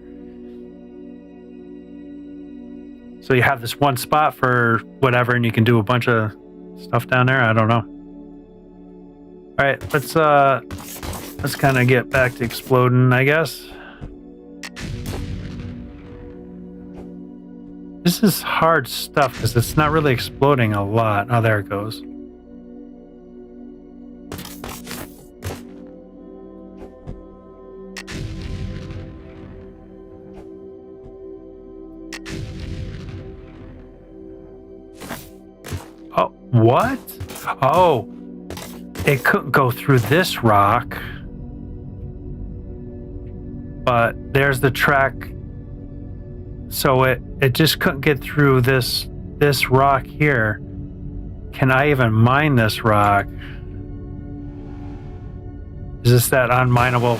So you have this one spot for whatever, and you can do a bunch of stuff down there. I don't know. All right, let's kind of get back to exploding, I guess. This is hard stuff because it's not really exploding a lot. Oh, there it goes. Oh, what? Oh, it couldn't go through this rock. But there's the track. So it just couldn't get through this rock here. Can I even mine this rock? Is this that unminable?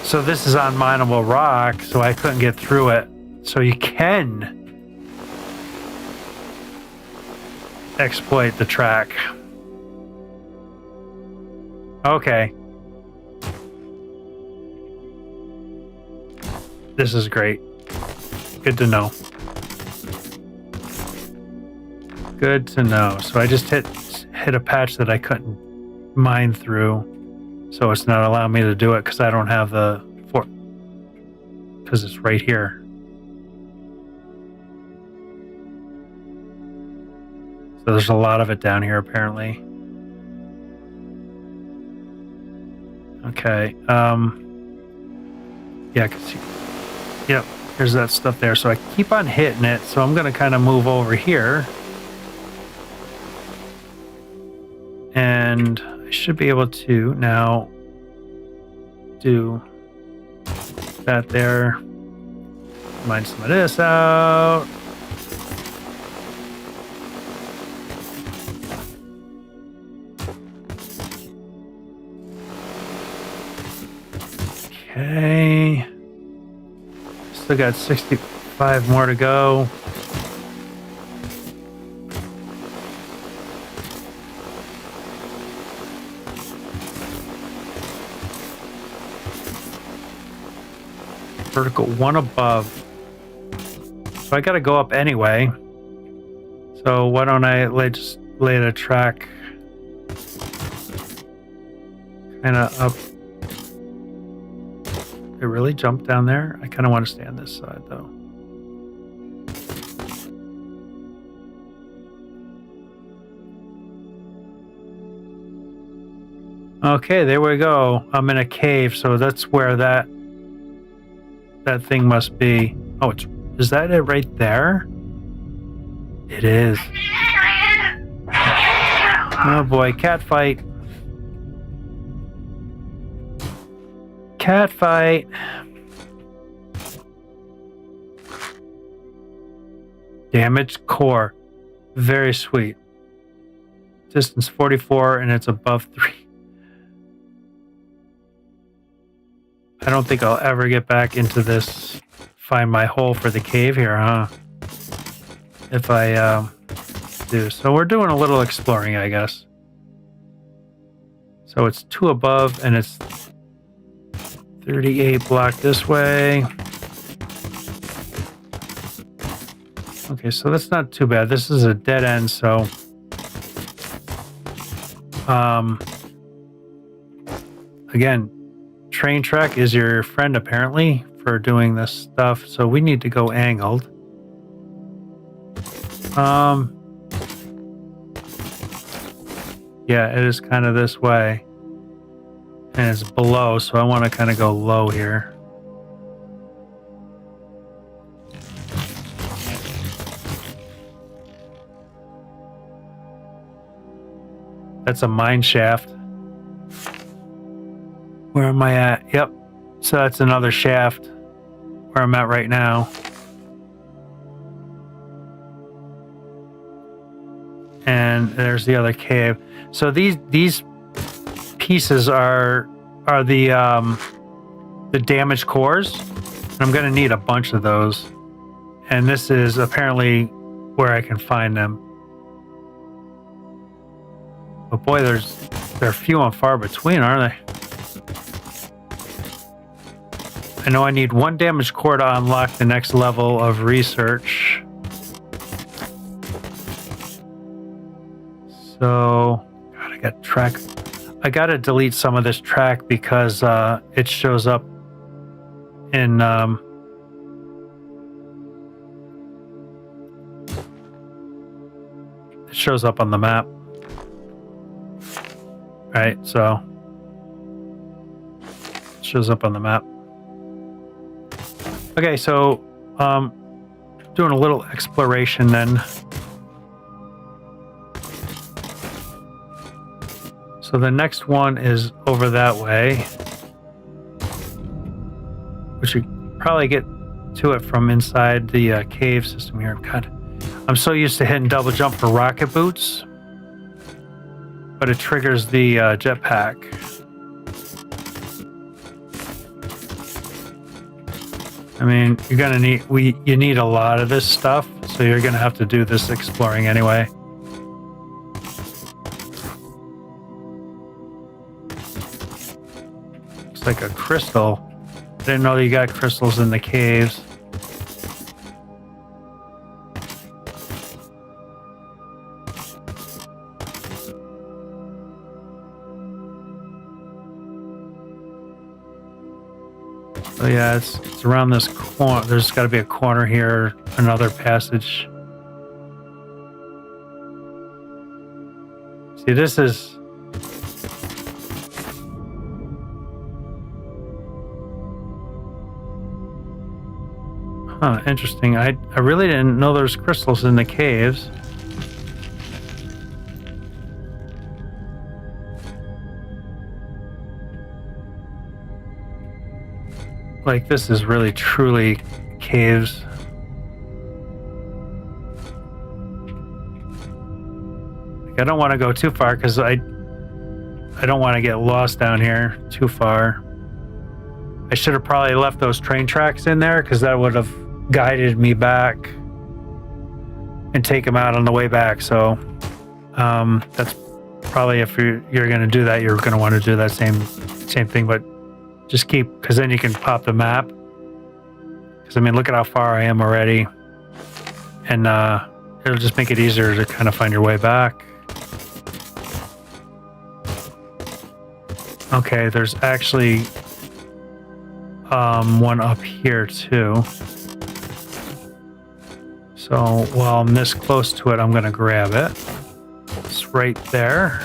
So this is unminable rock, so I couldn't get through it. So you can exploit the track. Okay. This is great. Good to know. Good to know. So I just hit a patch that I couldn't mine through. So it's not allowing me to do it because I don't have the fort. Because it's right here. So there's a lot of it down here apparently. Okay. Yeah, yep. There's that stuff there. So I keep on hitting it. So I'm going to kind of move over here. And I should be able to now do that there. Mine some of this out. Okay. Still got 65 more to go. Vertical one above. So I got to go up anyway. So why don't I just lay the track kind of up. It really jumped down there? I kind of want to stay on this side though. Okay, there we go. I'm in a cave, so that's where that thing must be. Oh, is that it right there? It is. Oh boy, cat fight. Cat fight. Damaged core. Very sweet. Distance 44 and it's above 3. I don't think I'll ever get back into this. Find my hole for the cave here, huh? If I do. So we're doing a little exploring, I guess. So it's 2 above and it's 38 block this way. Okay, so that's not too bad. This is a dead end, so again, train track is your friend apparently for doing this stuff, so we need to go angled. Yeah, it is kind of this way. And it's below, so I want to kind of go low here. That's a mine shaft. Where am I at? Yep. So that's another shaft where I'm at right now. And there's the other cave. So these pieces are the damaged cores. And I'm going to need a bunch of those. And this is apparently where I can find them. But boy, they're few and far between, aren't they? I know I need one damaged core to unlock the next level of research. So, God, I got track. I got to delete some of this track because it shows up in it shows up on the map. Right, so it shows up on the map. Okay, so doing a little exploration then. So the next one is over that way. We should probably get to it from inside the cave system here. God, I'm so used to hitting double jump for rocket boots, but it triggers the jetpack. I mean, you're gonna need you need a lot of this stuff, so you're gonna have to do this exploring anyway. Looks like a crystal. I didn't know you got crystals in the caves. So yeah, it's around this corner. There's got to be a corner here, another passage. See, this is... Huh, interesting. I really didn't know there's crystals in the caves. Like, this is really truly caves. Like, I don't want to go too far because I don't want to get lost down here too far. I should have probably left those train tracks in there because that would have guided me back and take them out on the way back. So that's probably, if you're going to do that, you're going to want to do that same thing, but just keep, because then you can pop the map. Because I mean, look at how far I am already, and it'll just make it easier to kind of find your way back. Okay, there's actually one up here too. So while I'm this close to it, I'm going to grab it. It's right there.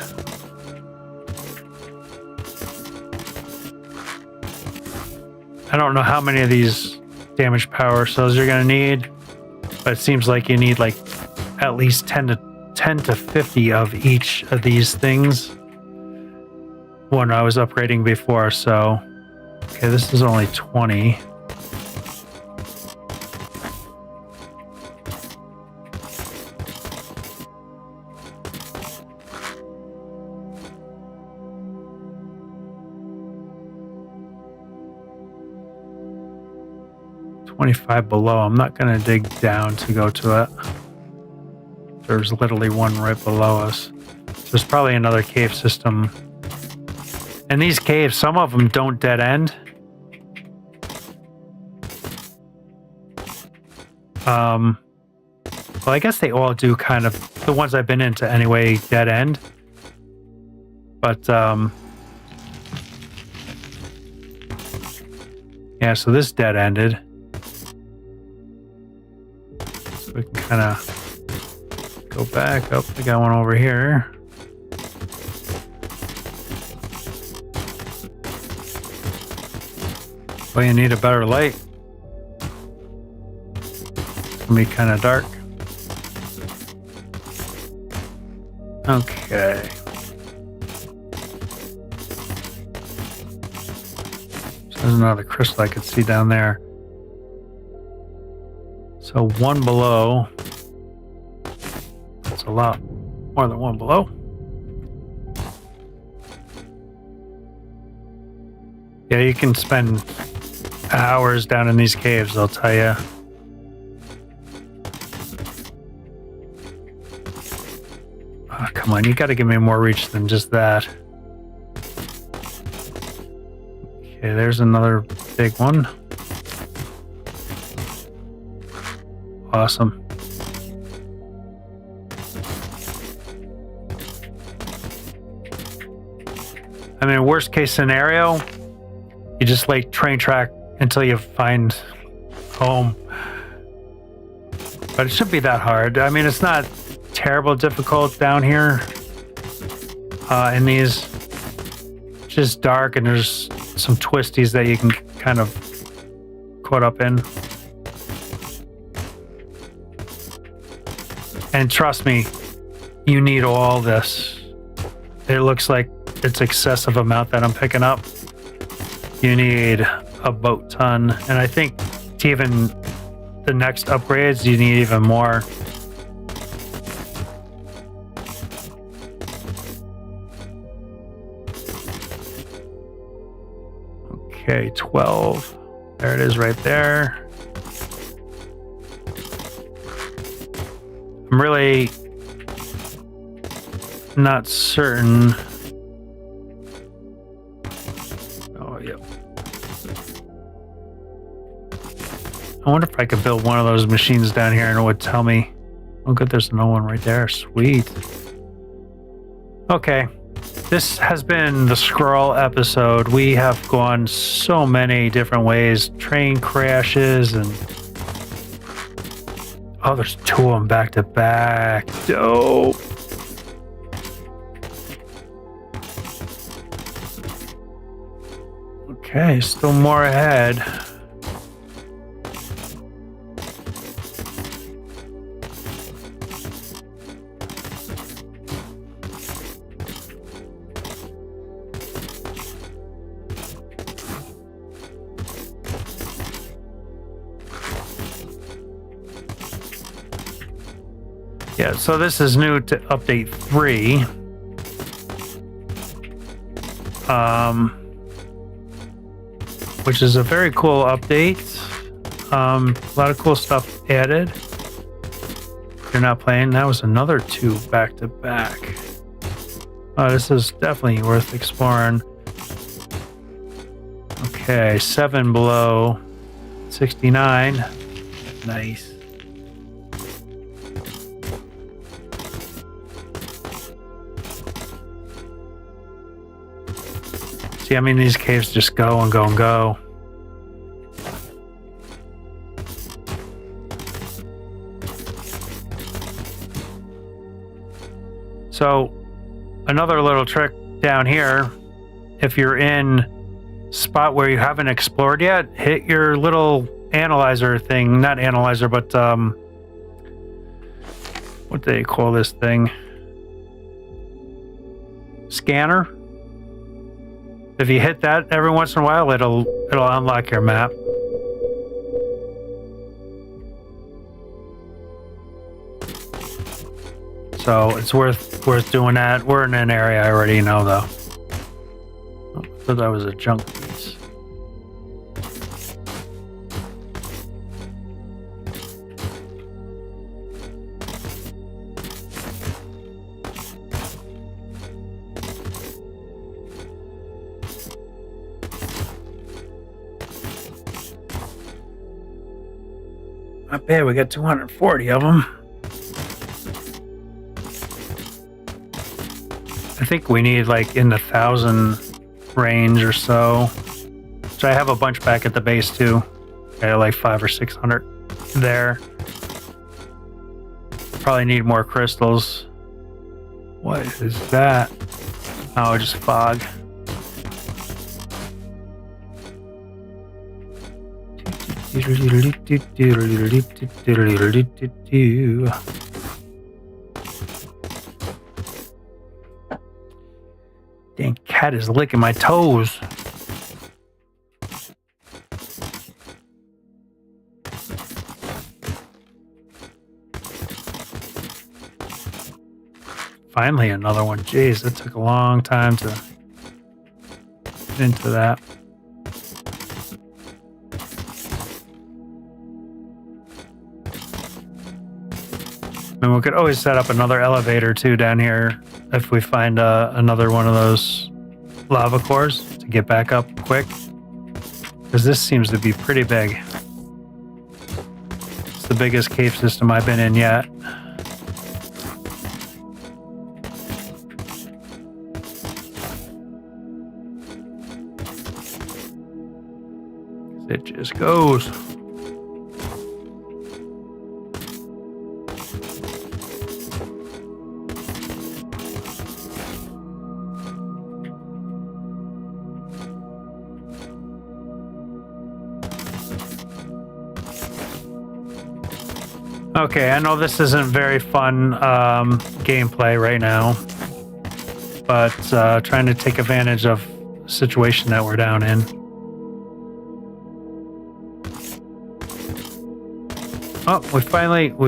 I don't know how many of these damage power cells you're going to need, but it seems like you need like at least 10 to 50 of each of these things when I was upgrading before. So, okay, this is only 20. Below. I'm not going to dig down to go to it. There's literally one right below us. There's probably another cave system. And these caves, some of them don't dead end. Well, I guess they all do, kind of. The ones I've been into anyway, dead end. But yeah, so this dead ended. We can kind of go back up. We got one over here. Well, you need a better light. It's gonna be kind of dark. Okay. So there's another crystal I could see down there. So one below. That's a lot. more than one below. Yeah, you can spend hours down in these caves, I'll tell you. Oh, come on, you gotta give me more reach than just that. Okay, there's another big one. Awesome. I mean, worst case scenario, you just lay train track until you find home. But it shouldn't be that hard. I mean, it's not terrible difficult down here in these. It's just dark and there's some twisties that you can kind of caught up in. And trust me, you need all this. It looks like it's excessive amount that I'm picking up. You need a boat ton, and I think to even the next upgrades, you need even more. Okay, 12. There it is right there. I'm really not certain. Oh, yep. I wonder if I could build one of those machines down here and it would tell me. Oh, good, there's no one right there. Sweet. Okay. This has been the Scroll episode. We have gone so many different ways. Train crashes and... Oh, there's two of them back to back. Dope. Okay, still more ahead. Yeah, so this is new to update 3. Which is a very cool update. A lot of cool stuff added. If you're not playing, that was another 2 back to back. Oh, this is definitely worth exploring. Okay, 7 below 69. Nice. See, I mean, these caves just go and go and go. So, another little trick down here, if you're in a spot where you haven't explored yet, hit your little analyzer thing, not analyzer, but what do they call this thing? Scanner. If you hit that every once in a while, it'll unlock your map. So it's worth doing that. We're in an area I already know, though. Oh, I thought that was a junk piece. Not bad, we got 240 of them. I think we need like in the 1,000 range or so. So I have a bunch back at the base too. I got like 500 or 600 there. Probably need more crystals. What is that? Oh, just fog. Dang cat is licking my toes. finally another one. Jeez, it took a long time to get into that. And we could always set up another elevator too down here if we find another one of those lava cores to get back up quick. Because this seems to be pretty big. It's the biggest cave system I've been in yet. It just goes. Okay, I know this isn't very fun gameplay right now, but trying to take advantage of the situation that we're down in. Oh, we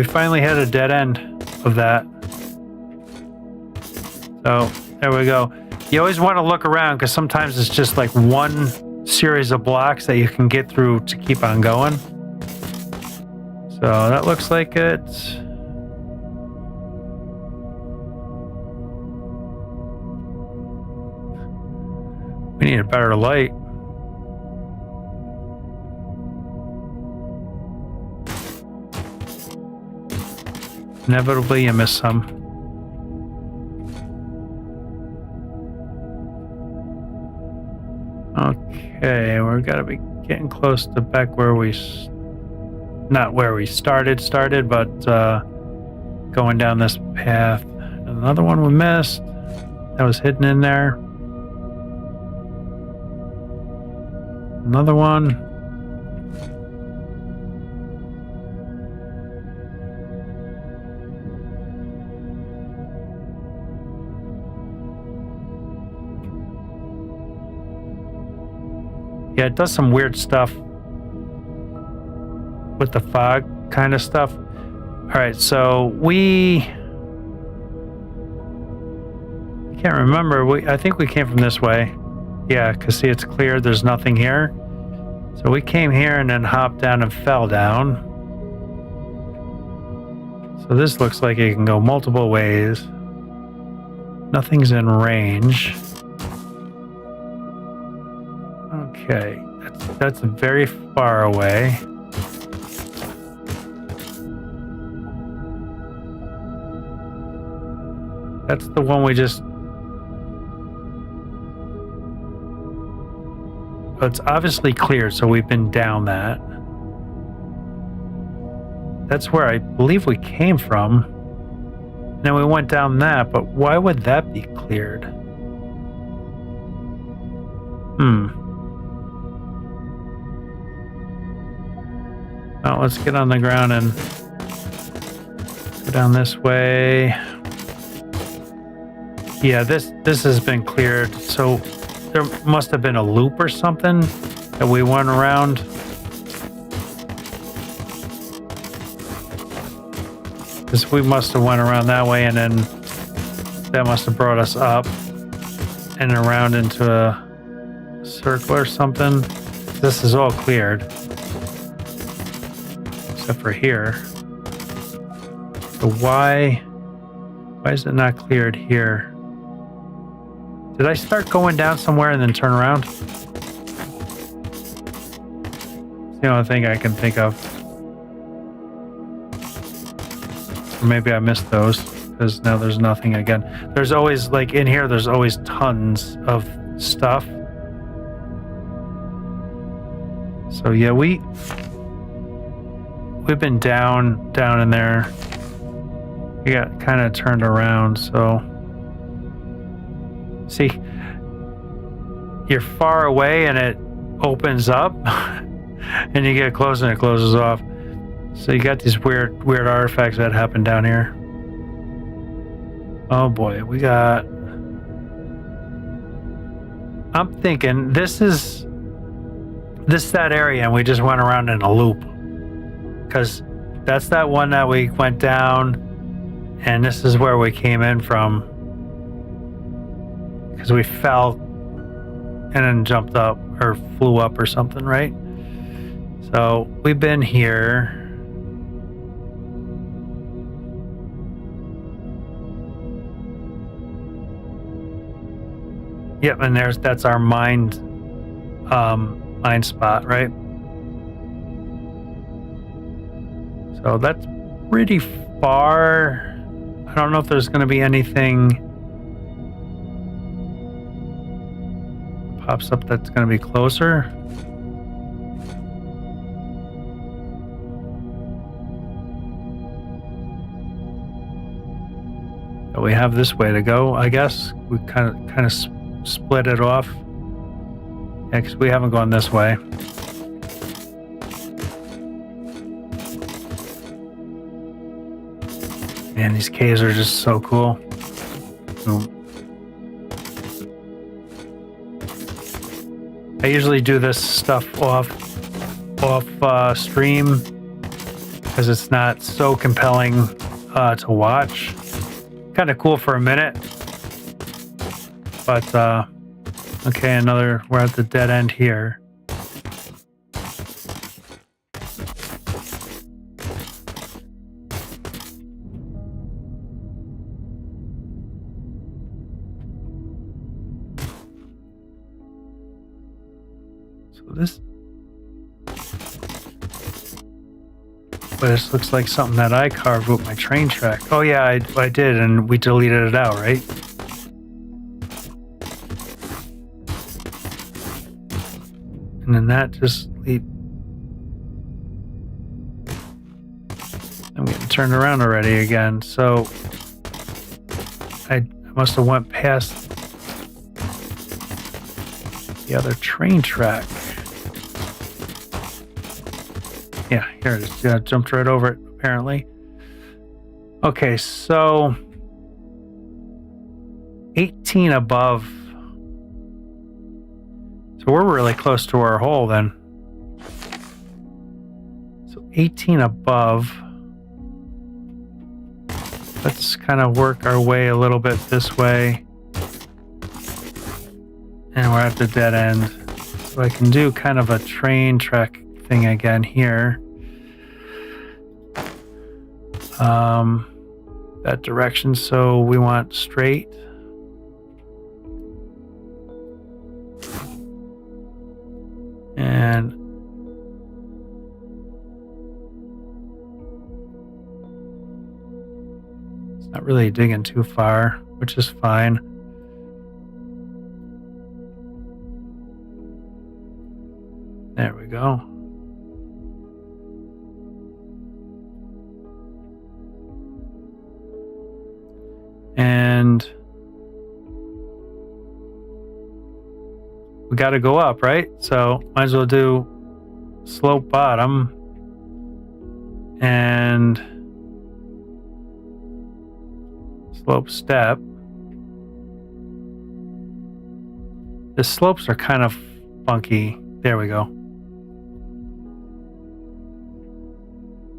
finally had a dead end of that. So there we go. You always want to look around because sometimes it's just like one series of blocks that you can get through to keep on going. So that looks like it. We need a better light. Inevitably, you miss some. Okay, we're gotta be getting close to back where we. Not where we started, but going down this path. Another one we missed. That was hidden in there. Another one. Yeah, it does some weird stuff with the fog kind of stuff. All right, so I can't remember. I think we came from this way. Yeah, because see, it's clear. There's nothing here. So we came here and then hopped down and fell down. So this looks like it can go multiple ways. Nothing's in range. Okay, that's very far away. That's the one we just... It's obviously clear, so we've been down that. That's where I believe we came from. Then we went down that, but why would that be cleared? Now let's get on the ground and go down this way. Yeah, this has been cleared, so there must have been a loop or something that we went around. Because we must have went around that way, and then that must have brought us up and around into a circle or something. This is all cleared, except for here. So why is it not cleared here? Did I start going down somewhere and then turn around? It's the only thing I can think of. Or maybe I missed those, because now there's nothing again. There's always, like in here, there's always tons of stuff. So yeah, we've been down in there. We got kind of turned around, so... See, you're far away and it opens up and you get close and it closes off. So you got these weird artifacts that happen down here. Oh boy, we got... I'm thinking this is that area and we just went around in a loop. Because that's that one that we went down and this is where we came in from. because we fell and then jumped up or flew up or something, right? So we've been here. Yep, and that's our mind spot, right? So that's pretty far. I don't know if there's going to be anything pops up that's going to be closer. But we have this way to go, I guess. We kind of split it off. Yeah, because we haven't gone this way. Man, these caves are just so cool. I usually do this stuff off stream because it's not so compelling to watch. Kind of cool for a minute, but okay, we're at the dead end here. But this looks like something that I carved with my train track. Oh yeah, I did, and we deleted it out, right? And then that just I'm getting turned around already again. So I must have went past the other train track. Yeah, here it is. Yeah, jumped right over it, apparently. Okay, so 18 above. So we're really close to our hole then. So 18 above. Let's kind of work our way a little bit this way. And we're at the dead end. So I can do kind of a train track thing again here. That direction, so we want straight. And it's not really digging too far, which is fine. There we go. And we got to go up, right? So might as well do slope bottom and slope step. The slopes are kind of funky. There we go.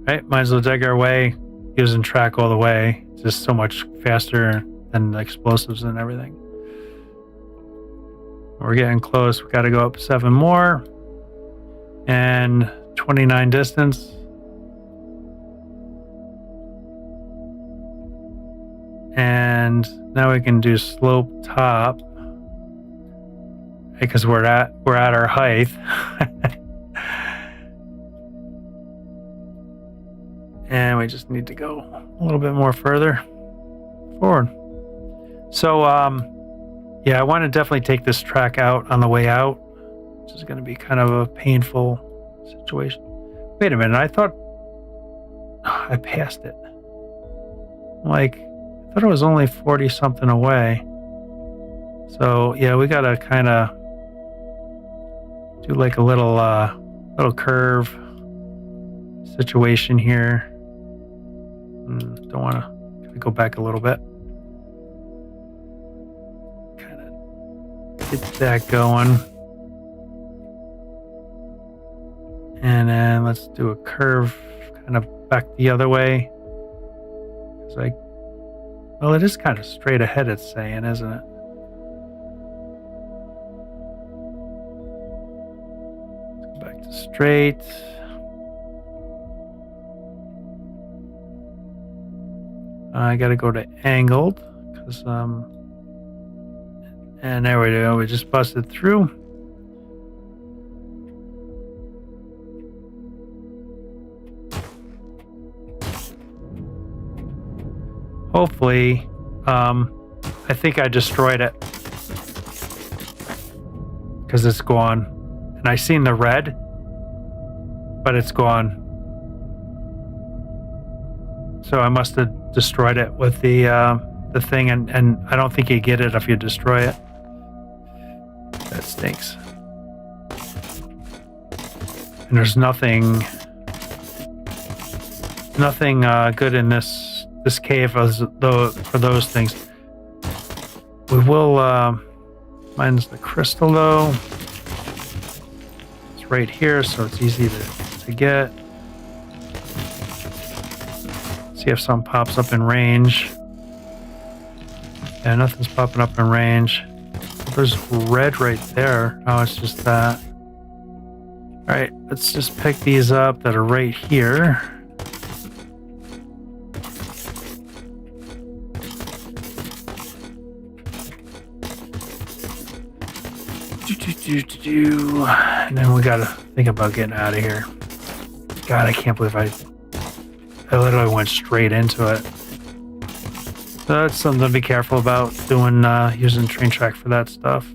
Right, might as well dig our way using track all the way. It's just so much faster than the explosives and everything. We're getting close. We got to go up 7 more and 29 distance. And now we can do slope top because we're at our height. And we just need to go a little bit more further forward. So, yeah, I want to definitely take this track out on the way out, which is going to be kind of a painful situation. Wait a minute, I thought I passed it. I thought it was only 40 something away. So, yeah, we got to kind of do like a little curve situation here. Don't want to go back a little bit. Kind of get that going. And then let's do a curve kind of back the other way. It's well, it is kind of straight ahead, it's saying, isn't it? to straight. I gotta go to angled because and there we go. We just busted through. Hopefully, I think I destroyed it because it's gone, and I seen the red, but it's gone. So I must have destroyed it with the thing, and I don't think you get it if you destroy it. That stinks. And there's nothing good in this cave for those things. We will mine's the crystal though. It's right here, so it's easy to get. See if something pops up in range. Yeah, nothing's popping up in range. There's red right there. Oh, it's just that. Alright, let's just pick these up that are right here. And then we gotta think about getting out of here. God, I can't believe I literally went straight into it. So that's something to be careful about doing, using train track for that stuff.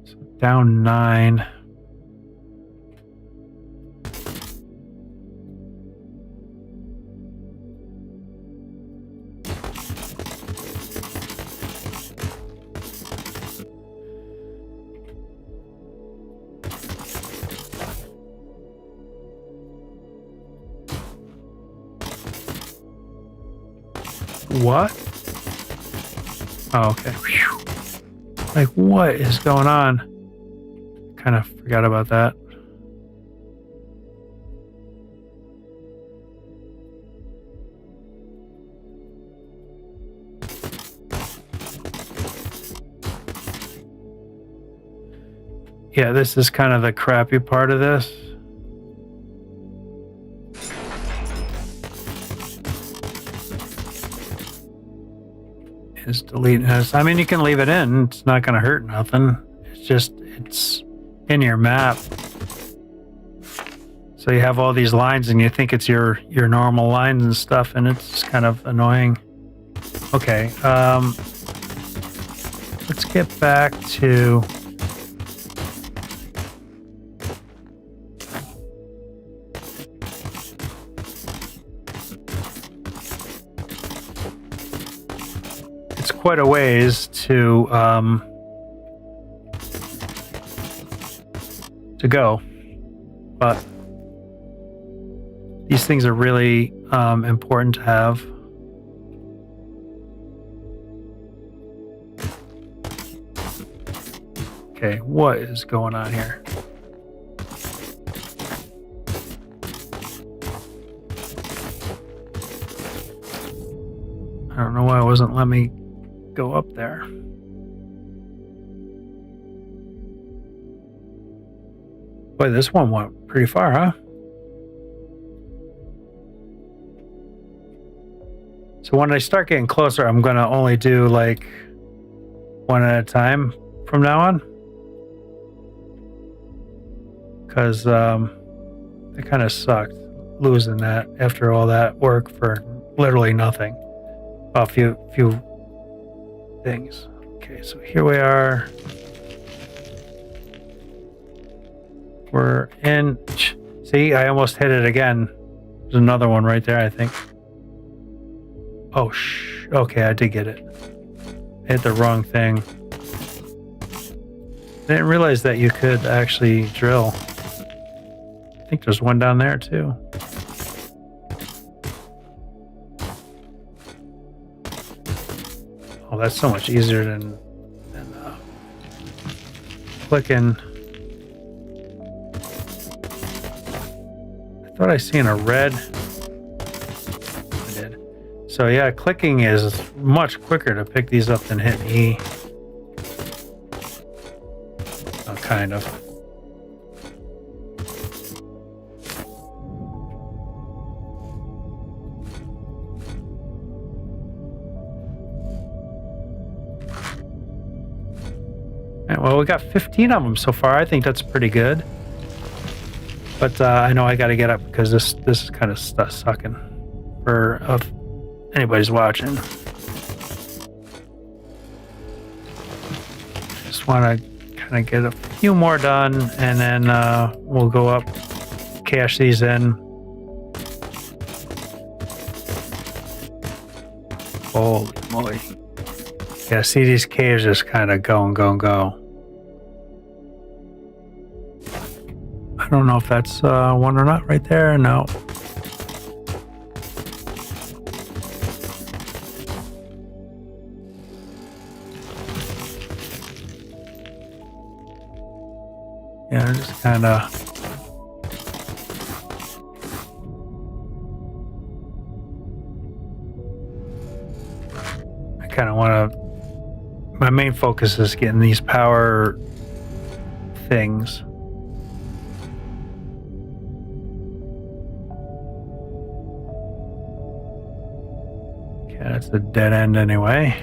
So down 9. What? Oh, okay. Whew. Like, what is going on? Kind of forgot about that. Yeah, this is kind of the crappy part of this. Is deleting this. I mean, you can leave it in. It's not going to hurt nothing. It's just, it's in your map. So you have all these lines and you think it's your normal lines and stuff, and it's kind of annoying. Okay. Let's get back to... quite a ways to go, but these things are really important to have. Okay, what is going on here? I don't know why it wasn't letting me go up there. Boy, this one went pretty far, huh? So when I start getting closer, I'm going to only do like one at a time from now on. Because it kind of sucked losing that after all that work for literally nothing. A few things. Okay, so here we are. We're in. See, I almost hit it again. There's another one right there, I think. Oh, okay, I did get it. I hit the wrong thing. I didn't realize that you could actually drill. I think there's one down there too. Oh, that's so much easier than clicking. I thought I seen a red. I did. So yeah, clicking is much quicker to pick these up than hitting E. Oh, kind of. Well, we got 15 of them so far. I think that's pretty good. But I know I got to get up because this is kind of sucking for anybody's watching. Just want to kind of get a few more done, and then we'll go up, cash these in. Holy moly. Yeah, see these caves just kind of go and go and go. I don't know if that's one or not right there. No. Yeah, just kind of. I kind of want to. My main focus is getting these power things. Okay, that's a dead end anyway.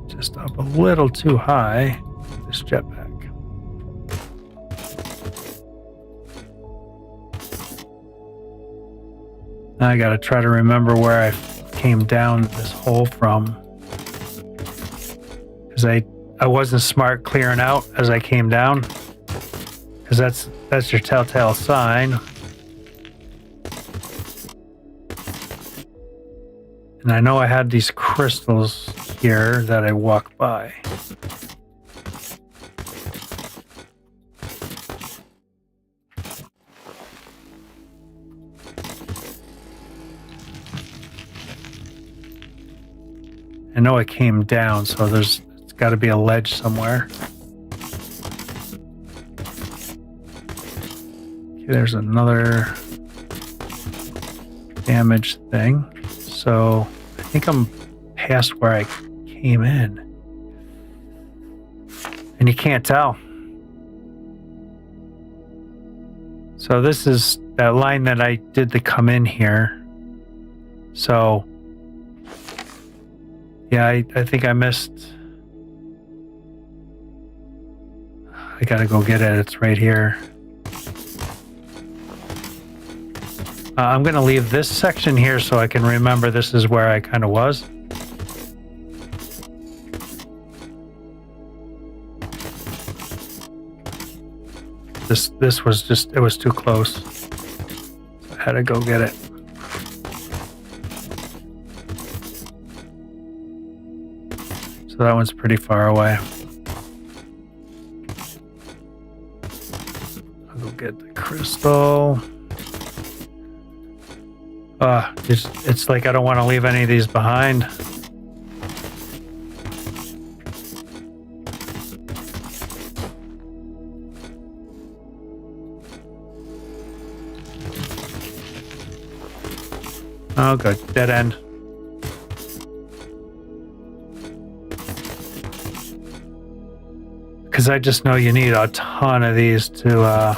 Just up a little too high, this jetpack. Now I gotta try to remember where I came down this hole from, because I wasn't smart clearing out as I came down, because that's your telltale sign. And I know I had these crystals here that I walked by. I know I came down, so it's got to be a ledge somewhere. Okay, there's another damaged thing. So I think I'm past where I came in. And you can't tell. So this is that line that I did to come in here. So yeah, I think I missed. I gotta go get it. It's right here. I'm gonna leave this section here so I can remember this is where I kind of was. This was just, it was too close. So I had to go get it. So that one's pretty far away. I'll go get the crystal. It's like I don't want to leave any of these behind. Oh, good. Dead end. Because I just know you need a ton of these to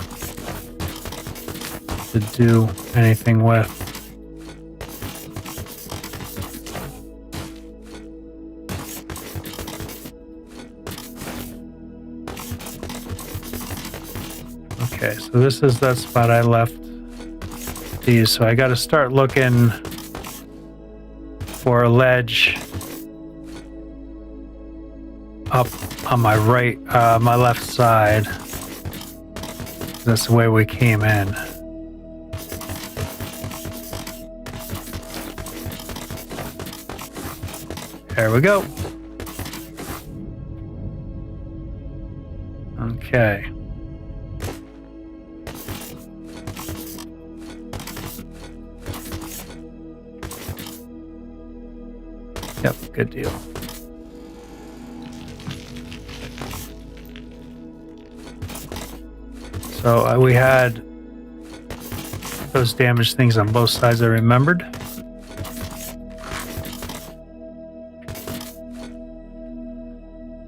do anything with. Okay, so this is that spot I left these, so I got to start looking for a ledge up on my right, my left side. That's the way we came in. There we go. Okay. Yep, good deal. So we had those damaged things on both sides, I remembered.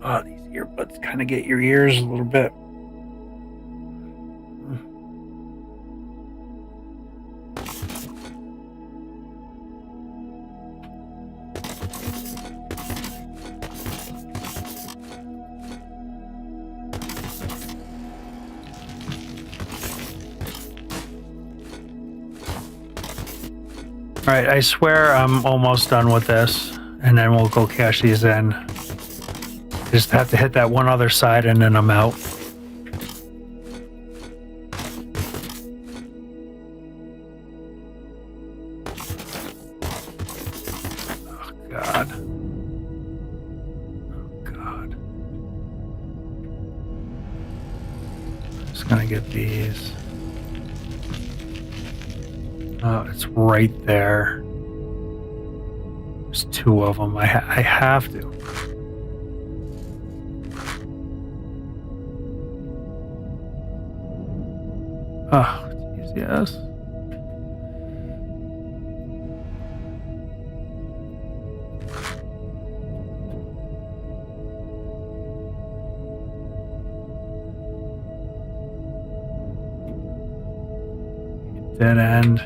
Oh, these earbuds kind of get your ears a little bit. All right, I swear I'm almost done with this, and then we'll go cash these in. Just have to hit that one other side, and then I'm out. Oh, God. Oh, God. I'm just gonna get these. Oh, it's right there. There's two of them. I have to. Oh, geez, yes. Dead end.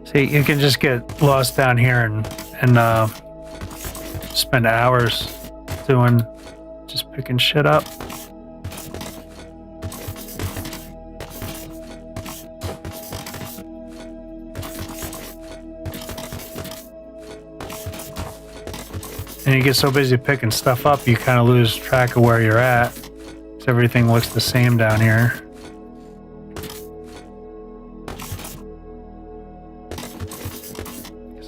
See, you can just get lost down here and spend hours doing, just picking shit up. And you get so busy picking stuff up, you kind of lose track of where you're at. 'Cause everything looks the same down here.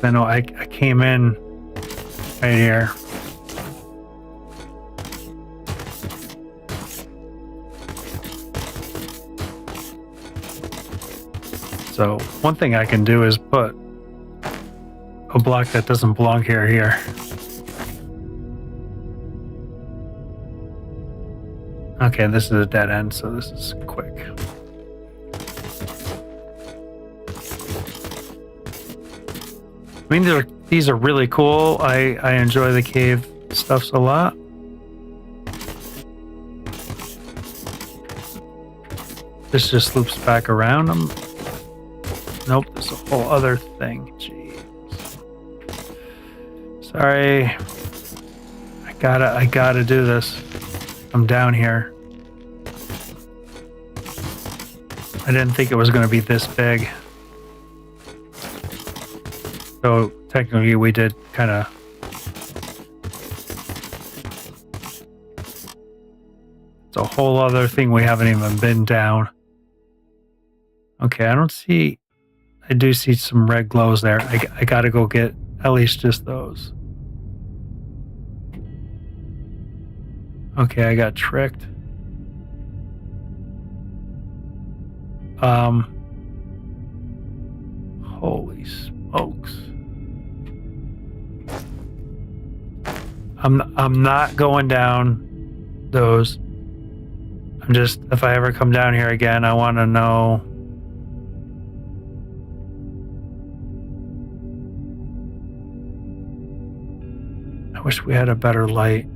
I know I came in right here. So one thing I can do is put a block that doesn't belong here. Okay, this is a dead end, so this is quick. I mean, these are really cool. I enjoy the cave stuffs a lot. This just loops back around them. Nope, there's a whole other thing. Jeez. Sorry. I gotta do this. I'm down here. I didn't think it was gonna be this big. So technically we did kind of. It's a whole other thing we haven't even been down. Okay, I don't see. I do see some red glows there. I gotta go get at least just those. Okay, I got tricked. Holy smokes. I'm not going down those. I'm just, if I ever come down here again, I want to know. I wish we had a better light.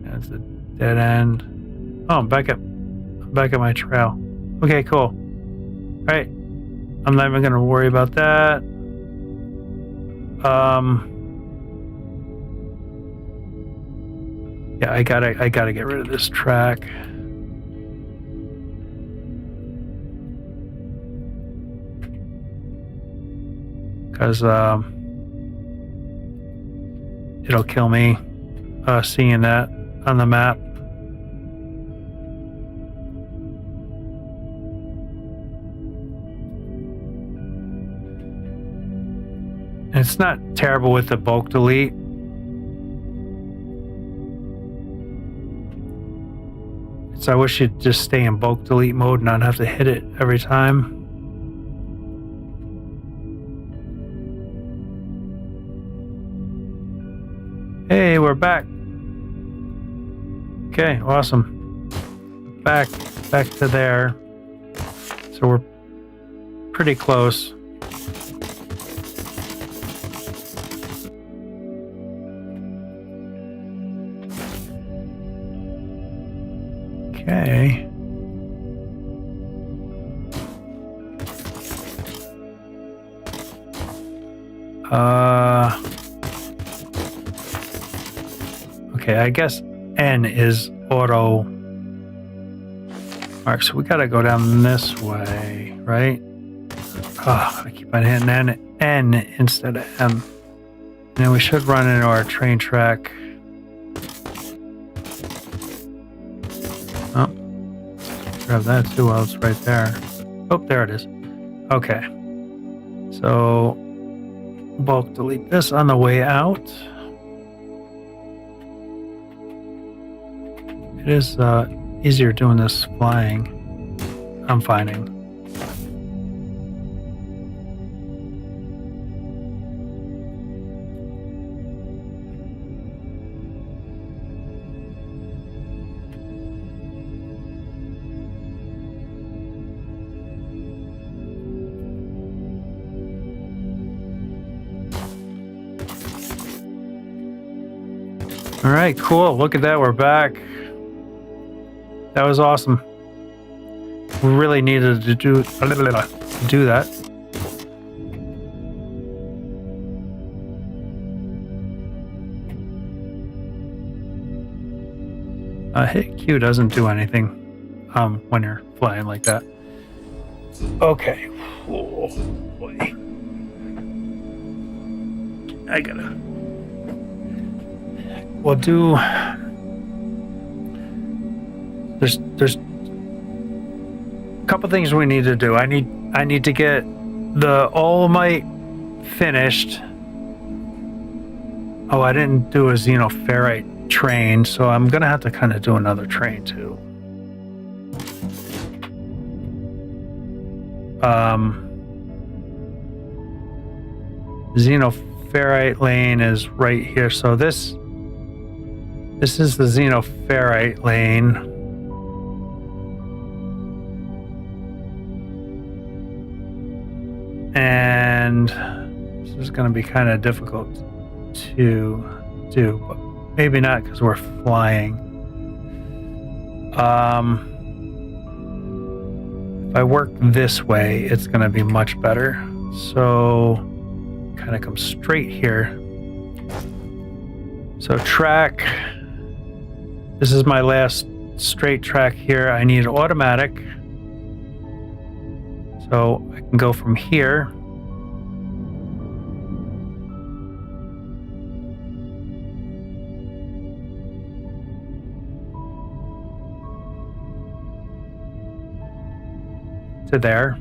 That's a dead end. Oh, I'm back at my trail. Okay, cool. All right, I'm not even gonna worry about that. Yeah, I gotta get rid of this track. Because it'll kill me seeing that on the map. It's not terrible with the bulk delete. So I wish you'd just stay in bulk delete mode and not have to hit it every time. Hey, we're back. Okay, awesome. Back to there. So we're pretty close. Okay. Okay, I guess N is auto mark, so we gotta go down this way, right? Oh, I keep on hitting N instead of M. And then we should run into our train track. Oh, grab that too while it's right there. Oh, there it is. Okay. So, bulk delete this on the way out. It is easier doing this flying, I'm finding. All right, cool. Look at that. We're back. That was awesome. We really needed to do that. Hit Q doesn't do anything when you're flying like that. Okay. Oh, boy. I gotta. We'll do. There's a couple things we need to do. I need to get the All-Might finished. Oh, I didn't do a xenoferrite train, so I'm gonna have to kind of do another train too. Xenoferrite lane is right here, so this is the xenoferrite lane. And this is going to be kind of difficult to do, but maybe not because we're flying. If I work this way, it's going to be much better. So kind of come straight here. So track, this is my last straight track here. I need automatic. So I can go from here. To there.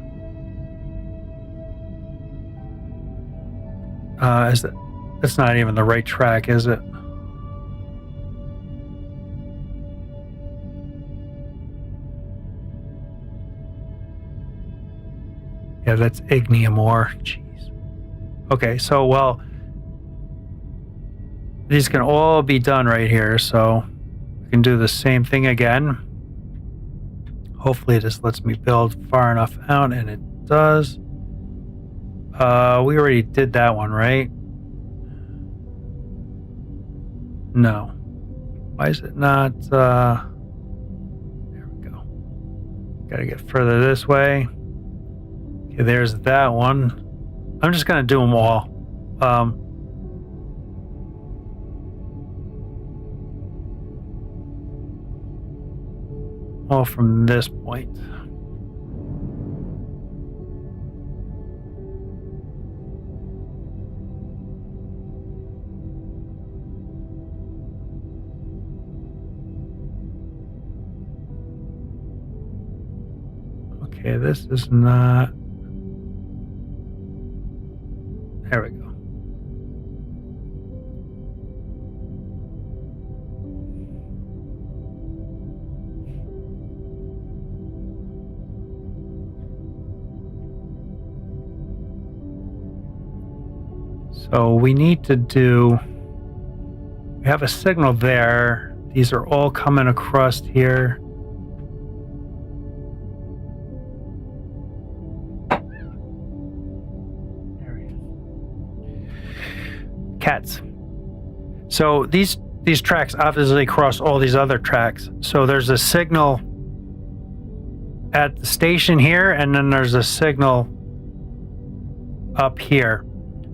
That's not even the right track, is it? Yeah, that's ignium ore. Jeez. Okay, so well, these can all be done right here, so we can do the same thing again. Hopefully this lets me build far enough out, and it does. We already did that one, right? No. Why is it not? There we go. Gotta get further this way. Okay, there's that one. I'm just gonna do them all. All from this point. Okay, this is not. There we go. So we need to do, we have a signal there. These are all coming across here. There he is. Cats. So these tracks obviously cross all these other tracks. So there's a signal at the station here, and then there's a signal up here.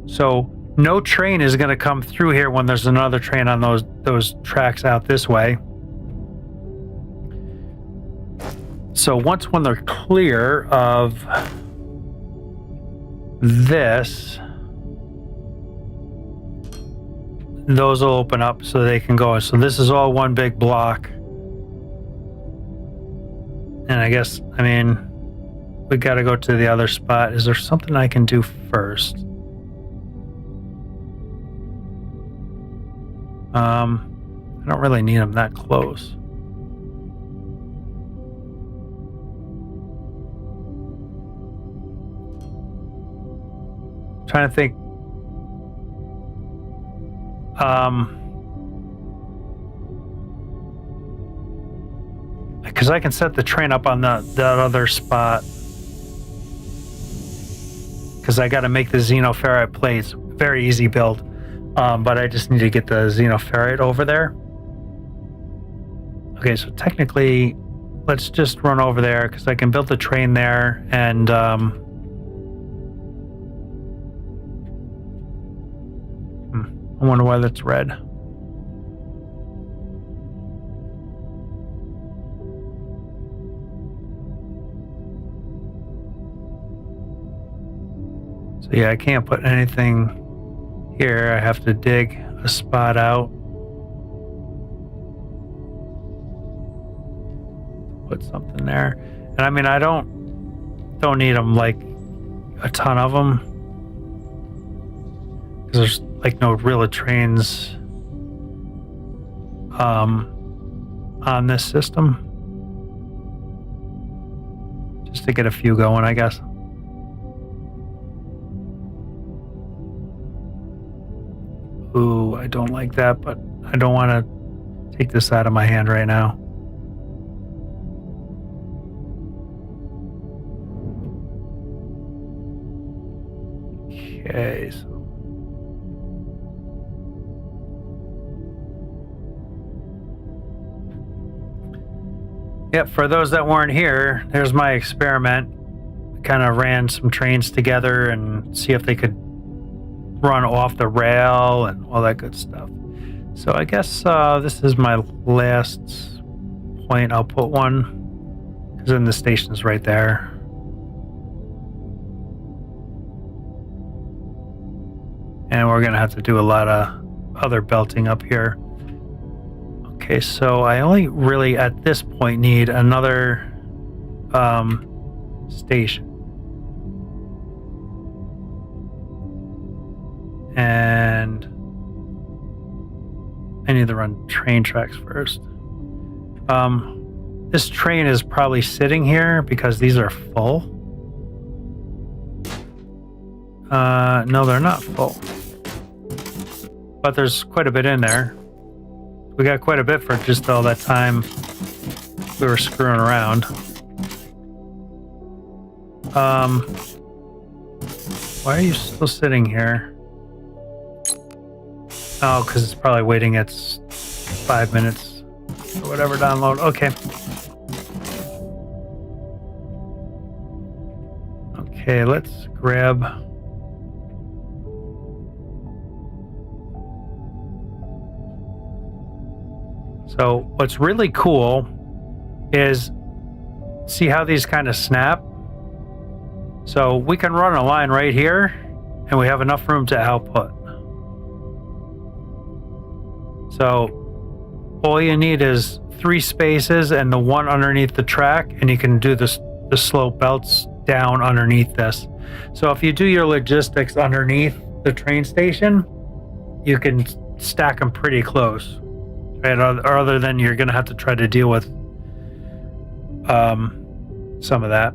So no train is going to come through here when there's another train on those tracks out this way. So when they're clear of this, those will open up so they can go. So this is all one big block. And I guess, I mean, we got to go to the other spot. Is there something I can do first? I don't really need them that close. Trying to think. Because I can set the train up on that other spot. Because I got to make the xenoferrite plates. Very easy build. But I just need to get the xenoferrite over there. Okay, so technically, let's just run over there because I can build the train there, and I wonder why that's red. So yeah, I can't put anything here. I have to dig a spot out. Put something there. And I mean, I don't need them like a ton of them. Because there's like no real trains on this system. Just to get a few going, I guess. Ooh, I don't like that, but I don't want to take this out of my hand right now. Okay, so yep, for those that weren't here, there's my experiment. I kind of ran some trains together and see if they could run off the rail and all that good stuff. So I guess this is my last point. I'll put one because then the station's right there. And we're gonna have to do a lot of other belting up here. Okay, so I only really at this point need another station. And I need to run train tracks first. This train is probably sitting here because these are full. No, they're not full. But there's quite a bit in there. We got quite a bit for just all that time we were screwing around. Why are you still sitting here? Oh, because it's probably waiting its 5 minutes or whatever download. Okay. Okay, let's grab. So what's really cool is see how these kind of snap? So we can run a line right here and we have enough room to output. So all you need is 3 spaces and the one underneath the track, and you can do the slope belts down underneath this. So if you do your logistics underneath the train station, you can stack them pretty close, right? Or other than you're going to have to try to deal with some of that.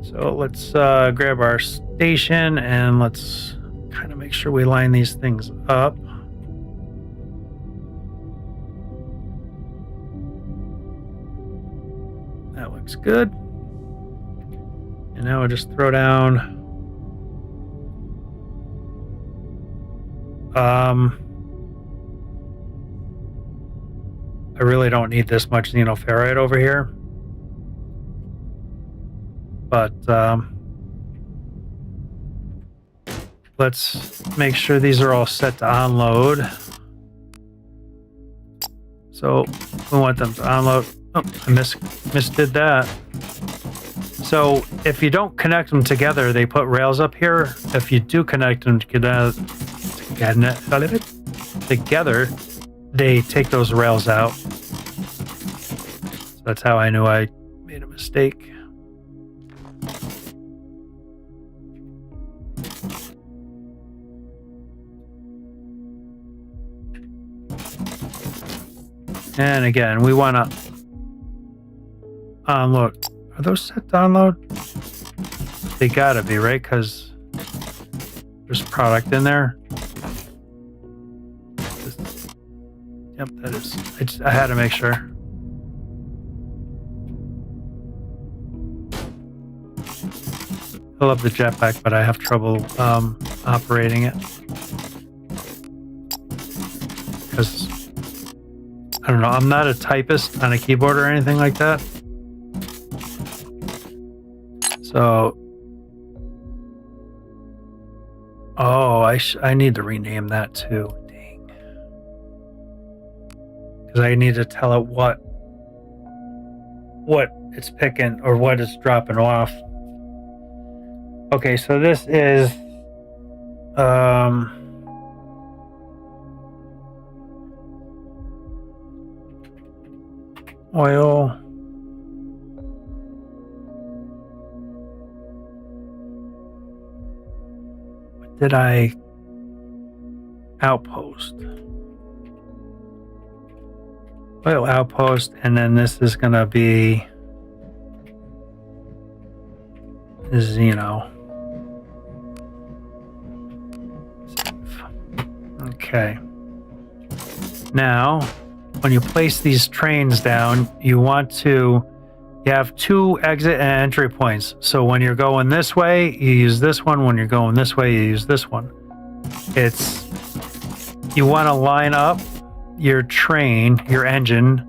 So let's grab our station and let's kind of make sure we line these things up. That looks good. And now we'll just throw down I really don't need this much xenoferrite over here, but let's make sure these are all set to onload. So we want them to onload. Oh, I misdid that. So if you don't connect them together, they put rails up here. If you do connect them together, they take those rails out. So that's how I knew I made a mistake. And again, we want to unload. Are those set to unload? They gotta be, right? Because there's product in there. Yep, that is. I had to make sure. I love the jetpack, but I have trouble operating it. Because, I don't know, I'm not a typist on a keyboard or anything like that. So, oh, I need to rename that too. Dang. Because I need to tell it what it's picking or what it's dropping off. Okay, so this is oil. What did I outpost? Oil outpost, and then this is gonna be Xeno. Okay. Now, when you place these trains down, you have two exit and entry points. So when you're going this way, you use this one. When you're going this way, you use this one. You want to line up your train, your engine.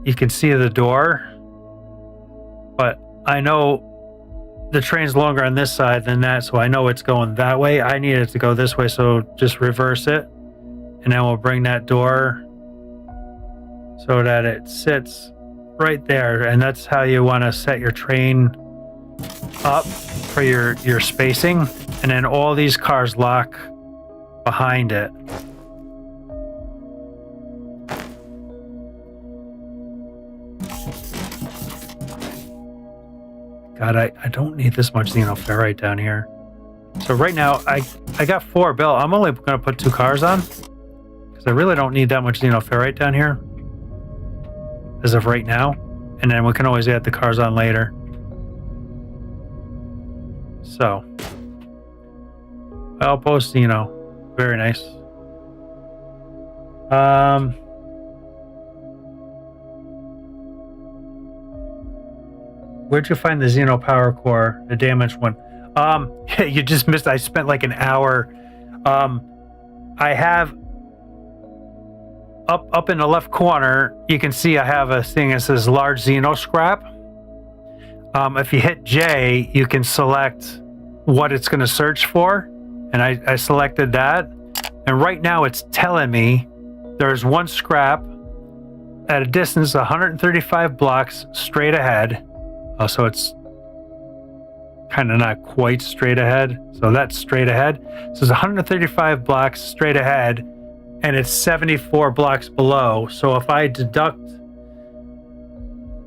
You can see the door, but I know the train's longer on this side than that, so I know it's going that way. I need it to go this way, so just reverse it, and then we'll bring that door so that it sits right there. And that's how you want to set your train up for your spacing, and then all these cars lock behind it. God, I don't need this much xenoferrite down here. So right now, I got 4 built. I'm only going to put 2 cars on, because I really don't need that much xenoferrite down here as of right now. And then we can always add the cars on later. So, outpost, very nice. Where'd you find the Xeno power core, the damaged one? You just missed. I spent like an hour. I have up in the left corner, you can see I have a thing that says large Xeno scrap. If you hit J, you can select what it's going to search for, and I selected that. And right now it's telling me there's one scrap at a distance of 135 blocks straight ahead. So it's kind of not quite straight ahead. So that's straight ahead. So it's 135 blocks straight ahead, and it's 74 blocks below. So if I deduct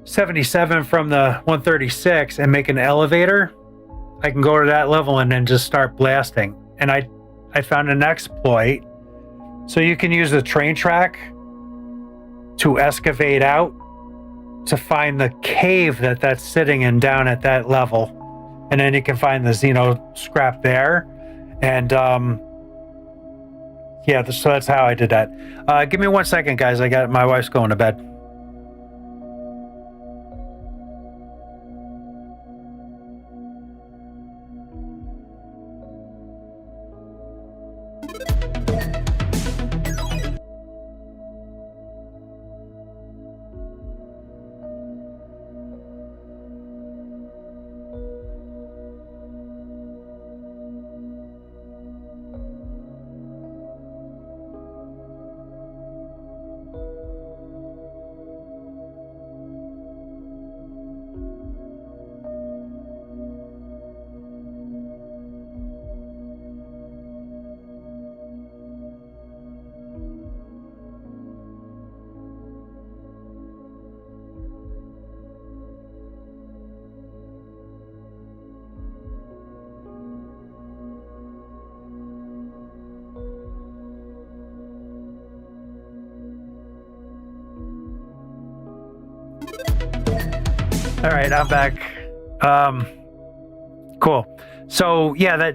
77 from the 136 and make an elevator, I can go to that level and then just start blasting. And I found an exploit. So you can use the train track to excavate out to find the cave that's sitting in down at that level. and then you can find the Xeno scrap there. And yeah, so that's how I did that. Give me 1 second, guys. My wife's going to bed. All right, I'm back. Cool. So yeah,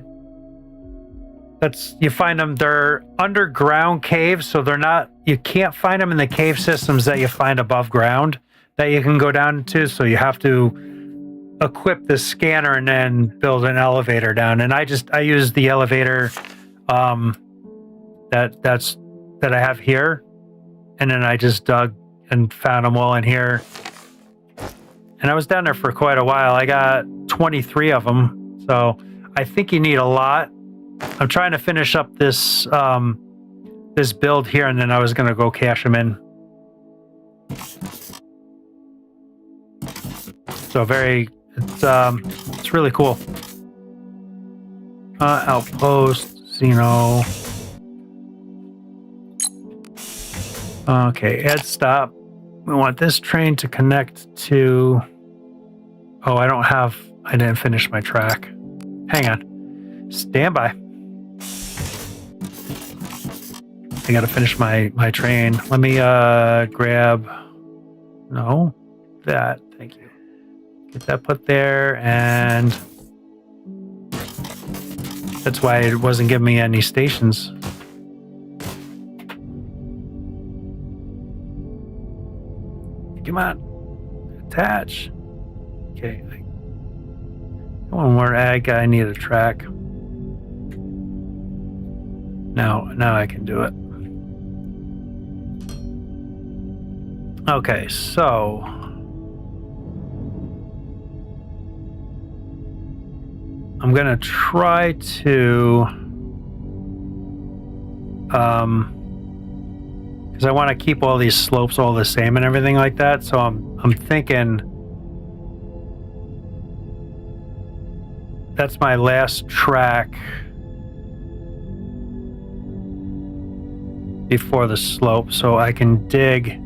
that's you find them. They're underground caves, so they're not. You can't find them in the cave systems that you find above ground that you can go down to. So you have to equip the scanner and then build an elevator down. And I use the elevator that I have here, and then I just dug and found them all in here. And I was down there for quite a while. I got 23 of them. So I think you need a lot. I'm trying to finish up this this build here, and then I was going to go cash them in. So it's really cool. Outpost, Xeno. Okay, add stop. We want this train to connect to... Oh, I didn't finish my track. Hang on. Stand by. I gotta finish my train. Let me grab... No. That. Thank you. Get that put there, and... That's why it wasn't giving me any stations. Come on. Attach. Okay. One more ag. I need a track. Now I can do it. Okay, so I'm gonna try to because I want to keep all these slopes all the same and everything like that. So I'm thinking that's my last track before the slope, so I can dig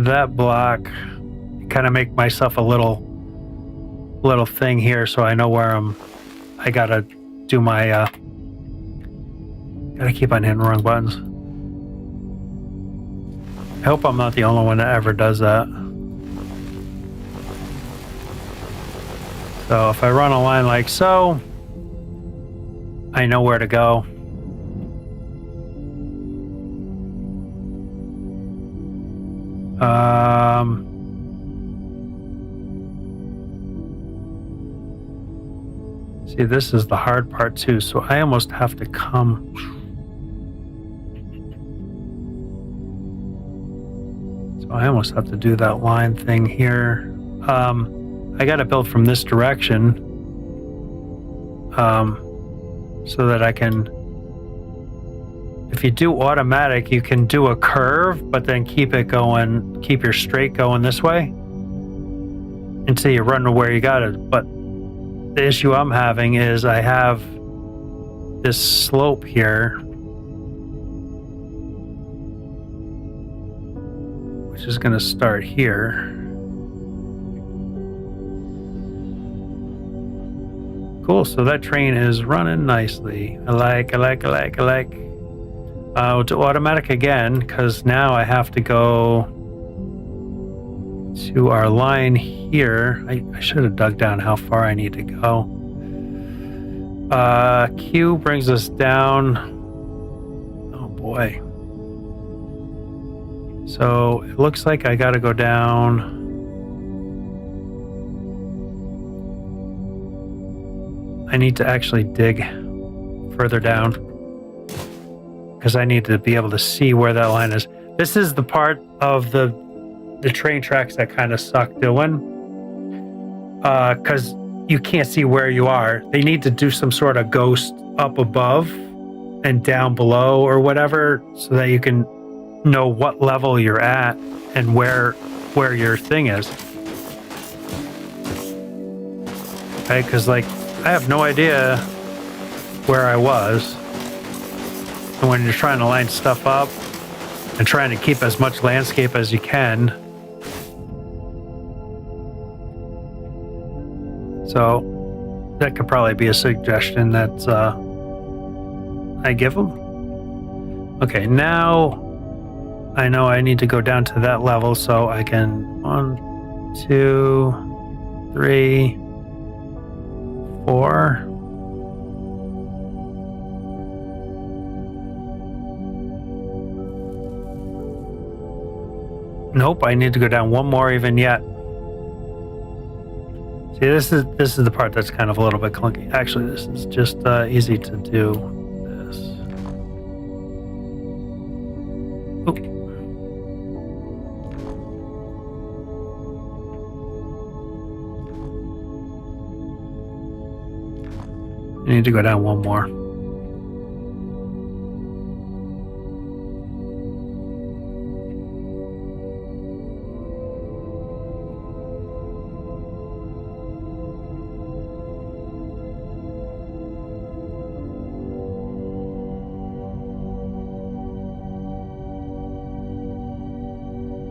that block, kind of make myself a little thing here, so I know where I gotta do my gotta keep on hitting the wrong buttons. I hope I'm not the only one that ever does that. So if I run a line like so, I know where to go. See, this is the hard part too, so I almost have to come... I almost have to do that line thing here. I got to build from this direction so that I can... If you do automatic, you can do a curve, but then keep your straight going this way until you run to where you got it. But the issue I'm having is I have this slope here, which is going to start here. Cool, so that train is running nicely. I like. I'll do automatic again, because now I have to go to our line here. I should have dug down how far I need to go. Q brings us down. Oh boy. So it looks like I gotta go down. I need to actually dig further down because I need to be able to see where that line is. This is the part of the train tracks that kind of suck doing, because you can't see where you are. They need to do some sort of ghost up above and down below or whatever, so that you can know what level you're at and where your thing is. Okay, because like I have no idea where I was, and when you're trying to line stuff up and trying to keep as much landscape as you can. So that could probably be a suggestion that I give them. Okay, now I know I need to go down to that level so I can 1, 2, 3, 4. Nope, I need to go down one more even yet. See, this is the part that's kind of a little bit clunky. Actually, this is just easy to do this. Oop. I need to go down one more.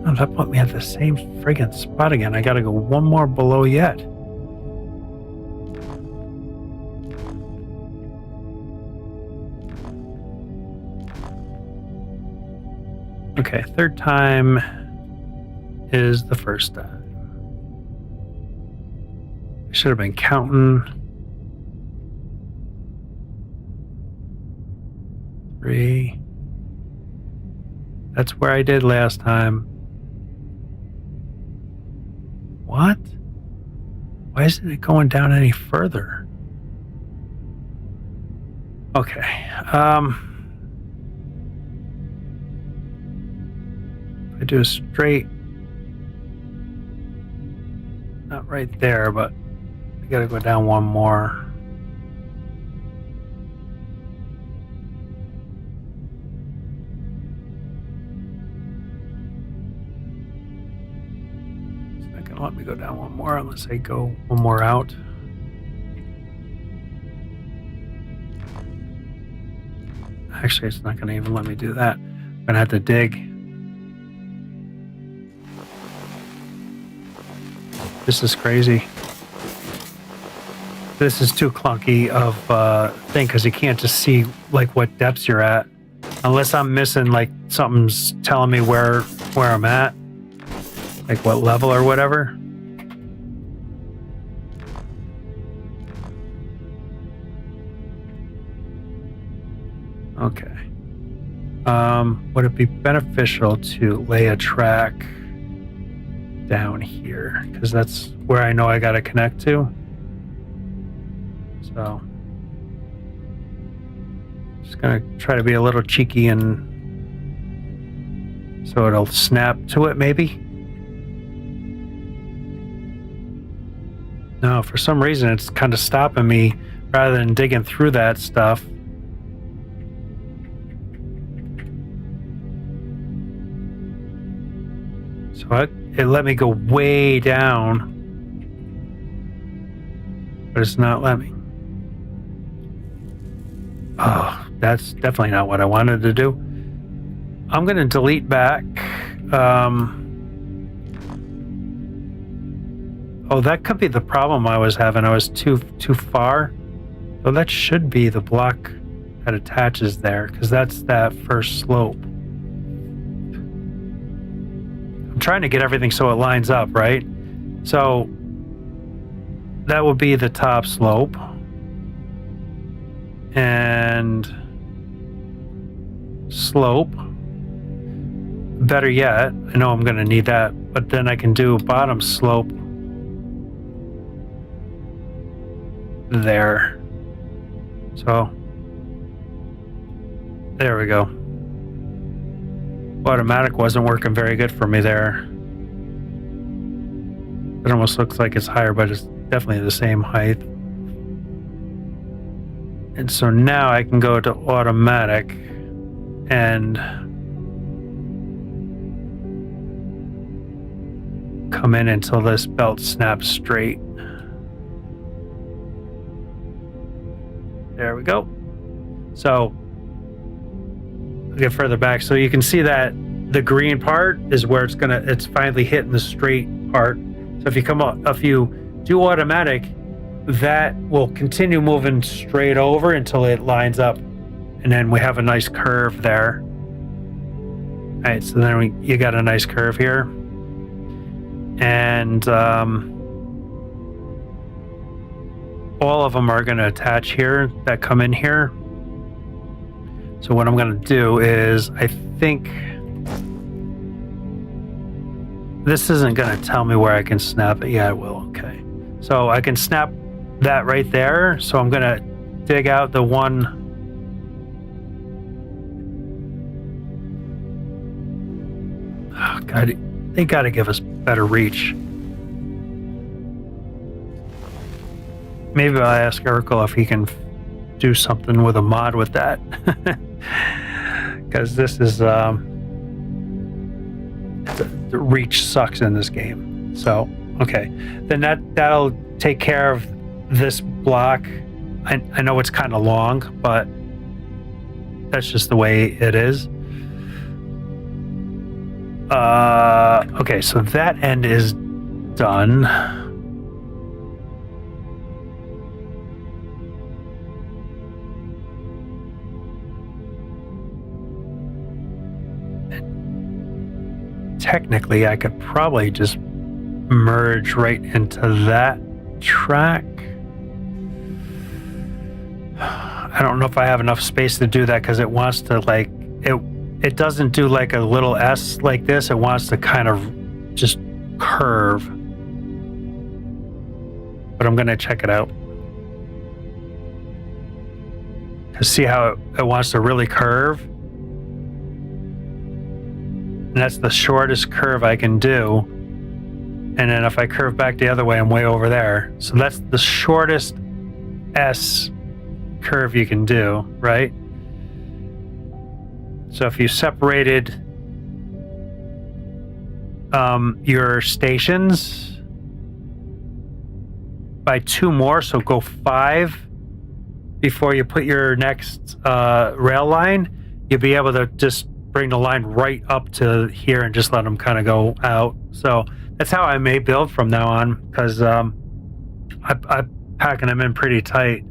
Oh, that put me at the same friggin' spot again. I gotta go one more below yet. Okay, third time is the first time. I should have been counting. 3. That's where I did last time. What? Why isn't it going down any further? Okay. If I do a straight, not right there, but I gotta go down one more. Let me go down one more unless I go one more out. Actually, it's not going to even let me do that. I'm going to have to dig. This is crazy. This is too clunky of thing because you can't just see like what depths you're at unless I'm missing like something's telling me where I'm at. Like what level or whatever. Okay. Would it be beneficial to lay a track down here? Because that's where I know I got to connect to. So, just gonna try to be a little cheeky and so it'll snap to it maybe. No, for some reason it's kind of stopping me rather than digging through that stuff. So it let me go way down, but it's not letting me. Oh, that's definitely not what I wanted to do. I'm going to delete back. Oh, that could be the problem I was having. I was too far. So that should be the block that attaches there, because that's that first slope. I'm trying to get everything so it lines up, right? So that would be the top slope. And slope. Better yet, I know I'm going to need that, but then I can do bottom slope there. So there we go. Automatic wasn't working very good for me there. It almost looks like it's higher, but it's definitely the same height. And so now I can go to automatic and come in until this belt snaps straight. There we go. So I'll get further back. So you can see that the green part is where it's finally hitting the straight part. So if you do automatic, that will continue moving straight over until it lines up, and then we have a nice curve there. All right, so then you got a nice curve here, and all of them are going to attach here that come in here. So what I'm going to do is, I think this isn't going to tell me where I can snap it. Yeah, it will. Okay, so I can snap that right there. So I'm going to dig out the one. Oh God, they got to give us better reach. Maybe I'll ask Urkel if he can do something with a mod with that. Because this is the reach sucks in this game. So okay, then that'll take care of this block. I know it's kind of long, but that's just the way it is. Okay, so that end is done. Technically, I could probably just merge right into that track. I don't know if I have enough space to do that because it wants to it doesn't do like a little S like this. It wants to kind of just curve. But I'm going to check it out to see how it wants to really curve. And that's the shortest curve I can do. And then if I curve back the other way, I'm way over there. So that's the shortest S curve you can do, right? So if you separated your stations by 2 more, so go 5 before you put your next rail line, you'll be able to just bring the line right up to here and just let them kind of go out. So that's how I may build from now on, because I'm packing them in pretty tight,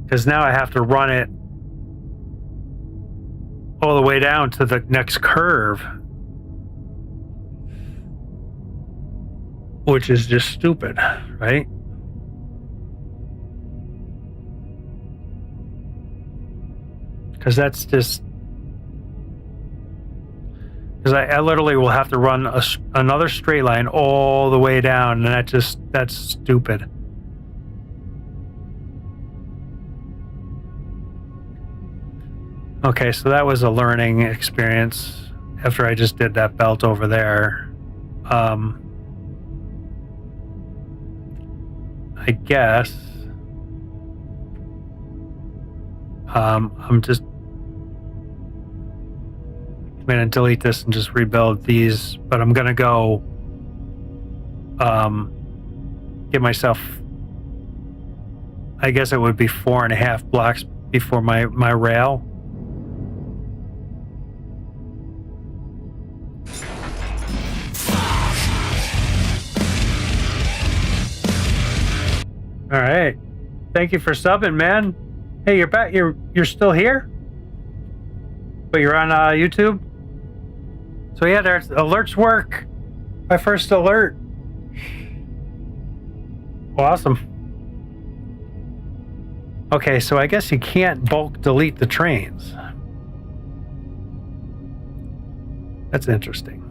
because now I have to run it all the way down to the next curve, which is just stupid, right? Because that's just, because I literally will have to run another straight line all the way down, and that's stupid. Okay, so that was a learning experience after I just did that belt over there. I guess I'm just going to delete this and just rebuild these, but I'm going to go give myself, I guess it would be 4.5 blocks before my rail. All right. Thank you for subbing, man. Hey, you're back. You're still here? But you're on YouTube? So yeah, there's alerts work. My first alert. Awesome. Okay, so I guess you can't bulk delete the trains. That's interesting.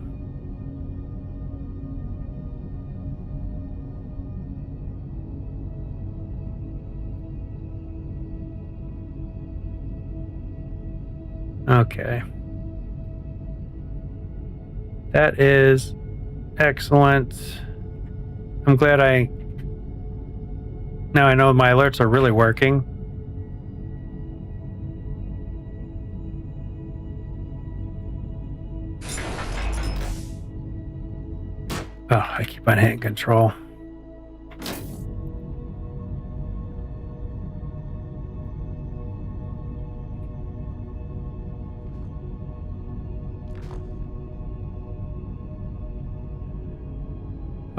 Okay. That is excellent. I'm glad now I know my alerts are really working. Oh, I keep on hitting control.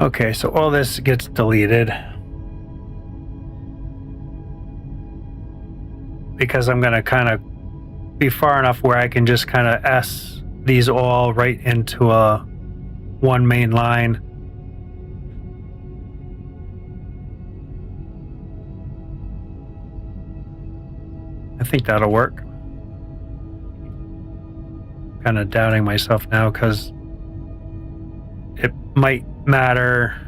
Okay, so all this gets deleted because I'm going to kind of be far enough where I can just kind of S these all right into one main line. I think that'll work. Kind of doubting myself now because it might matter.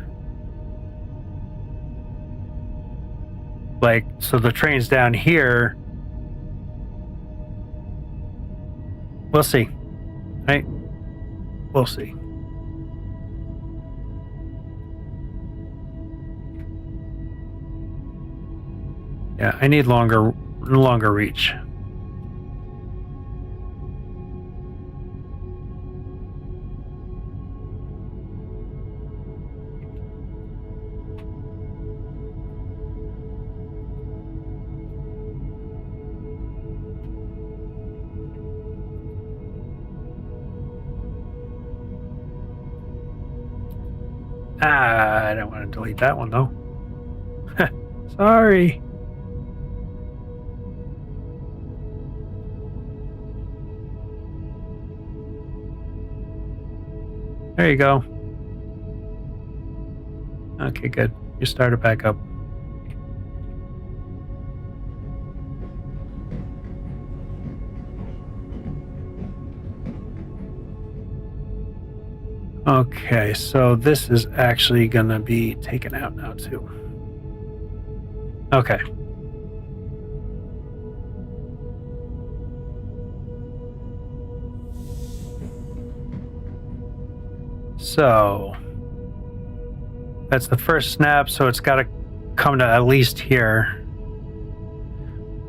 Like, so the train's down here. We'll see. Right? We'll see. Yeah, I need longer reach. I don't want to delete that one though. Sorry. There you go. Okay, good. You started back up. Okay, so this is actually gonna be taken out now too. Okay. So that's the first snap, so it's got to come to at least here.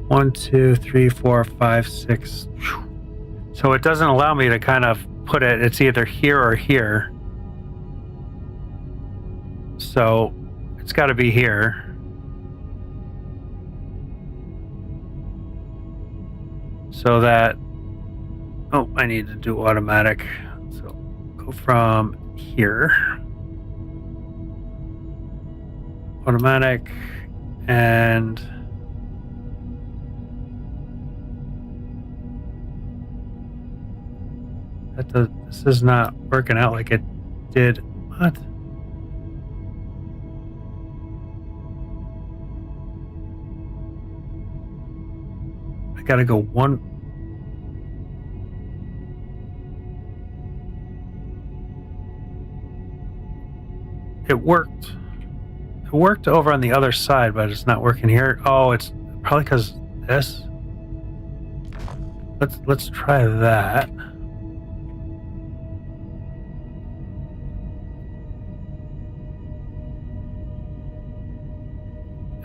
1, 2, 3, 4, 5, 6. So it doesn't allow me to kind of put it, it's either here or here. So it's got to be here. So that, oh, I need to do automatic. So go from here. Automatic, and this is not working out like it did. What? I gotta go one. It worked. It worked over on the other side, but it's not working here. Oh, it's probably because this. Let's try that.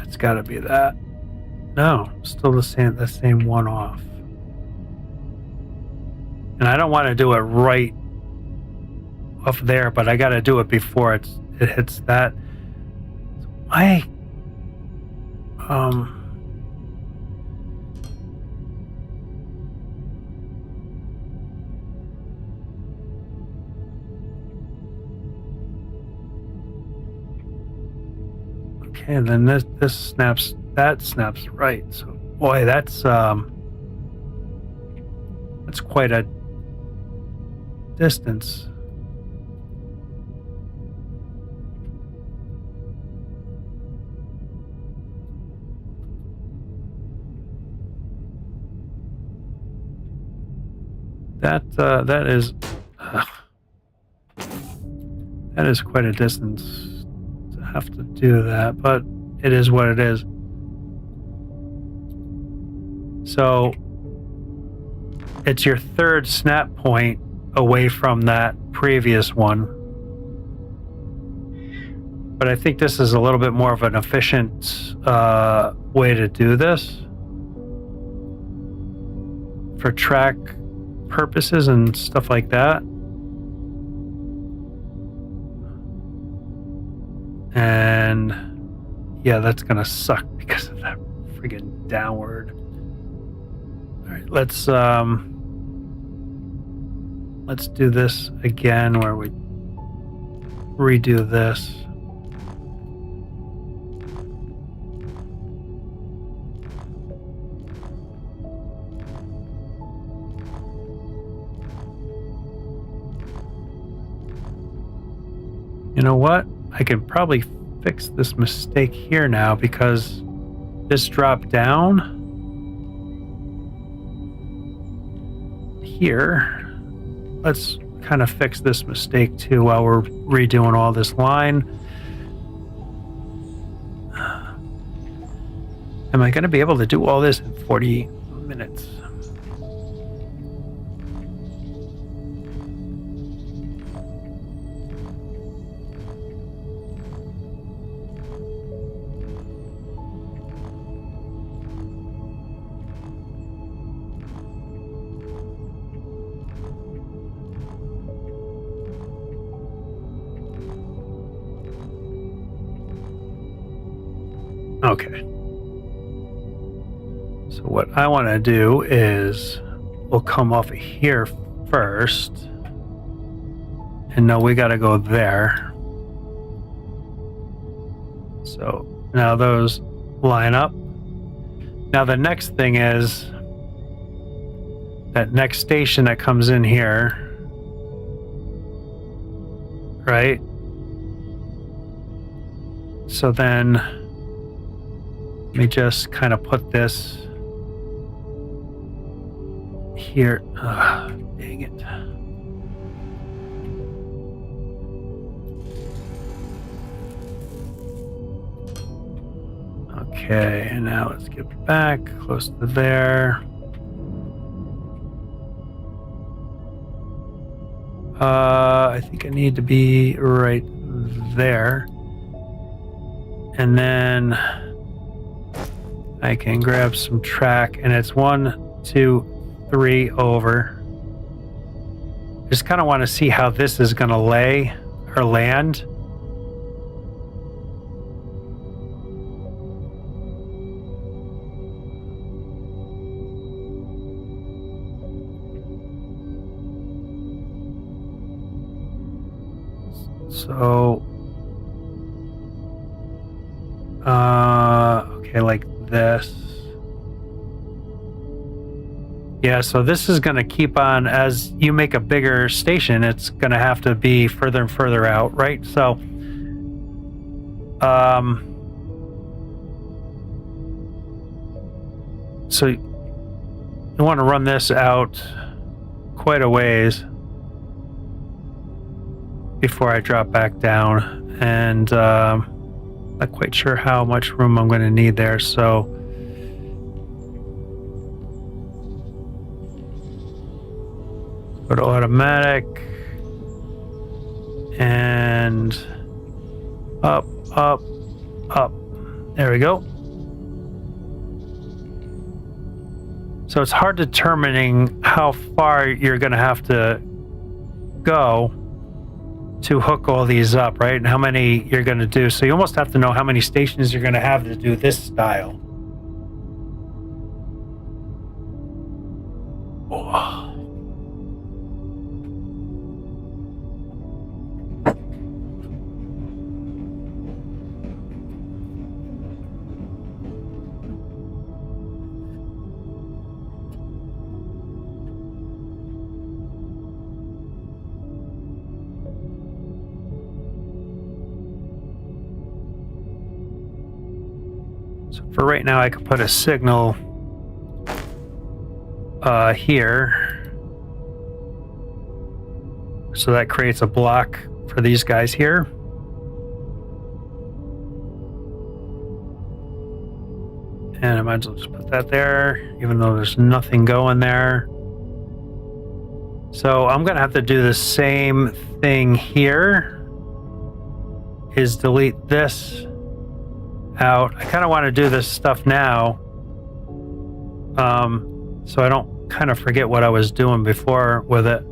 It's got to be that. No, still the same one off. And I don't want to do it right up there, but I got to do it before it hits that. Why? Okay, and then this snaps. That snaps right. So, boy, that's quite a distance. That is quite a distance to have to do that, but it is what it is. So it's your third snap point away from that previous one. But I think this is a little bit more of an efficient way to do this for track purposes and stuff like that. And yeah, that's gonna suck because of that friggin' downward. All right, let's do this again where we redo this. You know what? I can probably fix this mistake here now because this dropped down here. Let's kind of fix this mistake too while we're redoing all this line. Am I going to be able to do all this in 40 minutes? Okay. So what I want to do is we'll come off of here first. And no, we got to go there. So now those line up. Now the next thing is that next station that comes in here, right? So then let me just kind of put this here. Dang it. Okay, and now let's get back close to there. I think I need to be right there. And then I can grab some track, and it's 1, 2, 3 over. Just kind of want to see how this is going to lay or land. So, okay, like this. Yeah, so this is going to keep on as you make a bigger station. It's going to have to be further and further out, right? So, so you want to run this out quite a ways before I drop back down, and not quite sure how much room I'm going to need there. So go to automatic and up, up, up. There we go. So it's hard determining how far you're going to have to go to hook all these up, right? And how many you're going to do. So you almost have to know how many stations you're going to have to do this style. Oh. for right now, I could put a signal here. So that creates a block for these guys here. And I might as well just put that there, even though there's nothing going there. So I'm going to have to do the same thing here, is delete this out. I kind of want to do this stuff now, so I don't kind of forget what I was doing before with it.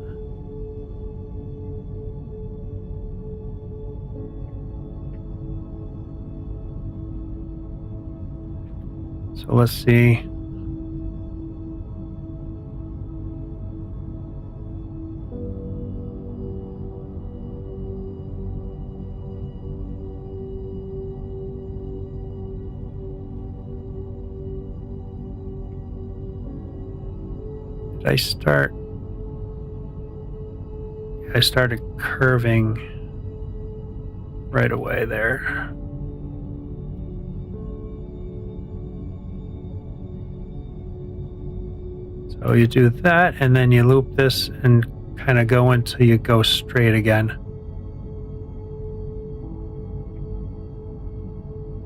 So let's see. Did I start? I started curving right away there. So you do that, and then you loop this and kind of go until you go straight again.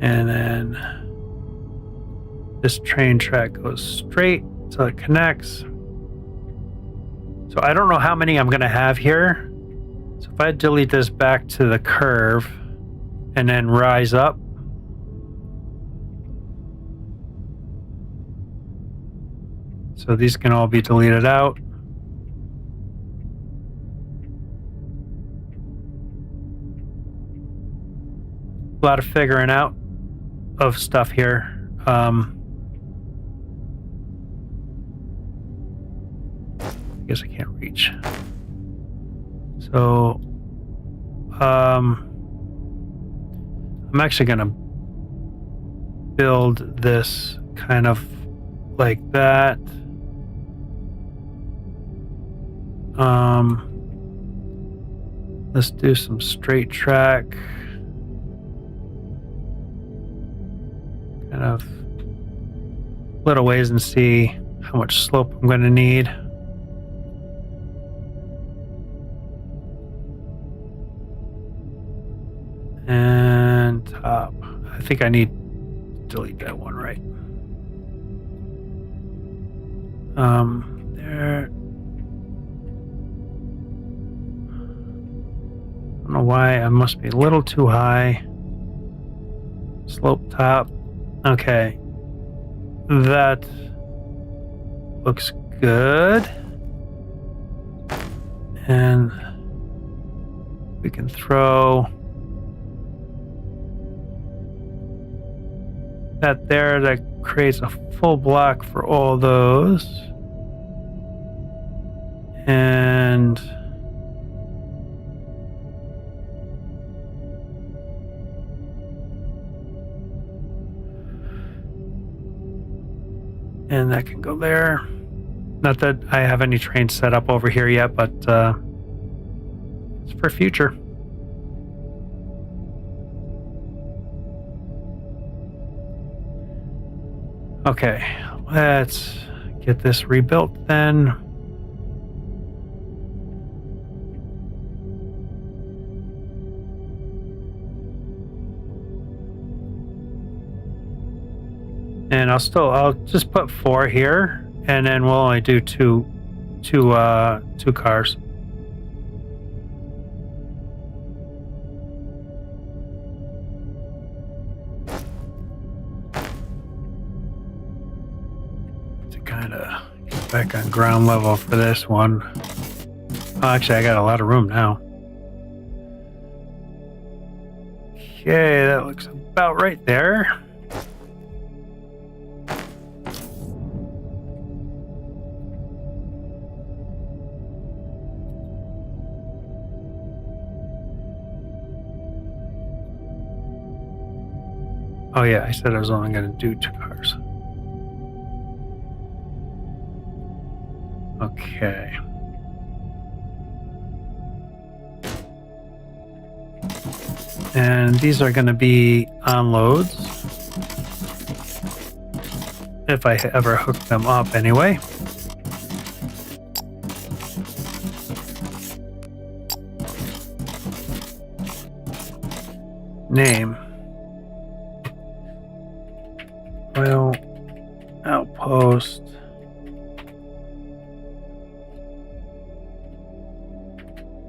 And then this train track goes straight until it connects. So I don't know how many I'm going to have here. So if I delete this back to the curve and then rise up, so these can all be deleted out. A lot of figuring out of stuff here. I guess I can't reach. So I'm actually going to build this kind of like that. Let's do some straight track. Kind of little ways and see how much slope I'm going to need. And top. I think I need to delete that one, right? There. I don't know why. I must be a little too high. Slope top. Okay. That looks good. And we can throw that there. That creates a full block for all those. And that can go there. Not that I have any trains set up over here yet, but it's for future. Okay, let's get this rebuilt then. And I'll just put 4 here, and then we'll only do two cars. To kind of get back on ground level for this one. Oh, actually, I got a lot of room now. Okay, that looks about right there. Oh yeah, I said I was only going to do 2 cars. Okay. And these are going to be unloads. if I ever hook them up anyway. Name. Oil outpost.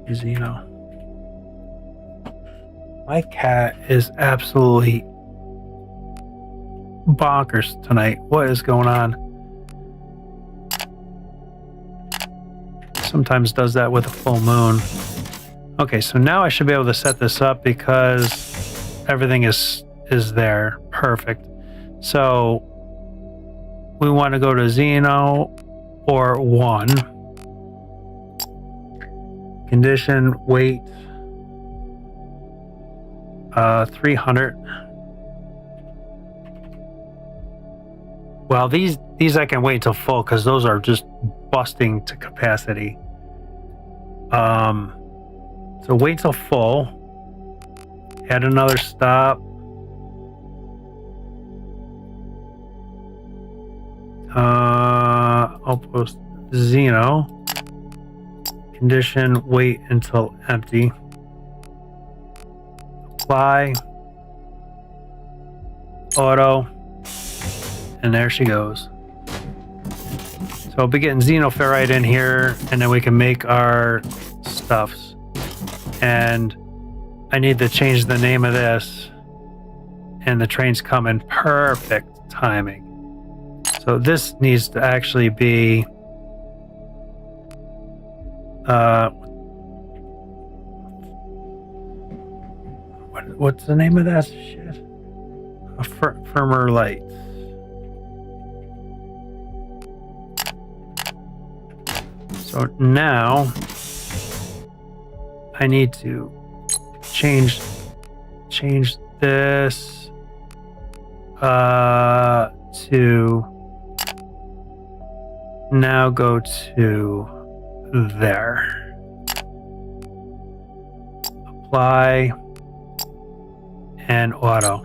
Xeno. My cat is absolutely bonkers tonight. What is going on? Sometimes does that with a full moon. Okay, so now I should be able to set this up because everything is there. Perfect. So we want to go to Xeno or 1. Condition, weight, 300. Well, these I can wait till full because those are just busting to capacity. So wait till full. Add another stop. Outpost Xeno. Condition, wait until empty. Apply. Auto. And there she goes. So I'll be getting xenoferrite in here, and then we can make our stuffs. And I need to change the name of this. And the train's coming. Perfect timing. So this needs to actually be what's the name of that shit? A firmer light. So now I need to change this to now go to there. Apply and auto.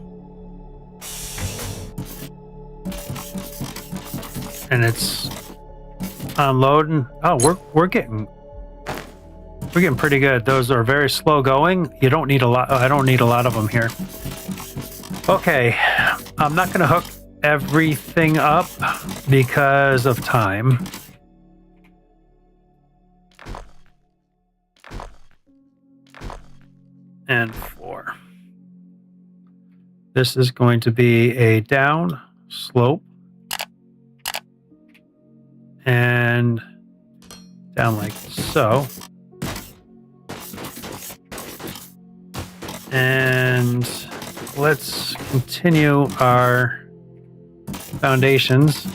And it's unloading. Oh, we're getting pretty good. Those are very slow going. You don't need a lot. I don't need a lot of them here. Okay, I'm not going to hook everything up because of time. And 4. This is going to be a down slope and down like so. And let's continue our foundations.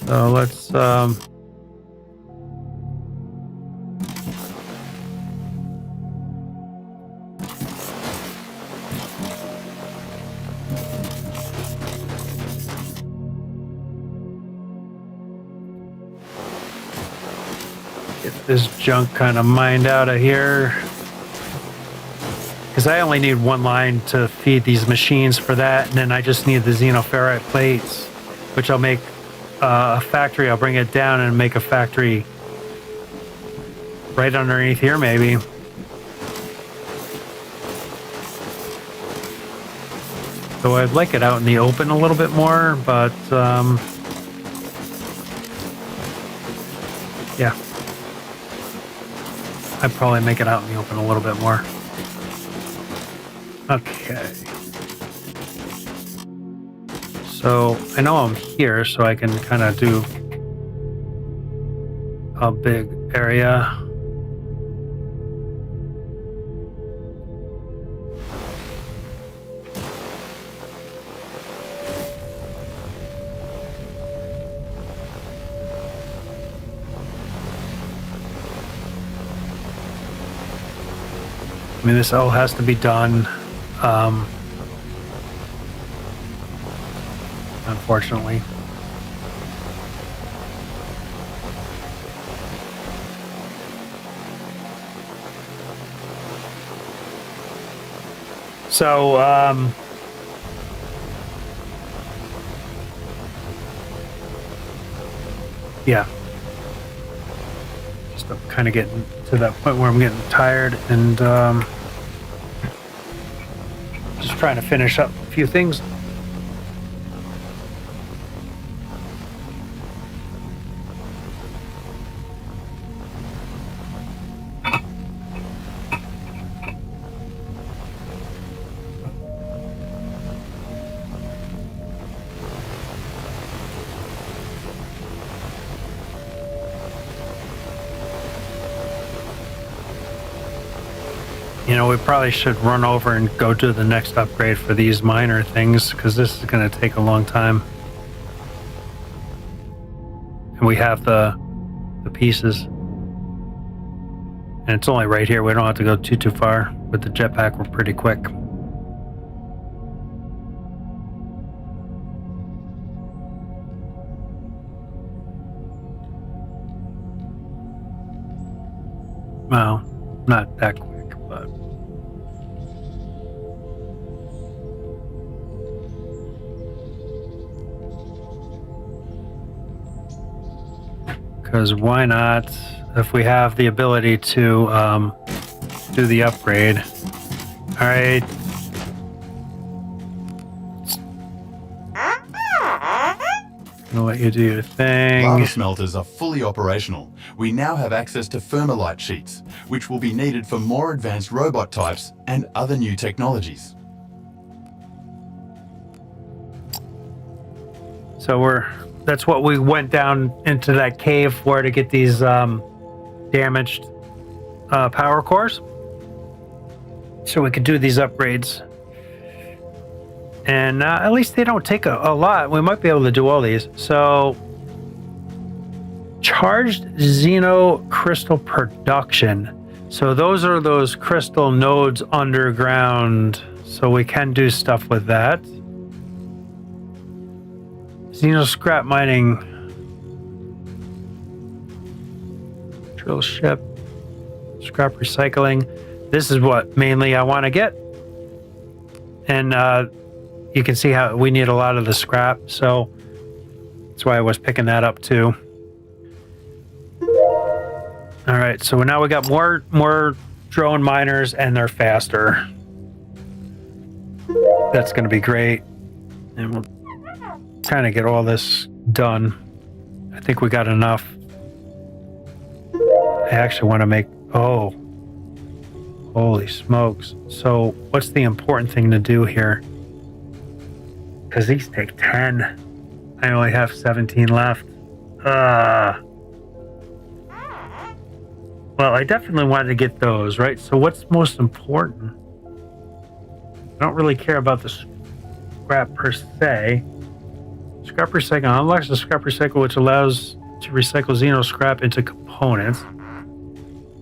So let's get this junk kind of mined out of here, because I only need one line to feed these machines for that, and then I just need the xenoferrite plates, which I'll make a factory. I'll bring it down and make a factory right underneath here, maybe. So I'd like it out in the open a little bit more, but yeah, I'd probably make it out in the open a little bit more. Okay. So I know I'm here, so I can kind of do a big area. I mean, this all has to be done. Unfortunately. So, yeah. Just kind of getting to that point where I'm getting tired and just trying to finish up a few things. You know, we probably should run over and go do the next upgrade for these minor things, because this is going to take a long time. And we have the pieces. And it's only right here. We don't have to go too far. With the jetpack, we're pretty quick. Well, not that quick, but... Because why not, if we have the ability to do the upgrade. All right. I'll let you do your thing. Lava smelters are fully operational. We now have access to thermalite sheets, which will be needed for more advanced robot types and other new technologies. So that's what we went down into that cave for, to get these damaged power cores, so we could do these upgrades. And at least they don't take a lot. We might be able to do all these. So, charged xeno crystal production. So those are those crystal nodes underground. So we can do stuff with that. Xeno scrap mining. Drill ship. Scrap recycling. This is what mainly I want to get. And you can see how we need a lot of the scrap. So that's why I was picking that up too. All right, so now we got more drone miners, and they're faster. That's going to be great. And we'll kind of get all this done. I think we got enough. I actually want to make... Oh. Holy smokes. So what's the important thing to do here? Because these take 10. I only have 17 left. Well, I definitely wanted to get those, right? So what's most important? I don't really care about the scrap per se. Scrap recycle unlocks the scrap recycle, which allows to recycle xeno scrap into components.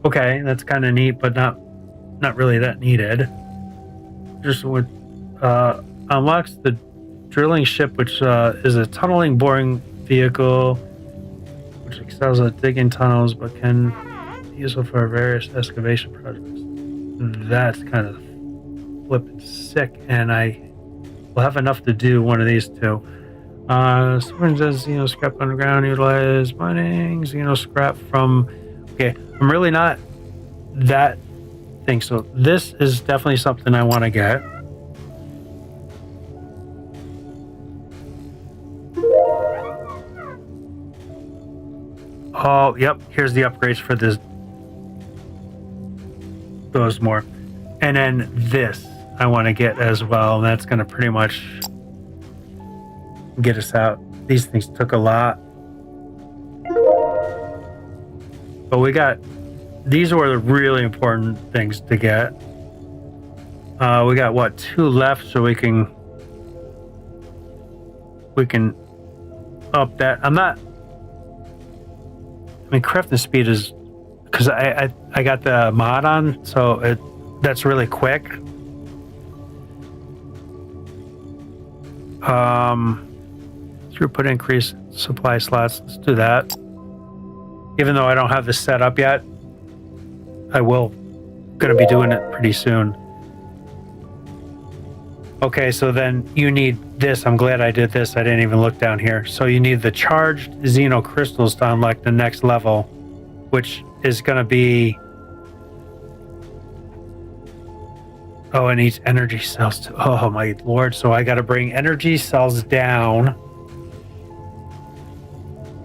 Okay, that's kind of neat, but not really that needed. Just with unlocks the drilling ship, which is a tunneling boring vehicle, which excels at digging tunnels, but can be useful for various excavation projects. That's kind of flipping sick, and I will have enough to do one of these two. Someone does xeno scrap underground, utilize mining xeno scrap from... Okay, I'm really not that thing, so this is definitely something I want to get. Oh, yep, here's the upgrades for this. Those more. And then this I want to get as well, and that's going to pretty much get us out. These things took a lot. But we got... These were the really important things to get. We got, what, 2 left, so we can up that. I'm not... I mean, crafting speed is... Because I got the mod on, so that's really quick. Throughput increase, supply slots. Let's do that. Even though I don't have this set up yet, I will. Going to be doing it pretty soon. Okay, so then you need this. I'm glad I did this. I didn't even look down here. So you need the charged xenocrystals to unlock the next level, which is going to be... Oh, it needs energy cells too. Oh my lord. So I got to bring energy cells down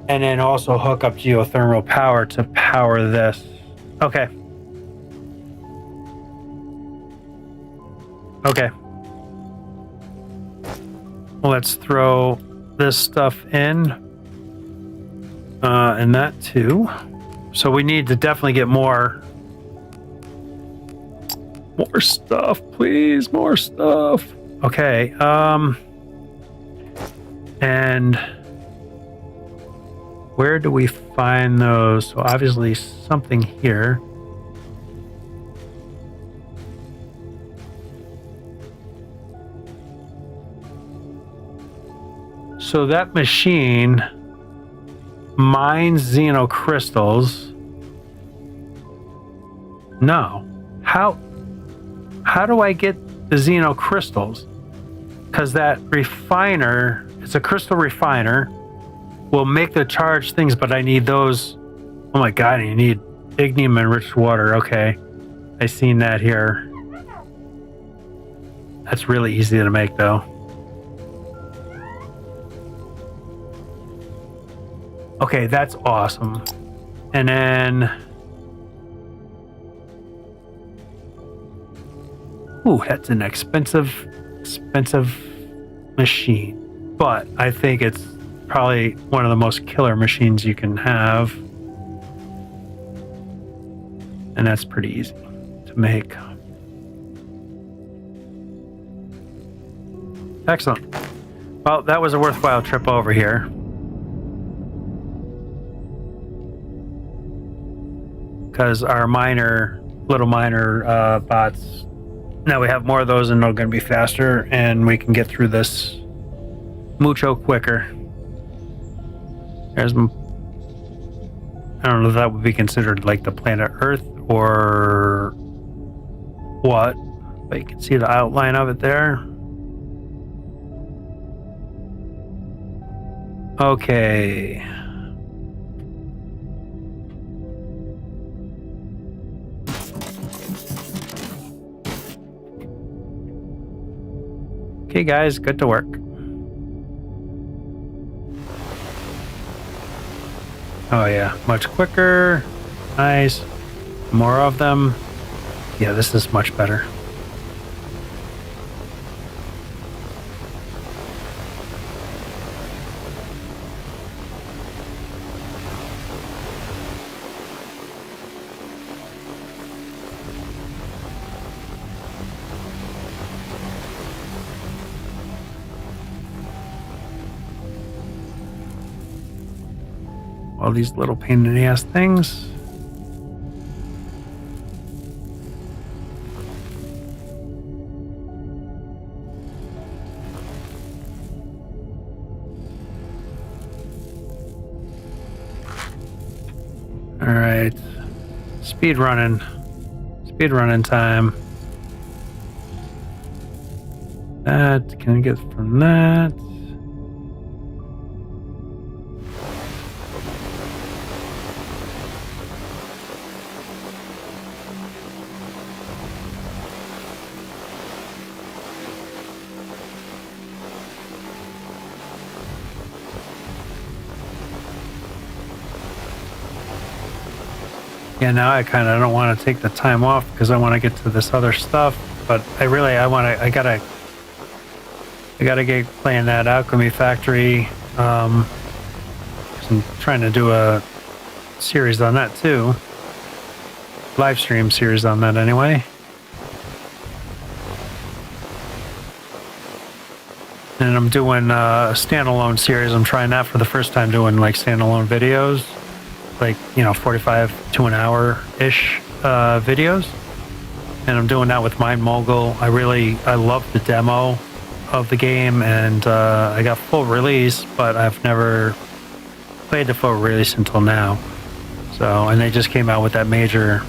and then also hook up geothermal power to power this. Okay. Okay. Let's throw this stuff in. And that too. So we need to definitely get more stuff, please. More stuff. Okay. And where do we find those? So obviously something here. So that machine mines xenocrystals. No. How do I get the xenocrystals? Because that refiner, it's a crystal refiner, will make the charged things, but I need those. Oh my god, you need ignium enriched water. Okay. I seen that here. That's really easy to make though. Okay, that's awesome. And then... Ooh, that's an expensive machine. But I think it's probably one of the most killer machines you can have. And that's pretty easy to make. Excellent. Well, that was a worthwhile trip over here. Because our little miner bots, now we have more of those and they're going to be faster and we can get through this mucho quicker. There's, I don't know if that would be considered like the planet Earth or what, but you can see the outline of it there. Okay. Okay, guys, good to work. Oh, yeah, much quicker. Nice. More of them. Yeah, this is much better. All these little pain in the ass things. All right, speed running time. That can I get from that? Yeah, now I kind of don't want to take the time off because I want to get to this other stuff. But I gotta get playing that alchemy factory. I'm trying to do a series on that too. Live stream series on that anyway. And I'm doing a standalone series. I'm trying that for the first time, doing like standalone videos. Like, 45 to an hour-ish videos. And I'm doing that with Mind Mogul. I love the demo of the game, and I got full release, but I've never played the full release until now. So, and they just came out with that major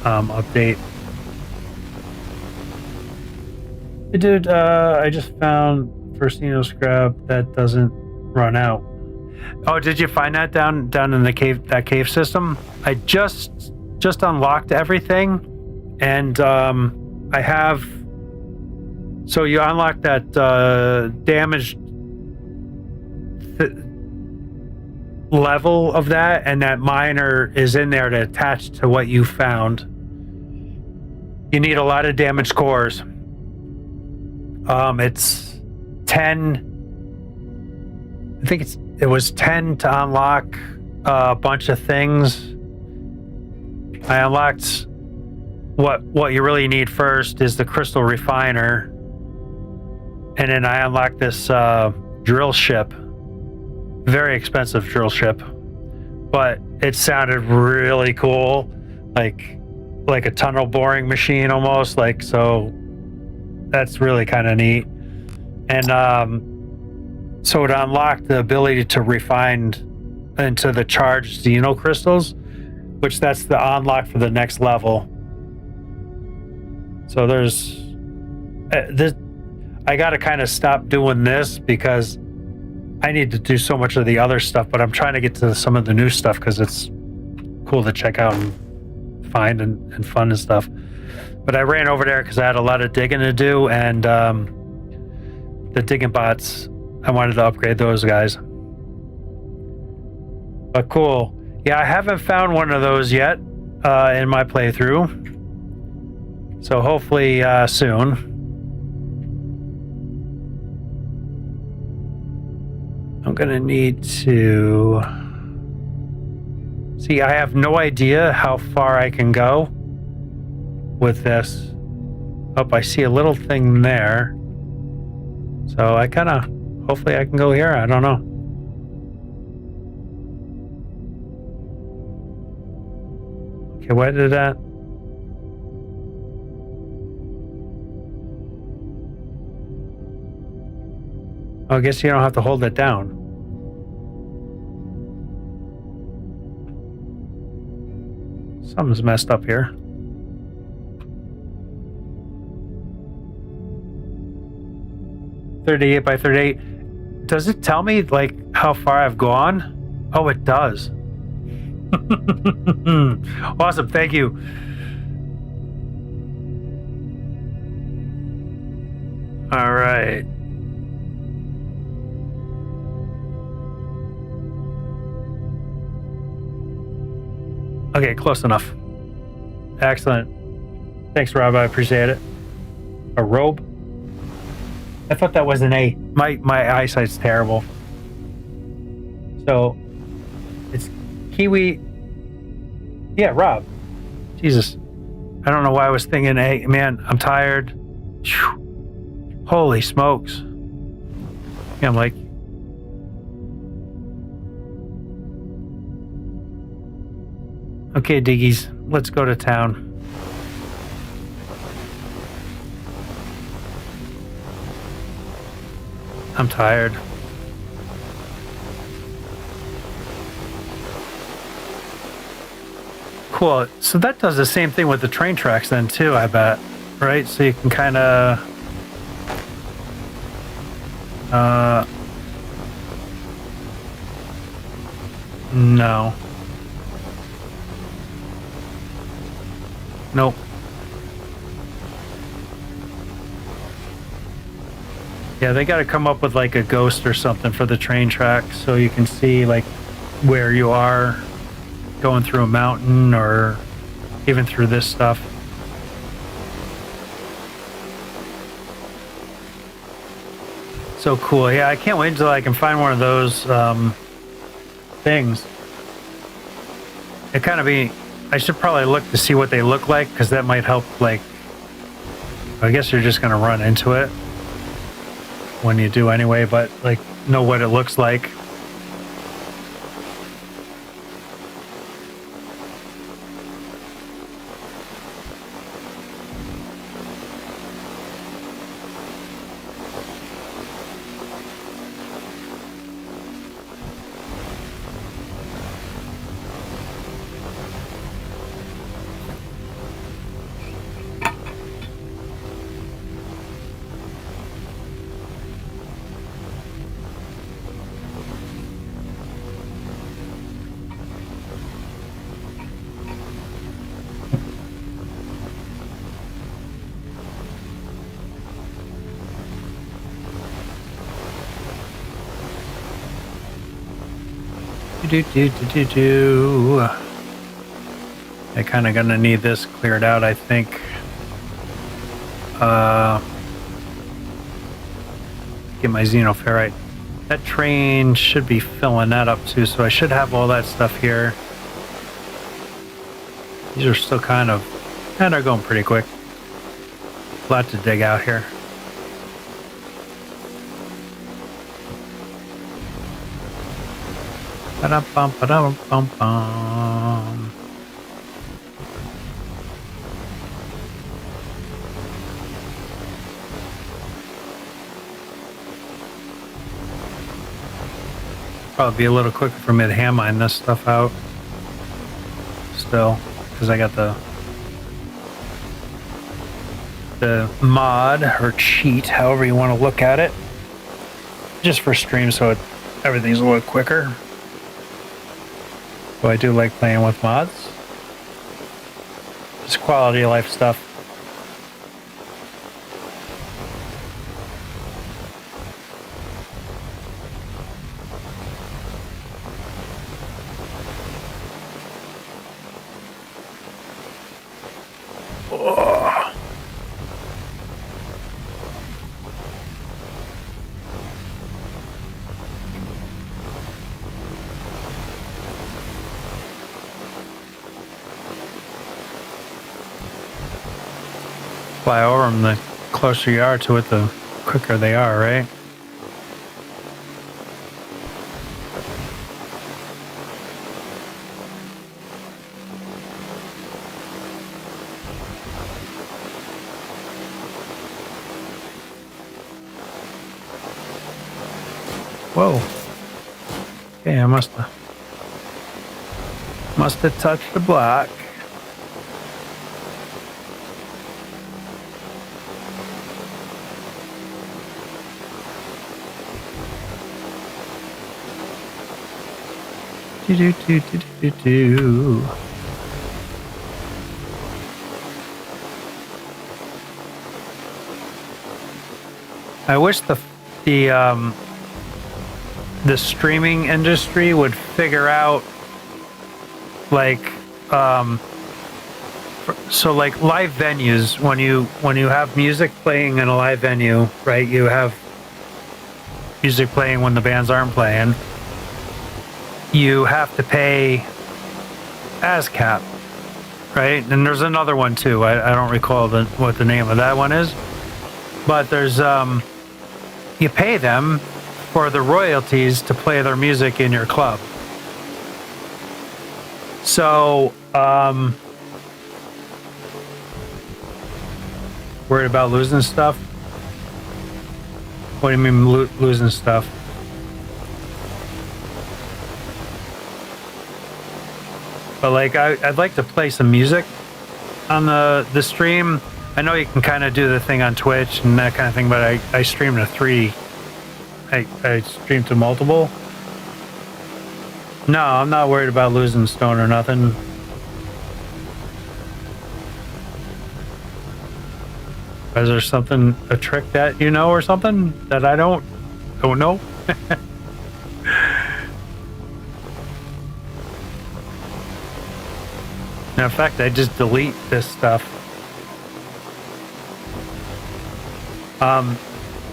update. Hey, dude, I just found Firstino scrap that doesn't run out. Oh, did you find that down in the cave, that cave system? I just unlocked everything, and I have. So you unlock that damaged level of that, and that miner is in there to attach to what you found. You need a lot of damaged cores. It's 10. I think it was 10 to unlock a bunch of things. I unlocked what you really need first is the crystal refiner, and then I unlocked this drill ship, very expensive drill ship, but it sounded really cool, like a tunnel boring machine almost, like, so that's really kind of neat. And so it unlocked the ability to refine into the charged xeno crystals, which that's the unlock for the next level. So there's this. I got to kind of stop doing this because I need to do so much of the other stuff, but I'm trying to get to some of the new stuff because it's cool to check out and find and fun and stuff. But I ran over there because I had a lot of digging to do, and the digging bots, I wanted to upgrade those guys. But cool. Yeah, I haven't found one of those yet in my playthrough. So hopefully soon. I'm going to need to... See, I have no idea how far I can go with this. Oh, I see a little thing there. So I kind of... Hopefully I can go here. I don't know. Okay, what did that... Oh, I guess you don't have to hold it down. Something's messed up here. .38 by 38. Does it tell me like how far I've gone? Oh, it does. Awesome, thank you. All right. Okay, close enough. Excellent. Thanks, Rob. I appreciate it. A robe? I thought that was an A. My eyesight's terrible. So, it's Kiwi. Yeah, Rob. Jesus. I don't know why I was thinking A. Man, I'm tired. Whew. Holy smokes. Yeah, I'm like... Okay, Diggies, let's go to town. I'm tired. Cool. So that does the same thing with the train tracks then too, I bet. Right? So you can kind of... No. Nope. Yeah, they got to come up with like a ghost or something for the train track so you can see like where you are going through a mountain or even through this stuff. So cool. Yeah, I can't wait until I can find one of those things. It kind of be... I should probably look to see what they look like, because that might help, like... I guess you're just going to run into it when you do anyway, but, like, know what it looks like. Do. I kind of gonna need this cleared out, I think. Get my xenoferrite. That train should be filling that up too, so I should have all that stuff here. These are still kind of, and they're going pretty quick. A lot to dig out here. Ba-dum-bum, ba-dum-bum-bum. Probably be a little quicker for me to hand mine this stuff out still, because I got the mod or cheat, however you want to look at it, just for stream, so everything's a little quicker. So I do like playing with mods. Just quality of life stuff. Fly over them, the closer you are to it, the quicker they are, right? Whoa. Okay, I must have touched the block. Do. I wish the streaming industry would figure out, like, so like live venues, when you have music playing in a live venue, right? You have music playing when the bands aren't playing. You have to pay ASCAP, right? And there's another one too. I don't recall what the name of that one is, but there's you pay them for the royalties to play their music in your club. So worried about losing stuff? What do you mean losing stuff? But like, I'd like to play some music on the stream. I know you can kind of do the thing on Twitch and that kind of thing, but I stream to 3. I stream to multiple. No, I'm not worried about losing stone or nothing. Is there something, a trick that you know or something that I don't know? In fact, I just delete this stuff.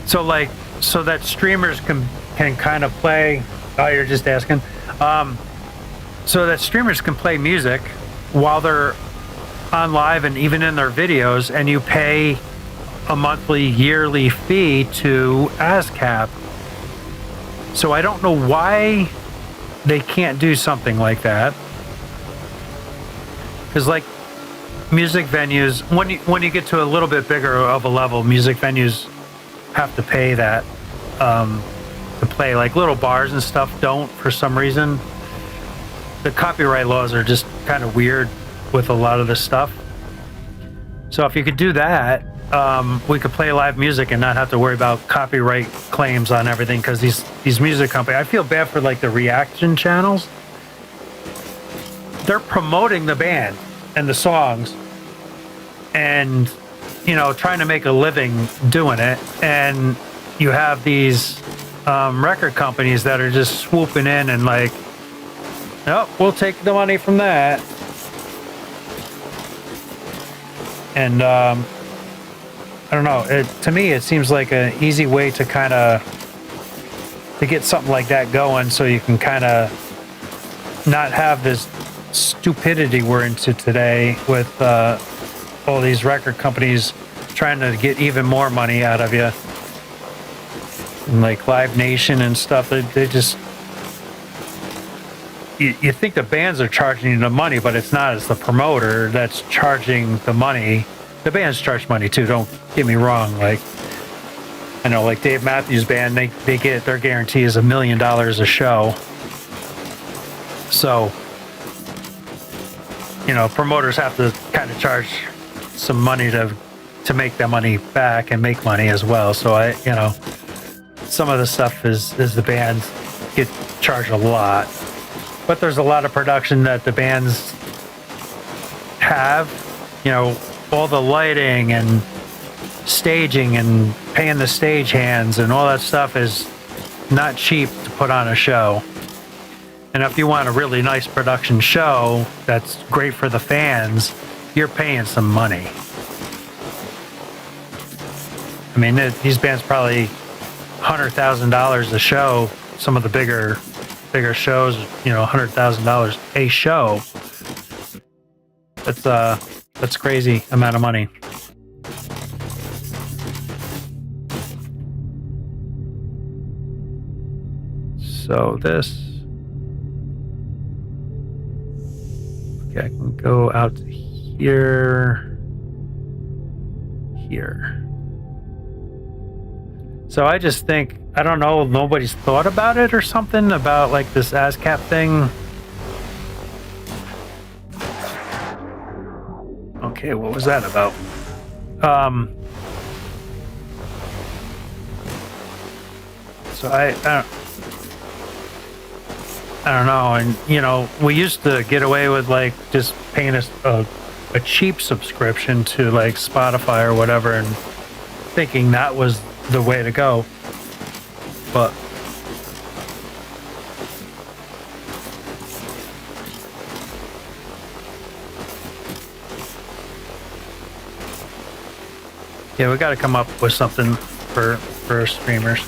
So that streamers can kind of play. Oh, you're just asking. So that streamers can play music while they're on live and even in their videos, and you pay a monthly, yearly fee to ASCAP. So I don't know why they can't do something like that. Because like music venues, when you get to a little bit bigger of a level, music venues have to pay that to play. Like little bars and stuff don't, for some reason. The copyright laws are just kind of weird with a lot of this stuff. So if you could do that, we could play live music and not have to worry about copyright claims on everything. Because these music companies, I feel bad for like the reaction channels. They're promoting the band and the songs and, you know, trying to make a living doing it. And you have these record companies that are just swooping in and like Nope, we'll take the money from that. And I don't know. To me, it seems like an easy way to kind of to get something like that going, so you can kind of not have this stupidity we're into today with all these record companies trying to get even more money out of you, and like Live Nation and stuff. They just you think the bands are charging you the money, but it's not. It's the promoter that's charging the money. The bands charge money too, don't get me wrong. Like, I know, like Dave Matthews Band, they get their guarantee is $1 million a show. So, you know, promoters have to kind of charge some money to make that money back and make money as well. So you know, some of the stuff is the bands get charged a lot. But there's a lot of production that the bands have, you know, all the lighting and staging and paying the stage hands and all that stuff is not cheap to put on a show. And if you want a really nice production show that's great for the fans, you're paying some money. I mean, these bands probably $100,000 a show. Some of the bigger shows, you know, $100,000 a show. That's crazy amount of money. So this, okay, I can go out to here. So I just think, I don't know, nobody's thought about it or something about like this ASCAP thing. Okay, what was that about? So I don't know, and you know, we used to get away with like just paying a cheap subscription to like Spotify or whatever, and thinking that was the way to go. But yeah, we got to come up with something for streamers.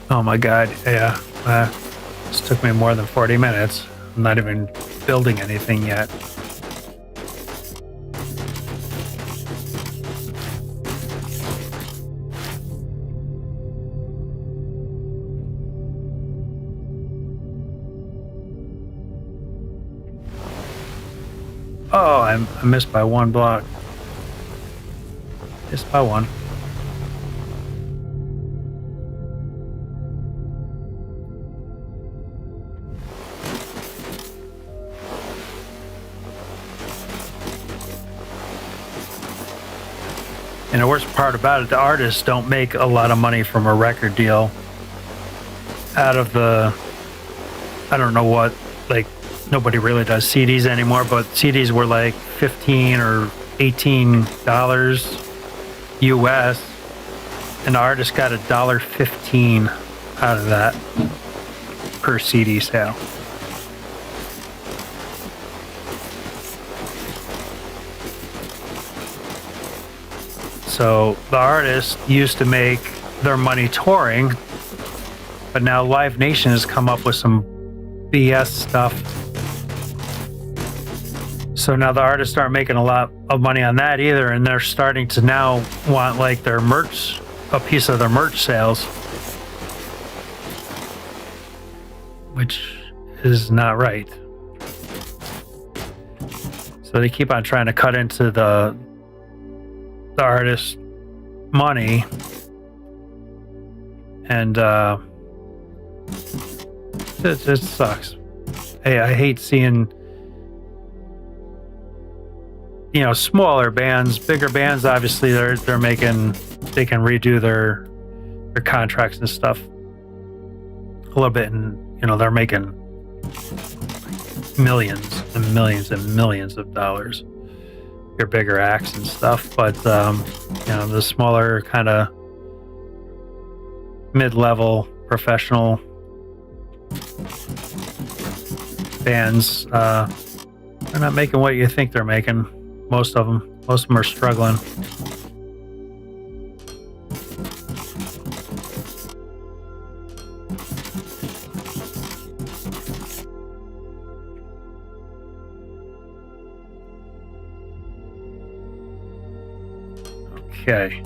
Oh my god, yeah. This took me more than 40 minutes. I'm not even building anything yet. Oh, I missed by one block. Missed by one. And the worst part about it, the artists don't make a lot of money from a record deal out of the, I don't know what, like, nobody really does CDs anymore, but CDs were like $15 or $18 US, and the artist got $1.15 out of that per CD sale. So the artists used to make their money touring, but now Live Nation has come up with some BS stuff. So now the artists aren't making a lot of money on that either, and they're starting to now want like their merch, a piece of their merch sales, which is not right. So they keep on trying to cut into the artist money, and it sucks. Hey, I hate seeing, you know, smaller bands. Bigger bands, obviously they're making, they can redo their contracts and stuff a little bit, and you know, they're making millions and millions and millions of dollars. your bigger axe and stuff, but you know, the smaller kind of mid-level professional bands, they're not making what you think they're making. Most of them are struggling. Okay,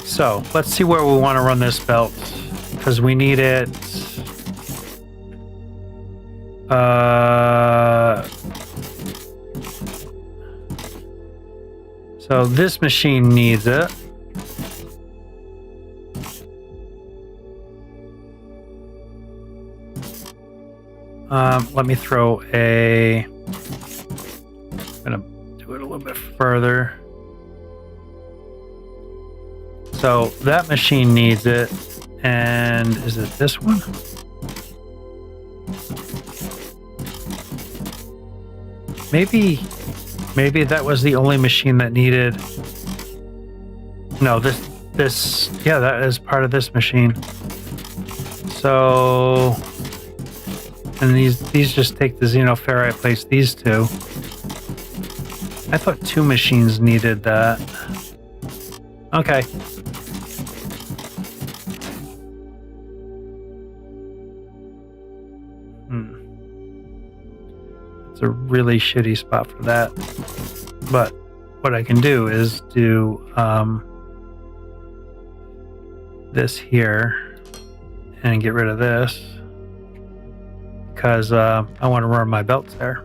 so let's see where we want to run this belt, because we need it. So this machine needs it. Let me throw a. I'm gonna do it a little bit further. So that machine needs it, and is it this one? Maybe that was the only machine that needed. No, this yeah, that is part of this machine. So, and these just take the xenoferrite plates. These two. I thought 2 machines needed that. Okay. It's a really shitty spot for that. But what I can do is do this here and get rid of this, because I want to run my belts there.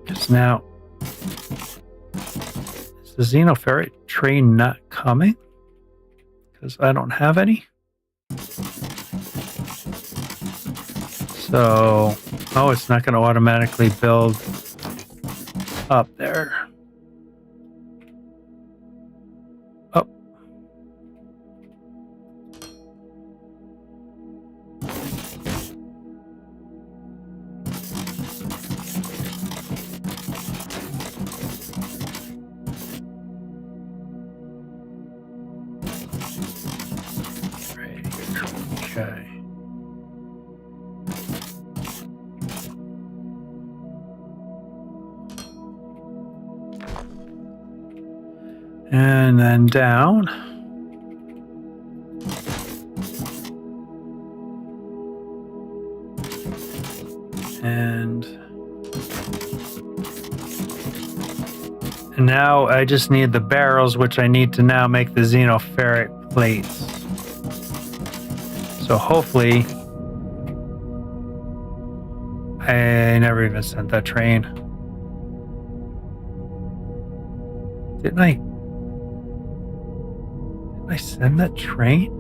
Because now, is the xenoferrite train not coming? Because I don't have any. So, oh, it's not going to automatically build up there. Up. Right here. Okay. And then down. And now I just need the barrels, which I need to now make the xenoferrite plates. So hopefully, I never even sent that train. Didn't I send that train?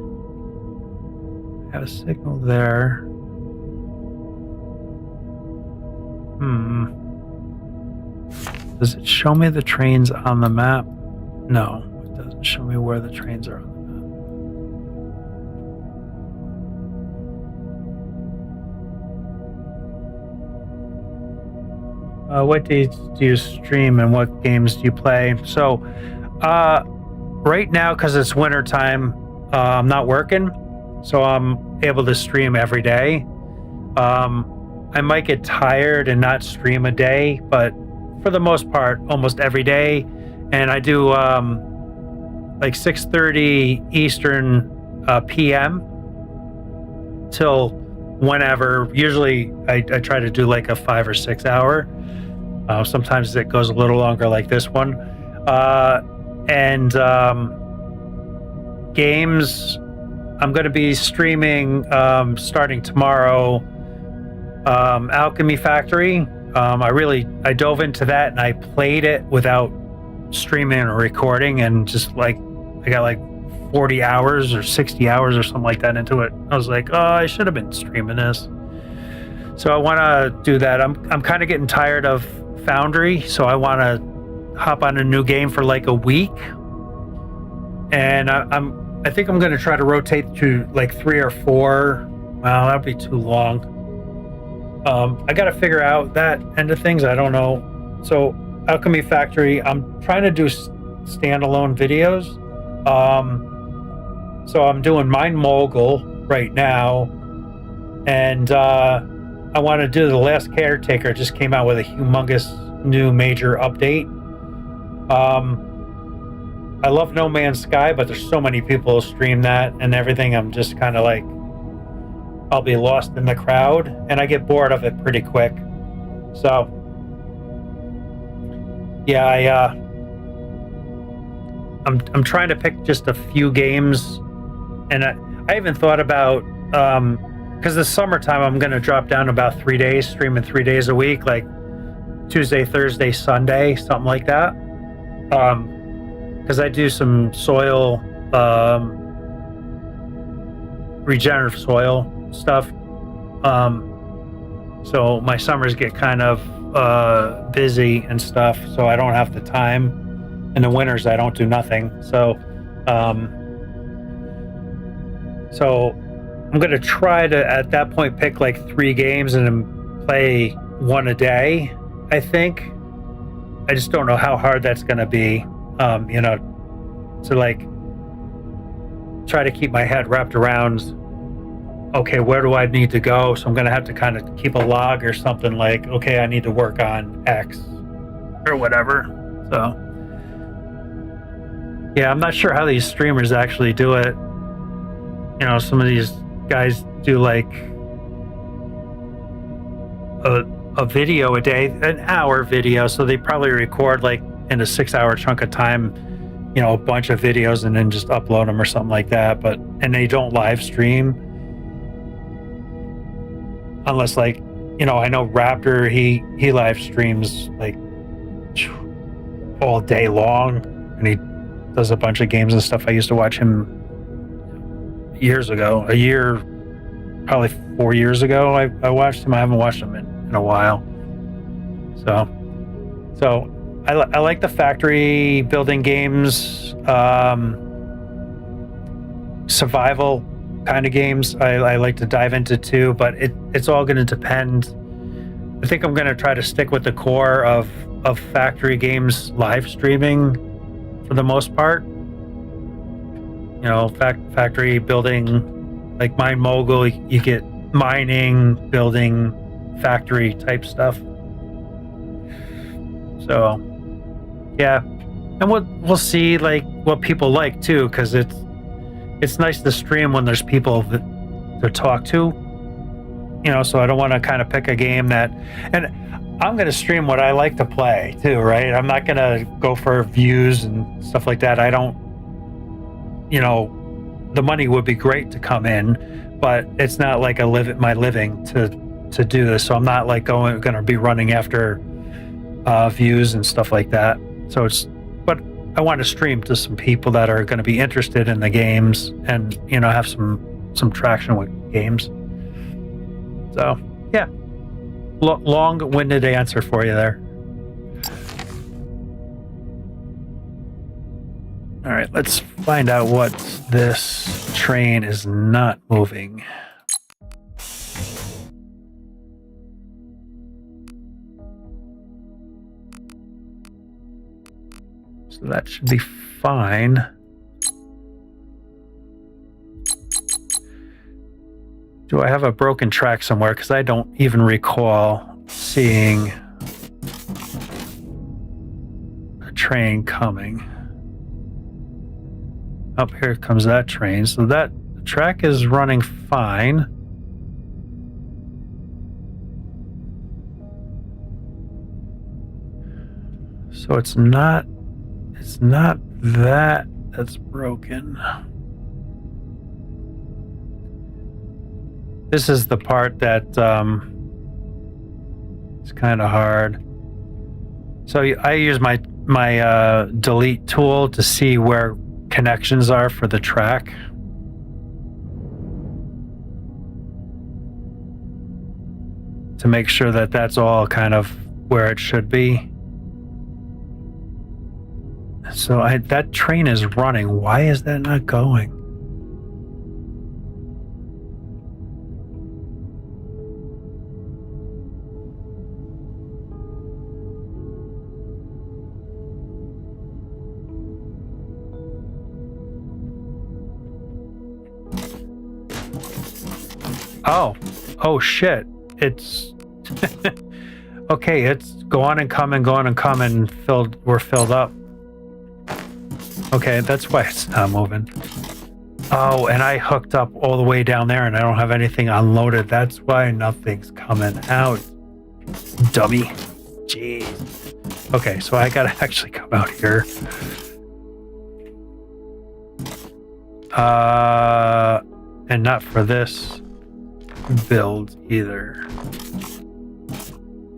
I have a signal there. Does it show me the trains on the map? No, it doesn't show me where the trains are on the map. What days do you stream and what games do you play? So, right now, because it's winter time, I'm not working, so I'm able to stream every day. I might get tired and not stream a day, but for the most part, almost every day. And I do like 6:30 Eastern PM till whenever. Usually, I try to do like a 5 or 6 hour. Sometimes it goes a little longer, like this one. And games, I'm going to be streaming starting tomorrow. Alchemy Factory. I dove into that and I played it without streaming or recording, and just like I got like 40 hours or 60 hours or something like that into it. I was like, oh, I should have been streaming this. So I want to do that. I'm kind of getting tired of Foundry, so I want to hop on a new game for like a week, and I think I'm going to try to rotate to like 3 or 4. Well, that'd be too long. I got to figure out that end of things. I don't know. So Alchemy Factory, I'm trying to do standalone videos. So I'm doing Mind Mogul right now, and I want to do The Last Caretaker. It just came out with a humongous new major update. I love No Man's Sky, but there's so many people who stream that and everything. I'm just kind of like, I'll be lost in the crowd, and I get bored of it pretty quick. So yeah, I'm trying to pick just a few games, and I even thought about, because this summertime I'm going to drop down about 3 days, streaming 3 days a week, like Tuesday, Thursday, Sunday, something like that. Because I do some soil, regenerative soil stuff. So my summers get kind of busy and stuff, so I don't have the time. In the winters I don't do nothing. So I'm gonna try to at that point pick like 3 games and then play 1 a day, I think. I just don't know how hard that's gonna be, to like try to keep my head wrapped around, okay, where do I need to go? So I'm gonna have to kind of keep a log or something, like, okay, I need to work on X or whatever. So yeah, I'm not sure how these streamers actually do it. Some of these guys do like a video a day, an hour video, so they probably record like in a 6-hour chunk of time, a bunch of videos and then just upload them or something like that. And they don't live stream unless, like, I know Raptor, he live streams like all day long, and he does a bunch of games and stuff. I used to watch him years ago, probably 4 years ago. I watched him. I haven't watched him in a while. So I like the factory building games, survival kind of games. I like to dive into too, but it's all going to depend. I think I'm going to try to stick with the core of factory games live streaming for the most part. Factory building, like Mind Mogul, you get mining, building, factory type stuff. So yeah, and we'll see like what people like too, because it's nice to stream when there's people to talk to, so I don't want to kind of pick a game that, and I'm going to stream what I like to play too, right? I'm not going to go for views and stuff like that. I don't, the money would be great to come in, but it's not like my living to do this. So I'm not like going to be running after views and stuff like that. So but I want to stream to some people that are going to be interested in the games and, have some traction with games. So yeah, long-winded answer for you there. All right, let's find out what this train is not moving. So that should be fine. Do I have a broken track somewhere? Because I don't even recall seeing a train coming. Up here comes that train. So that track is running fine. So it's not that's broken. This is the part that it's kind of hard. So I use my delete tool to see where connections are for the track. To make sure that that's all kind of where it should be. So that train is running. Why is that not going? Oh shit. It's okay, it's going and coming, we're filled up. Okay, that's why it's not moving. Oh, and I hooked up all the way down there and I don't have anything unloaded. That's why nothing's coming out. Dummy. Jeez. Okay, so I gotta actually come out here. And not for this build either.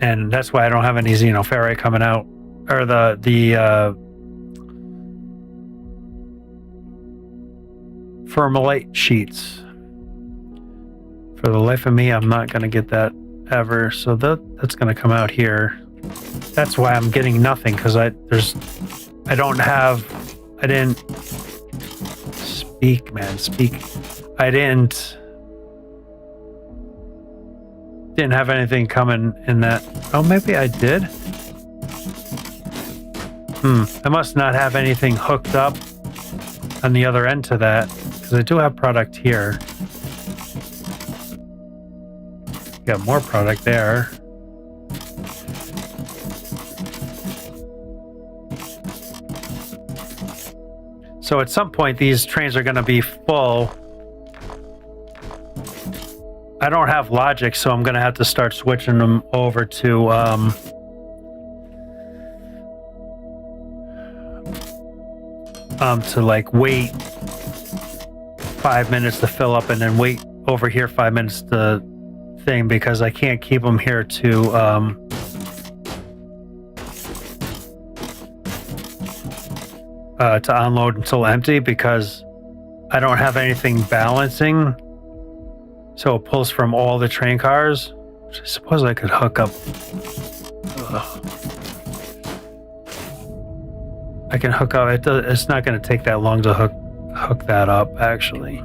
And that's why I don't have any xenoferrite coming out, or the vermilite sheets. For the life of me, I'm not going to get that ever. So that's going to come out here. That's why I'm getting nothing, because I didn't speak, man. I didn't have anything coming in that. Oh, maybe I did. I must not have anything hooked up on the other end to that, because I do have product here. Got more product there. So at some point these trains are going to be full. I don't have logic, so I'm going to have to start switching them over to like wait 5 minutes to fill up and then wait over here 5 minutes to thing, because I can't keep them here to unload until empty, because I don't have anything balancing. So it pulls from all the train cars, which I suppose I could hook up. I can hook up. It's not going to take that long to hook that up, actually.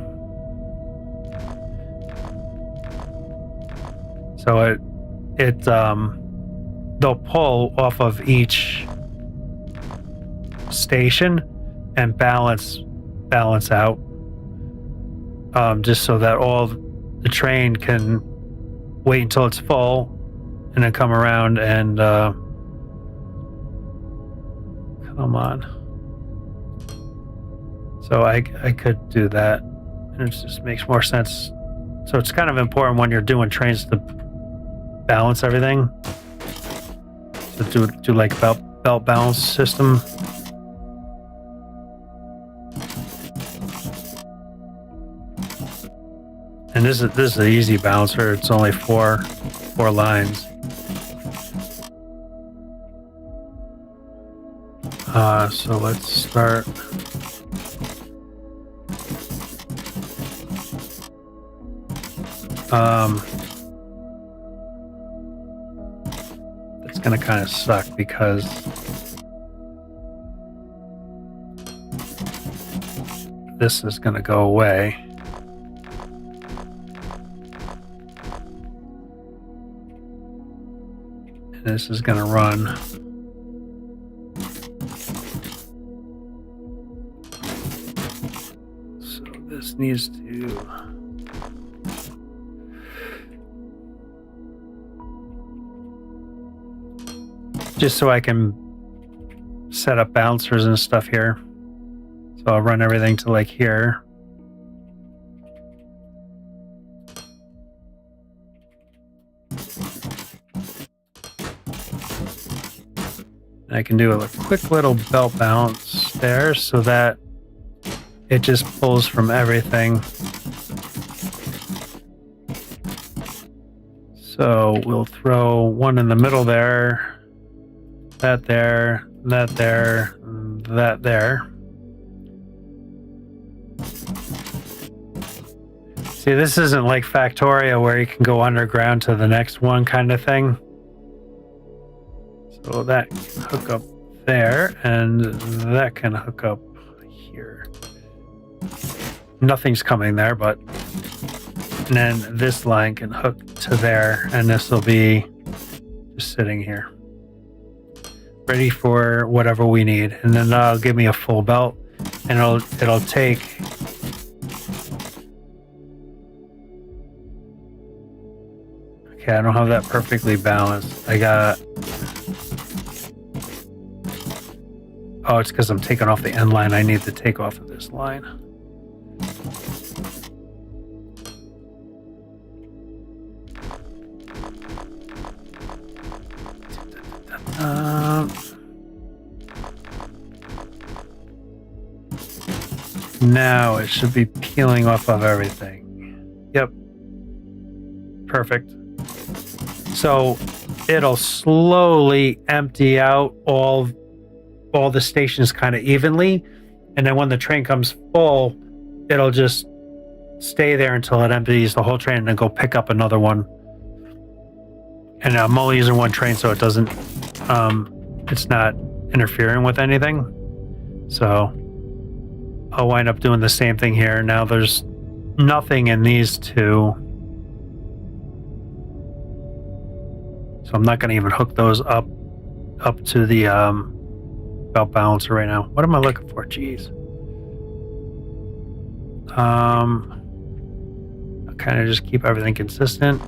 So they'll pull off of each station and balance out, just so that all the train can wait until it's full and then come around and come on. So I could do that, and it just makes more sense. So it's kind of important when you're doing trains to balance everything, to do like belt balance system. And this is an easy balancer. It's only four lines. So let's start. It's gonna kind of suck, because this is gonna go away. This is going to run. So this needs to... just so I can set up bouncers and stuff here. So I'll run everything to like here. I can do a quick little belt bounce there, so that it just pulls from everything. So we'll throw one in the middle there, that there, that there, that there. See, this isn't like Factorio where you can go underground to the next one kind of thing. So that can hook up there, and that can hook up here. Nothing's coming there, but and then this line can hook to there, and this will be just sitting here, ready for whatever we need. And then that'll give me a full belt, and it'll take Okay, I don't have that perfectly balanced. I got... Oh, it's because I'm taking off the end line. I need to take off of this line. Now it should be peeling off of everything. Yep. Perfect. So it'll slowly empty out all the stations kind of evenly, and then when the train comes full, it'll just stay there until it empties the whole train and then go pick up another one. And I'm only using one train, so it doesn't it's not interfering with anything. So I'll wind up doing the same thing here. Now there's nothing in these two, so I'm not going to even hook those up to the belt balancer right now. What am I looking for? Jeez. I'll kind of just keep everything consistent.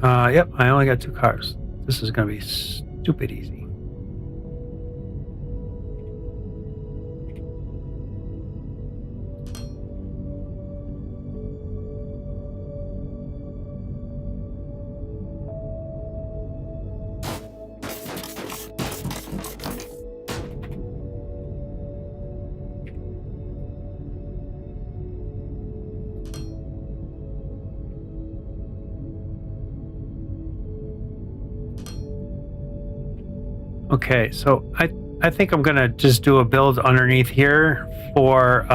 Yep, I only got 2 cars. This is going to be stupid easy. Okay, so I think I'm gonna just do a build underneath here for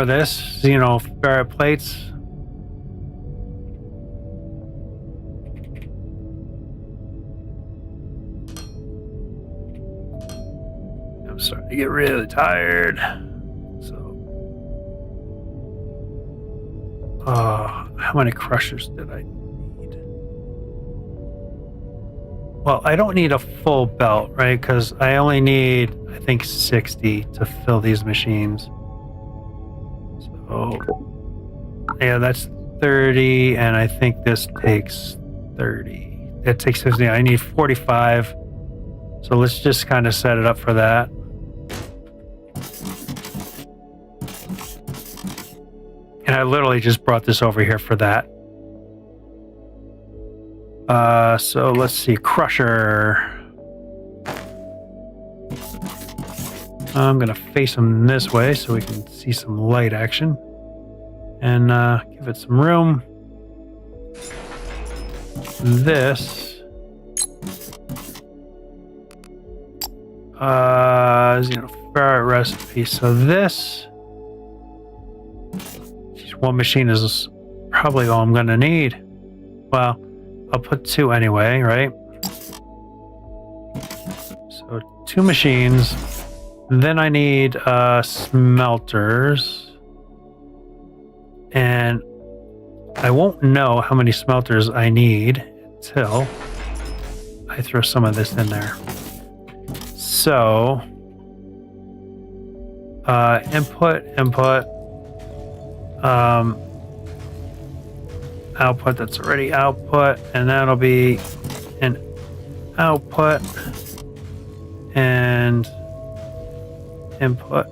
this, you know, ferrite plates. I'm starting to get really tired. So, how many crushers did I need? Well, I don't need a full belt, right? Because I only need, I think, 60 to fill these machines. So, yeah, that's 30, and I think this takes 30. It takes 50. I need 45. So let's just kind of set it up for that. And I literally just brought this over here for that. So let's see, crusher. I'm gonna face them this way so we can see some light action, and give it some room. This is, you know, ferrite recipe. So this, one machine is probably all I'm gonna need. Well, I'll put 2 anyway, right? So 2 machines. Then I need smelters. And I won't know how many smelters I need until I throw some of this in there. So input, output that's already output, and that'll be an output and input.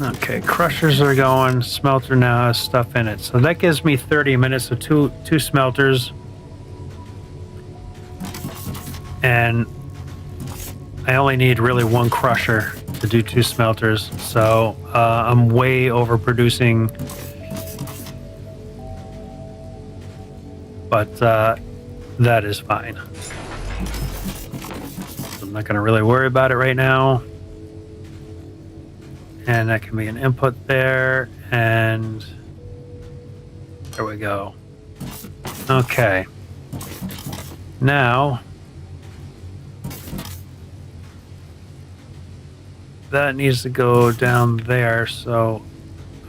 Okay, crushers are going, smelter now has stuff in it. So that gives me 30 minutes, so two smelters. And I only need really 1 crusher to do 2 smelters, so I'm way overproducing, but that is fine. I'm not going to really worry about it right now, and that can be an input there, and there we go. Okay, now that needs to go down there, so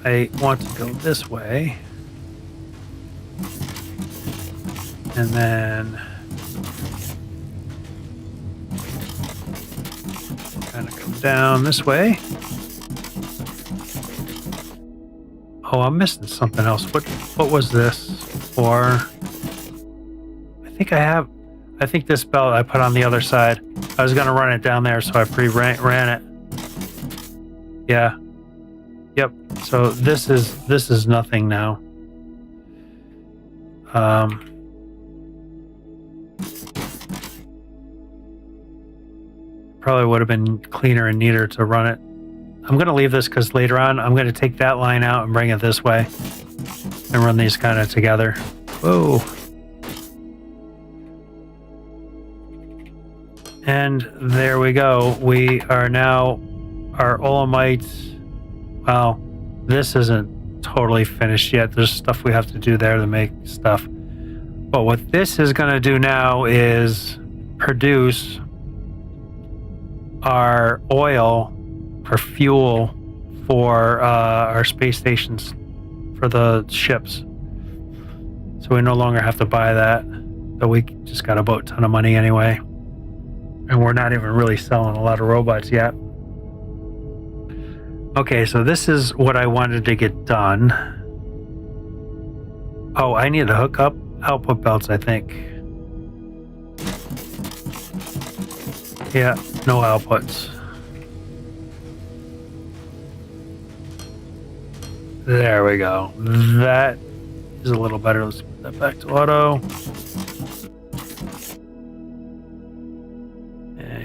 I want to go this way. And then kind of come down this way. Oh, I'm missing something else. What was this for? I think this belt I put on the other side. I was gonna run it down there, so I ran it. Yeah. Yep. So this is nothing now. Probably would have been cleaner and neater to run it. I'm gonna leave this because later on I'm gonna take that line out and bring it this way and run these kind of together. Whoa. And there we go. We are now our Olamites. Well, this isn't totally finished yet. There's stuff we have to do there to make stuff. But what this is going to do now is produce our oil for fuel for our space stations, for the ships. So we no longer have to buy that. But we just got a boat ton of money anyway. And we're not even really selling a lot of robots yet. Okay, so this is what I wanted to get done. Oh, I need to hook up output belts, I think. Yeah, no outputs. There we go. That is a little better. Let's put that back to auto.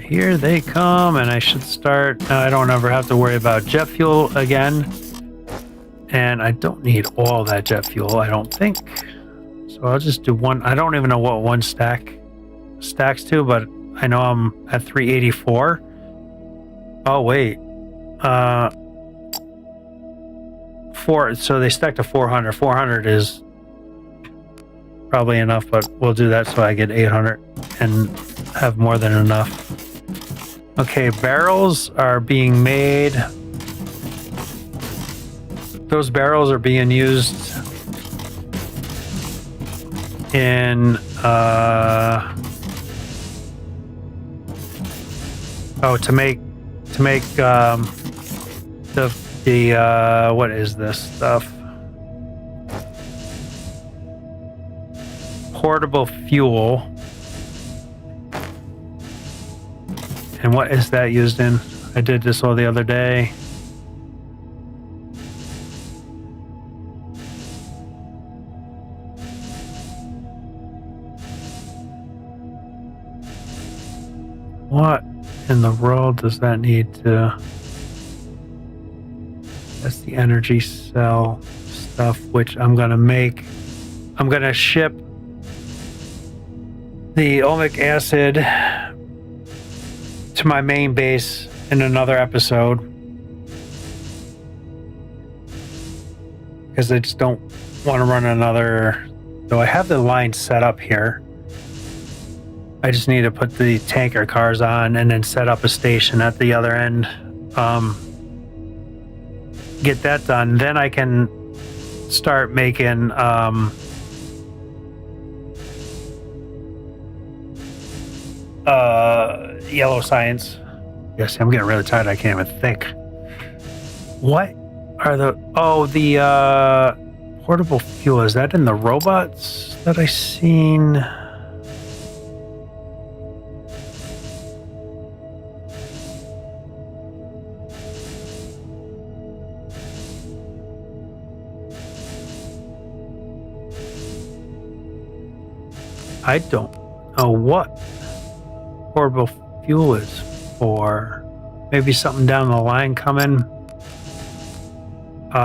Here they come, and I should start. Now I don't ever have to worry about jet fuel again. And I don't need all that jet fuel, I don't think. So I'll just do one. I don't even know what one stack stacks to, but I know I'm at 384. Oh, wait. 4. So they stack to 400. 400 is probably enough, but we'll do that so I get 800 and have more than enough. Okay, barrels are being made. Those barrels are being used in to make the what is this stuff? Portable fuel. And what is that used in? I did this all the other day. What in the world does that need to... That's the energy cell stuff, which I'm going to make. I'm going to ship the omic acid to my main base in another episode, because I just don't want to run another. Though I have the line set up here, I just need to put the tanker cars on and then set up a station at the other end. Get that done, then I can start making yellow science. Yes, I'm getting really tired. I can't even think. What are the... Oh, the portable fuel. Is that in the robots that I seen? I don't know what portable fuel is for. Maybe something down the line coming. Is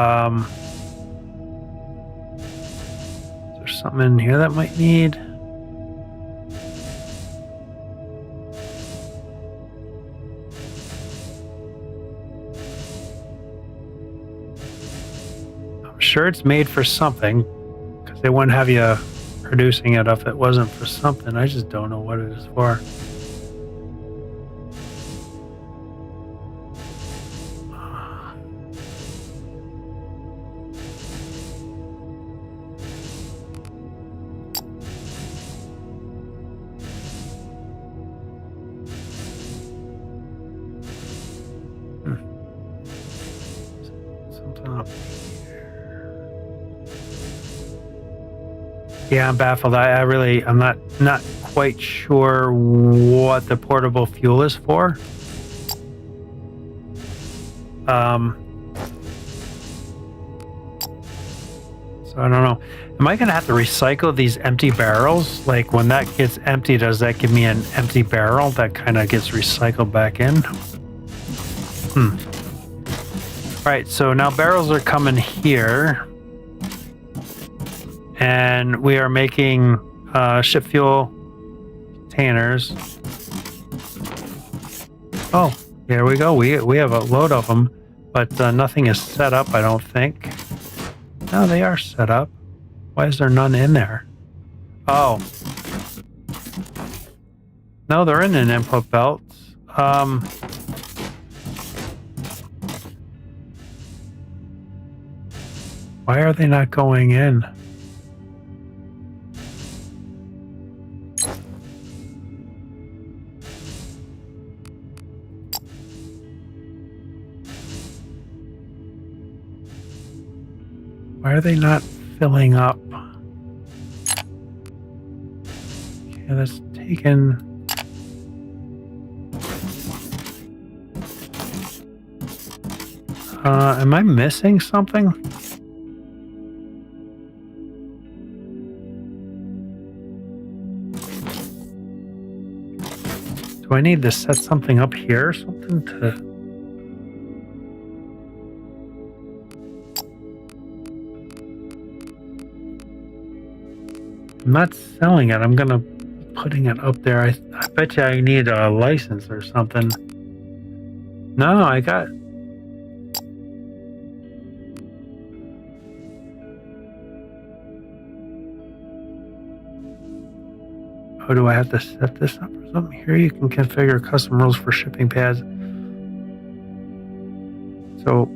there something in here that might need? I'm sure it's made for something, because they wouldn't have you producing it if it wasn't for something. I just don't know what it is for. Something up here. Yeah, I'm baffled. I'm not quite sure what the portable fuel is for. So I don't know. Am I going to have to recycle these empty barrels? Like when that gets empty, does that give me an empty barrel that kind of gets recycled back in? All right, so now barrels are coming here. And we are making ship fuel containers. Oh, here we go. We have a load of them, but nothing is set up, I don't think. No, they are set up. Why is there none in there? Oh. No, they're in an input belt. Why are they not going in? Why are they not filling up? Okay, that's taken. Am I missing something? Do I need to set something up here or something to... I'm not selling it. I'm gonna putting it up there. I bet you I need a license or something. No, I got... Oh, do I have to set this up or something? Here you can configure custom rules for shipping pads. So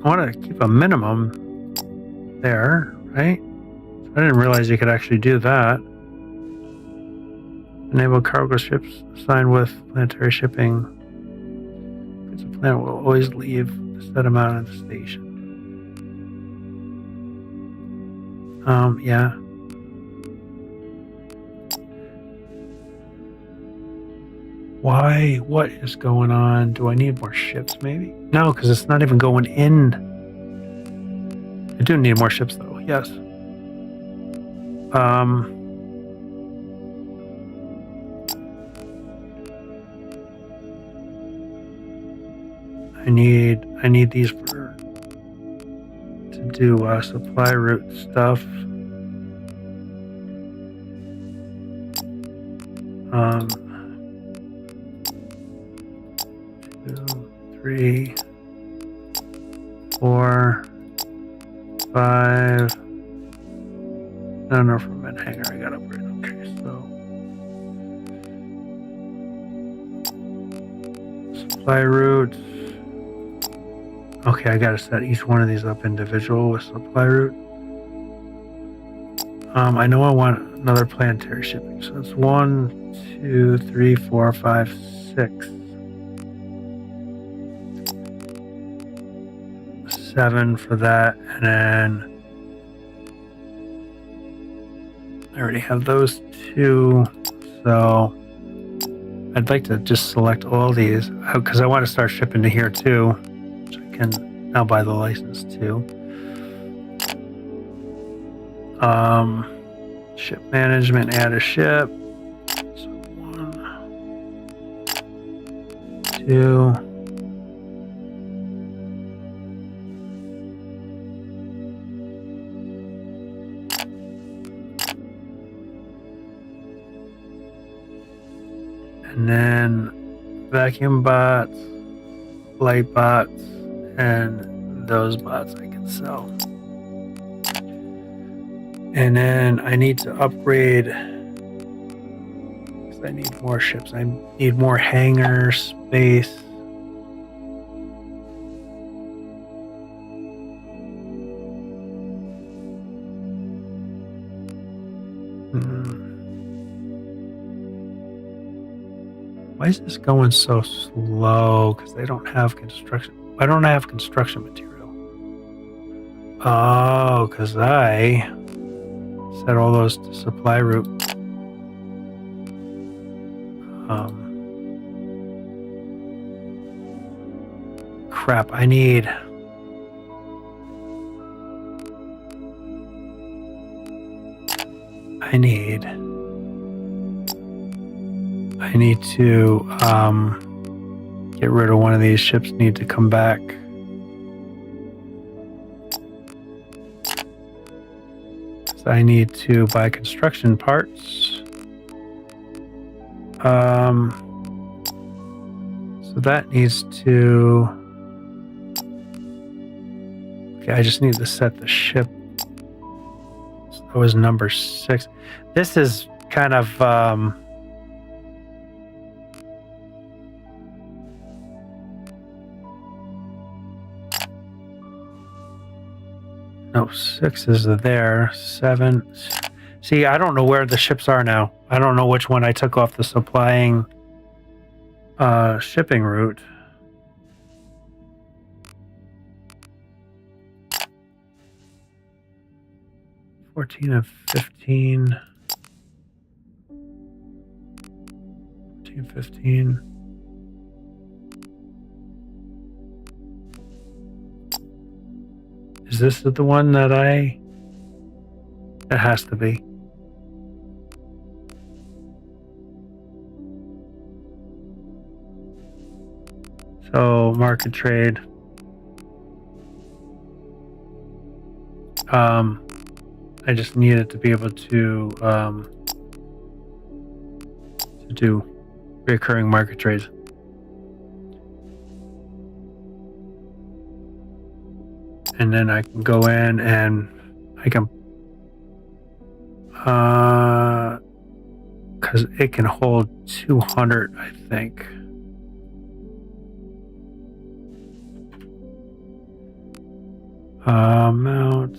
I want to keep a minimum there, right? I didn't realize you could actually do that. Enable cargo ships assigned with planetary shipping. Because the planet will always leave the set amount at the station. Yeah. Why? What is going on? Do I need more ships maybe? No, because it's not even going in. I do need more ships though, yes. I need these for to do supply route stuff. 2, 3, 4, 5. No, from mid hangar I got upgrade. Okay, so supply routes. Okay, I gotta set each one of these up individual with supply route. I know I want another planetary shipping, so it's 1, 2, 3, 4, 5, 6, 7 for that, and then I already have those 2, so I'd like to just select all these because I want to start shipping to here too, which I can now buy the license too. Ship management, add a ship. So 1, 2. And then vacuum bots, light bots, and those bots I can sell. And then I need to upgrade because I need more ships. I need more hangar space. Why Why is this going so slow? Because they don't have construction. Why don't I have construction material? Oh, because I set all those to supply route. Crap, I need to get rid of one of these ships. Need to come back. So I need to buy construction parts. So that needs to. Okay, I just need to set the ship. So that was number 6. This is kind of no, 6 is there. 7. See, I don't know where the ships are now. I don't know which one I took off the supplying shipping route. $14 of 15. 15. Is this the one that it has to be? So market trade. I just needed to be able to do recurring market trades. And then I can go in and I can, because it can hold 200, I think. Amount.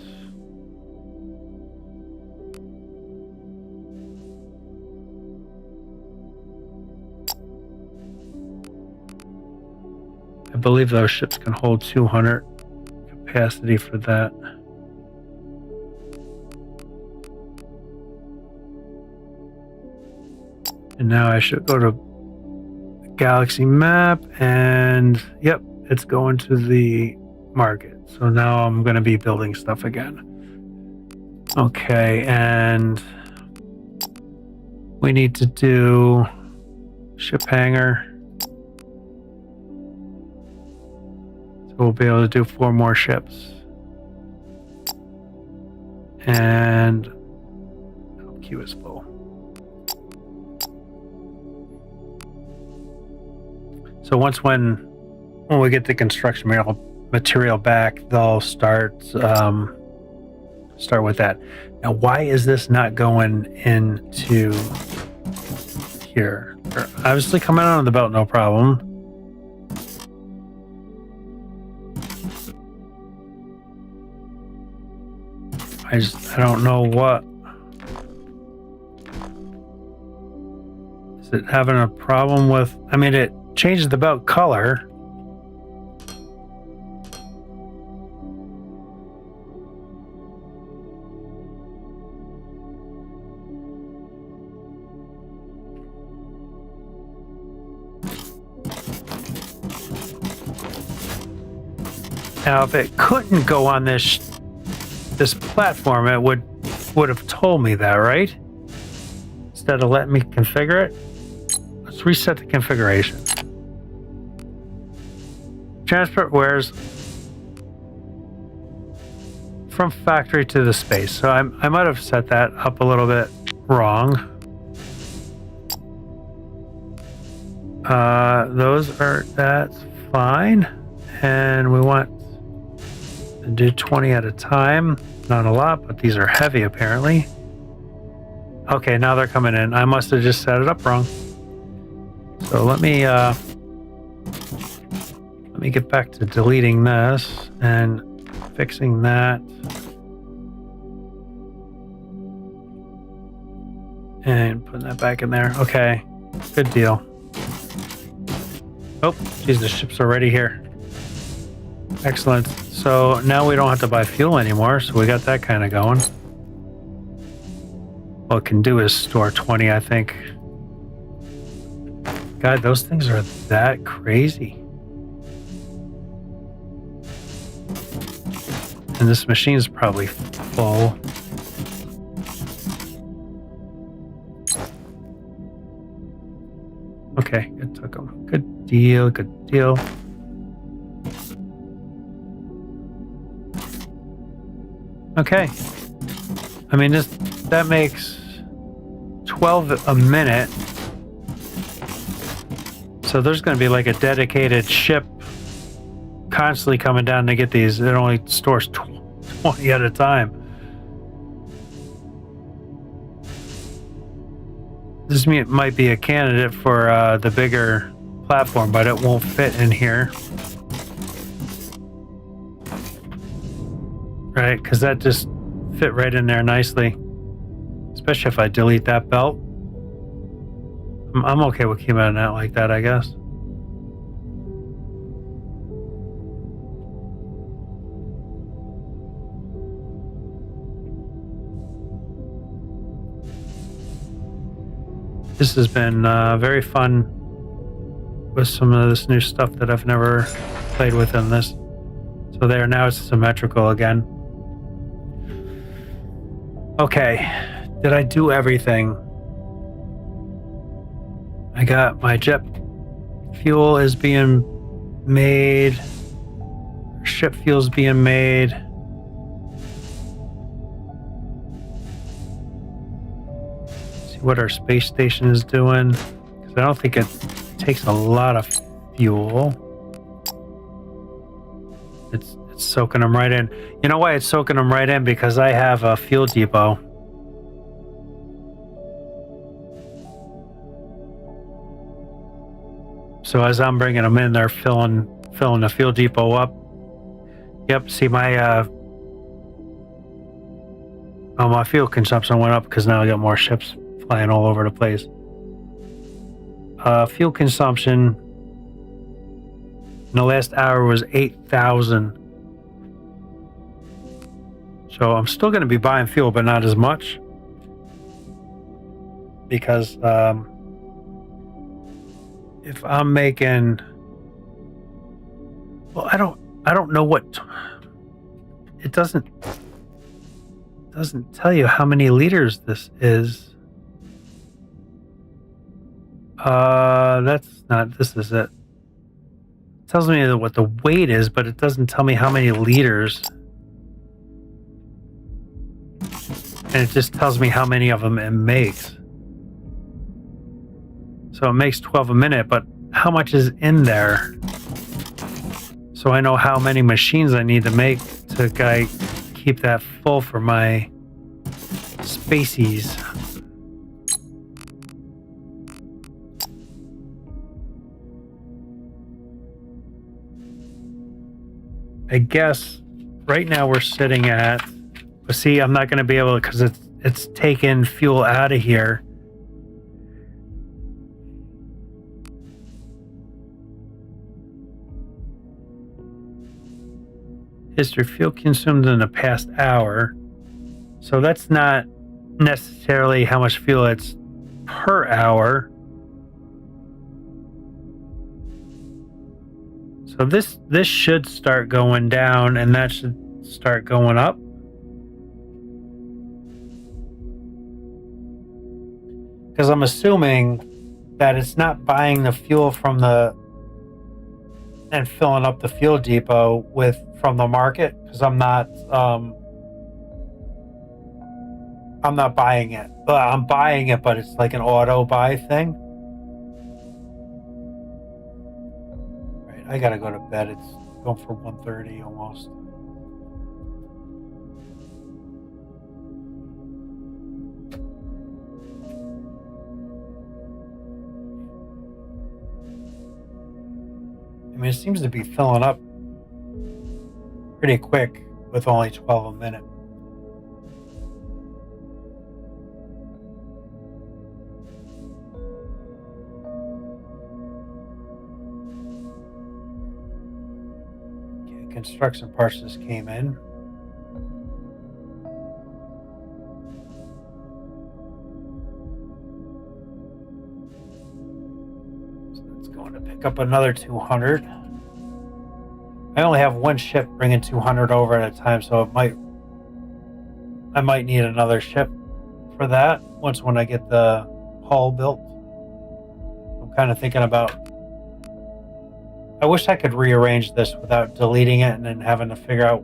I believe those ships can hold 200 capacity for that. And now I should go to the galaxy map and yep, it's going to the market. So now I'm going to be building stuff again. Okay, and we need to do ship hangar. So we'll be able to do 4 more ships. And queue is full. So once when we get the construction material back, they'll start with that. Now, why is this not going into here? They're obviously coming out of the belt, no problem. I don't know what. Is it having a problem with? I mean, it changes the belt color. Now, if it couldn't go on this platform, it would have told me that, right? Instead of letting me configure it. Let's reset the configuration. Transport wares from factory to the space. So I might have set that up a little bit wrong. That's fine. And we want to do 20 at a time. Not a lot, but these are heavy apparently. Okay, now they're coming in. I must have just set it up wrong. So let me get back to deleting this and fixing that. And putting that back in there. Okay, good deal. Oh, geez, the ship's already here. Excellent. So now we don't have to buy fuel anymore, so we got that kind of going. All it can do is store 20, I think. God, those things are that crazy. And this machine's probably full. Okay, it took them. Good deal, good deal. Okay. I mean, that makes 12 a minute. So there's going to be like a dedicated ship constantly coming down to get these. It only stores 20 at a time. This might be a candidate for the bigger platform, but it won't fit in here. Right, because that just fit right in there nicely. Especially if I delete that belt. I'm okay with keeping it out like that, I guess. This has been very fun with some of this new stuff that I've never played with in this. So there, now it's symmetrical again. Okay, did I do everything? I got my jet fuel is being made. Ship fuel is being made. See what our space station is doing. Because I don't think it takes a lot of fuel. It's soaking them right in. You know why it's soaking them right in? Because I have a fuel depot. So as I'm bringing them in, they're filling the fuel depot up. Yep. See my my fuel consumption went up because now I got more ships flying all over the place. Fuel consumption in the last hour was 8,000. So I'm still going to be buying fuel, but not as much because if I'm making, well, I don't know what it doesn't tell you how many liters this is. That's not. This is it. It tells me what the weight is, but it doesn't tell me how many liters. And it just tells me how many of them it makes. So it makes 12 a minute, but how much is in there? So I know how many machines I need to make to keep that full for my spacies. I guess right now we're sitting at, but see, I'm not going to be able to, because it's taken fuel out of here. History fuel consumed in the past hour. So that's not necessarily how much fuel it's per hour. So this should start going down, and that should start going up. Because I'm assuming that it's not buying the fuel from and filling up the fuel depot from the market, because I'm not buying it. I'm buying it, but it's like an auto buy thing. Right, I gotta go to bed. It's going for 1:30 almost. I mean, it seems to be filling up pretty quick with only 12 a minute. the construction parts just came in. So it's going to pick up another 200. I only have one ship bringing 200 over at a time, so I might need another ship for that when I get the hull built. I'm kind of thinking about, I wish I could rearrange this without deleting it and then having to figure out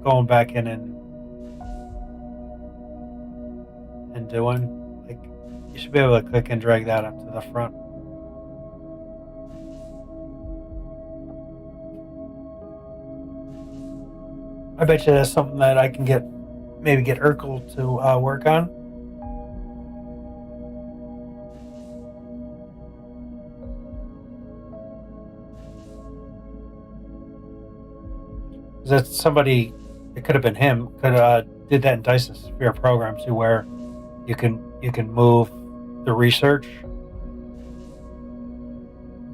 going back in and doing, like, you should be able to click and drag that up to the front. I bet you that's something that I can maybe get Urkel to work on. That's somebody, it could have been him, did that in Dyson Sphere program too, where you can move the research,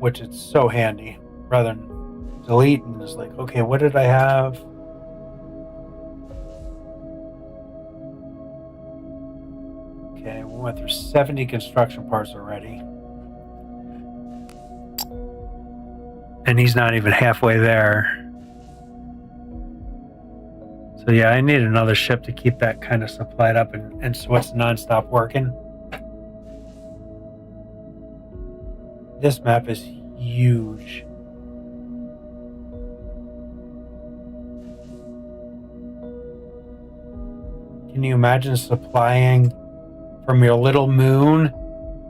which is so handy, rather than delete and just like, okay, what did I have? Okay, we went through 70 construction parts already. And he's not even halfway there. So yeah, I need another ship to keep that kind of supplied up and so it's non-stop working. This map is huge. Can you imagine supplying from your little moon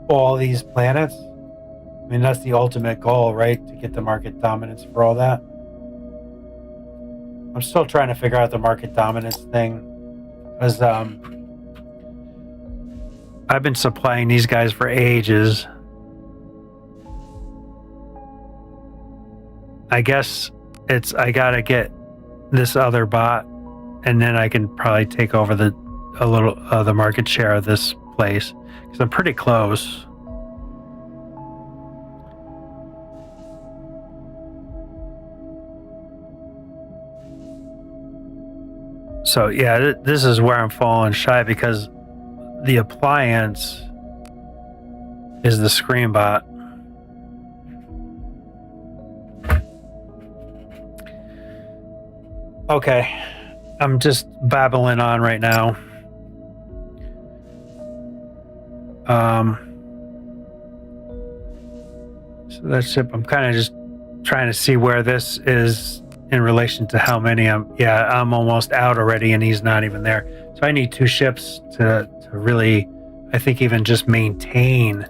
all these planets? I mean, that's the ultimate goal, right? To get the market dominance for all that. I'm still trying to figure out the market dominance thing, because I've been supplying these guys for ages. I guess I gotta get this other bot, and then I can probably take over the market share of this place, because I'm pretty close. So yeah, this is where I'm falling shy, because the appliance is the screen bot. Okay, I'm just babbling on right now. So that ship, I'm kind of just trying to see where this is in relation to how many I'm almost out already, and he's not even there. So I need 2 ships to really, I think, even just maintain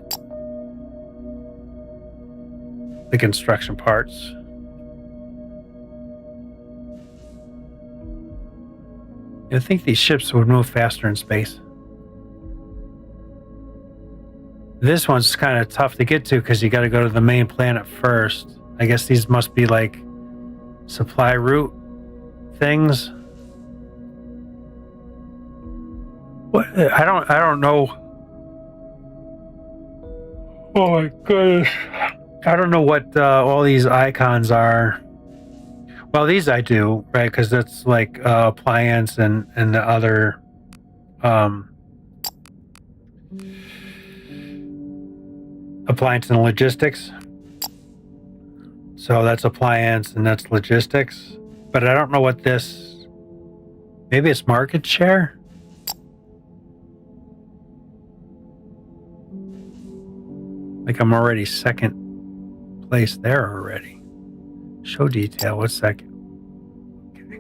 the construction parts. I think these ships would move faster in space. This one's kind of tough to get to because you got to go to the main planet first. I guess these must be like supply route things. What? I don't know. Oh my goodness. I don't know what all these icons are. Well, these I do, right? Because that's like appliance and the other appliance and logistics. So that's appliance and that's logistics. But I don't know what this... Maybe it's market share? Like I'm already second place there already. Show detail, what's second? Okay.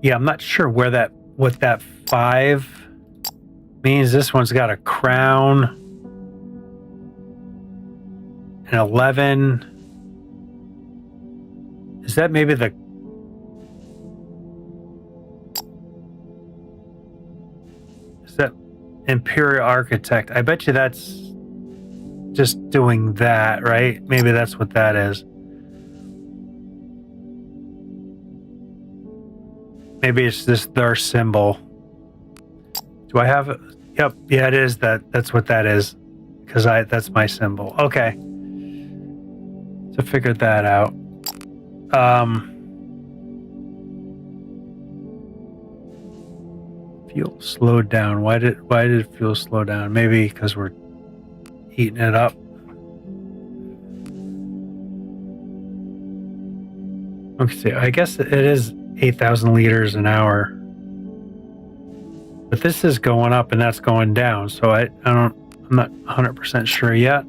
Yeah, I'm not sure what that 5 means. This one's got a crown. An 11. Is that maybe the... Is that Imperial Architect? I bet you that's just doing that, right? Maybe that's what that is. Maybe it's their symbol. Do I have it? Yep, yeah, it is that. That's what that is. Because that's my symbol. Okay. So figured that out. Fuel slowed down. Why did fuel slow down? Maybe because we're heating it up. Okay, I guess it is 8,000 liters an hour. But this is going up and that's going down, so I'm not 100% sure yet.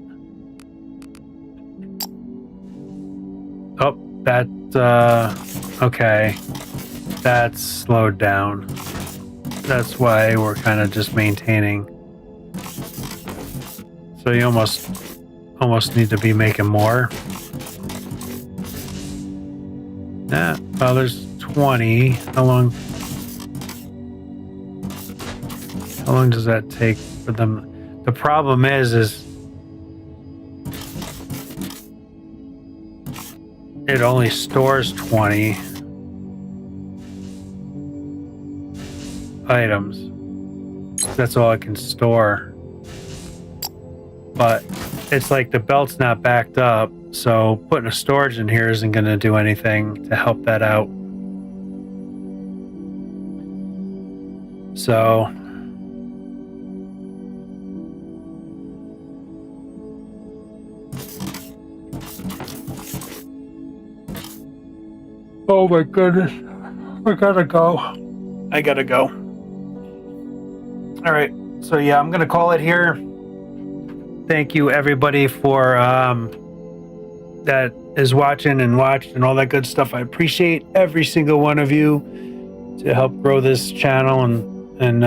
Oh, that okay. That's slowed down. That's why we're kind of just maintaining. So you almost need to be making more. Well, there's 20. How long does that take for them? The problem is it only stores 20 items. That's all it can store. But it's like the belt's not backed up, so putting a storage in here isn't going to do anything to help that out. So oh my goodness, I gotta go. All right, so yeah, I'm gonna call it here. Thank you everybody for that is watching and watched and all that good stuff. I appreciate every single one of you to help grow this channel and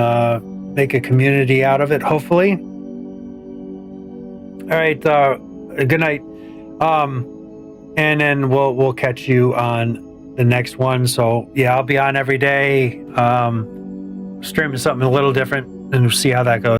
make a community out of it, hopefully. All right, good night. And then we'll catch you on the next one. So yeah, I'll be on every day, streaming something a little different, and we'll see how that goes.